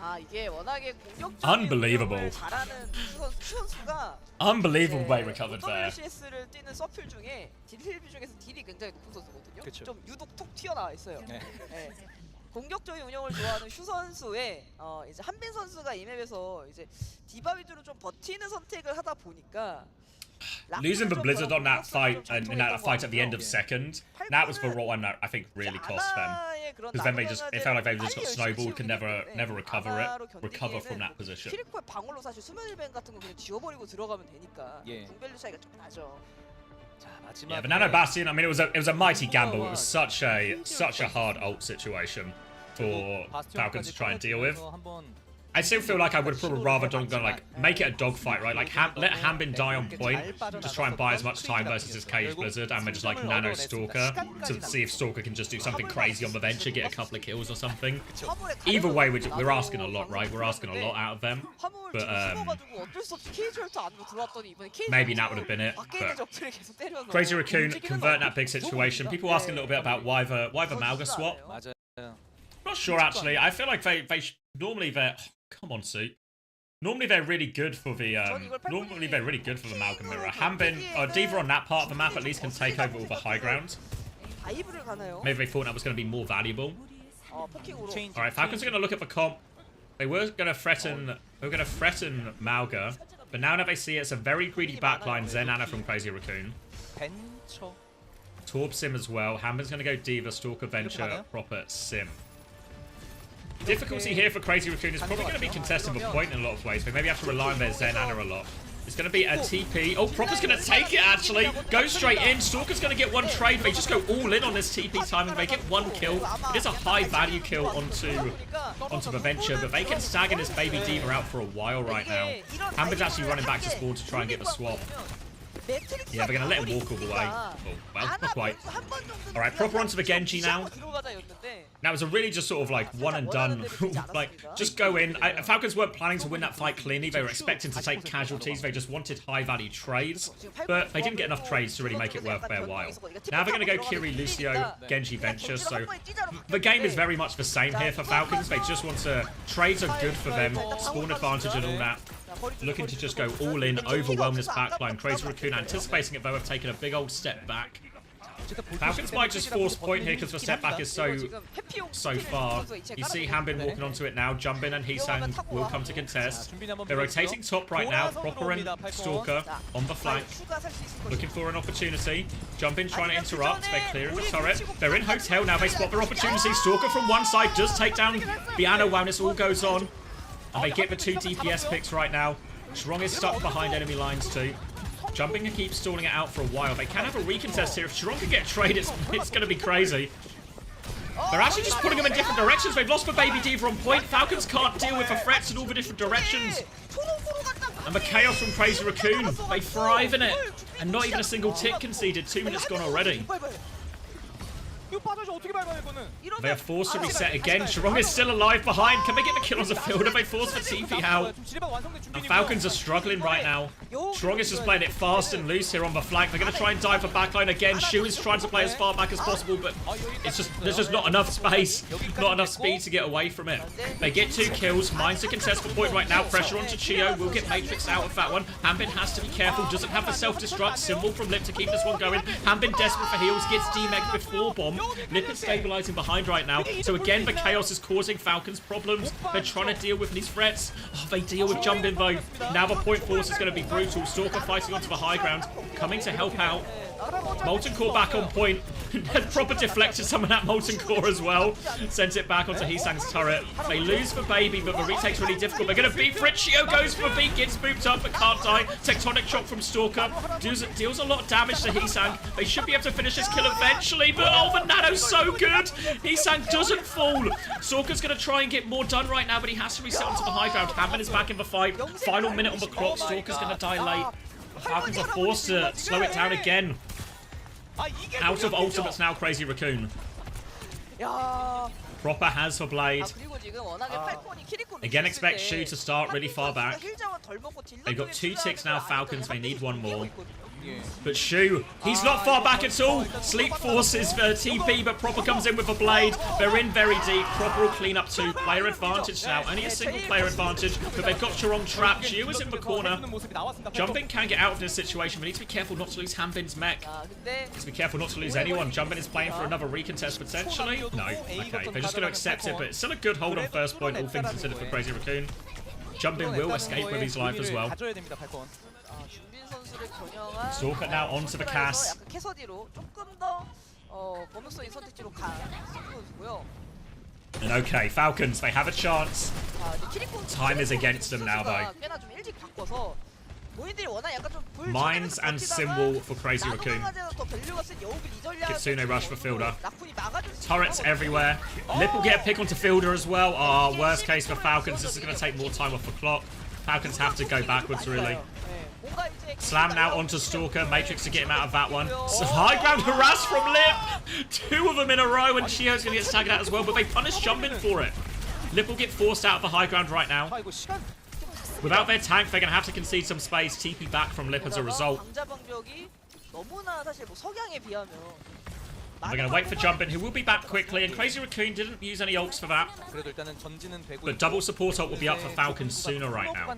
아 이게 워낙에 공격적인 Unbelievable. 운영을 잘하는 선수가 Unbelievable way recovered there. OWCS를 뛰는 서필 중에 딜힐비 중에서 딜이 굉장히 높은 선수거든요. 그쵸. 좀 유독 툭 튀어나와 있어요. 네. 네. 공격적인 운영을 좋아하는 슈 선수의 이제 한빈 선수가 이 맵에서 이제 디바 위주로 좀 버티는 선택을 하다 보니까 Losing the Blizzard on that fight in that fight at the end of second, that was for one that I think really cost them. Because then it felt like they just got snowballed, could never recover from that position. 키리코의 방울로 사실 수면일뱅 같은 거 그냥 지워버리고 들어가면 되니까 예. 궁밸류 차이가 좀 나죠. 자, 마지막에 Yeah, but Nano Bastion, I mean, it was a mighty gamble. It was such a hard ult situation for Falcons to try and deal with. I still feel like I would have probably rather done like make it a dogfight, right? Like let Hanbin die on point, just try and buy as much time versus his Cage Blizzard, and then just like Nano Stalker to see if Stalker can just do something crazy on the venture, get a couple of kills or something. Either way, we're asking a lot, right? We're asking a lot out of them. But maybe that would have been it. But Crazy Raccoon converting that big situation. People asking a little bit about why the Malga swap. Not sure actually. I feel like normally they're come on, Soup. Normally they're really good for the Malga mirror. Hanbin or Diva on that part of the map at least can take over all the high ground. Maybe they thought that was going to be more valuable. Alright, Falcons are going to look at the comp. They were going to threaten Malga, but now that they see it's a very greedy backline, Zen Anna from Crazy Raccoon. Torb Sim as well. Hanbin's going to go Diva, Stalker Venture, proper Sim. Difficulty here for Crazy Raccoon is probably going to be contesting the point in a lot of ways. They maybe have to rely on their Zen Anna a lot. It's going to be a TP. Oh, Proper's going to take it, actually. Go straight in. Stalker's going to get one trade. They just go all in on this TP timing. They get one kill. It is a high-value kill onto the Venture, but they can stagger this Baby Diva out for a while right now. Hanbin's actually running back to spawn to try and get the swap. Yeah, they're going to let him walk all the way. Oh, well, not quite. Alright, Proper onto the Genji now. That was a really just sort of like one and done. Like, just go in. Falcons weren't planning to win that fight cleanly. They were expecting to take casualties. They just wanted high-value trades. But they didn't get enough trades to really make it worth their while. Now they're going to go Kiri, Lucio, Genji, Venture. So the game is very much the same here for Falcons. They just want to... Trades are good for them. Spawn advantage and all that. Looking to just go all in, overwhelm this backline. Crazy Raccoon anticipating it though, have taken a big old step back. Falcons might just force point here because the step back is so far. You see Hanbin walking onto it now. Jumbin and Heesang will come to contest. They're rotating top right now. Proper and Stalker on the flank. Looking for an opportunity. Jumbin trying to interrupt. They're clearing the turret. They're in Hotel now. They spot their opportunity. Stalker from one side does take down the Anna while this all goes on. And they get the 2 DPS picks right now. Strong is stuck behind enemy lines too. Jumping and keep stalling it out for a while. They can have a recontest here. If Strong can get trade, it's going to be crazy. They're actually just putting them in different directions. They've lost the Baby Diva on point. Falcons can't deal with the threats in all the different directions. And the chaos from Crazy Raccoon. They thrive in it. And not even a single tick conceded. 2 minutes gone already. They are forced to reset again. Sharong is still alive behind. Can they get the kill on the field? Have they forced the TP out? And Falcons are struggling right now. Sharong is just playing it fast and loose here on the flank. They're going to try and dive the backline again. Shu is trying to play as far back as possible, but there's just not enough space. Not enough speed to get away from it. They get 2 kills. Mines to contest the point right now. Pressure onto Chio. Will get Matrix out of that one. Hanbin has to be careful. Doesn't have the self-destruct symbol from Lip to keep this one going. Hanbin desperate for heals. Gets D-Meg before bomb. Lip is stabilizing behind right now. So again, the chaos is causing Falcons problems. They're trying to deal with these threats. Oh, they deal with Jumbin though. Now the point force is going to be brutal. Stalker fighting onto the high ground. Coming to help out. Molten Core back on point. Proper deflected some of that Molten Core as well. Sent it back onto Heesang's turret. They lose for Baby, but the retake's really difficult. They're going to beat Fritzio. Goes for a beat, gets booped up, but can't die. Tectonic Shock from Stalker. Deals a lot of damage to Heesang. They should be able to finish this kill eventually, but oh, the Nano's so good. Heesang doesn't fall. Stalker's going to try and get more done right now, but he has to reset onto the high ground. Hanbin is back in the fight. Final minute on the clock. Stalker's going to die late. Falcons are forced to slow it down again. Out of ultimates now, Crazy Raccoon. Proper has for Blade. Again, expect Shu to start really far back. They've got 2 ticks now, Falcons. They need 1 more. But Shu, he's not far back at all. Sleep forces TP, but Proper comes in with a blade. They're in very deep. Proper will clean up 2. Player advantage now. Only a single player advantage, but they've got Chirong trapped. Shu is in the corner. Jumpin can get out of this situation, but needs to be careful not to lose Hanbin's mech. Needs to be careful not to lose anyone. Jumpin is playing for another recontest potentially. No, okay. They're just going to accept it, but it's still a good hold on first point, all things considered for Crazy Raccoon. Jumpin will escape with his life as well. Stalker now onto the Cass. And okay, Falcons, they have a chance. Time is against them now, though. Mines and Symbol for Crazy Raccoon. Kitsune rush for Fielder. Turrets everywhere. Lip will get a pick onto Fielder as well. Oh, worst case for Falcons. This is going to take more time off the clock. Falcons have to go backwards, really. Slam now onto Stalker. Matrix to get him out of that one. So high ground harass from Lip. 2 of them in a row, and Shio's going to get staggered out as well, but they punish Jumpin for it. Lip will get forced out of the high ground right now. Without their tank, they're going to have to concede some space. TP back from Lip as a result. They're going to wait for Jumpin, who will be back quickly, and Crazy Raccoon didn't use any ults for that. But double support ult will be up for Falcons sooner right now.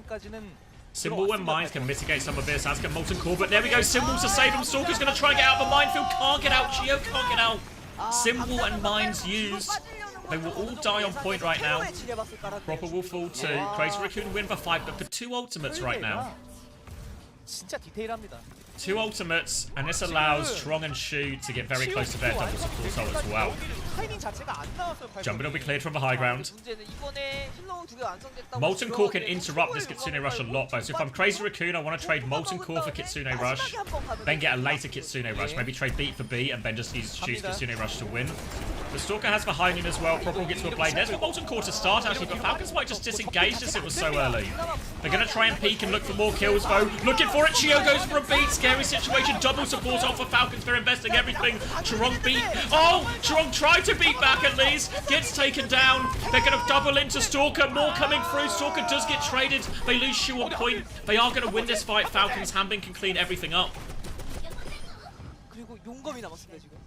Symbol and Mines can mitigate some of this, as can Molten Core, but there we go, Symbol to save him. Stalker's going to try and get out of the minefield, can't get out, Geo can't get out. Symbol and Mines used. They will all die on point right now. Proper will fall too. Crazy Raccoon win for 5, but for 2 ultimates right now. 2 ultimates, and this allows Strong and Shu to get very close to their double support ult as well. Jumpin will be cleared from the high ground. Molten Core can interrupt this Kitsune Rush a lot though, so if I'm Crazy Raccoon, I want to trade Molten Core for Kitsune Rush, then get a later Kitsune Rush, maybe trade beat for beat, and then just use Kitsune Rush to win. The Stalker has the high noon as well, Proper will get to a blade. There's the Molten Core to start actually, but Falcons might just disengage this, it was so early. They're going to try and peek and look for more kills though. Looking for it, Chio goes for a beat, scary situation, double support ult for Falcons, they're investing everything. Chirong beat, oh, Chirong tried to beat back at least, gets taken down. They're going to double into Stalker, more coming through. Stalker does get traded, they lose Shu on point. They are going to win this fight. Falcons, Hanbin can clean everything up.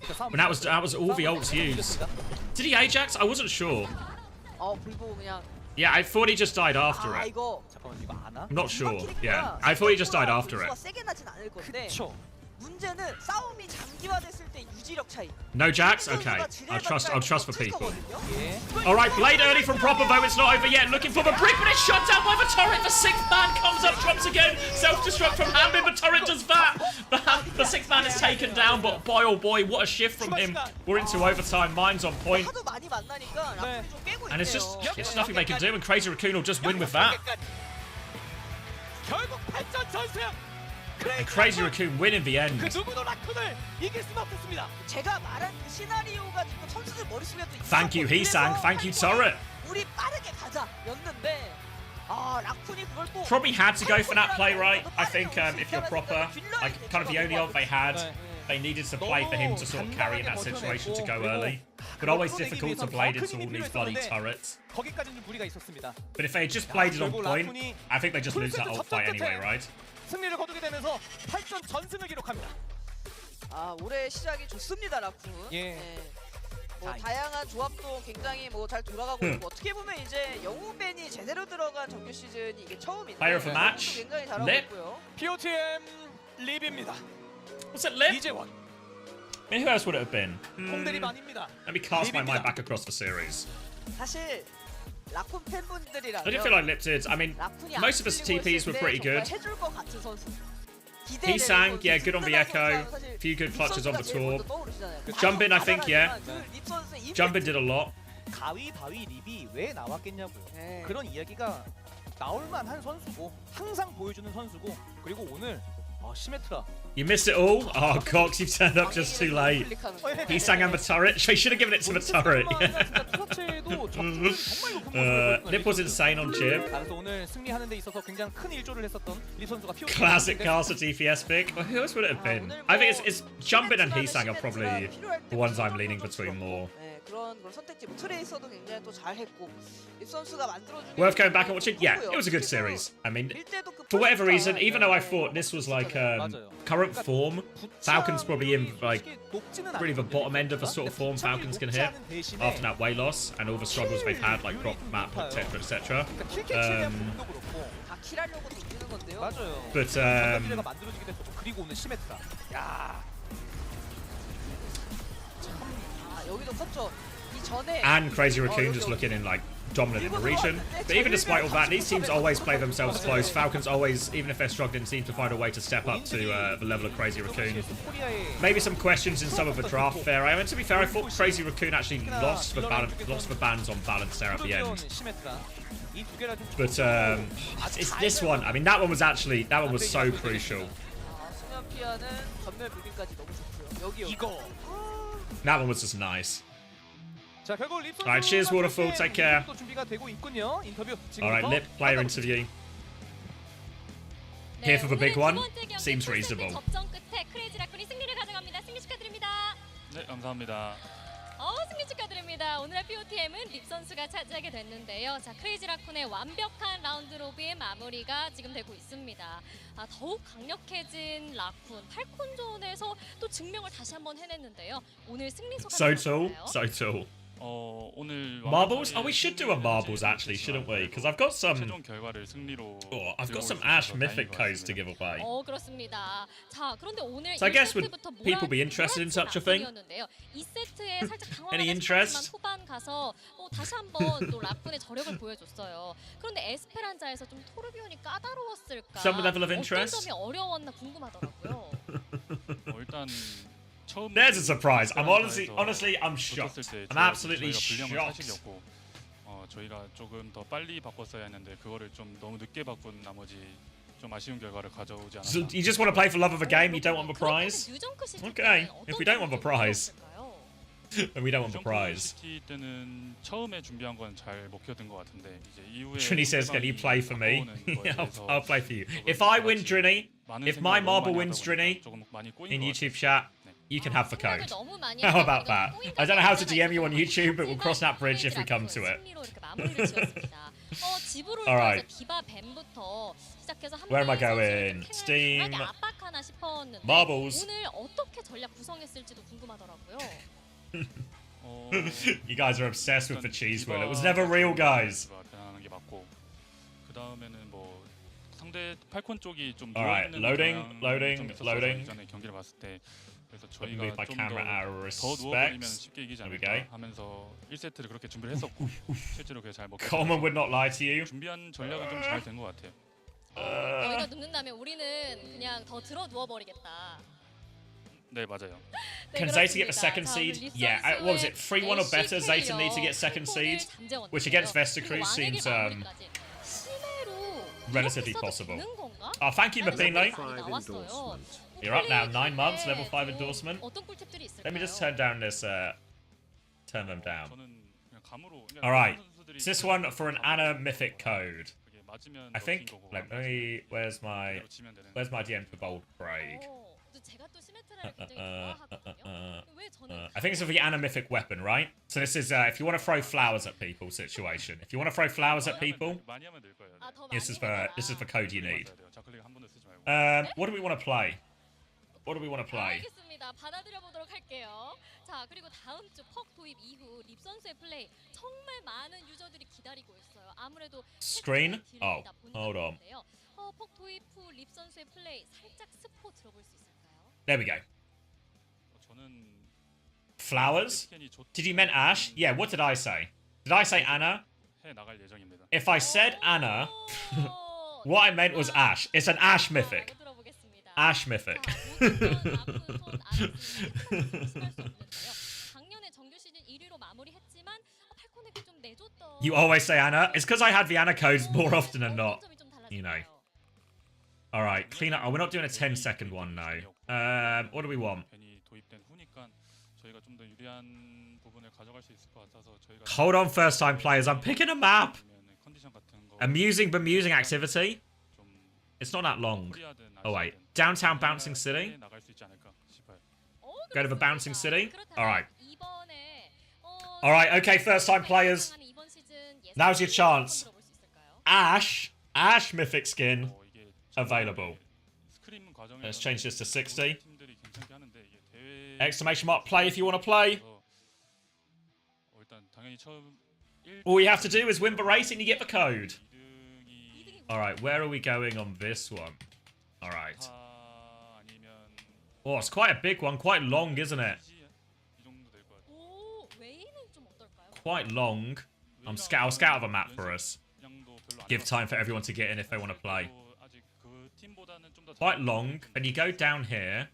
But that was all the ults used. Did he Ajax? I wasn't sure. Yeah, I thought he just died after it. I'm not sure. Yeah, I thought he just died after it. No Jax? Okay. I'll trust for people. Alright, blade early from Proper though, it's not over yet. Looking for the brick, but it's shot down by the turret. The 6th man comes up, drops again. Self-destruct from Hanbin, the turret does that. The 6th man is taken down, but boy oh boy, what a shift from him. We're into overtime, Mine's on point. And it's just nothing they can do, and Crazy Raccoon will just win with that. And Crazy Raccoon win in the end. Thank you, Heesang. Thank you, Turret. Probably had to go for that play, right? I think if you're Proper, like kind of the only ult they had, they needed to play for him to sort of carry in that situation to go early. But always difficult to blade into all these bloody turrets. But if they had just played it on point, I think they just lose that ult fight anyway, right? 승리를 거두게 되면서 8전 전승을 기록합니다. 올해 시작이 좋습니다, 라쿤. 예. 다양한 조합도 굉장히 잘 돌아가고 있고 어떻게 보면 이제 영웅밴이 제대로 들어간 정규 시즌이 이게 처음인데 Player of the match. 굉장히 잘하고 있고요. POTM 립입니다. Was it Lip? 이재원. I mean, who else would it have been? 홍대립 아닙니다. Let me cast my mind back across the series. 사실 라쿤 팬분들이라면 I didn't feel like Lip did. I mean, most of his TPs were pretty good. 해줄 것 같은 선수. Heesang, yeah, good on the Echo. Few good clutches on the Torb. Jumpin, I think, yeah. Jumpin did a lot. 가위 바위 립이 왜 나왔겠냐고요. 그런 이야기가 나올 만한 선수고 항상 보여주는 선수고 그리고 오늘 시메트라. You missed it all? Oh, Cox, you've turned up just too late. Heesang and the turret. They should have given it to the turret. Lip was insane on Jib. Classic caster DPS pick. Well, who else would it have been? I think it's Jumpin and Heesang are probably the ones I'm leaning between more. 그런 선택지. 트레이서도 굉장히 또 잘했고 립 선수가 만들어주는. Worth going back and watching? Yeah, it was a good series. I mean, for whatever reason, even though I thought this was like current form, Falcons probably in like really the bottom end of the sort of form Falcons can hit after that way loss and all the struggles they've had, like drop map, etc., etc. 다 킬하려고 던지는 건데요. 맞아요. But 가 만들어지게 됐고 그리고 오늘 시메트라. 야. 여기도 컸죠. 이 전에 and Crazy Raccoon just looking in like dominant in the region. But even despite all that, these teams always play themselves close. Falcons always, even if they're struggling, seem to find a way to step up to the level of Crazy Raccoon. Maybe some questions in some of the draft there. I mean, to be fair, I thought Crazy Raccoon actually lost the bans on balance there at the end. But it's this one. I mean, that one was so crucial. That one was just nice. Alright, cheers Waterfall, take care. Alright, Lip, player interview. Here for the big one. Seems reasonable. 네, 감사합니다. 승리 축하드립니다. 오늘의 POTM은 립 선수가 차지하게 됐는데요. 자, 크레이지 라쿤의 완벽한 라운드 로빈 마무리가 지금 되고 있습니다. 더욱 강력해진 라쿤, 팔콘존에서 또 증명을 다시 한번 해냈는데요. 오늘 승리 소감 So tall, so tall. 오늘 Marbles? Oh, we should do a marbles actually, shouldn't we? Because I've got some. 최종 결과를 승리로 I've got some Ash Mythic codes to give away. 그렇습니다. 자, 그런데 오늘 So I guess would people be interested in such a thing? 2세트에 살짝 Any 당황하지만 interest? 후반 가서 다시 한번 또 라쿤의 저력을 보여줬어요. 그런데 에스페란자에서 좀 토르비온이 까다로웠을까? Some level of interest? 어떤 점이 어려웠나 궁금하더라고요. 일단 There's a surprise. I'm honestly, I'm shocked. I'm absolutely shocked. 저희가 조금 더 빨리 바꿨어야 했는데 그거를 좀 너무 늦게 바꾼 나머지 좀 아쉬운 결과를 가져오지 So 않았나. you just want to play for love of the game? You don't want the prize? Okay, if we don't want the prize, then we don't want the prize. 시티 때는 처음에 준비한 건 잘 먹혀든 것 같은데 이제 이후에 Trini says, "Can you play for me?" Yeah, I'll play for you. If I win Drini, if my marble wins Drini in YouTube chat, you can have the code. How about that? I don't know how to DM you on YouTube, but we'll cross that bridge if we come to it. Alright. Where am I going? Steam. Marbles. You guys are obsessed with the cheese wheel. It was never real, guys. 그다음에는 뭐 상대 팔콘 쪽이 좀 Alright, loading. 전에 경기를 봤을 때 그래서 저희가 my camera out of 좀더 누워버리면 respect. 쉽게 이기지 There we 않을까 go. 하면서 1세트를 그렇게 준비를 했었고 실제로 그게 잘 먹혔고 Coleman would not lie to you. 준비한 전략은 좀 잘 된 것 같아요. 저희가 눕는다면 우리는 그냥 더 들어 누워버리겠다. 네, 맞아요. Can Zayta get the second seed? Yeah, what was it? 3-1 or better? Zayta need to get second seed, which against Vesta Cruz seems relatively possible. Oh, thank you, Mapino. You're up now, 9 months, level 5 endorsement. Let me just turn down this, turn them down. Alright, is this one for an Anna Mythic code? I think, let me, where's my DM for Bold Craig? I think it's for the Anna Mythic weapon, right? So this is, if you want to throw flowers at people situation. If you want to throw flowers at people, this is the code you need. What do we want to play? What do we want to play? 알겠습니다. 받아들여보도록 할게요. 자, 그리고 다음 주 퍽 도입 이후 립 선수의 플레이 정말 많은 유저들이 기다리고 있어요. 아무래도 Screen? Oh, hold on. 퍽 도입 후 립 선수의 플레이 살짝 스포 들어볼 수 있을까요? There we go. Flowers? Did you mean Ash? Yeah, what did I say? Did I say Anna? If I said Anna, what I meant was Ash. It's an Ash Mythic. Ash Mythic. You always say Anna. It's because I had the Anna codes more often than not. You know. Alright, clean up. Oh, we're not doing a 10-second one now. What do we want? Hold on, first-time players. I'm picking a map. Amusing bemusing activity. It's not that long. Oh, wait. Downtown Bouncing City? Go to the Bouncing City? Alright. All right, okay, first-time players. Now's your chance. Ash mythic skin available. Let's change this to 60. Exclamation mark play if you want to play. All you have to do is win the race and you get the code. Alright, where are we going on this one? Alright. Oh, it's quite a big one. Quite long, isn't it? Quite long. I'll scout a map for us. Give time for everyone to get in if they want to play. Quite long. And you go down here.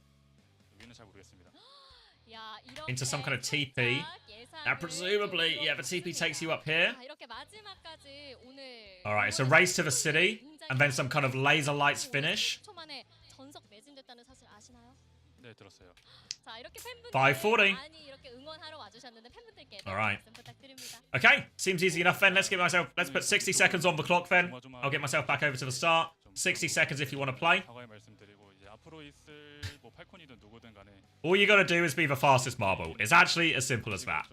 Into some kind of TP. Now, presumably, yeah, the TP takes you up here. Alright, it's a race to the city. And then some kind of laser lights finish. 540. Alright. Okay, seems easy enough then. Let's put 60 seconds on the clock then. I'll get myself back over to the start. 60 seconds if you want to play. All you gotta do is be the fastest marble. It's actually as simple as that.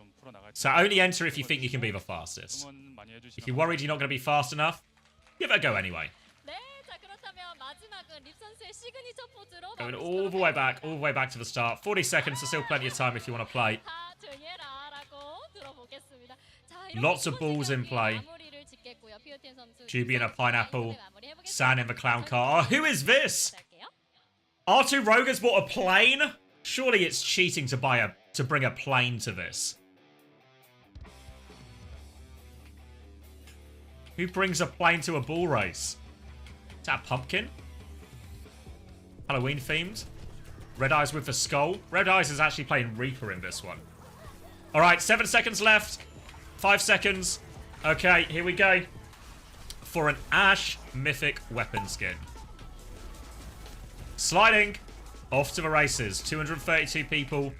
So only enter if you think you can be the fastest. If you're worried you're not gonna be fast enough, give it a go anyway. Going all the way back to the start. 40 seconds, so still plenty of time if you want to play. Lots of balls in play. Juby in a pineapple. San in the clown car. Oh, who is this? R2 Rogue has bought a plane? Surely it's cheating to bring a plane to this. Who brings a plane to a bull race? Is that a pumpkin? Halloween themed. Red Eyes with the skull. Red Eyes is actually playing Reaper in this one. Alright, 7 seconds left. 5 seconds. Okay, here we go. For an Ash mythic weapon skin. Sliding. Off to the races. 232 people.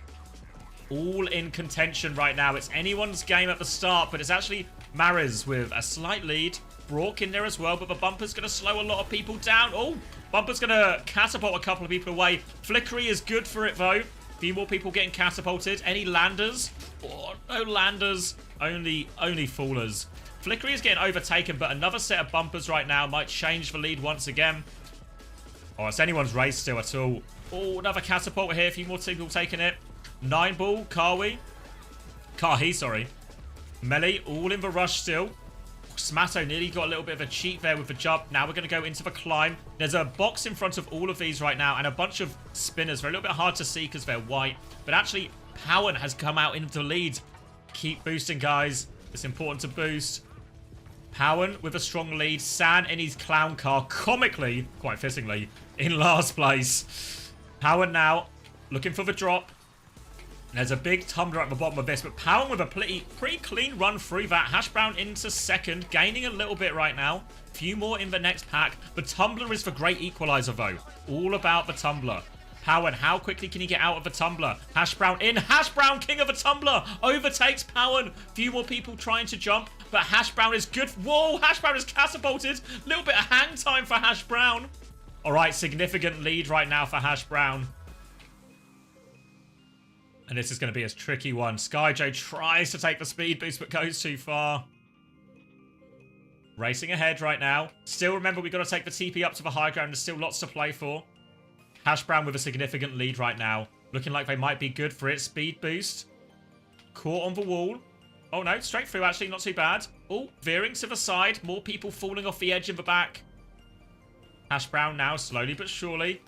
All in contention right now. It's anyone's game at the start, but it's actually Mariz with a slight lead. Brock in there as well, but the bumper's going to slow a lot of people down. Oh, bumper's going to catapult a couple of people away. Flickery is good for it, though. A few more people getting catapulted. Any landers? Oh, no landers. Only fallers. Flickery is getting overtaken, but another set of bumpers right now might change the lead once again. Oh, it's anyone's race still at all. Oh, another catapult here. A few more people taking it. 9 ball, Kahi, sorry. Melee, all in the rush still. Smatto nearly got a little bit of a cheat there with the jump. Now we're going to go into the climb. There's a box in front of all of these right now and a bunch of spinners. They're a little bit hard to see because they're white. But actually, Powen has come out into the lead. Keep boosting, guys. It's important to boost. Powen with a strong lead. San in his clown car, comically, quite fittingly, in last place. Powen now looking for the drop. There's a big tumbler at the bottom of this, but Powen with a pretty clean run through that. Hash Brown into second, gaining a little bit right now. Few more in the next pack. The tumbler is the great equalizer, though. All about the tumbler. Powen, how quickly can he get out of the tumbler? Hash Brown in. Hash Brown, king of the tumbler, overtakes Powen. Few more people trying to jump, but Hash Brown is good. Whoa, Hash Brown is catapulted. Little bit of hang time for Hash Brown. All right, significant lead right now for Hash Brown. And this is going to be a tricky one. Skyjo tries to take the speed boost, but goes too far. Racing ahead right now. Still, remember, we've got to take the TP up to the high ground. There's still lots to play for. Hash Brown with a significant lead right now. Looking like they might be good for it. Speed boost. Caught on the wall. Oh, no. Straight through, actually. Not too bad. Oh, veering to the side. More people falling off the edge in the back. Hash Brown now, slowly but surely,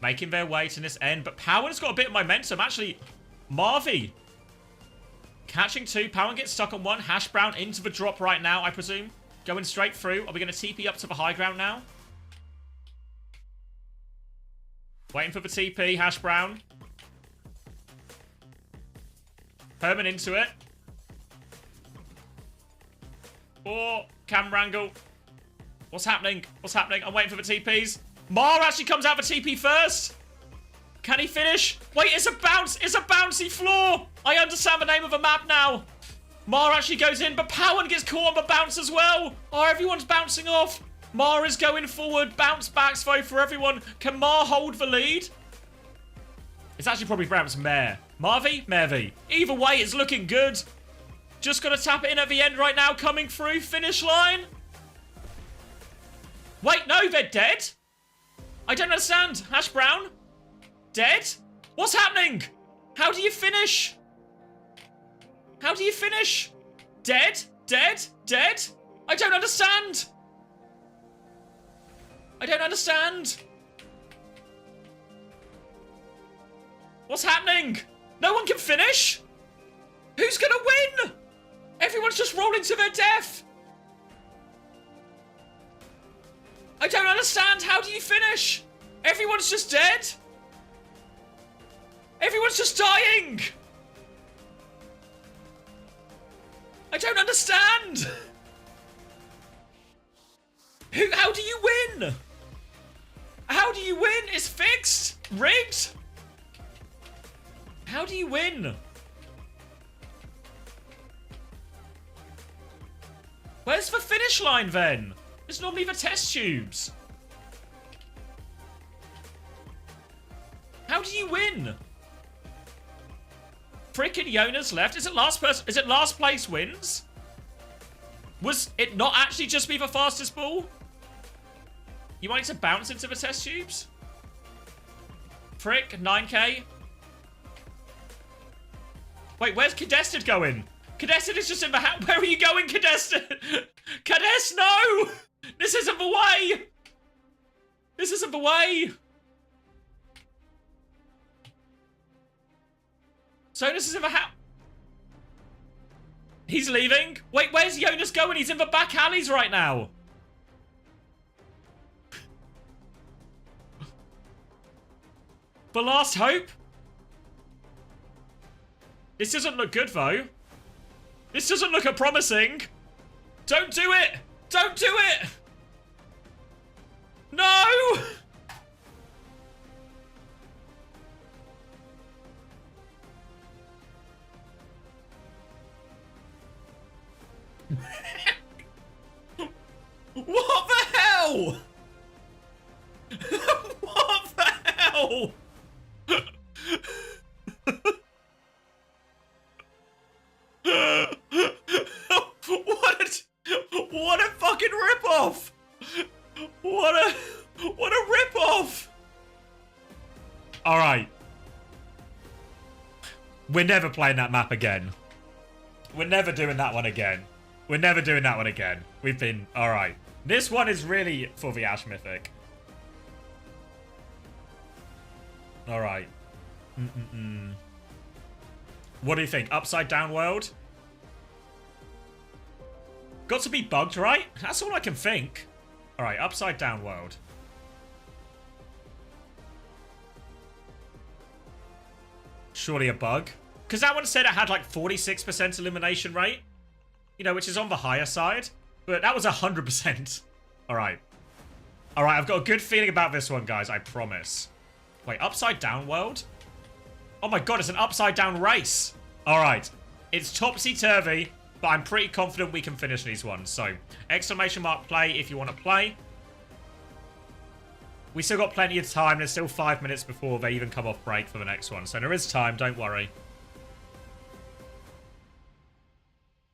making their way to this end. But Powen's got a bit of momentum. Actually, Marvy catching 2. Powen gets stuck on 1. Hash Brown into the drop right now, I presume. Going straight through. Are we going to TP up to the high ground now? Waiting for the TP, Hash Brown. Herman into it. Oh, camera angle. What's happening? What's happening? I'm waiting for the TPs. Mar actually comes out for TP first. Can he finish? Wait, it's a bounce. It's a bouncy floor. I understand the name of the map now. Mar actually goes in, but Powen gets caught on the bounce as well. Oh, everyone's bouncing off. Mar is going forward. Bounce backs though for everyone. Can Mar hold the lead? It's actually probably perhaps Mare. Marvy? Mervy. Either way, it's looking good. Just got to tap it in at the end right now. Coming through. Finish line. Wait, no, they're dead? I don't understand. Hash Brown? Dead? What's happening? How do you finish? How do you finish? Dead? Dead? Dead? I don't understand. I don't understand. What's happening? No one can finish? Who's gonna win? Everyone's just rolling to their death. I don't understand. How do you finish? Everyone's just dead. Everyone's just dying. I don't understand. How do you win? How do you win? It's fixed? Rigged? How do you win? Where's the finish line then? It's normally the test tubes. How do you win? Frickin' Jonas left. Is it last person? Is it last place wins? Was it not actually just be the fastest ball? You want it to bounce into the test tubes? Frick, 9k. Wait, where's Cadested going? Cadested is just in the Where are you going, Cadested? Cadest, no! This isn't the way! This isn't the way! So this is in the He's leaving? Wait, where's Jonas going? He's in the back alleys right now. The last hope? This doesn't look good, though. This doesn't look promising. Don't do it! Don't do it! No! What the hell? What the hell? What a fucking ripoff! What a ripoff! All right, we're never playing that map again. We're never doing that one again. We're never doing that one again. We've been all right. This one is really for the Ash Mythic. All right. What do you think? Upside down world? Got to be bugged, right? That's all I can think. All right, upside down world. Surely a bug. Because that one said it had like 46% elimination rate. You know, which is on the higher side. But that was 100%. All right. All right, I've got a good feeling about this one, guys. I promise. Wait, upside down world? Oh my god, it's an upside down race. All right. It's topsy-turvy, but I'm pretty confident we can finish these ones. So, exclamation mark play if you want to play. We still got plenty of time. There's still 5 minutes before they even come off break for the next one. So there is time, don't worry.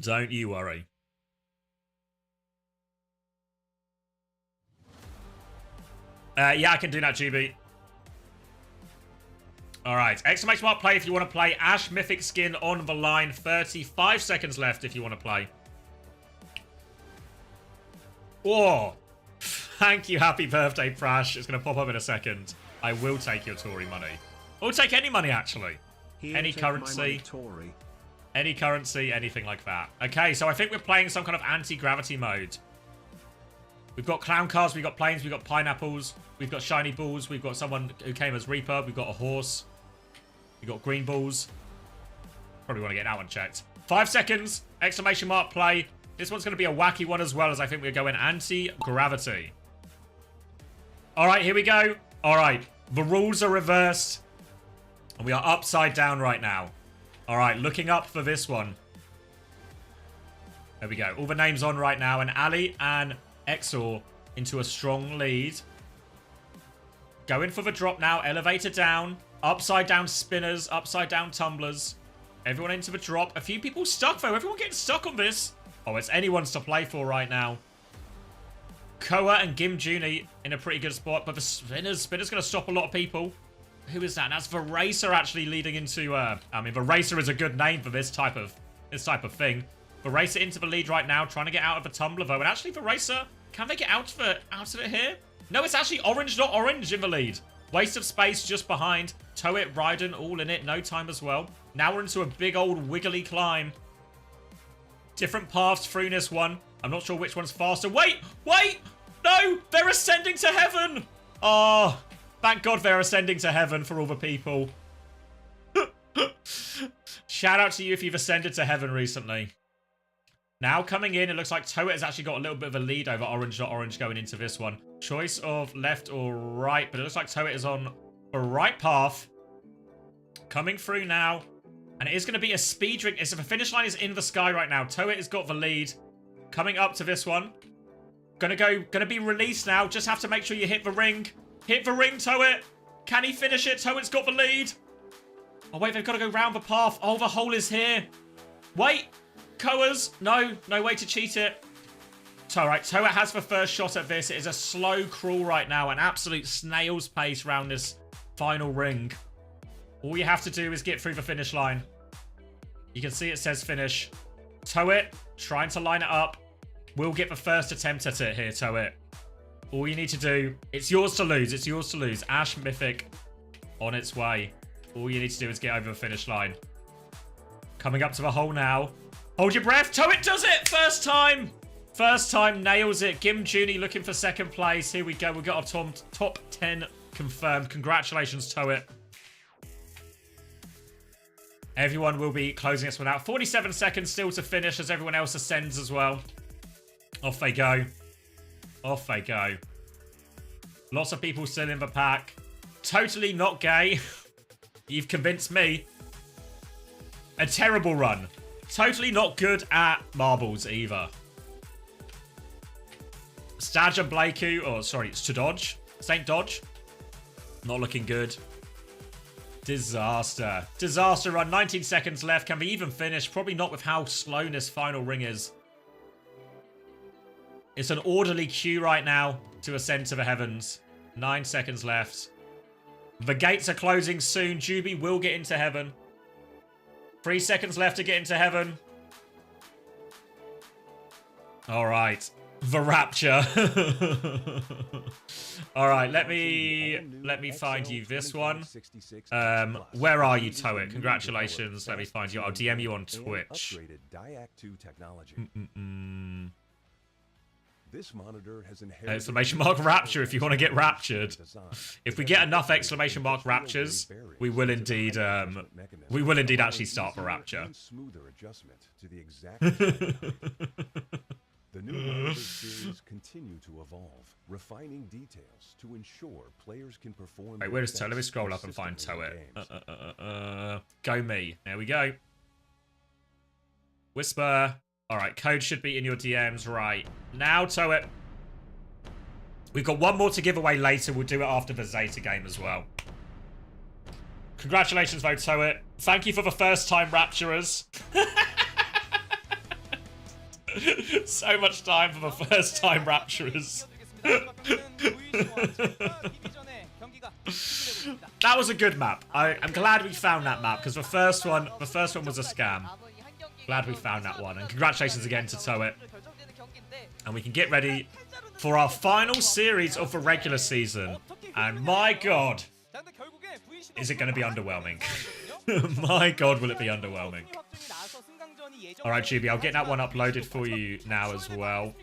Don't you worry. Yeah, I can do that, GB. Alright, exclamation mark play if you want to play. Ash Mythic skin on the line. 35 seconds left if you want to play. Oh, thank you, happy birthday, Prash. It's going to pop up in a second. I will take your Tory money. I'll take any money, actually. Any currency. Any currency, anything like that. Okay, so I think we're playing some kind of anti-gravity mode. We've got clown cars, we've got planes, we've got pineapples, we've got shiny balls, we've got someone who came as Reaper, we've got a horse, we've got green balls. Probably want to get that one checked. 5 seconds, exclamation mark play. This one's going to be a wacky one as well, as I think we're going anti-gravity. All right, here we go. All right, the rules are reversed, and we are upside down right now. All right, looking up for this one. There we go. All the names on right now, and Ali and Exor into a strong lead. Going for the drop now. Elevator down. Upside down spinners. Upside down tumblers. Everyone into the drop. A few people stuck, though. Everyone getting stuck on this. Oh, it's anyone's to play for right now. Koa and Gim Juni in a pretty good spot, but the Spinner's going to stop a lot of people. Who is that? That's Veracer actually leading into... I mean, Veracer is a good name for this type of thing. Veracer into the lead right now, trying to get out of the tumbler, though. And actually, Veracer, can they get out of it here? No, it's actually Orange, not Orange in the lead. Waste of space just behind. Toit, Raiden, all in it. No time as well. Now we're into a big old wiggly climb. Different paths through this one. I'm not sure which one's faster. Wait! No! They're ascending to heaven! Oh, thank God they're ascending to heaven for all the people. Shout out to you if you've ascended to heaven recently. Now coming in, it looks like Toit has actually got a little bit of a lead over Orange, not Orange going into this one. Choice of left or right, but it looks like Toit is on the right path. Coming through now. And it is going to be a speed drink. The finish line is in the sky right now. Toit has got the lead. Coming up to this one. Gonna be released now. Just have to make sure you hit the ring. Hit the ring, Toit. Can he finish it? Toit's got the lead. Oh, wait, they've got to go round the path. Oh, the hole is here. Wait. Koa's. No way to cheat it. Alright, Toit has the first shot at this. It is a slow crawl right now. An absolute snail's pace round this final ring. All you have to do is get through the finish line. You can see it says finish. Toit, trying to line it up. We'll get the first attempt at it here, Toit. All you need to do, it's yours to lose. It's yours to lose. Ash Mythic on its way. All you need to do is get over the finish line. Coming up to the hole now. Hold your breath. Toit does it. First time. First time. Nails it. Gim Juni looking for second place. Here we go. We've got our top 10 confirmed. Congratulations, Toit. Everyone will be closing this one out. 47 seconds still to finish as everyone else ascends as well. Off they go. Off they go. Lots of people still in the pack. Totally not gay. You've convinced me. A terrible run. Totally not good at marbles either. Stadge and Blakeu. Oh, sorry. It's to Dodge. St. Dodge. Not looking good. Disaster. Disaster run. 19 seconds left. Can we even finish? Probably not with how slow this final ring is. It's an orderly queue right now to ascend to the heavens. 9 seconds left. The gates are closing soon. Juby will get into heaven. 3 seconds left to get into heaven. All right. The Rapture. All right, let me find you this one. Where are you, Toit? Congratulations. Let me find you. I'll DM you on Twitch. This monitor has Exclamation mark Rapture if you want to get raptured. If we get enough exclamation mark Raptures, we will indeed actually start the Rapture. The new monitor series continue to evolve, refining details to ensure players can perform. Wait, where is Toit? Let me scroll up and find Toit. Go me. There we go. Whisper. All right, code should be in your DMs right now, Toit. We've got one more to give away later. We'll do it after the Zeta game as well. Congratulations, though, Toit. Thank you for the first-time Rapturers. So much time for the first-time Rapturers. That was a good map. I'm glad we found that map because the first one was a scam. Glad we found that one. And congratulations again to Toit. And we can get ready for our final series of the regular season. And my God, is it going to be underwhelming? My God, will it be underwhelming? All right, GB, I'll get that one uploaded for you now as well.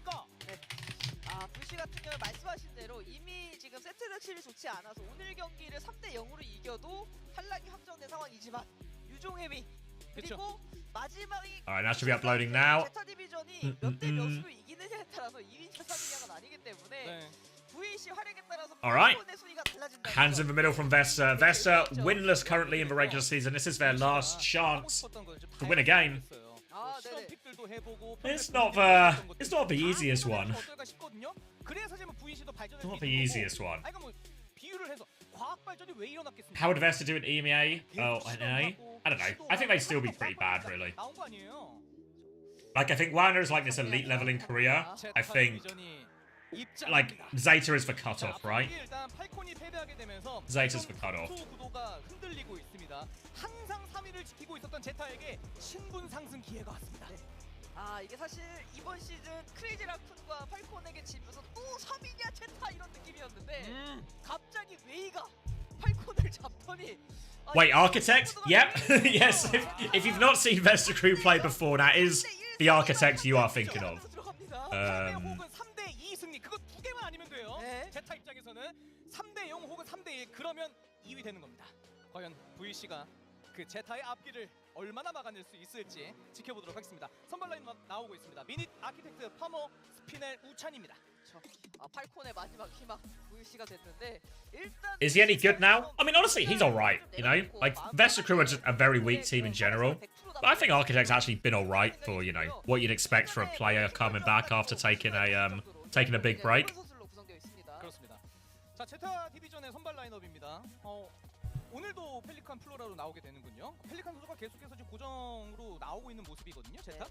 Alright, that should be uploading now. Alright. Hands in the middle from Vesta. Vesta winless currently in the regular season. This is their last chance to win a game. It's not the easiest one. Not the easiest one. 과학 발전이 왜 일어났겠습니까? How would Vesta do in EMEA? Oh, an A? I don't know. I think they'd still be pretty bad, really. 나온 거 아니에요? Like, I think Wagner's like this elite level in Korea. I think, like, Zeta is the cutoff, right? 일단 팔콘이 패배하게 되면서 Zeta's the cutoff. 구도가 흔들리고 있습니다. 항상 3위를 지키고 있었던 제타에게 신분 상승 기회가 왔습니다. 아 이게 사실 이번 시즌 크레이지 라쿤과 팔콘에게 지면서 또 3위냐 제타 이런 느낌이었는데 갑자기 웨이가 팔콘을 잡더니 Wait, Architect? Yep. Yes, if you've not seen Vesta Crew play before, that is the Architect you are thinking of. 3대 혹은 3대 2 승리 그거 두 개만 아니면 돼요. 네. 제타 입장에서는 3대 0 혹은 3대 1 그러면 2위 되는 겁니다. 과연 VC가 그 제타의 앞길을 얼마나 막아낼 수 있을지 지켜보도록 하겠습니다. 선발 라인 나오고 있습니다. 미닛, 아키텍트, 파머, 스피넬, 우찬입니다. 팔콘의 마지막 희망 VC가 됐는데 일단 Is he any good now? I mean, honestly, he's alright, you know? Like, Vesta Crew are just a very weak team in general. But I think Architect's actually been alright for, you know, what you'd expect for a player coming back after taking a big break. 그렇습니다. 자, 제타 디비전의 선발 라인업입니다. 오늘도 펠리칸 플로라로 나오게 되는군요. 펠리칸 선수가 계속해서 지금 고정으로 나오고 있는 모습이거든요. 제타.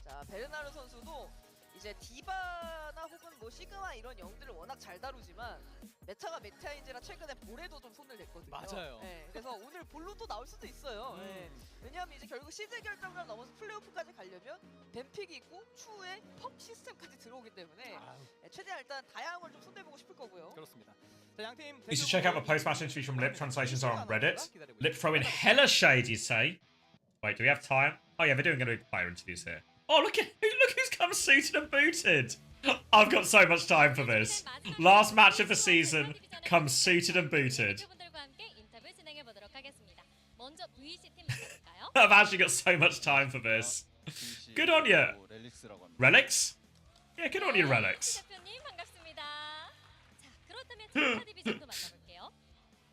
자 베르나르 선수도 이제 디바나 혹은 뭐 시그마 이런 영들을 워낙 잘 다루지만 메타가 메타인지라 최근에 볼에도 좀 손을 냈거든요. 맞아요. 네, 그래서 오늘 볼로 또 나올 수도 있어요. 네. 왜냐하면 이제 결국 시즌 결정을 넘어서 플레이오프까지 가려면 뱀픽이 있고 추후에 퍽 시스템까지 들어오기 때문에 네, 최대한 일단 다양한 걸 좀 손대보고 싶을 거고요. 그렇습니다. 자, 양팀 You should check out the post-match interviews from Lip Translations are on Reddit. Lip throwing hella shade, you say? Wait, do we have time? Oh yeah, they're doing going to be player interviews here. Oh, look who's come suited and booted. I've got so much time for this. Last match of the season comes suited and booted. I've actually got so much time for this. Good on you. Relics? Yeah, good on you, Relics.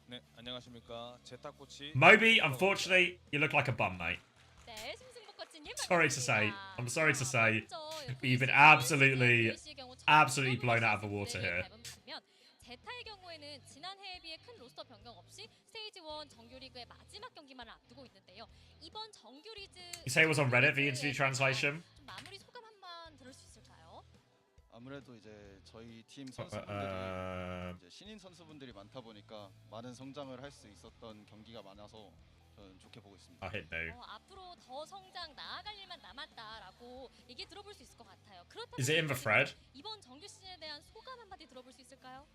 네, 안녕하십니까. 제타 코치. Moby, unfortunately, you look like a bum, mate. Sorry to say. I'm sorry to say. But you've been absolutely blown out of the water here. 제타의 경우에는 지난 해에 비해 큰 로스터 변경 없이 스테이지 1 정규리그의 마지막 경기만을 앞두고 있는데요. 이번 정규리그 You say it was on Reddit, the interview translation? 좀 마무리 소감 한번 들을 수 있을까요? 아무래도 이제 저희 팀 선수분들이 이제 신인 선수분들이 많다 보니까 많은 성장을 할 수 있었던 경기가 많아서 저는 좋게 보고 있습니다. I hit no. 앞으로 더 성장 나아갈 일만 남았다라고 얘기 들어볼 수 있을 것 같아요. Is it in the thread? 이번 정규 시즌에 대한 소감 한마디 들어볼 수 있을까요?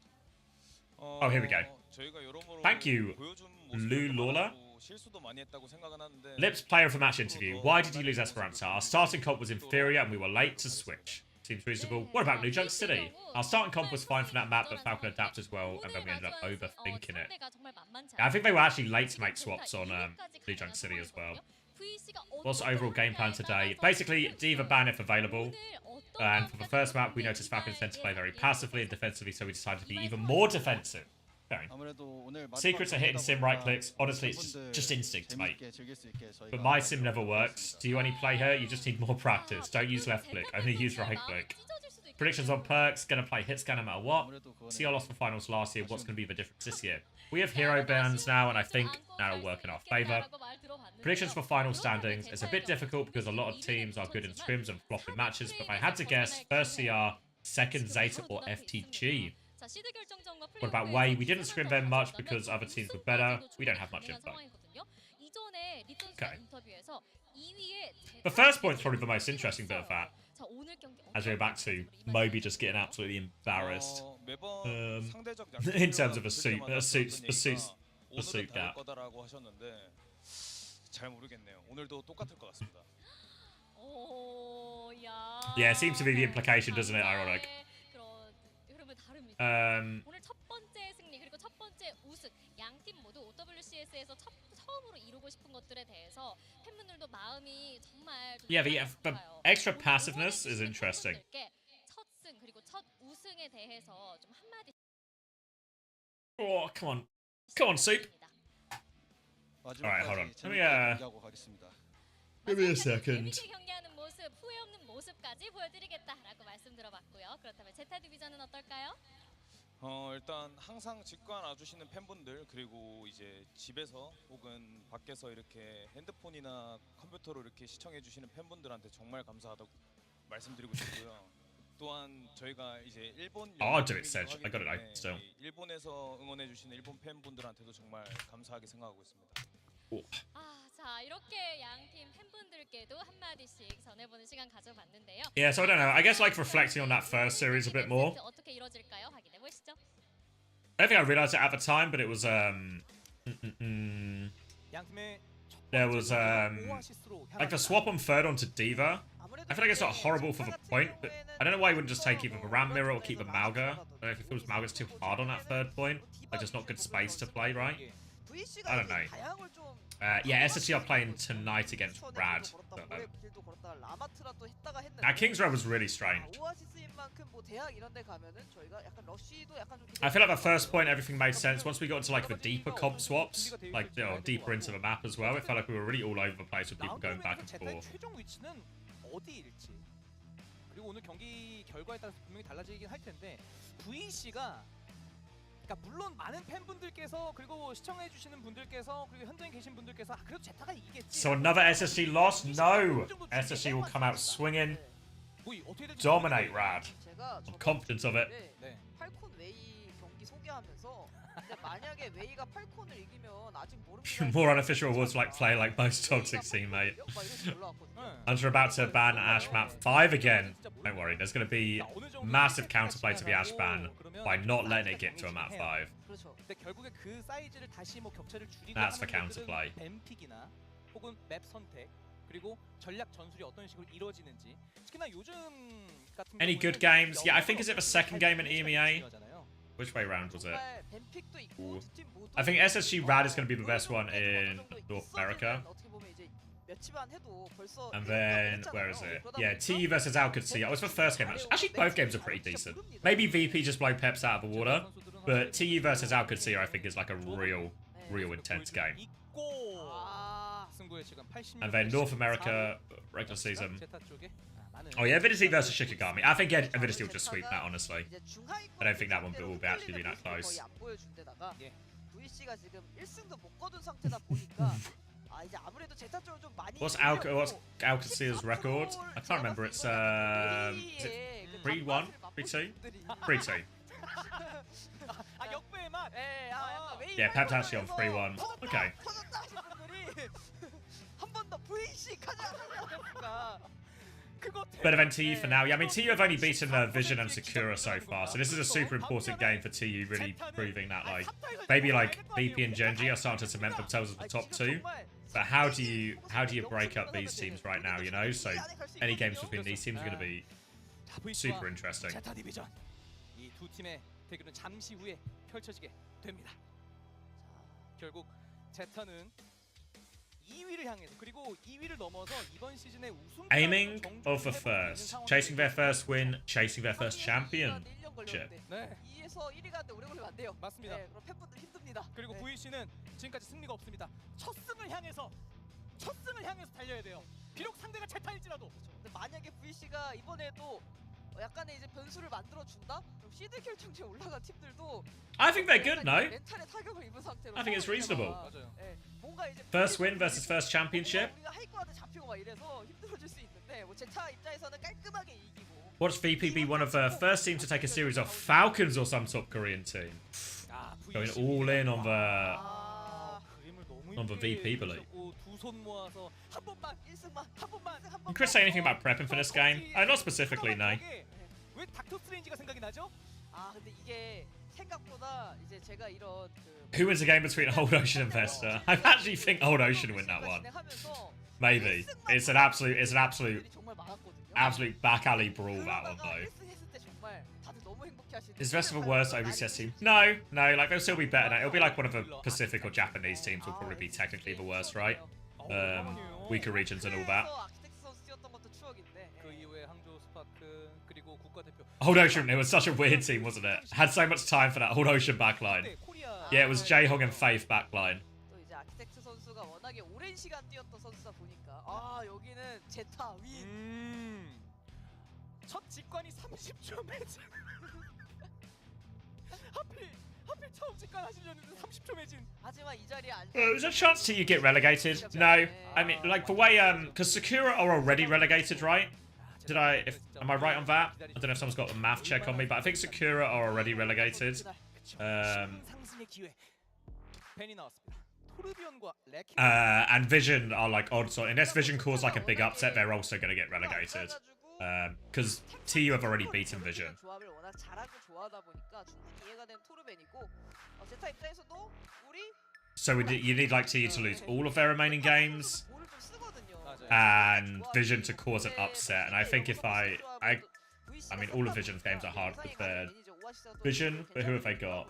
Oh, here we go. 저희가 여러모로 Thank you, 보여준 Lou Lawler. 실수도 많이 했다고 생각은 하는데 Lips player of the match interview. Why did you lose Esperanza? Our starting comp was inferior and we were late to switch. Seems reasonable. What about New Junk City? Our starting comp was fine for that map, but Falcon adapted as well, and then we ended up overthinking it. Yeah, I think they were actually late to make swaps on New Junk City as well. What's the overall game plan today? Basically, Diva ban if available. And for the first map, we noticed Falcons tend to play very passively and defensively, so we decided to be even more defensive. Secrets are hitting sim right clicks. Honestly, it's just instinct, mate. But my sim never works. Do you only play her? You just need more practice. Don't use left click. Only use right click. Predictions on perks. Gonna play hit scan no matter what. CL lost the finals last year. What's gonna be the difference this year? We have hero bans now, and I think that'll work in our favour. Predictions for final standings. It's a bit difficult because a lot of teams are good in scrims and flopping matches, but if I had to guess, first CR, second Zeta or FTG. What about Way? We didn't scrim them much because other teams were better. We don't have much info. Okay. The first point's probably the most interesting bit of that. As we're back to Moby just getting absolutely embarrassed. In terms of a suit gap. Yeah, it seems to be the implication, doesn't it? Ironic. 오늘 첫 번째 승리 그리고 첫 번째 우승 양팀 모두 OWCS에서 처음으로 이루고 싶은 것들에 대해서 팬분들도 마음이 정말 좀 Yeah, the extra passiveness is interesting. 첫 승 그리고 첫 우승에 대해서 좀 한마디. Oh, come on, Soup. Alright, hold on. Give me a second. 경기하는 모습, 후회 없는 모습까지 보여드리겠다라고 말씀 들어봤고요. 그렇다면 제타 디비전은 어떨까요? 일단 항상 직관 와주시는 팬분들 그리고 이제 집에서 혹은 밖에서 이렇게 핸드폰이나 컴퓨터로 이렇게 시청해주시는 팬분들한테 정말 감사하다고 말씀드리고 싶고요. 또한 저희가 이제 일본 OWCS. I got it open still. 일본에서 응원해주시는 일본 팬분들한테도 정말 감사하게 생각하고 있습니다. 자 이렇게 양팀 팬분들께도 한마디씩 전해보는 시간 가져봤는데요. Yeah, so I don't know. I guess like reflecting on that first series a bit more. 어떻게 이루어질까요? 확인해 보시죠. I don't think I realized it at the time, but it was there was like the swap on third onto Diva. I feel like it's not horrible for the point, but I don't know why he wouldn't just take either the Ram Mirror or keep the Malga. I don't know if it feels Malga's too hard on that third point. Like just not good space to play, right? I don't know. Yeah, SSG are playing tonight against Rad. Now, King's Row was really strange. I feel like the first point, everything made sense. Once we got into like the deeper comp swaps, like deeper into the map as well, it felt like we were really all over the place with people going back and forth. 그리고 오늘 경기 결과에 따라서 분명히 달라지긴 할 텐데 VC가 그러니까 물론 많은 팬분들께서 그리고 시청해 주시는 분들께서 그리고 현장에 계신 분들께서 그래도 제타가 이기겠지. So another SSG loss? No! SSG will come out swinging, dominate Rad. I'm confident of it. 팔콘 웨이 경기 소개하면서 근데 만약에 웨이가 팔콘을 이기면 아직 More unofficial awards like play like most toxic teammate. Hunter about to ban Ash map 5 again. Don't worry, there's going to be massive counterplay to the Ash ban by not letting it get to a map 5. That's for counterplay. 혹은 맵 선택 그리고 전략 전술이 어떤 식으로 이루어지는지 특히나 요즘 같은 Any good games? Yeah, I think is it the second game in EMEA? Which way round was it? Ooh. I think SSG Rad is going to be the best one in North America. And then, where is it? Yeah, TU versus OWCS. It was the first game. Actually, both games are pretty decent. Maybe VP just blow Peps out of the water. But TU versus OWCS, I think, is like a real intense game. And then North America, regular season. Oh yeah, Avidity versus Shikigami. I think Avidity will just sweep that, honestly. I don't think that one will actually be that close. What's OWCS's record? I can't remember. It's is it 3-1? 3-2? 3-2. Yeah, Pep's actually on 3-1. Okay. Better than TU for now. Yeah, I mean, TU have only beaten Vision and Sakura so far, so this is a super important game for TU, really proving that, like, maybe, like, BP and Genji are starting to cement themselves as the top two, but how do you break up these teams right now, you know? So, any games between these teams are going to be super interesting. 결국 제타는 2위를 향해서 그리고 2위를 넘어서 이번 시즌의 우승 Aiming of the first, chasing their first win, chasing their first championship. 네. 2에서 1위 가는데 오래 걸리면 안 돼요. 맞습니다. 네, 그럼 팬분들 힘듭니다. 그리고 VC는 지금까지 승리가 없습니다. 첫 승을 향해서 달려야 돼요. 비록 상대가 제타일지라도. 근데 만약에 VC가 이번에도 약간의 이제 변수를 만들어 준다? 그럼 시드 결정체에 올라간 팀들도 I think they're good, no? 멘탈에 타격을 입은 상태로 I think it's reasonable. 네, 뭔가 이제 First win versus first championship. 우리가 하이코한테 잡히고 막 이래서 힘들어질 수 있는데 뭐 제타 입장에서는 깔끔하게 이기고. Watch VP be one of the first teams to take a series of Falcons or some top Korean team. Going all in on the VP believe. Can Chris say anything about prepping for this game? Not specifically, no. 왜 닥터 스트레인지가 생각이 나죠? 근데 이게 생각보다 이제 제가 이런 Who wins the game between Old Ocean and Vesta? I actually think Old Ocean win that one. Maybe. It's an absolute back alley brawl, that one though. Is Vesta the worst OWCS team? No, like they'll still be better now. It'll be like one of the Pacific or Japanese teams will probably be technically the worst, right? Weaker regions and all that. Old Ocean, it was such a weird team, wasn't it? Had so much time for that Old Ocean backline. Yeah, it was Jaehong and Faith backline. 또 이제 아키텍트 선수가 워낙에 오랜 시간 뛰었던 선수다 보니까 여기는 제타 윈. 첫 직관이 30초 매치. 하필 처음 직관하시려는데 30초 매진. 하지만 이 자리에 안 There's a chance to you get relegated. No, I mean, like the way because Sakura are already relegated, right? Am I right on that? I don't know if someone's got a math check on me, but I think Sakura are already relegated. 상승의 기회. 벤이 나왔습니다. 토르비언과 레킹. And Vision are like odds on. Unless Vision cause like a big upset, they're also going to get relegated. Because TU have already beaten Vision. 조합을 워낙 잘하고 좋아하다 보니까 충분히 이해가 되는 토르벤이고 제타 입장에서도 우리 So you need like TU to lose all of their remaining games, 볼을 좀 쓰거든요. and Vision to cause an upset. And I think if I mean, all of Vision's games are hard with their Vision, but who have they got?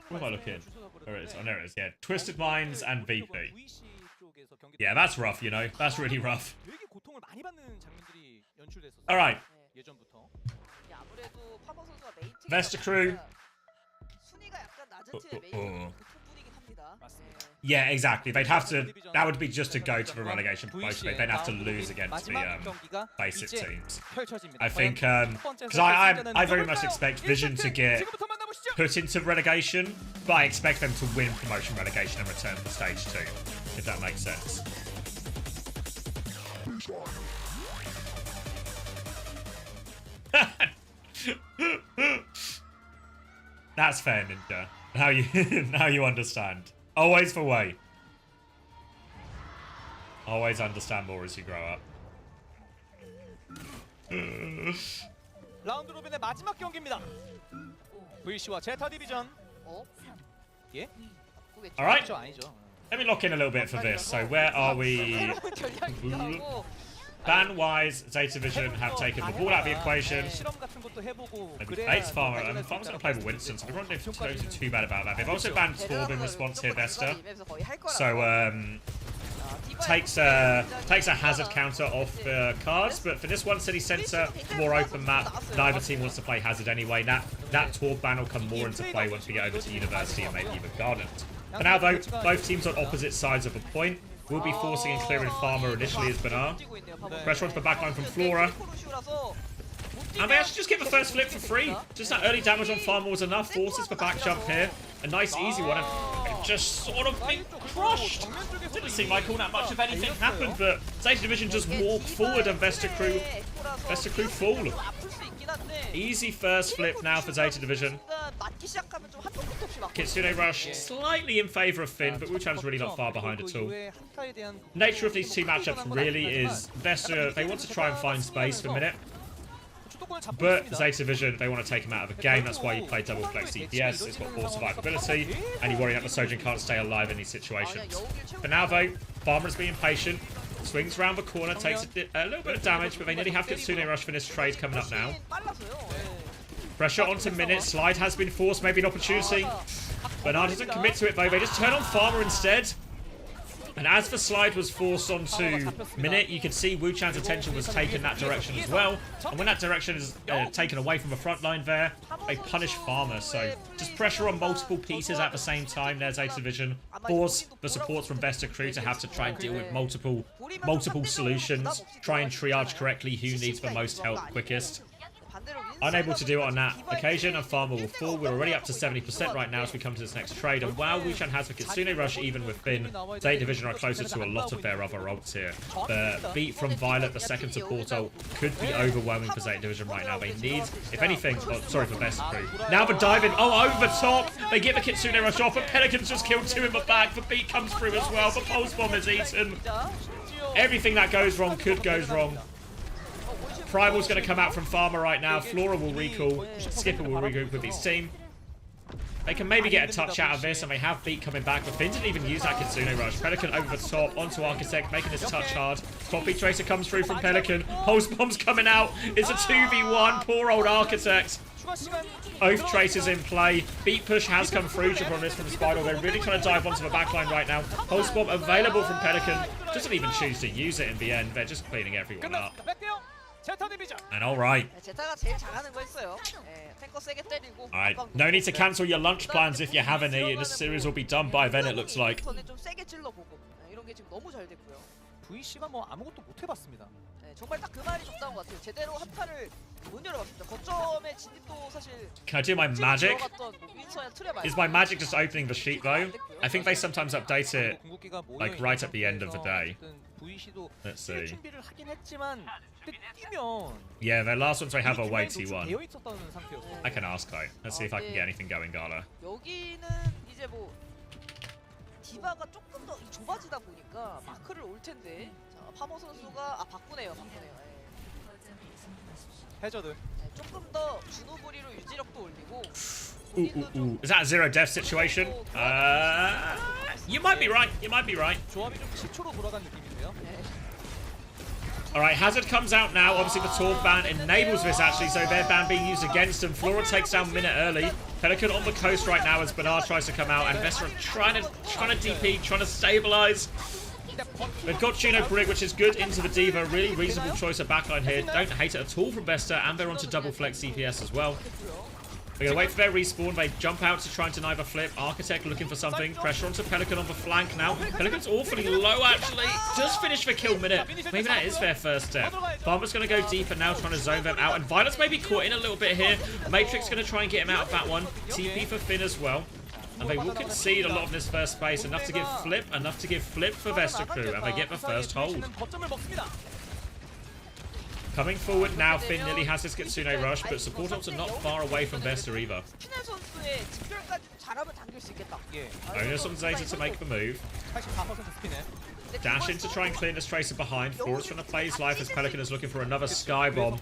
Where am I looking? There it is. Oh, there it is. Yeah, Twisted Minds and VP. Yeah, that's rough, you know. That's really rough. 되게 고통을 많이 받는 장면들이 연출됐었어요. All right. 예전부터. 아무래도 파머 선수가 메인 팀 Vesta crew. 순위가 약간 낮은 팀의 메인 보통뿐이긴 합니다. Yeah, exactly. They'd have to. That would be just to go to the relegation for both. They'd have to lose against the basic teams. I think because I very much expect Vision to get put into relegation, but I expect them to win promotion relegation and return to stage 2, if that makes sense. That's fair, Ninja. Now you understand. Always the way. Always understand more as you grow up. 라운드 로빈의 마지막 경기입니다. VC와 제타 디비전. 예? Alright. 아니죠. Let me lock in a little bit for this. So where are we? Ban-wise, Zeta Vision have taken the ball out of the equation. Maybe Fate's Farmer. Farmer's going to play with Winston, so we don't do too bad about that. They've also banned Torb in response here, Vesta. So takes a hazard counter off the cards, but for this one City Centre, more open map, neither team wants to play hazard anyway. That Torb ban will come more into play once we get over to University and maybe even Garden. For now though, both teams on opposite sides of a point. Will be forcing and clearing Farmer initially as Banar. Pressure onto the backline from Flora. And they actually just get the first flip for free. Just that early damage on Farmer was enough. Forces the back jump here. A nice easy one. And just sort of been crushed. Didn't seem like all that much of anything happened, but Zeta Division just walked forward and Vesta Crew fall. Easy first flip now for Zeta Division. Kitsune Rush slightly in favour of Finn, but Wuchan's really not far behind at all. Nature of these two matchups really is Vesta, they want to try and find space for a minute. But Zeta Vision, they want to take him out of the game. That's why you play double flex DPS. It's got more survivability, and you worry that the Sojin can't stay alive in these situations. For now, though, Farmer's being patient. Swings around the corner, takes a little bit of damage, but they nearly have Kitsune Rush for this trade coming up now. Pressure onto Minute. Slide has been forced. Maybe an opportunity. Bernard doesn't commit to it, though. They just turn on Farmer instead. And as the slide was forced onto Minute, you could see Wuchan's attention was taken that direction as well. And when that direction is taken away from the front line there, they punish Farmer. So just pressure on multiple pieces at the same time. There's Zeta Division. Force the supports from Vesta Crew to have to try and deal with multiple solutions. Try and triage correctly who needs the most help quickest. Unable to do it on that occasion, and Farmer will fall. We're already up to 70% right now as we come to this next trade. And while Wuchan has the Kitsune Rush even with Finn, Zeta Division are closer to a lot of their other ults here. The beat from Violet, the second support ult, could be overwhelming for Zeta Division right now. They need, if anything, oh, sorry for Vesta Crew. Now the diving, oh, over the top. They get the Kitsune Rush off, but Pelican's just killed 2 in the back. The beat comes through as well. The pulse bomb is eaten. Everything that goes wrong could go wrong. Primal's going to come out from Farmer right now. Flora will recall. Skipper will regroup with his team. They can maybe get a touch out of this, and they have Beat coming back. But Finn didn't even use that Kitsune Rush. Pelican over the top, onto Architect, making this touch hard. Top Beat Tracer comes through from Pelican. Pulse Bomb's coming out. It's a 2v1. Poor old Architect. Oath Tracer's in play. Beat Push has come through from this from Spider. They're really trying to dive onto the backline right now. Pulse Bomb available from Pelican. Doesn't even choose to use it in the end. They're just cleaning everyone up. And alright. Alright, no need to cancel your lunch plans if you have any. This series will be done by then, it looks like. VC가 뭐 아무것도 못 해봤습니다. 네, 정말 딱 그 말이 적당한 것 같아요. 제대로 한 판을 못 열어봤습니다. 거점의 진입도 사실 Can I do my magic? 들어갔던 윈서의 틀에 Is my magic just opening the sheet though? I think they sometimes update it like right at the end of the day. VC도 Let's see. 준비를 하긴 했지만 근데 뛰면 Yeah, their last ones I have are way T1. 되어 있었다는 상태였어요. I can ask though. Let's see if I can get anything going, Gala. 여기는 이제 뭐 디바가 조금 더 좁아지다 보니까 마크를 올 텐데 자, 파모 선수가 바꾸네요. 해저드. 네, 조금 더 준우부리로 유지력도 올리고 Is that a zero death situation? You might be right. You might be right. 조합이 좀 시초로 돌아간 느낌인데요. Alright, Hazard comes out now. Obviously, the Torb ban enables this actually, so their ban being used against them. Flora takes down Minute early. Pelican on the coast right now as Bernard tries to come out, and Vestra trying to DP, trying to stabilize. They've got Juno Brig, which is good into the Diva. Really reasonable choice of backline here. Don't hate it at all from Vesta, and they're onto double flex CPS as well. They're going to wait for their respawn. They jump out to try and deny the flip. Architect looking for something. Pressure onto Pelican on the flank now. Pelican's awfully low, actually. Does finish the kill Minute. Maybe that is their first step. Farmer's going to go deeper now, trying to zone them out. And Violet's maybe caught in a little bit here. Matrix going to try and get him out of that one. TP for Finn as well. And they will concede a lot of this first space. Enough to give flip for Vesta Crew. And they get the first hold. Coming forward now, Finn nearly has his Kitsune rush, but support ults are not far away from Vesta either. Onus on Zeta to make the move. Dash in to try and clear this Tracer behind. Flores trying to play his life as Pelican is looking for another Sky Bomb.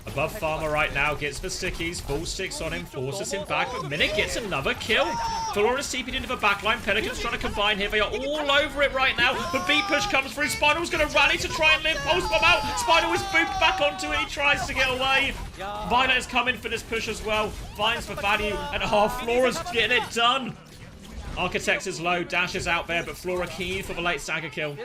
Above Farmer right now, gets the stickies, full sticks on him, forces him back, but Minute gets another kill. Flores TP'd into the backline. Pelican's trying to combine here. They are all over it right now. The beat push comes through. Spinal's going to rally to try and live. Pulse bomb out. Spinal is booped back onto it. He tries to get away. Violet is coming for this push as well. Finds for value, and Flora's getting it done. Architect is low, Dash is out there, but Flora keen for the late stagger kill.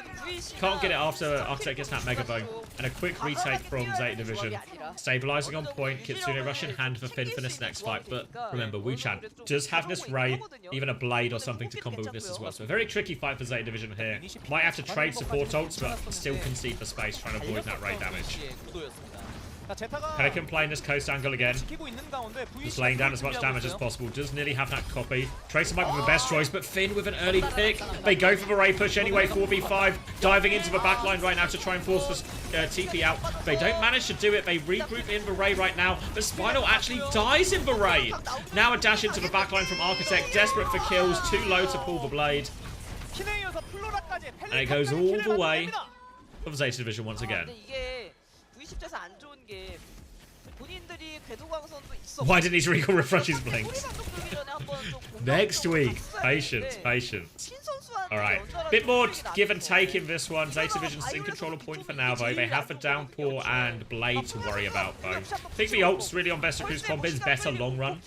Can't get it after Architect gets that Mega Bone. And a quick retake from Zeta Division. Stabilizing on point, Kitsune rush in hand for Finn for this next fight. But remember, Wu-Chan does have this Ray, even a Blade or something to combo with this as well. So a very tricky fight for Zeta Division here. Might have to trade support ults, but still concede for space, trying to avoid that Ray damage. Pelican playing this coast angle again. Just laying down as much damage as possible. Does nearly have that copy. Tracer might be the best choice, but Finn with an early pick. They go for the Ray push anyway, 4v5. Diving into the backline right now to try and force the TP out. They don't manage to do it. They regroup in the Ray right now, but Spinal actually dies in the Ray. Now a dash into the backline from Architect. Desperate for kills. Too low to pull the blade. And it goes all the way from Zeta Division once again. Why didn't he recall refresh his blinks? Next week. Patience, patience. Alright. Bit more give and take in this one. Zeta Division's in control of point for now, though. They have the Downpour and Blade to worry about, though. I think the ult's really on Vesta Crew's comp is better long run.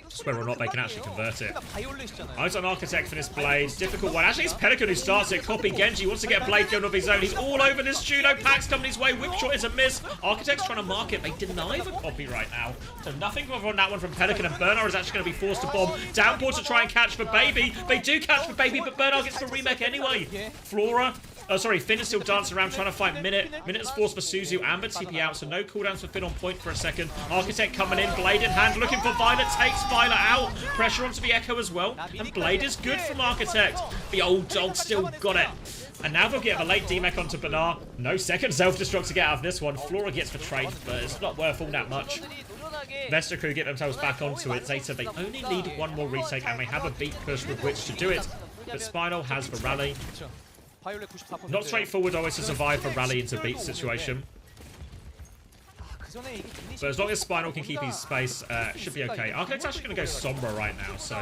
Just whether or not they can actually convert it. Eyes on Architect for this Blade. Difficult one. Actually, it's Pelican who starts it. Copy Genji wants to get a Blade going of his own. He's all over this Juno. Pack's coming his way. Whip shot is a miss. Architect's trying to mark it. They deny the copy right now. So nothing on that one from Pelican, and Bernard is actually going to be forced to bomb. Downpour to try and catch the baby. They do catch the baby, but Bernard gets the remake anyway. Flora. Oh, sorry, Finn is still dancing around trying to fight Minute. Minute is forced for Suzu and the TP out, so no cooldowns for Finn on point for a second. Architect coming in, Blade in hand, looking for Violet, takes Violet out. Pressure onto the Echo as well, and Blade is good from Architect. The old dog still got it. And now they'll get a late D-Mech onto Bernard. No second self-destruct to get out of this one. Flora gets the trade, but it's not worth all that much. Vesta Crew get themselves back onto it. Zeta, they only need one more retake, and they have a beat push with which to do it. But Spinal has the rally. Not straightforward always to survive a rally into beat situation. But as long as Spinal can keep his space, should be okay. Architect's actually going to go Sombra right now, so...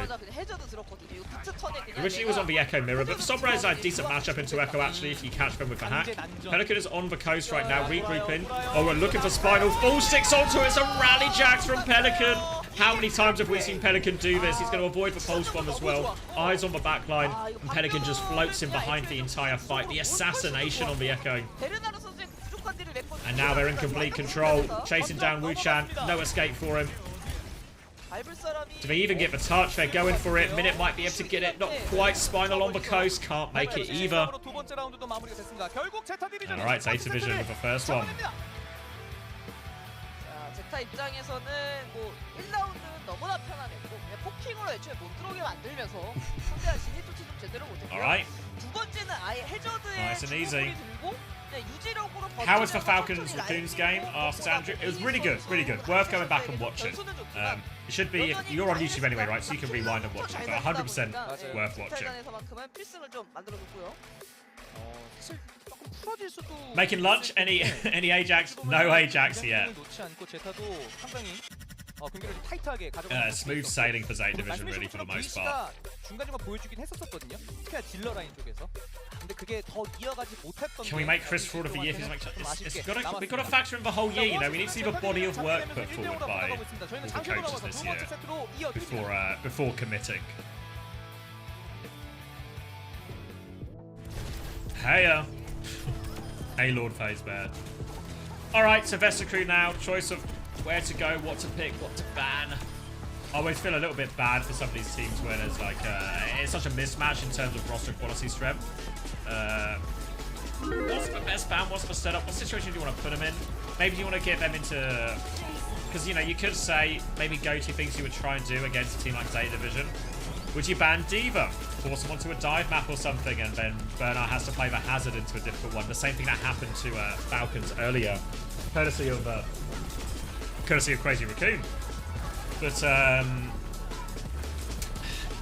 Originally it was on the Echo Mirror, but Sombra is a decent matchup into Echo, actually, if you catch them with the hack. Pelican is on the coast right now, regrouping. Oh, we're looking for Spinal. Full sticks onto it. It's a rally jacks from Pelican. How many times have we seen Pelican do this? He's going to avoid the pulse bomb as well. Eyes on the backline, and Pelican just floats him behind the entire fight. The assassination on the Echo. And now they're in complete control. Chasing down Wu-Chan. No escape for him. 밟을 사람이 Do they even get the touch? They're going for it. Minute might be able to get it. Not quite. Spinal on the coast. Can't make it either. 두 번째 라운드도 마무리가 됐습니다. 결국 제타 디비전이 Alright, Zeta Division with the first one. 자, 제타 입장에서는 뭐 1라운드는 너무나 편안했고 그냥 포킹으로 애초에 못 들어오게 만들면서 상대가 진입 조치 좀 제대로 못했고요. Alright. 두 번째는 아예 해저드에 Nice and easy. 들고 유지력으로 How was the Falcons Raccoons game? Asked Andrew. It was really good, really good. Worth going back and watching. It should be, you're on YouTube anyway, right? So you can rewind and watch it. But 100% worth watching. 제타전에서만큼은 필승을 좀 만들어줬고요. 사실 조금 풀어질 수도 Making lunch? Any Ajax? No Ajax yet. 놓지 않고 제타도 상당히 경기를 좀 타이트하게 가져가는 Smooth sailing for Zeta Division really for the most part. 중간중간 보여주긴 했었거든요. 특히나 딜러 라인 쪽에서. 근데 그게 더 이어가지 못했던. Can we make Chris Fraud of the year? We've got to factor in the whole year, you know. We need to see the body of work put forward by the coaches this year before committing. Hey, hey, Lord Fazebear. All right, so Vesta Crew now. Choice of where to go, what to pick, what to ban. I always feel a little bit bad for some of these teams where there's like it's such a mismatch in terms of roster quality strength. What's the best ban? What's the setup? What situation do you want to put them in? Maybe you want to get them into, because you know you could say maybe go to things you would try and do against a team like Zeta Division. Would you ban Diva? Force them onto a dive map or something, and then Bernard has to play the hazard into a difficult one. The same thing that happened to Falcons earlier, courtesy of Crazy Raccoon. But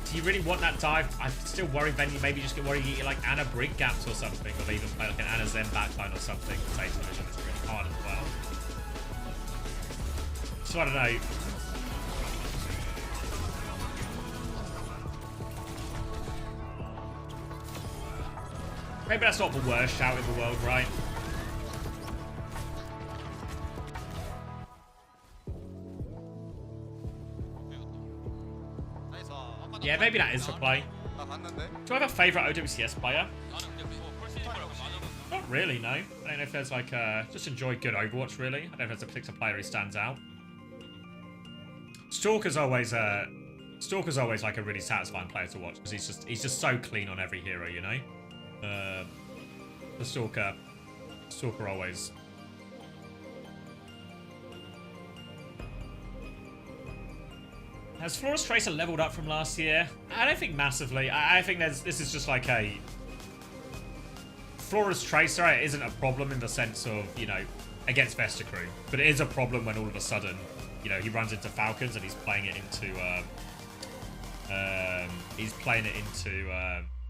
do you really want that dive? I still worry then you maybe just get worried you get like Anna Brig gaps or something, or even play like an Anna Zen backline or something. Zeta Division is really hard as well. So I don't know. Maybe that's not the worst shout in the world, right? Yeah, maybe that is for play. Do I have a favourite OWCS player? Not really, no. I don't know if there's like just enjoy good Overwatch really. I don't know if there's a particular player who stands out. Stalker's always like a really satisfying player to watch because he's just so clean on every hero, you know. The Stalker always. Has Florist Tracer leveled up from last year? I don't think massively. I think this is just like a... Florist Tracer isn't a problem in the sense of, you know, against Vesta Crew. But it is a problem when all of a sudden, you know, he runs into Falcons and he's playing it into...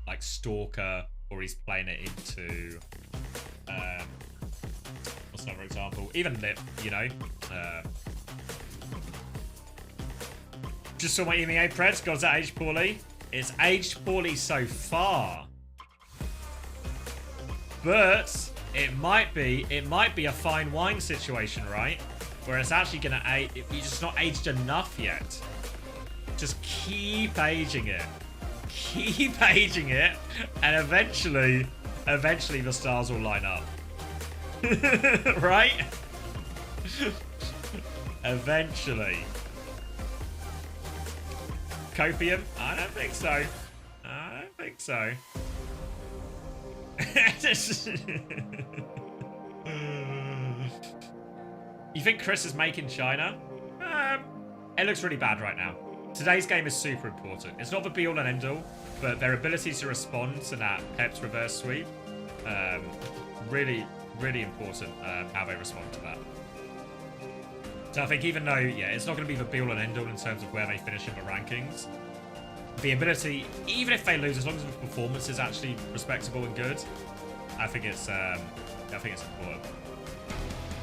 like Stalker, or he's playing it into... what's another example? Even Lip, you know? Just saw my EMEA Preds. God, is that aged poorly? It's aged poorly so far. But it might be a fine wine situation, right? Where it's actually gonna age, you're just not aged enough yet. Just keep aging it. Keep aging it, and eventually the stars will line up. Right? Eventually. Copium? I don't think so. I don't think so. You think Chris is making China? It looks really bad right now. Today's game is super important. It's not the be-all and end-all, but their ability to respond to that Pep's reverse sweep, really, really important how they respond to that. So I think even though, yeah, it's not going to be the be-all and end-all in terms of where they finish in the rankings, the ability, even if they lose, as long as the performance is actually respectable and good, I think it's important.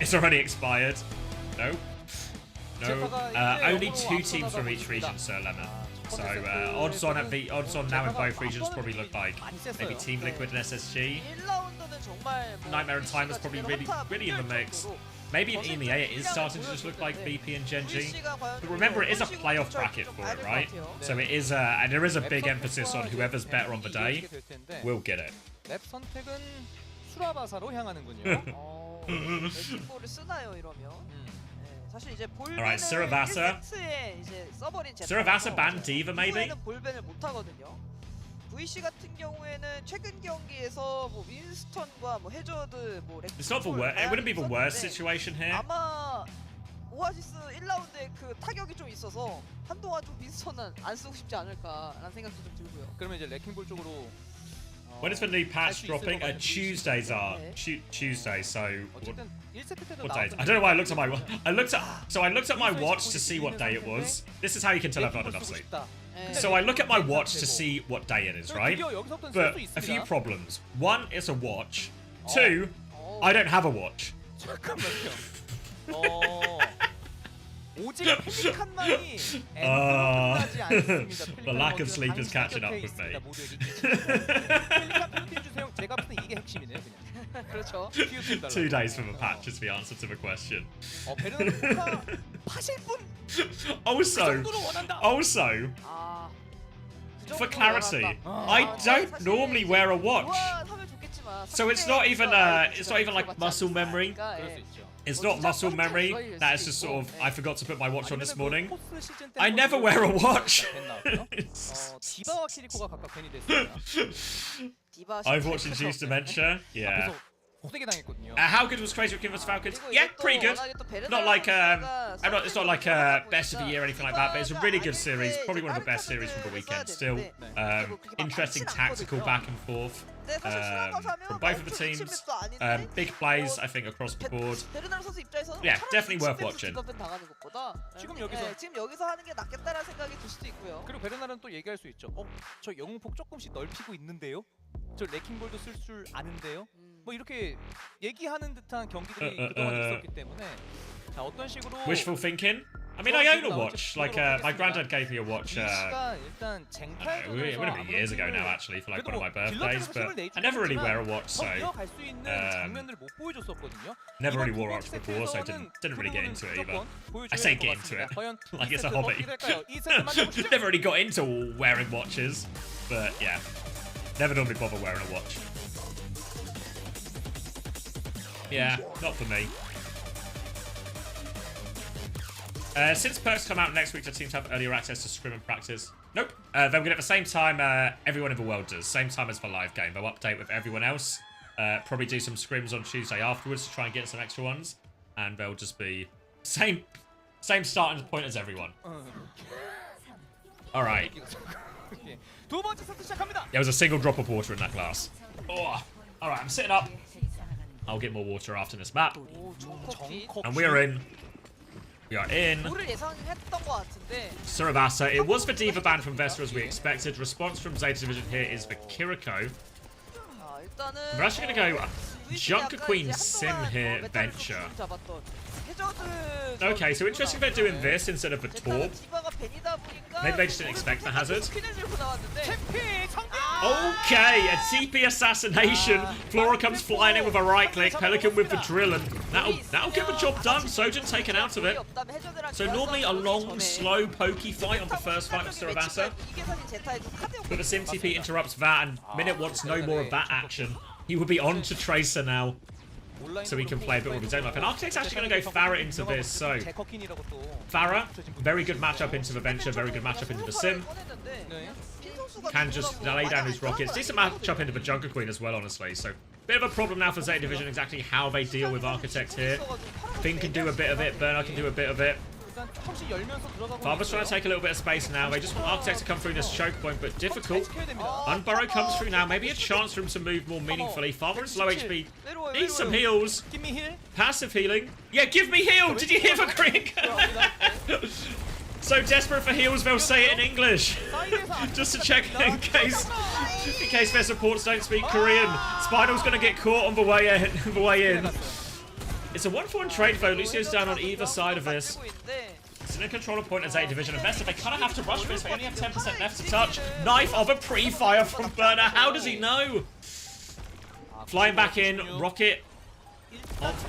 It's already expired. No. No. Only 2 teams from each region, Sir Lemon. So odds on now in both regions probably look like maybe Team Liquid and SSG. Nightmare and Time is probably really in the mix. Maybe in EMEA it is starting to just look like BP and Genji. But remember, it is a playoff bracket for it, right? So it is, and there is a big emphasis on whoever's better on the day will get it. 맵 선택은 수라바사로 향하는군요. 를 쓰나요 이러면? 사실 이제 볼벤은 Alright, Siravasa. 1세트에 이제 써버린 Siravasa ban D.Va maybe? 이후에는 볼벤을 못 하거든요. VC 같은 경우에는 최근 경기에서 뭐 윈스턴과 뭐 해저드 뭐 It's not the worst. It wouldn't be the worst situation here. 아마 오아시스 1라운드에 그 타격이 좀 있어서 한동안 좀 윈스턴은 안 쓰고 싶지 않을까라는 생각도 좀 들고요. 그러면 이제 레킹볼 쪽으로 When is the new patch 할수 있을 dropping? 것 같은 Tuesdays are 네. Tuesdays. So 어쨌든 1세트 때도 what days? 나왔던 I don't know why I looked at my I looked at my watch to see what day it was. This is how you can tell I've not enough sleep. 네. So I look at my watch to see what day it is, right? 드디어 여기서부터는 쓸 But 수 a few 있습니다. problems. One, it's a watch. Two, I don't have a watch. 잠깐만요. 오직 펠리칸만이 엔드로 끝나지 않습니다. The lack of sleep is catching up with me. 펠리칸 팬티 주세요. 제가 봤을 때 이게 핵심이네요, 그냥. 그렇죠. 2 days from a patch is the answer to the question. 베르나르 포카 파실 분 Also, 정도로 원한다. also, 아, 그 for 정도로 clarity, 원한다. I don't 사실 normally wear a watch. 교환하면 좋겠지만 So it's not even like muscle memory. 그럴 수 있죠. It's not muscle memory. That is just sort of I forgot to put my watch on this morning. I never wear a watch. 디바와 키리코가 각각 벤이 됐습니다. I've watched Induced Dementia. Yeah. 호되게 당했거든요. How good was Crazy Rich vs Falcons? Yeah, pretty good. Not like it's not like best of the year or anything like that, but it's a really good series. Probably one of the best series from the weekend. Still, interesting tactical back and forth from both of the teams. Big plays, I think, across the board. 베르나르 선수 입장에서는 Yeah, definitely worth watching. 당하는 것보다 지금 여기서 지금 여기서 하는 게 낫겠다라는 생각이 들 수도 있고요. 그리고 베르나르는 또 얘기할 수 있죠. 저 영웅폭 조금씩 넓히고 있는데요. 저 레킹볼도 쓸 줄 아는데요. 뭐 이렇게 얘기하는 듯한 경기들이 그동안 있었기 때문에 자 어떤 식으로 Wishful thinking. I mean, I own a watch. Like, my granddad gave me a watch. 일단 It would have been years ago now, actually, for like one of my birthdays. But I never really wear a watch, so 갈수 있는 장면들을 못 보여줬었거든요. never really wore a watch before, so I didn't really get into it either. I say get into it, like it's a hobby. Never really got into wearing watches, but yeah, never normally bother wearing a watch. Yeah, not for me. Since perks come out next week, do teams have earlier access to scrim and practice? Nope. They'll get it at the same time everyone in the world does. Same time as the live game. They'll update with everyone else. Probably do some scrims on Tuesday afterwards to try and get some extra ones. And they'll just be same starting point as everyone. Alright. 두 번째 세트 시작합니다. There was a single drop of water in that glass. Oh. Alright, I'm sitting up. I'll get more water after this map. And we are in. We are in. Siravasa. It was the D.Va ban from Vesta as we expected. Response from Zeta Division here is the Kiriko. We're actually going to go Junker Queen Sim here, Venture. Okay, so interesting they're doing this instead of the Torb. Maybe they just didn't expect the hazard. Okay, a TP assassination. Flora comes flying in with a right click. Pelican with the drill, and that'll get the job done. Sojin taken out of it. So normally a long, slow, pokey fight on the first fight of Siravasa. But the Sim TP interrupts that, and Minute wants no more of that action. He will be on to Tracer now, so he can play a bit more of his own life. And Architect's actually going to go Farah into this, so Farah, very good matchup into the Venture, very good matchup into the Sim. Can just lay down his rockets. Decent matchup into the Junker Queen as well, honestly. So bit of a problem now for Zeta Division exactly how they deal with Architect here. Finn can do a bit of it, Burner can do a bit of it. Father's trying to take a little bit of space now. They just want Architect to come through this choke point, but difficult. Unburrow comes through now. Maybe a chance for him to move more meaningfully. Father is low HP. Needs some heals. Passive healing. Yeah, give me heal. Did you hear the Korean? So desperate for heals, they'll say it in English. Just to check in case their supports don't speak Korean. Spinal's going to get caught on the way in. It's a 1-for-1 trade though. Lucio's down on either side of this. It's in a controller point at Zeta Division. And Vesta, they kind of have to rush this. They only have 10% left to touch. Knife of a pre-fire from Burner. How does he know? Flying back in. Rocket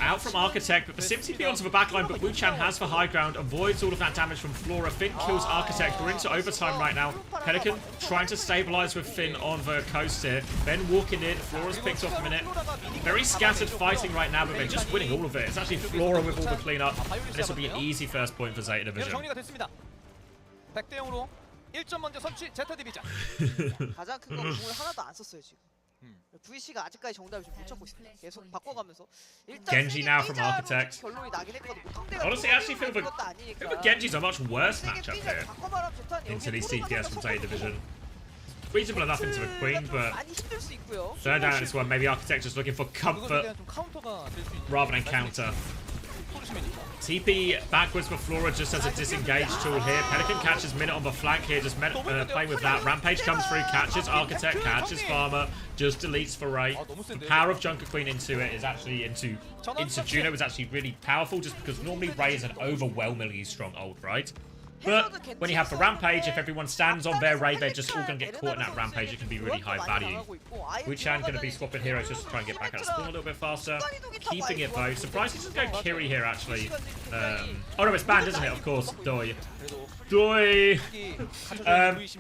out from Architect, but the SimTP onto the backline, but Wu-Chan has the high ground, avoids all of that damage from Flora. Finn kills Architect. We're into overtime right now. Pelican trying to stabilize with Finn on the coast here. Ben walking in. Flora's picked off a minute. Very scattered fighting right now, but they're just winning all of it. It's actually Flora with all the cleanup. And this will be an easy first point for Zeta Division. 정리가 됐습니다. 100대 0으로 1점 먼저 선취 제타 디비전. 가장 큰 건 공을 하나도 안 썼어요 지금. VC가 아직까지 정답을 좀 못 찾고 있습니다. 계속 바꿔가면서 일단 Genji now from Architect. 결론이 나긴 했거든요. Honestly, I actually feel that Genji's a much worse matchup here into these CPS from Zeta Division. Reasonable enough into the Queen, but third down this one, maybe Architect just looking for comfort rather than counter. TP backwards for Flora just as a disengage tool here. Pelican catches Minute on the flank here, just playing with that. Rampage comes through, catches Architect, catches Farmer, just deletes for Ray. The power of Junker Queen into it is actually into Juno is actually really powerful, just because normally Ray is an overwhelmingly strong ult, right? But when you have the Rampage, if everyone stands on their Ray, they're just all going to get caught in that Rampage. It can be really high value. Wu-Chan going to be swapping heroes just to try and get back out of spawn a little bit faster. Keeping it though. Surprised he doesn't go Kiri here actually. Oh no, it's banned, isn't it? Of course. Doi. Doi.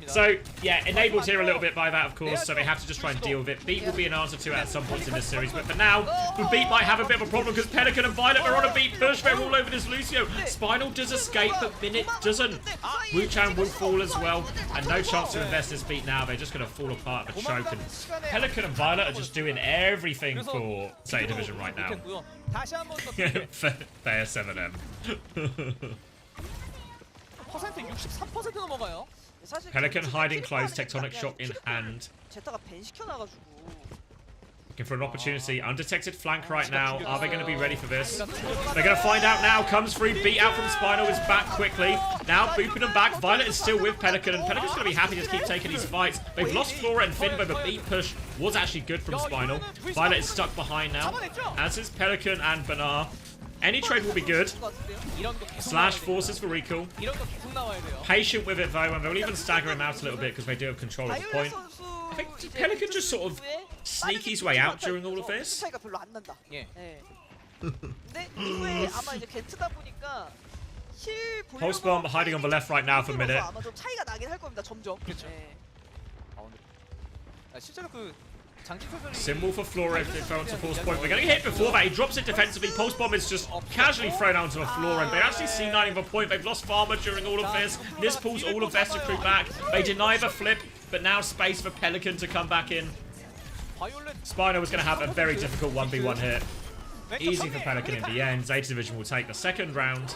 So yeah, enabled here a little bit by that, of course. So they have to just try and deal with it. Beat will be an answer to it at some points in this series. But for now, the Beat might have a bit of a problem because Pelican and Violet are on a Beat push. They're all over this Lucio. Spinal does escape, but Minute doesn't. Wu-Chan will fall as well, and no chance to invest this Beat now. They're just going to fall apart at a choke. And Pelican and Violet are just doing everything for Zeta Division right now. Fair 7M. Pelican hiding close, Tectonic Shock in hand. Looking for an opportunity. Undetected flank right now. Are they going to be ready for this? They're going to find out now. Comes through. Beat out from Spinal is back quickly. Now booping them back. Violet is still with Pelican. And Pelican's going to be happy to keep taking these fights. They've lost Flora and Finn, but the Beat push was actually good from Spinal. Violet is stuck behind now. As is Pelican and Banar. Any trade will be good. Slash forces for recall. Patient with it though, and they'll even stagger him out a little bit because they do have control of the point. I think Pelican just sort of sneak his way out during all of this. Pulse bomb hiding on the left right now for a minute. Symbol for Flora if they throw onto Pulse Point. We're getting hit before that. He drops it defensively. Pulse Bomb is just casually thrown onto the floor, and they actually C9ing the point. They've lost Farmer during all of this. This pulls all of their crew back. They deny the flip, but now space for Pelican to come back in. Spino was going to have a very difficult 1v1 hit. Easy for Pelican in the end. Zeta Division will take the second round.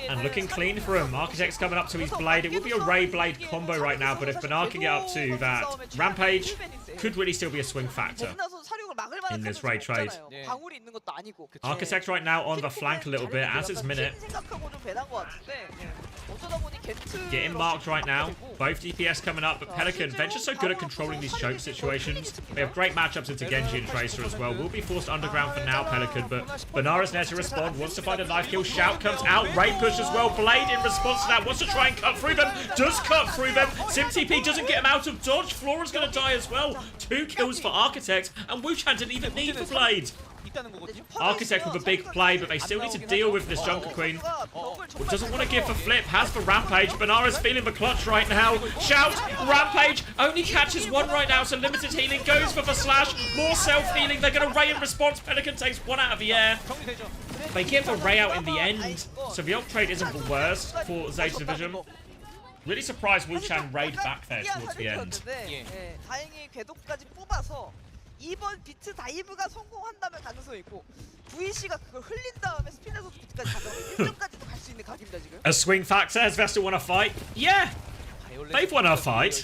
And looking clean for him. Architect's coming up to his blade. It would be a Ray Blade combo right now, but if Banar can get up to that Rampage, could really still be a swing factor in this Ray trade. Architect right now on the flank a little bit, as is Minute. Getting marked right now. Both DPS coming up, but Pelican, they're just so good at controlling these choke situations. They have great matchups into Genji and Tracer as well. Will be forced underground for now, Pelican, but Banar is there to respond. Wants to find a life kill. Shout comes out. Ray push as well. Blade in response to that. Wants to try and cut through them. Does cut through them. SimTP doesn't get him out of dodge. Flora's going to die as well. 2 kills for Architect, and Wu-Chan didn't even need the Blade. Architect with a big play, but they still need to deal with this Junker Queen. Doesn't want to give the flip, has the Rampage. Banara's feeling the clutch right now. Shout, Rampage, only catches one right now, so limited healing goes for the slash. More self-healing, they're going to Ray in response. Pelican takes one out of the air. They get the Ray out in the end, so the ult trade isn't the worst for Zeta Division. Really surprised Wu-Chan raid back there towards the end. 이번 비트 다이브가 성공한다면 가능성이 있고 VC가 그걸 흘린 다음에 스피너에서 비트까지 가져가면 1점까지도 갈 수 있는 각입니다 지금. A swing factor. Has Vestal won a fight? Yeah! They've won a fight.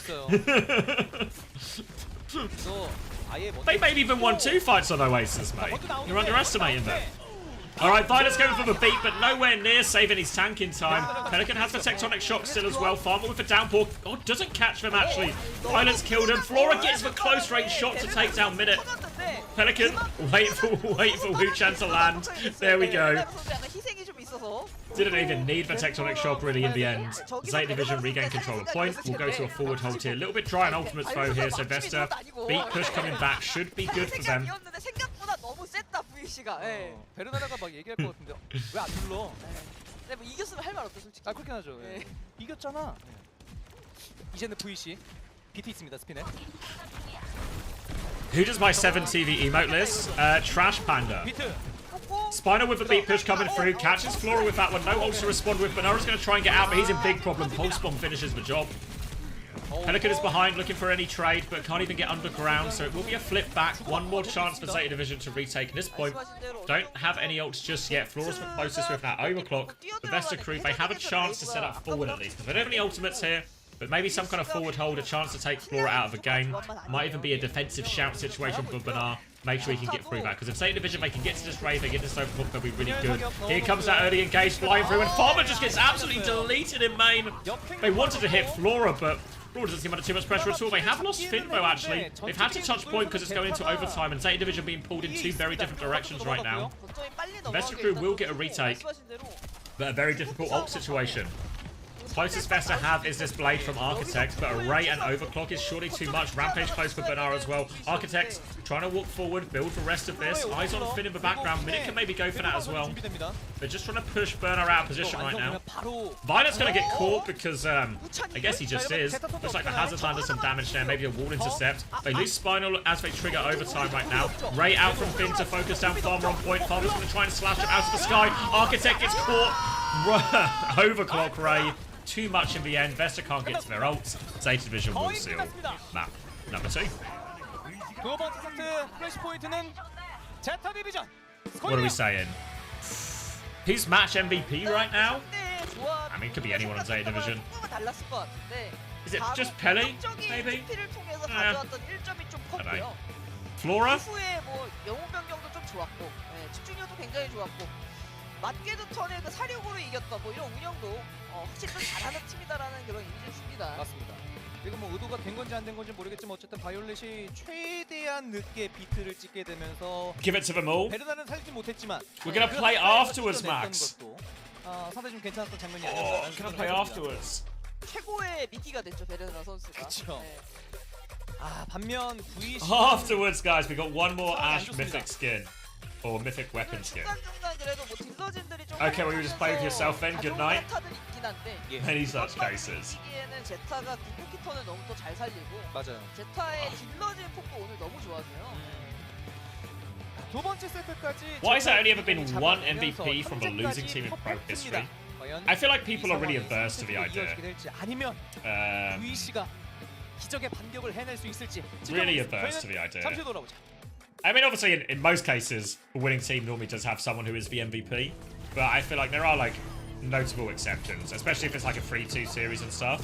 They may have even won 2 fights on Oasis, mate. You're underestimating them. Alright, Violet's going for the beat, but nowhere near saving his tank in time. Pelican has the Tectonic Shock still as well. Farmer with the downpour. Oh, doesn't catch them actually. Violet's killed him. Flora gets the close range shot to take down Minute. Pelican, wait for Wu-Chan to land. There we go. Didn't even need the Tectonic Shock really in the end. Zeta Division regain control of point. We'll go to a forward hold here. A little bit dry on ultimate throw here, so Vesta. Beat push coming back should be good for them. 씨가. 예. 베르나라가 막 얘기할 것 같은데 왜 안 눌러? 근데 뭐 이겼으면 할 말 없죠 솔직히. 아 그렇긴 하죠. 예. 예. 이겼잖아. 이제는 VC BT 있습니다. 스피넷. Who does my 7 TV emote list? Trash Panda. 비트. Spino with a beat push coming through, catches Flora with that one, no ult to respond with. Banara's going to try and get out, but he's in big problem. Pulse Bomb finishes the job. Pelican is behind, looking for any trade, but can't even get underground, so it will be a flip back. One more chance for Zeta Division to retake. At this point, don't have any ults just yet. Flora's the closest with that overclock. The Vesta crew, they have a chance to set up forward at least. They don't have any ultimates here, but maybe some kind of forward hold, a chance to take Flora out of the game. Might even be a defensive shout situation for Banar. Make sure he can get through that, because if Zeta Division, they can get to this raid, they get this overclock, they'll be really good. Here comes that early engage, flying through, and Farmer just gets absolutely deleted in main. They wanted to hit Flora, but Flora doesn't seem under too much pressure at all. They have lost Finbo, actually. They've had to touch point because it's going into overtime, and Zeta Division being pulled in two very different directions right now. Vesta crew will get a retake, but a very difficult ult situation. Closest Vesta have is this blade from Architect, but Array and Overclock is surely too much. Rampage close for Bernard as well. Architect trying to walk forward, build the rest of this. Eyes on Finn in the background. Minute can maybe go for that as well. They're just trying to push Bernard out of position right now. Violet's going to get caught because, I guess he just is. Looks like the Hazard Land does some damage there. Maybe a wall intercept. They lose Spinal as they trigger overtime right now. Ray out from Finn to focus down Farmer on point. Farmer's going to try and slash it out of the sky. Architect gets caught. Overclock Ray. Too much in the end. Vesta can't get to their ults. Zeta Division will seal map number 2. What are we saying? Who's match MVP right now? I mean, it could be anyone on Zeta Division. Is it just Pele, maybe? I don't know. Flora? 맞게도 턴에 그 사력으로 이겼던 뭐 이런 운영도 확실히 좀 잘하는 팀이다라는 그런 이미지를 줍니다. 맞습니다. 그리고 뭐 의도가 된 건지 안 된 건지 모르겠지만 어쨌든 바이올렛이 최대한 늦게 비트를 찍게 되면서 Give it to them all. 베르나는 살지 못했지만 We're gonna play afterwards, Max. 상당히 좀 괜찮았던 장면이 Oh, gonna play afterwards. 최고의 미끼가 됐죠 베르나 선수가. 그렇죠. 아 반면 VC Afterwards, guys, we got one more Ash mythic skin. Or mythic weapon skin. Okay, well, you just play with yourself then. Good night. Many such cases. 맞아요. 제타의 딜러진 폭도 오늘 너무 좋았어요. 두 번째 세트까지 Why has there only ever been one MVP from a losing team in pro history? I feel like people are really averse to the idea. 아니면 VC가 기적의 반격을 해낼 수 있을지. Really averse to the idea. 잠시 돌아보자. I mean, obviously, in most cases, a winning team normally does have someone who is the MVP. But I feel like there are, like, notable exceptions, especially if it's, like, a 3-2 series and stuff.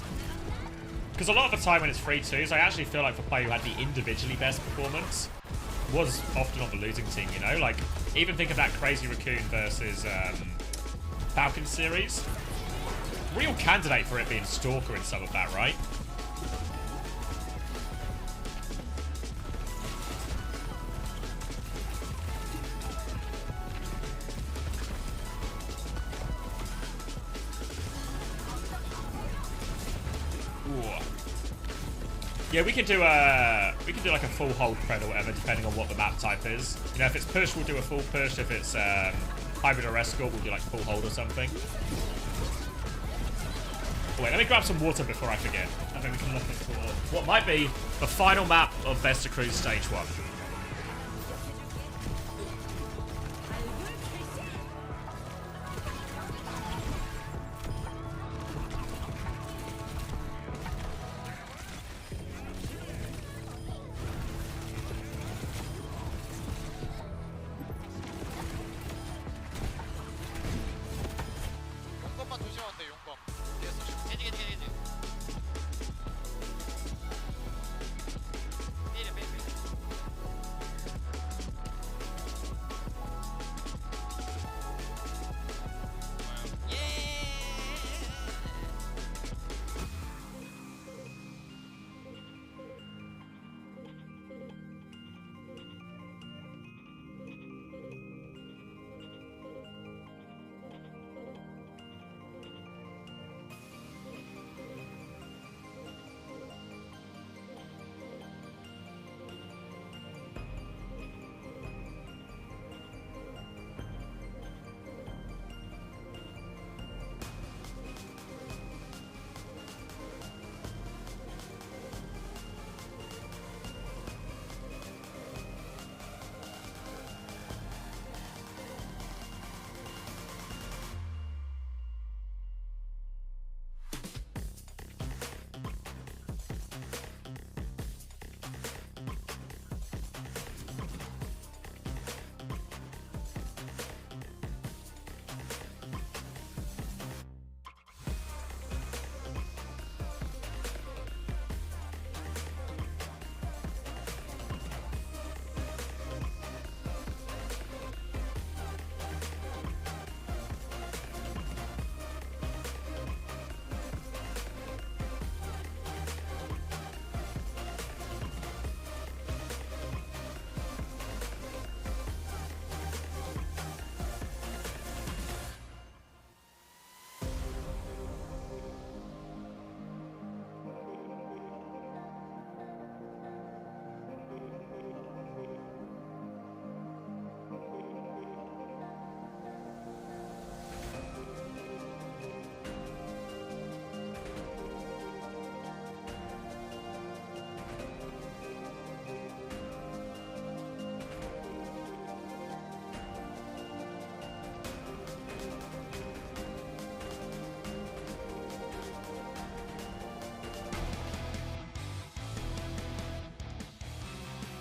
Because a lot of the time when it's 3-2s, I actually feel like the player who had the individually best performance was often on the losing team, you know? Like, even think of that Crazy Raccoon versus Falcon series. Real candidate for it being Stalker in some of that, right? Yeah, we could do like a full hold pred or whatever, depending on what the map type is. You know, if it's push, we'll do a full push. If it's hybrid or escort, we'll do like full hold or something. Oh, wait, let me grab some water before I forget. I think we can look at what might be the final map of Vesta Cruise Stage 1.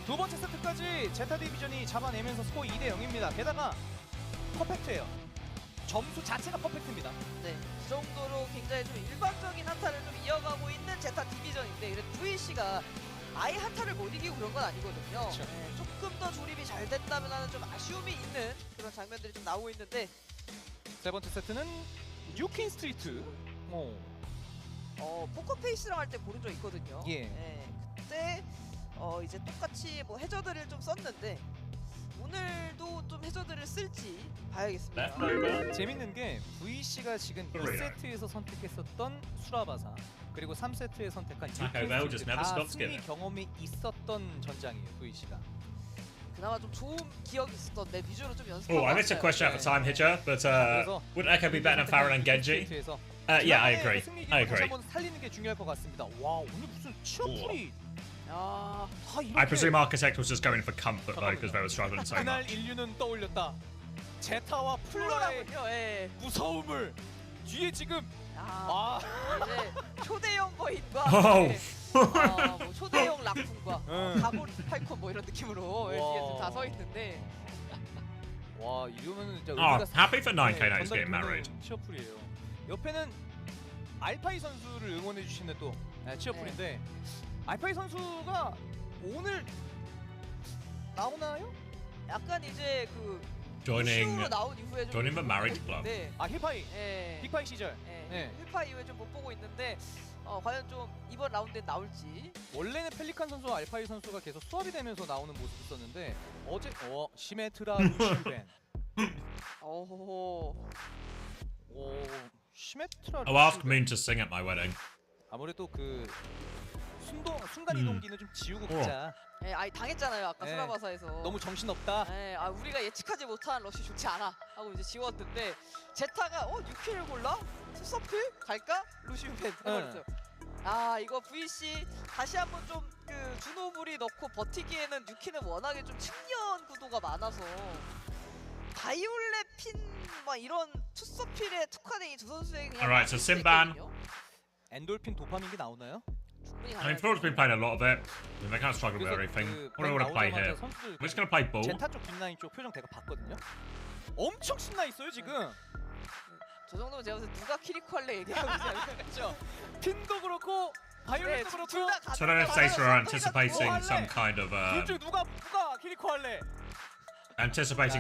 두 번째 세트까지 제타 디비전이 잡아내면서 스코어 2대 0입니다. 게다가 퍼펙트예요. 점수 자체가 퍼펙트입니다. 네, 그 정도로 굉장히 좀 일반적인 한타를 좀 이어가고 있는 제타 디비전인데 그래도 VC가 아예 한타를 못 이기고 그런 건 아니거든요. 그렇죠. 네, 조금 더 조립이 잘 됐다면 하는 좀 아쉬움이 있는 그런 장면들이 좀 나오고 있는데 세 번째 세트는 뉴퀸 스트리트. 포커페이스랑 할 때 고른 적 있거든요. 예. 네, 그때 이제 똑같이 뭐 해저드를 좀 썼는데 오늘도 좀 해저드를 쓸지 봐야겠습니다. 재밌는 게 VC가 지금 2세트에서 선택했었던 수라바사 그리고 3세트에 선택한 Taco just never 다 stops 승리 giving. 경험이 있었던 전장이에요. VC가. 그나마 좀 좋은 기억이 있었던 내 위주로 좀 연습하고 Oh, I missed a question at the time, Hitcher, but would Echo be better than Farron and Genji? Yeah, I agree. I agree. 한번 살리는 게 중요할 것 같습니다. 와, 오늘 무슨 취업풀이 야, 다 이렇게 I presume Architect was just going for comfort though, because they were struggling so 그날 much. 인류는 떠올렸다. 제타와 플로라의 플로라군요. 예. 무서움을 뒤에 지금 아, 이제 초대형 거인과 Oh. 예, 뭐 초대형 라쿤과 가고 팔콘 뭐 이런 느낌으로 예, 뒤에 다 서 있는데 와 이러면 진짜 Oh, happy for 9K now he's getting 전달되는 married. 취업풀이에요. 옆에는 알파이 선수를 응원해 주시는 또 취업풀인데 알파이 선수가 오늘 나오나요? 약간 이제 그 Joining 이슈로 나온 이후에 좀 joining the married club. 네, 아 힐파이 예, 빅파이 시절 네. 힐파 이후에 좀 못 보고 있는데 과연 좀 이번 라운드에 나올지. 원래는 펠리칸 선수와 알파이 선수가 계속 수합이 되면서 나오는 모습이 있었는데 어제 시메트라 루시벤 오, 시메트라 I'll ask 루시벤. Moon to sing at my wedding. 아무래도 그 순간 이동기는 좀 지우고 가자. 예, 아니 당했잖아요 아까 네. 수라바사에서. 너무 정신없다. 예, 우리가 예측하지 못한 러시 좋지 않아 하고 이제 지웠는데 제타가 뉴키를 골라? 투서필? 갈까? 루시우펜 해버렸어요. 이거 VC 다시 한번 좀 그 준호불이 넣고 버티기에는 뉴키는 워낙에 좀 측면 구도가 많아서 바이올렛 핀 막 이런 투서필에 특화된 이 두 선수의 그냥 Alright, so Simban. 엔돌핀 도파민이 나오나요? 충분히 I mean, Florida's been playing a lot of it. They kind of struggle with everything. What do I want to play here? 선수들 I'm just going to play ball. 제타 쪽 뒷라인 쪽 표정 제가 봤거든요. 엄청 신나 있어요 지금. 저 정도면 제가 봤을 때 누가 키리코 할래 얘기하고 있지 않을까? 핀도 그렇고 바이올렛도 그렇고 So I don't know if Sacer are anticipating some kind of 둘중 누가 키리코 할래?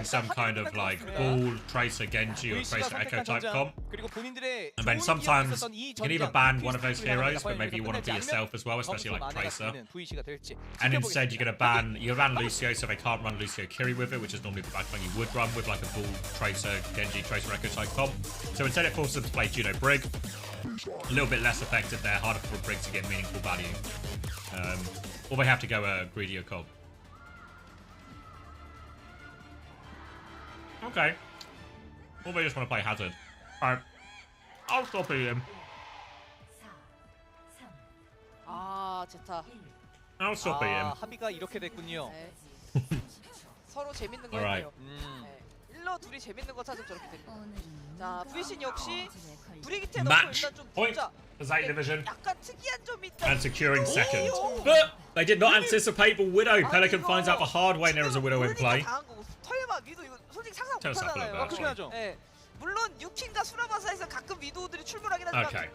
some kind of like ball Tracer Genji or Tracer Echo type comp. 그리고 본인들의 And then 좋은 sometimes 기억이 있었던 이 you can either 전장, ban one of those 트위스트를 heroes, 하다가 but maybe you want to be 끝내지 yourself as well, especially 점수 like 만회가 Tracer. 되는 VC가 될지 And instead you're 지켜보겠습니다. gonna ban Lucio so they can't run Lucio Kiri with it, which is normally the backline you would run with like a ball Tracer Genji Tracer Echo type comp. So instead it forces them to play Juno Brig. A little bit less effective there, harder for a Brig to get meaningful value. Or they have to go greedier comp. Okay. Or they just want to play Hazard. Alright. I'll stop him. 제타. I'll stop him. 합의가 이렇게 됐군요. 네. 서로 재밌는 거 Alright. 했네요. 일러 둘이 재밌는 거 찾으면 저렇게 됩니다. 자, VC 역시 브리기테 넣고 Match 일단 좀 point 보자. for Zay Division 약간 특이한 점이 있다. and securing second. But they did not anticipate the Widow. Pelican finds out the hard way there is a Widow in play. 당한 거고 설마 미도 이거 솔직히 상상 못 Tell us that a little 하잖아요. bit, 그렇게 하죠. 네. 물론 유킹과 수라바사에서 가끔 위도우들이 출몰하긴 하지만 Okay.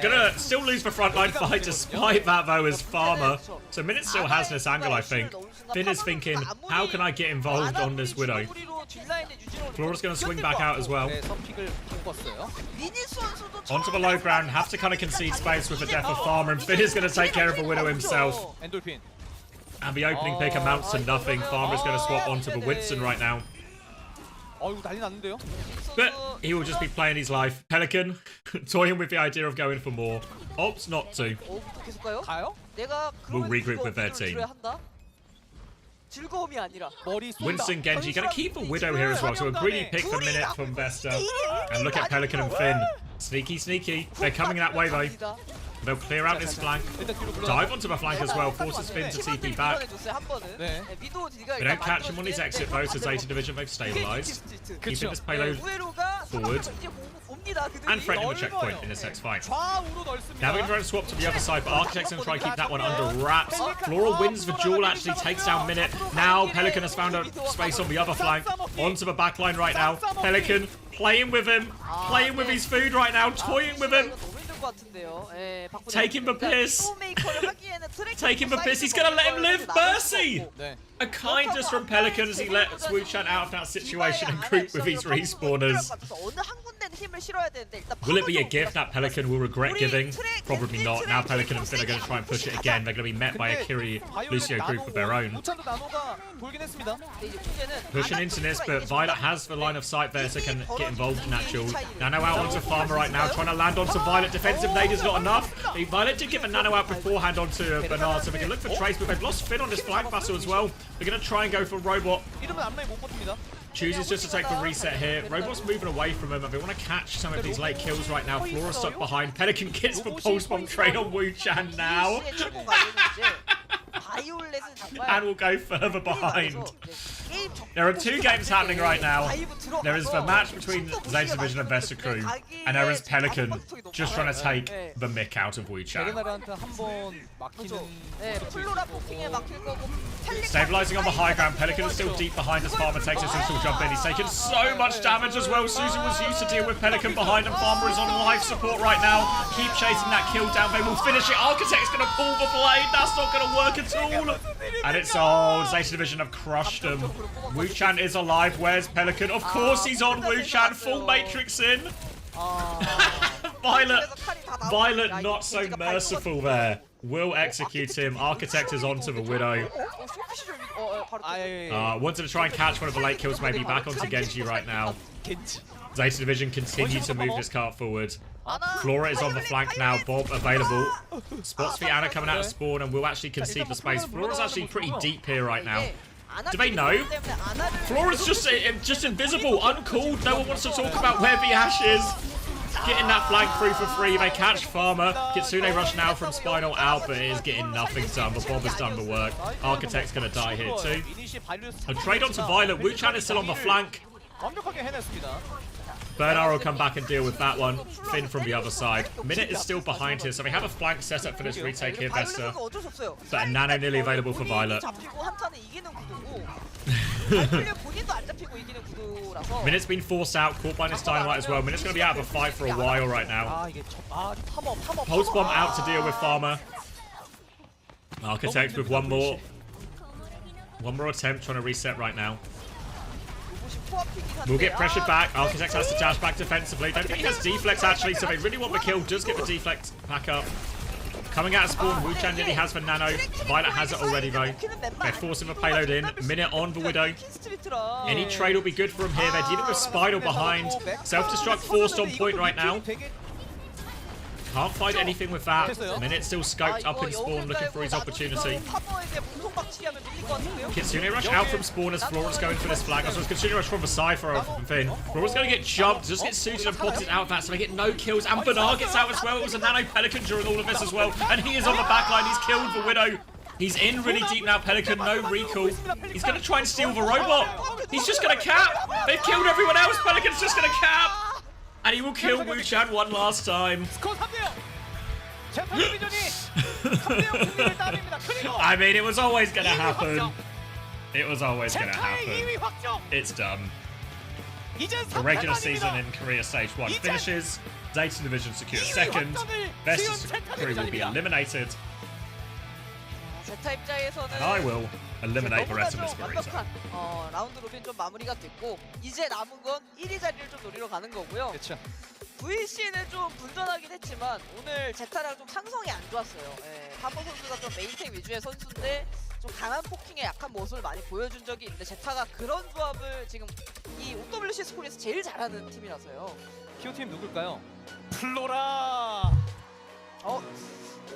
Gonna Gonna still lose the frontline fight despite that though as Farmer. So Minute still has this angle, I think. Finn is thinking, how can I get involved on this Widow? Flora's gonna swing back out as well. 네, 선픽을 바꿨어요. Onto the low ground, have to kind of concede space with the death of Farmer, and Finn is gonna take care of the Widow himself. 엔돌핀. And the opening pick amounts to nothing. Farmer's gonna swap onto the Winston right now. 이거 난리 났는데요. But he will just be playing his life. Pelican, toying with the idea of going for more. Opts not to. 계속 가요? 가요? 내가 We'll regroup with their team. 즐거움이 아니라 Winston Genji gonna keep a Widow here as well. So a greedy pick for Minute from Vesta. And look at Pelican and Finn. Sneaky, sneaky. They're coming that way though. They'll clear out this flank. Dive onto the flank as well. Forces Finn to TP back. 네. They don't catch him on his exit though, so Zeta Division they've stabilised. Keeping this payload forward. 넓습니다. 그들이. and threatening the checkpoint in this next fight. 좌우로 넓습니다. Now we're going to try to swap to the other side, but Architect's going to try and keep that one under wraps. Flora wins the duel, actually takes down Minute. Now Pelican has found a space on the other flank. Onto the backline right now. Pelican playing with him, playing with his food right now, toying with him. Taking the piss. Taking the piss. He's going to let him live. Mercy! A kindness from Pelican as he lets Wu-Chan out of that situation and creep with his respawners. Will it be a gift that Pelican will regret giving? Probably not. Now Pelican and Finn are going to try and push it again. They're going to be met by a Kiri Lucio group of their own. Pushing into this, but Violet has the line of sight there, so can get involved in that duel. Nano out onto Farmer right now, trying to land onto Violet. Defensive nade is not enough. Violet did give a Nano out beforehand onto Bernard, so we can look for Trace, but they've lost Finn on this flank battle as well. We're going to try and go for Robot. Chooses just to take the reset here. Robot's moving away from him, and they want to catch some of these late kills right now. Flora's stuck behind. Pelican gets the pulse bomb trade on Wu-Chan now. And will go further behind. There are two games happening right now. There is the match between Zeta Division and Vesta Crew, and there is Pelican just trying to take the mick out of Wu-Chan. Stabilizing on the high ground. Pelican is still deep behind as Farmer takes his initial jump in. He's taken so much damage as well. Susan was used to deal with Pelican behind him. Farmer is on life support right now. Keep chasing that kill down. They will finish it. Architect's going to pull the blade. That's not going to work at all. And it's all Zeta Division have crushed him. Wu-Chan is alive. Where's Pelican? Of course he's on Wu-Chan. Full Matrix in. Violet not so merciful there. Will execute him. Architect is onto the Widow. Wanted to try and catch one of the late kills, maybe back onto Genji right now. Zeta Division continue to move this cart forward. Flora is on the flank now. Bob available. Spots the Ana coming out of spawn and will actually concede the space. Flora's actually pretty deep here right now. Do they know? Flora's just invisible, uncalled. No one wants to talk about where the Ash is. Getting that flank through for free. They catch Farmer. Kitsune rush now from Spinal out, but it is getting nothing done. But Bob has done the work. Architect's going to die here too. A trade onto Violet. Wu-Chan is still on the flank. Bernard will come back and deal with that one. Finn from the other side. Minute is still behind here, so they have a flank set up for this retake here, Vesta. But a Nano nearly available for Violet. Minute's been forced out, caught by this dynamite as well. Minute's going to be out of a fight for a while right now. Pulse bomb out to deal with Farmer. Architect with one more attempt, trying to reset right now. We'll get pressured back. Architect has to dash back defensively. Don't think he has deflex actually, so they really want the kill. Does get the deflex back up. Coming out of spawn, Wu-Chan nearly has the Nano. Violet has it already though. They're forcing the payload in. Minute on the Widow. Any trade will be good for him here. They're dealing with Spidal behind. Self-destruct forced on point right now. Can't find anything with that. Minute still scoped up in spawn looking for his opportunity. Kitsune rush out from spawn as Florence going for this flag. As well as Kitsune rush from the side for Finn. Florence going to get jumped. Just get suited and potted out of that, so they get no kills. And Bernard gets out as well. It was a Nano Pelican during all of this as well. And he is on the back line. He's killed the Widow. He's in really deep now, Pelican. No recall. He's going to try and steal the robot. He's just going to cap. They've killed everyone else. Pelican's just going to cap. And he will kill Wu-Chan one last time. I mean, it was always going to happen. It was always going to happen. It's done. The regular season in Korea Stage 1 finishes. Zeta Division secures second. Vesta Crew will be eliminated. And I will eliminate the rest of this Korea. 라운드 로빈 좀 마무리가 됐고 이제 남은 건 1위 자리를 좀 노리러 가는 거고요. VC는 좀 분전하긴 했지만 오늘 제타랑 좀 상성이 안 좋았어요. 파버 선수가 좀 메인탱 위주의 선수인데 좀 강한 포킹에 약한 모습을 많이 보여준 적이 있는데 제타가 그런 조합을 지금 이 OWCS 코리에서 제일 잘하는 팀이라서요. 키오팀 누굴까요? 플로라.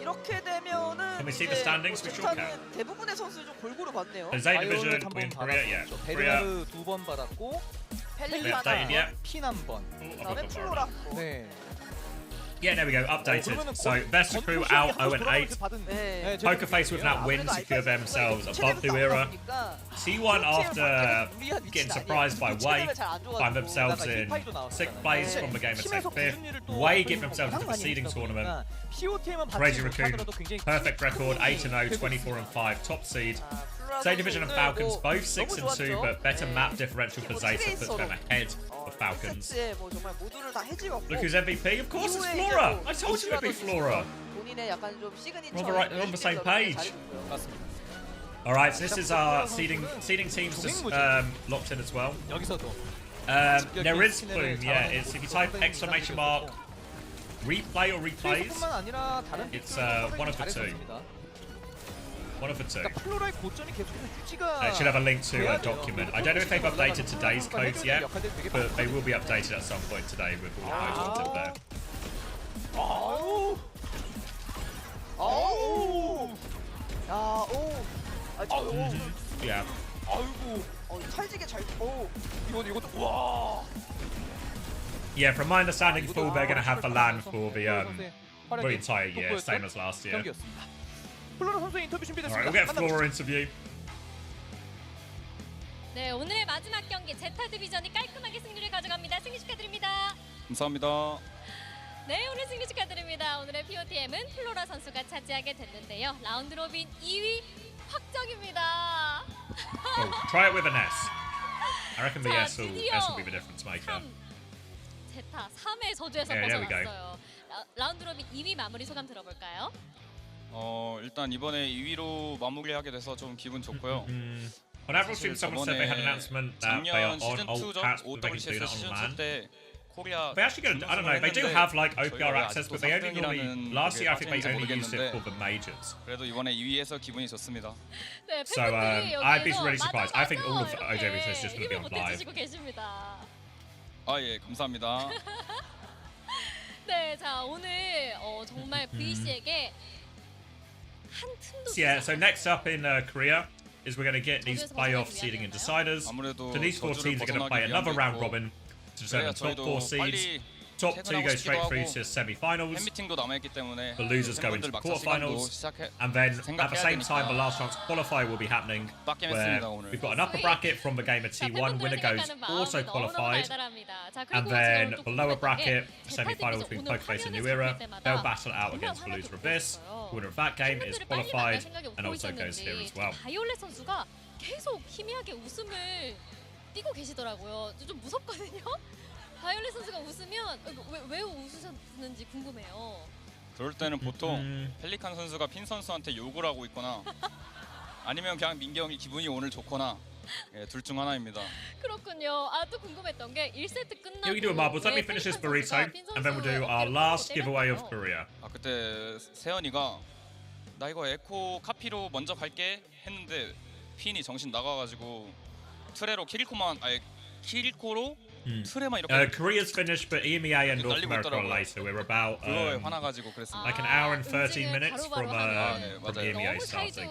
이렇게 되면은 Can we see the standings? We sure can. 대부분의 선수 좀 골고루 봤네요. The Zeta Division win Korea, yeah. 베르나르 2번 받았고 펠리카나 핀 한 번. 그다음에 플로라. 네. Yeah, there we go. Updated. So Vesta crew out 0-8. 네. Poker Face with that win secure themselves above New Era. T1 after getting surprised by Wei find themselves in 6th place from the game at 5th. Wei get themselves into the seeding tournament. Crazy Raccoon, perfect record, 8-0, 24-5, top seed. Same division of Falcons, both 6-2, but better map differential for Zeta puts them ahead of Falcons. Look who's MVP, of course it's Flora! I told you it'd be Flora! We're on the same page. Alright, so this is our seeding teams just locked in as well. There is Plume, yeah, it's if you type exclamation mark replay or replays, it's one of the two. One of the two. It should have a link to a document. I don't know if they've updated today's codes yet, but they will be updated at some point today with all the codes content there. Oh! Oh! Yeah. 찰지게 잘. 오. 이것도 와. Yeah, from my understanding, full they're going to have the land for the entire year, same as last year. 플로라 선수의 인터뷰 준비됐습니다. Alright, we'll get Flora interview. 네, 오늘의 마지막 경기 제타 디비전이 깔끔하게 승리를 가져갑니다. 승리 축하드립니다. 감사합니다. 네, 오늘 승리 축하드립니다. 오늘의 POTM은 플로라 선수가 차지하게 됐는데요. 라운드 로빈 2위 확정입니다. Oh, try it with an S. I reckon the S will be the difference maker. 제타 3회 저주에서 벗어났어요. 라운드 로빈 2위 마무리 소감 들어볼까요? 일단 이번에 2위로 마무리하게 돼서 좀 기분 좋고요. On April stream, someone said they had an announcement that they are 작년 on 시즌 OWCS, 2전 but they can do OWCS that on 시즌 2 LAN. 때 코리아 They actually get, I don't know, they do have like OPR access, but they only normally, last year I think they only used it for the majors. 그래도 이번에 2위에서 기분이 좋습니다. 네, So I'd be really surprised. I think all of OWCS is just going to be on live. 계십니다. 아 예, 감사합니다. 네, 자 오늘 정말 VC에게 한 틈도 Yeah, so next up in Korea is we're going to get these playoff seeding and deciders. So these 4 teams are going to play another round robin to determine top 4 seeds. Top 2 go straight through to semi-finals. 팬미팅도 남아있기 때문에 The losers go into quarterfinals. And then at the same time, the last chance to qualify will be happening, where we've got an upper bracket from the game of T1. Winner goes also qualified. And then the lower bracket, semi-finals between Pokerface and New Era. They'll battle it out against the loser of this. The winner of that game is qualified and also goes here as well. 바이올렛 선수가 계속 희미하게 웃음을 띄고 계시더라고요. 좀 무섭거든요. 바이올렛 선수가 웃으면 왜 웃으셨는지 궁금해요. 그럴 때는 보통 펠리칸 선수가 핀 선수한테 욕을 하고 있거나 아니면 그냥 민기 형이 기분이 오늘 좋거나 예, 둘 중 하나입니다. 그렇군요. 아, 또 궁금했던 게 1세트 끝나고 Here we do a marbles. Let me finish this burrito, and then we'll do our last giveaway of Korea. 아 그때 세연이가 나 이거 에코 카피로 먼저 갈게 했는데 핀이 정신 나가가지고 트레로 키리코로 트레만 이렇게 Korea's finished, but EMEA and North America are later. We're about 그거에 화나가지고 그랬습니다. like an hour and 13 minutes from EMEA starting.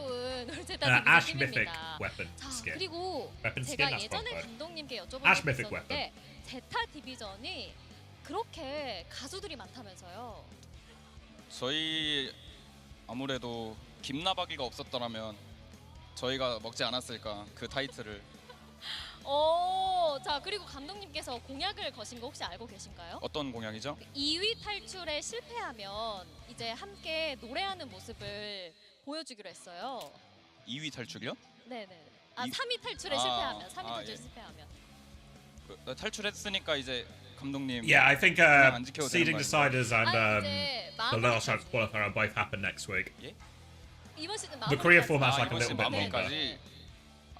Ash Mythic weapon skin. 그리고 Weapon skin, 제가 that's 예전에 quite 감독님께 Ash 여쭤본 Mythic 게 있었는데 제타 디비전이 그렇게 가수들이 많다면서요. 저희 아무래도 김나박이가 없었더라면 저희가 먹지 않았을까 그 타이틀을. 자 그리고 감독님께서 공약을 거신 거 혹시 알고 계신가요? 어떤 공약이죠? 2위 탈출에 실패하면 이제 함께 노래하는 모습을 보여주기로 했어요. 2위 탈출이요? 네네. 3위 탈출에 실패하면, 3위 탈출에 실패하면. 탈출했으니까 이제 감독님. Yeah, I think 안 지켜도 seeding 되는 거 deciders and the last chance qualifier will both happen next week. 예? 이번 시즌 The Korea format's like a 이번 little 시즌 bit longer. 마무리까지.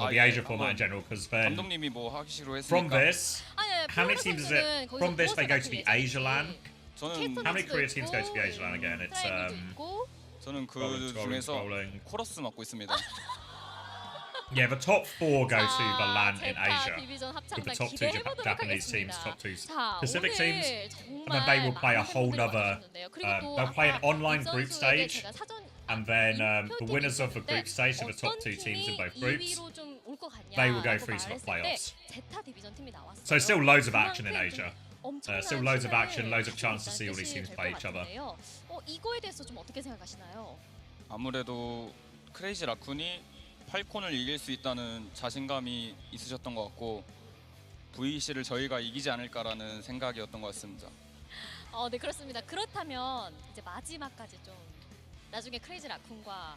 Or the Asia format in general, because then 감독님이 뭐 하시기로 했으니까. from this, how many teams is it? From this, they go to the Asia LAN. 저는 How many Korea teams go to the Asia LAN again? It's 저는 그 중에서 코러스 맡고 있습니다. Yeah, the top 4 go to the LAN in Asia. 디비전 With the 합창단 top 2 기대해보도록 Japanese teams, 하겠습니다. top 2 자, Pacific teams, 오늘 and then they will play a 정말 whole 많은 other. 분들이 와주셨는데요. 그리고 또 They'll play an 아까 online 임 group 선수에게 stage, 제가 사전 and then the 인표 winners of the 드렸을 group 때 stage, so the top 어떤 2 teams in 팀이 both groups, 2위로 좀 올 것 they will go 같냐라고 through to the 말했을 때 playoffs. 제타 디비전 팀이 나왔어요. So still loads of action in Asia. 엄청난 Still loads of action, 시간을 loads of 가지고 chance to see all 있다는 these 뜻이 teams 될 play 것 each other. 같은데요. 이거에 대해서 좀 어떻게 생각하시나요? 아무래도 크레이지 라쿤이 팔콘을 이길 수 있다는 자신감이 있으셨던 것 같고 VEC를 저희가 이기지 않을까라는 생각이었던 것 같습니다. 네, 그렇습니다. 그렇다면 이제 마지막까지 좀 나중에 크레이지 라쿤과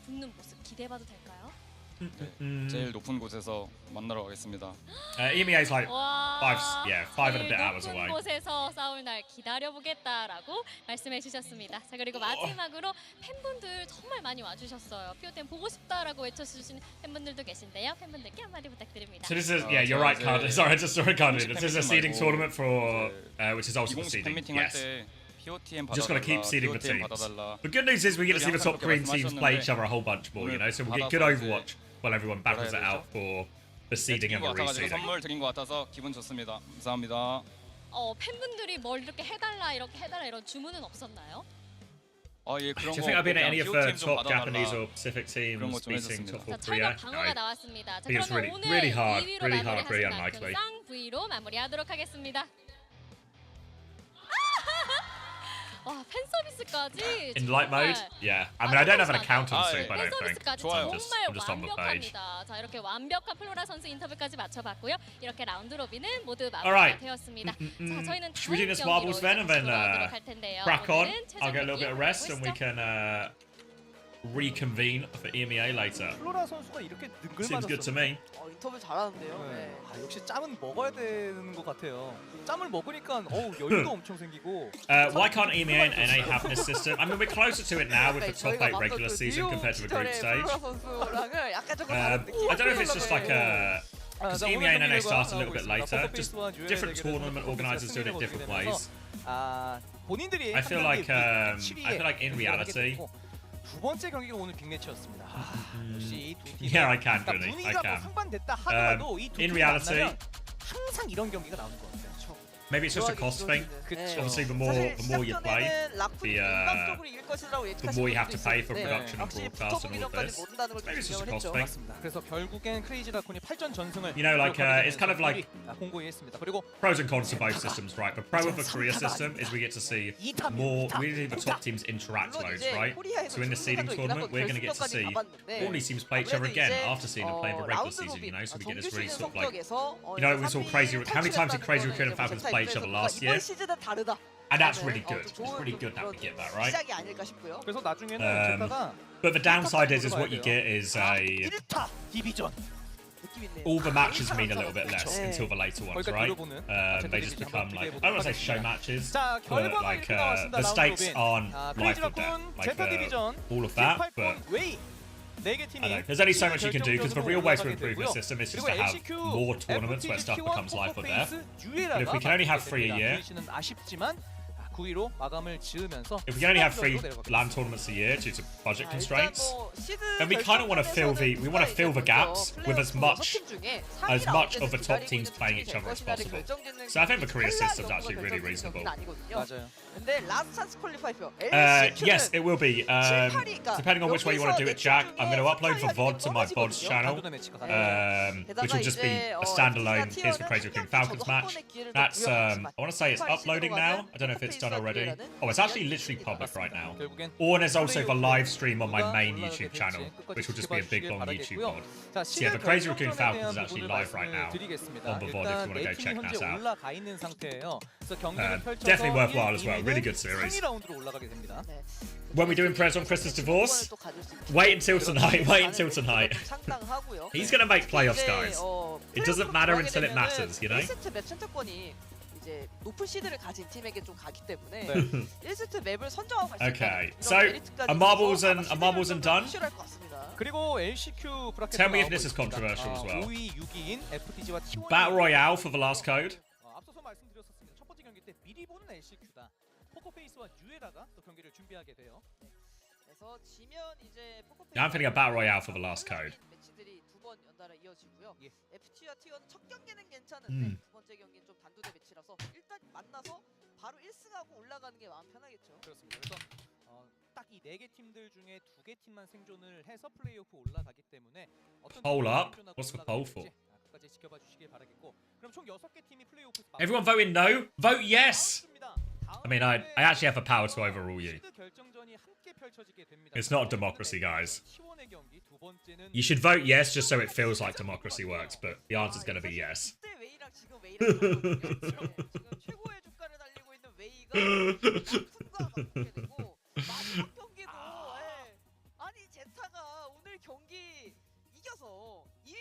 붙는 모습 기대해봐도 될까요? 제일 높은 곳에서 만나러 가겠습니다. EMEA's like 와, 5 and a bit hours 높은 away. 곳에서 싸울 날 기다려보겠다라고 말씀해 주셨습니다. 자, 그리고 마지막으로 팬분들 정말 많이 와주셨어요. 피오텐 보고 싶다라고 외쳐주신 팬분들도 계신데요. 팬분들께 한마디 부탁드립니다. So this is you're right, Card. Sorry, I just saw it, Card. This is a seeding tournament for which is also 2010 seeding. 팬미팅 할 Yes. 때 POTM Just gotta keep 받아달라, seeding the POTM teams. 받아달라. The good news is we get to see the top green teams play each other a whole bunch more, you know, so we'll get good Overwatch while everyone battles it out for the seeding and the 같아가지고 reseeding. 선물 드린 것 같아서 기분 좋습니다. 감사합니다. 팬분들이 뭘 이렇게 해달라 이렇게 해달라 이런 주문은 없었나요? 예, 그런 Do you 거 think I've been at 그냥 any of POTM the 좀 top 받아달라. Japanese or Pacific teams 그런 거좀 beating 해줬습니다. top 자, 4 Korea? 철벽 방어가 나왔습니다. 자, I think it's 그러면 really- 오늘 really hard, 2위로 really hard, very 마무리하신 만큼 unlikely. 쌍V로 마무리하도록 하겠습니다. 와, 팬 서비스까지 In light mode? 정말 Yeah. I mean, I don't have an account on Ah, Soup, I 팬 don't think. 서비스까지 좋아요. 정말 I'm just on the page. 완벽합니다. 자, 이렇게 완벽한 플로라 선수 인터뷰까지 마쳐봤고요. 이렇게 라운드 로빈은 모두 마무리가 Alright. 되었습니다. 자, 저희는 Should we do 다음 this marbles 경기로 then and then 돌아오도록 할 텐데요. crack on? 오늘은 I'll get a little bit of rest 최종 and we 경기 can reconvene for EMEA later. 플로라 선수가 이렇게 Seems good to 능글맞았어요. me. 인터뷰 잘하는데요. 네. 역시 짬은 먹어야 되는 것 같아요. 짬을 먹으니까 여유도 엄청 생기고. Why can't EMEA and NA have this system? I mean, we're closer to it now with the top 8 regular season compared to the group stage. 선수랑은 약간 조금 I 다른 느낌. don't know if it's just like because 자, EMEA and NA 오늘 starts a little 경기가 bit 나오고 later. 있습니다. Just 포커페이스와 뉴엘의 different 대결에서 tournament 포커페이스가 organisers do it in 승리를 different 거두게 ways. 되면서, 본인들이 I feel like I feel like in reality. 두 번째 경기가 오늘 빅매치였습니다. 역시 이두 팀. Yeah, I can, Vinny. I 분위기가 뭐 can. 상반됐다 하더라도 이두 in 팀이 reality, 만나면 항상 이런 경기가 나오는 것 같아요. maybe it's just a cost thing. 그쵸. Obviously, the more you play, the the more you have to pay for production and broadcast and all of this. Maybe it's just a cost thing. 맞습니다. 그래서 결국엔 크레이지 라쿤이 8전 전승을 You know, like, it's kind of like 공고히 했습니다. 그리고 pros and cons to both systems, right? The pro of the Korea system is we get to see more. We see the top teams interact loads, right? So in the seeding tournament, we're going to get to see all these teams play each other again after seeing them play in the regular season. You know, so we get this really sort of like, you know, we saw Crazy. How many times did Crazy Raccoon and Falcons play each other last year? And that's really good. It's really good that we get that, right? 시작이 아닐까 싶고요. 그래서 나중에는 제가 But the downside is what you get is a 1타 디비전 느낌 있네요. all the matches mean a little bit less until the later ones, 거기까지 right? 들어보는 They just become like, I don't want to say show matches, 자, but 결과가 like 이렇게 나왔습니다. the stakes 라운드 aren't 로빈. life 크레이지 or death, 라쿤 like 제타 디비전 all of that. But 18번 웨이 4개 팀이 I know, there's only so much you can do because the real way to improve the system is just to have more tournaments where stuff becomes life or death. But if we can only have 3 a year, 아쉽지만 9위로 마감을 지으면서 if we can only have 3 LAN tournaments a year due to budget constraints, then we kind of want to fill the gaps with as much of the top teams playing each other as possible. So I think the Korea system's actually really reasonable. 맞아요. 근데 라스트 찬스 퀄리파이어 Yes, it will be. Depending on which way you want to do it, Jack, I'm going to upload the VOD to my VODs channel, which will just be a standalone. Here's the Crazy King Falcons match. That's I want to say it's uploading now. I don't know if it's done already. Oh, it's actually literally public right now. Or there's also the live stream on my main YouTube channel, which will just be a big long YouTube VOD. So yeah, the Crazy Raccoon Falcons is actually live right now on the VOD if you want to go check that out. 올라가 있는 상태예요. 그래서 경기를 펼쳐서 Definitely worthwhile as well. Really good series. 3라운드로 올라가게 됩니다. When we doing prayers on Chris's divorce, wait until tonight. Wait until tonight. 상당하고요. He's gonna make playoffs, guys. It doesn't matter until it matters, you know. 1세트 맵 선택권이 이제 높은 시드를 가진 팀에게 좀 가기 때문에 1세트 맵을 선정하고 갈 수 있다. Okay, so are marbles and done? 그리고 LCQ 브라켓 Tell me if this is controversial as well. 5위, 6위인 FTG와 T1 Battle Royale for the last code. 앞서서 말씀드렸었습니다. 첫 번째 경기 때 미리 보는 LCQ다. 포커페이스와 뉴에라가 또 경기를 준비하게 돼요. 그래서 지면 이제 Yeah, I'm feeling a Battle Royale for the last code. 매치들이 두 번 연달아 이어지고요. FT와 T1 첫 경기는 괜찮은데 두 번째 경기는 좀 단두대 매치라서 일단 만나서 바로 1승하고 올라가는 게 마음 편하겠죠. 그렇습니다. 그래서 딱 이 4개 팀들 중에 2개 팀만 생존을 해서 플레이오프 올라가기 때문에 어떤 Poll up? 생존하고 What's the poll for? 올라가는지 끝까지 지켜봐 주시길 바라겠고. 그럼 총 6개 팀이 플레이오프 Everyone voting no? Vote yes! I mean, I actually have the power to overrule you. It's not democracy, guys. You should vote yes just so it feels like democracy works, but the answer's going to be yes.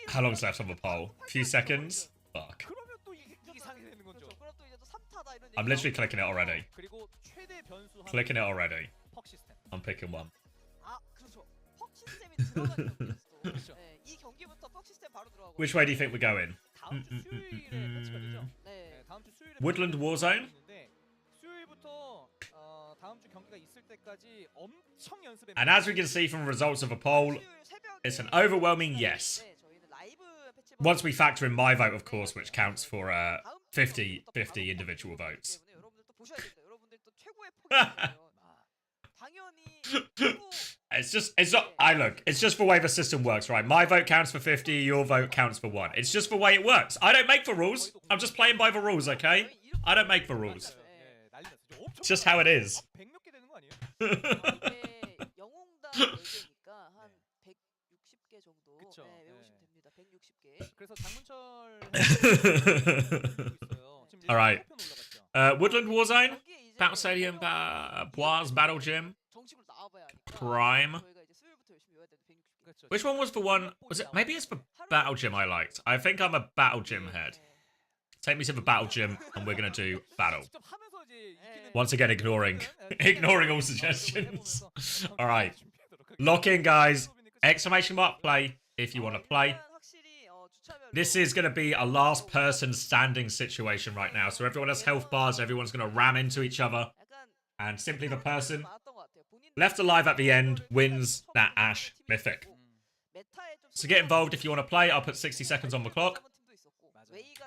How long's left on the poll? A few seconds? Fuck. I'm literally clicking it already. Clicking it already. I'm picking one. Which way do you think we're going? Woodland Warzone? And as we can see from the results of the poll, it's an overwhelming yes. Once we factor in my vote, of course, which counts for 50 individual votes. It's just the way the system works, right? My vote counts for 50, your vote counts for 1. It's just the way it works. I don't make the rules. I'm just playing by the rules, okay? I don't make the rules. It's just how it is. Alright. Woodland Warzone? Battle Stadium, Bois Battle Gym, Prime. Which one was the one? Was it? Maybe it's the Battle Gym I liked. I think I'm a Battle Gym head. Take me to the Battle Gym and we're going to do Battle. Once again, ignoring all suggestions. Alright. Lock in, guys. Exclamation mark play if you want to play. This is going to be a last person standing situation right now. So everyone has health bars. Everyone's going to ram into each other. And simply the person left alive at the end wins that Ash Mythic. So get involved if you want to play. I'll put 60 seconds on the clock.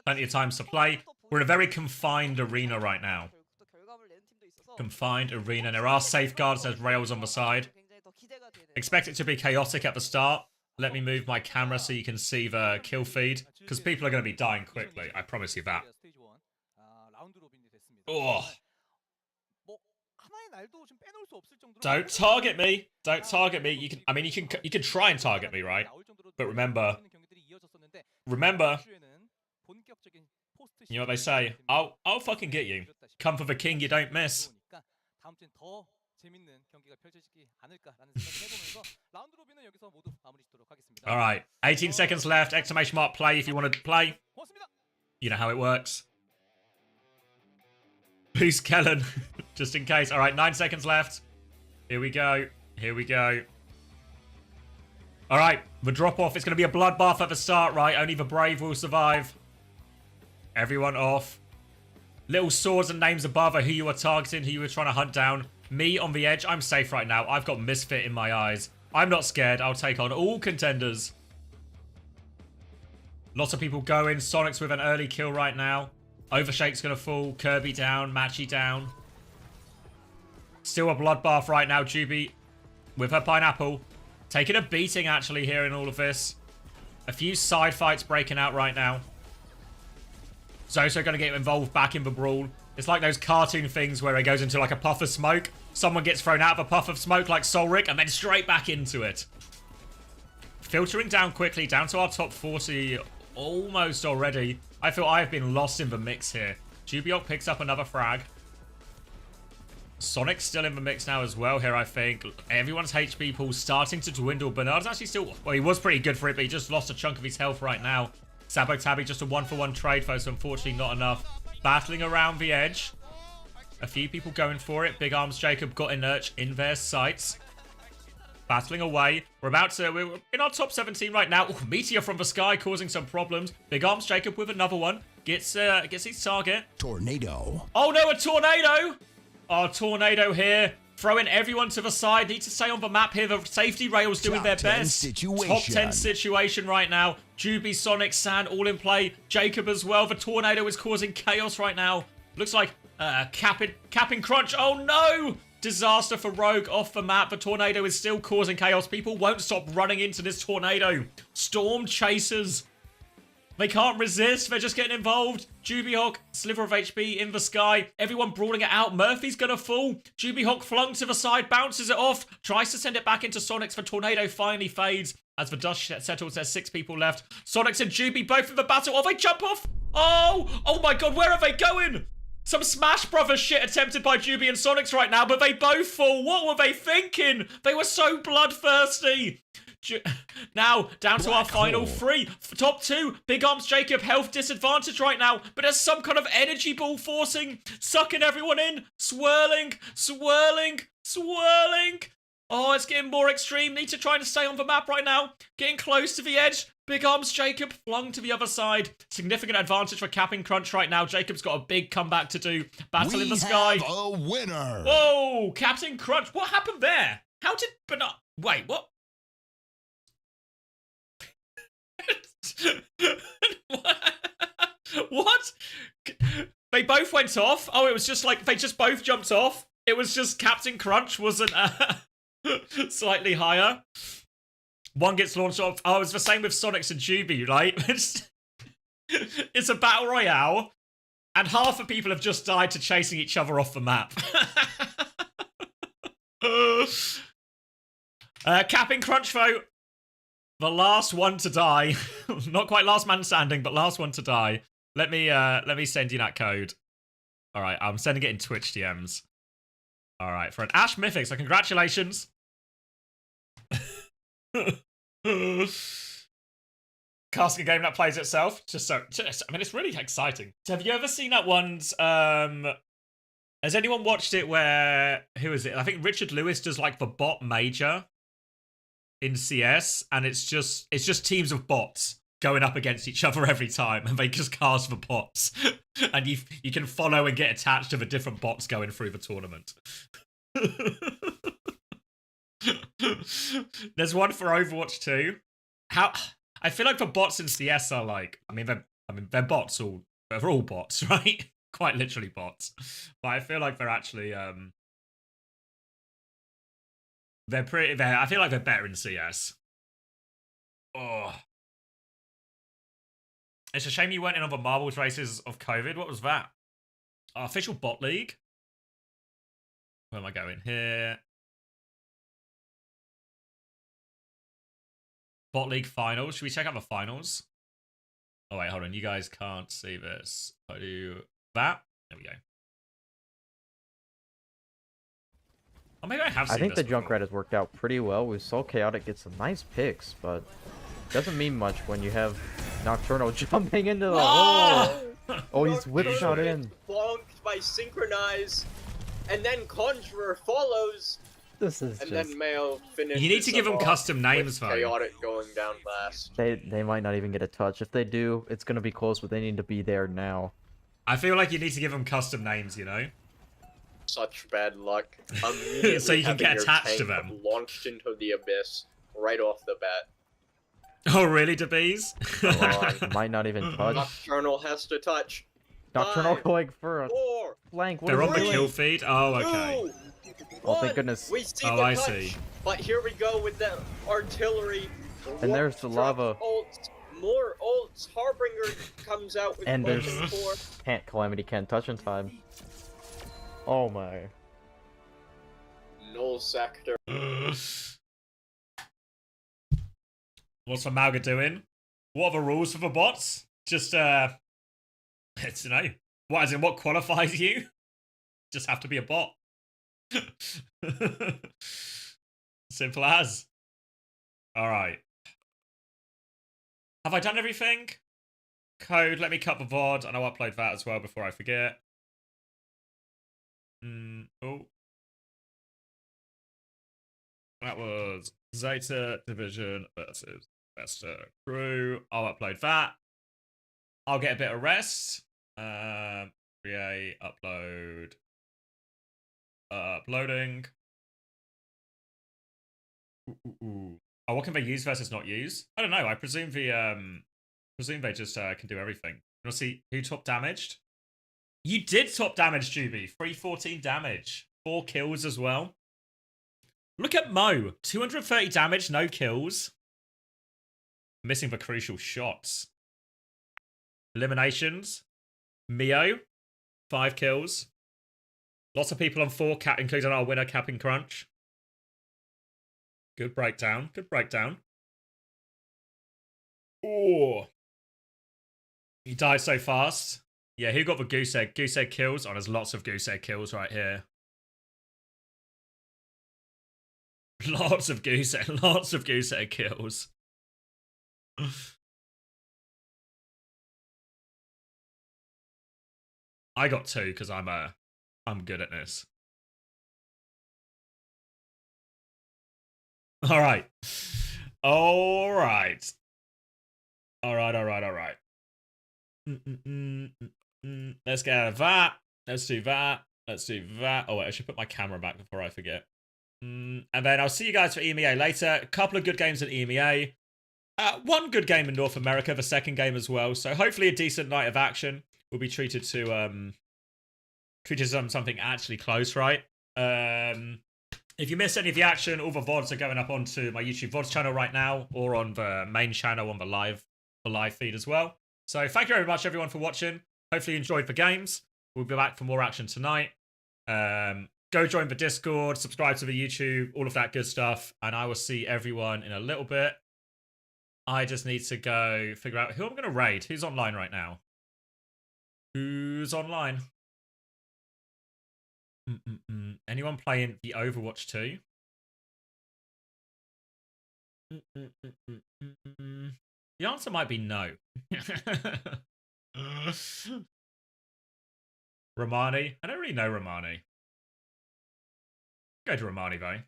Plenty of times to play. We're in a very confined arena right now. Confined arena. There are safeguards. There's rails on the side. Expect it to be chaotic at the start. Let me move my camera so you can see the kill feed. Because people are going to be dying quickly. I promise you that. Oh. Don't target me. Don't target me. You can try and target me, right? But remember, you know what they say? I'll fucking get you. Come for the king, you don't miss. Alright, 18 seconds left. Exclamation mark play if you want to play. You know how it works. Who's Kellen? Just in case. Alright, 9 seconds left. Here we go. Here we go. Alright, the drop off is going to be a bloodbath at the start, right? Only the brave will survive. Everyone off. Little swords and names above are who you are targeting, who you were trying to hunt down. Me on the edge, I'm safe right now. I've got Misfit in my eyes. I'm not scared. I'll take on all contenders. Lots of people going. Sonic's with an early kill right now. Overshake's going to fall. Kirby down. Matchy down. Still a bloodbath right now. Juby with her pineapple. Taking a beating, actually, here in all of this. A few side fights breaking out right now. Zoso going to get involved back in the brawl. It's like those cartoon things where it goes into like a puff of smoke. Someone gets thrown out of a puff of smoke like Solric and then straight back into it. Filtering down quickly, down to our top 40 almost already. I feel I have been lost in the mix here. Jubiok picks up another frag. Sonic's still in the mix now as well here, I think. Everyone's HP pool starting to dwindle. Bernard's actually still... Well, he was pretty good for it, but he just lost a chunk of his health right now. Sabo Tabby, just a 1-for-1 trade, though, so unfortunately not enough. Battling around the edge. A few people going for it. Big Arms Jacob got Inurch in their sights. Battling away. We're in our top 17 right now. Ooh, Meteor from the sky causing some problems. Big Arms Jacob with another one. Gets his target. Tornado. Oh no, a tornado! Oh, tornado here. Throwing everyone to the side. Need to stay on the map here. The safety rails doing their best. Top 10 situation right now. Juby, Sonic, Sand all in play. Jacob as well. The tornado is causing chaos right now. Looks like capping crunch. Oh no! Disaster for Rogue off the map. The tornado is still causing chaos. People won't stop running into this tornado. Storm chasers. They can't resist. They're just getting involved. Jubyhawk, sliver of HP in the sky. Everyone brawling it out. Murphy's gonna fall. Jubyhawk flung to the side, bounces it off, tries to send it back into Sonics. The tornado finally fades. As the dust settles, there's 6 people left. Sonics and Juby both in the battle. Oh, they jump off. Oh my god, where are they going? Some Smash Brothers shit attempted by Juby and Sonics right now, but they both fall. What were they thinking? They were so bloodthirsty. Now, down to our final 3. Top 2, Big Arms Jacob, health disadvantage right now, but there's some kind of energy ball forcing, sucking everyone in, swirling. Oh, it's getting more extreme. Need to try and stay on the map right now. Getting close to the edge. Big Arms Jacob flung to the other side. Significant advantage for Capping Crunch right now. Jacob's got a big comeback to do. Battle in the sky. We have a winner. Whoa, Captain Crunch. What happened there? How did Banana... Wait, what? What? They both went off? Oh, it was just like, they just both jumped off? It was just Captain Crunch wasn't slightly higher. One gets launched off. Oh, it's the same with Sonics and Juby, right? It's a battle royale, and half the people have just died to chasing each other off the map. Capping Crunch, though. The last one to die. Not quite last man standing, but last one to die. Let me send you that code. All right, I'm sending it in Twitch DMs. All right, for an Ash Mythic, so congratulations. Casting a game that plays itself. I mean, it's really exciting. So have you ever seen that one's, has anyone watched it where, who is it? I think Richard Lewis does like the bot major in CS, and it's just teams of bots going up against each other every time, and they just cast the bots. And you can follow and get attached to the different bots going through the tournament. There's one for Overwatch 2. I feel like the bots in CS are like, they're bots they're all bots, right? Quite literally bots. But I feel like they're actually I feel like they're better in CS. Oh. It's a shame you weren't in on the marbles races of COVID. What was that? Official bot league? Where am I going here? Bot league finals. Should we check out the finals? Oh wait, hold on. You guys can't see this. I do that. There we go. Oh, maybe I have seen I think this the before. Junkrat has worked out pretty well. We saw Chaotic get some nice picks, but doesn't mean much when you have Nocturnal jumping into the hole. Oh, he's whip shot in. Bonked by Synchronize, and then Conjurer follows. This is and just... then Mayo finishes. You need to give them custom names, though. Chaotic going down last. They might not even get a touch. If they do, it's gonna be close, but they need to be there now. I feel like you need to give them custom names, you know? Such bad luck. So you can get attached to them. Launched into the abyss right off the bat. Oh, really, DeBees? Might not even touch. Nocturnal has to touch. Nocturnal 5, going for a 4, flank. They're on the kill feed? Oh, okay. 2, Oh, thank 1. goodness. We see Oh, the I touch, see. But here we go with the artillery. And there's the lava. Ults, more ults. Harbinger comes out with And there's +4. Calamity can't touch in time. Oh my. Null sector. What's Malga doing? What are the rules for the bots? Just, it's, you know, what qualifies you? Just have to be a bot. Simple as. Alright. Have I done everything? Code, let me cut the VOD, and I'll upload that as well before I forget. Oh. That was Zeta Division versus Vesta Crew. I'll upload that. I'll get a bit of rest. Create, upload. Uploading. Oh, what can they use versus not use? I don't know. I presume they just can do everything. We'll see who top damaged. You did top damage, Juby. 314 damage. 4 kills as well. Look at Mo. 230 damage, no kills. Missing the crucial shots. Eliminations. Mio, 5 kills. Lots of people on 4, including our winner, Capping Crunch. Good breakdown. Good breakdown. Oh. He died so fast. Yeah, who got the goose egg? Goose egg kills? Oh, there's lots of goose egg kills right here. Lots of goose egg kills. I got 2 because I'm good at this. All right. All right. All right. Let's get out of that. Let's do that. Oh, wait, I should put my camera back before I forget. And then I'll see you guys for EMEA later. A couple of good games at EMEA. One good game in North America, the second game as well. So hopefully a decent night of action. We'll be treated to something actually close, right? If you missed any of the action, all the VODs are going up onto my YouTube VODs channel right now, or on the main channel on the live feed as well. So thank you very much, everyone, for watching. Hopefully you enjoyed the games. We'll be back for more action tonight. Go join the Discord, subscribe to the YouTube, all of that good stuff. And I will see everyone in a little bit. I just need to go figure out who I'm going to raid. Who's online right now? Who's online? Anyone playing the Overwatch 2? The answer might be no. Romani? I don't really know Romani. Go to Romani, though.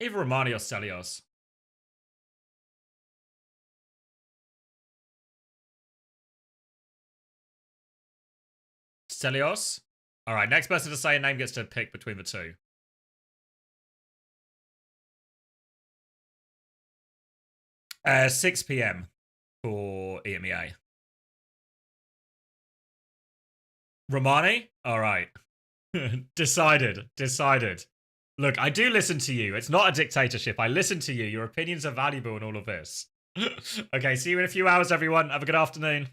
Either Romani or Celios. Celios? Alright, next person to say a name gets to pick between the two. Uh, 6 PM for EMEA. Romani? Alright. Decided. Look, I do listen to you. It's not a dictatorship. I listen to you. Your opinions are valuable in all of this. Okay, see you in a few hours, everyone. Have a good afternoon.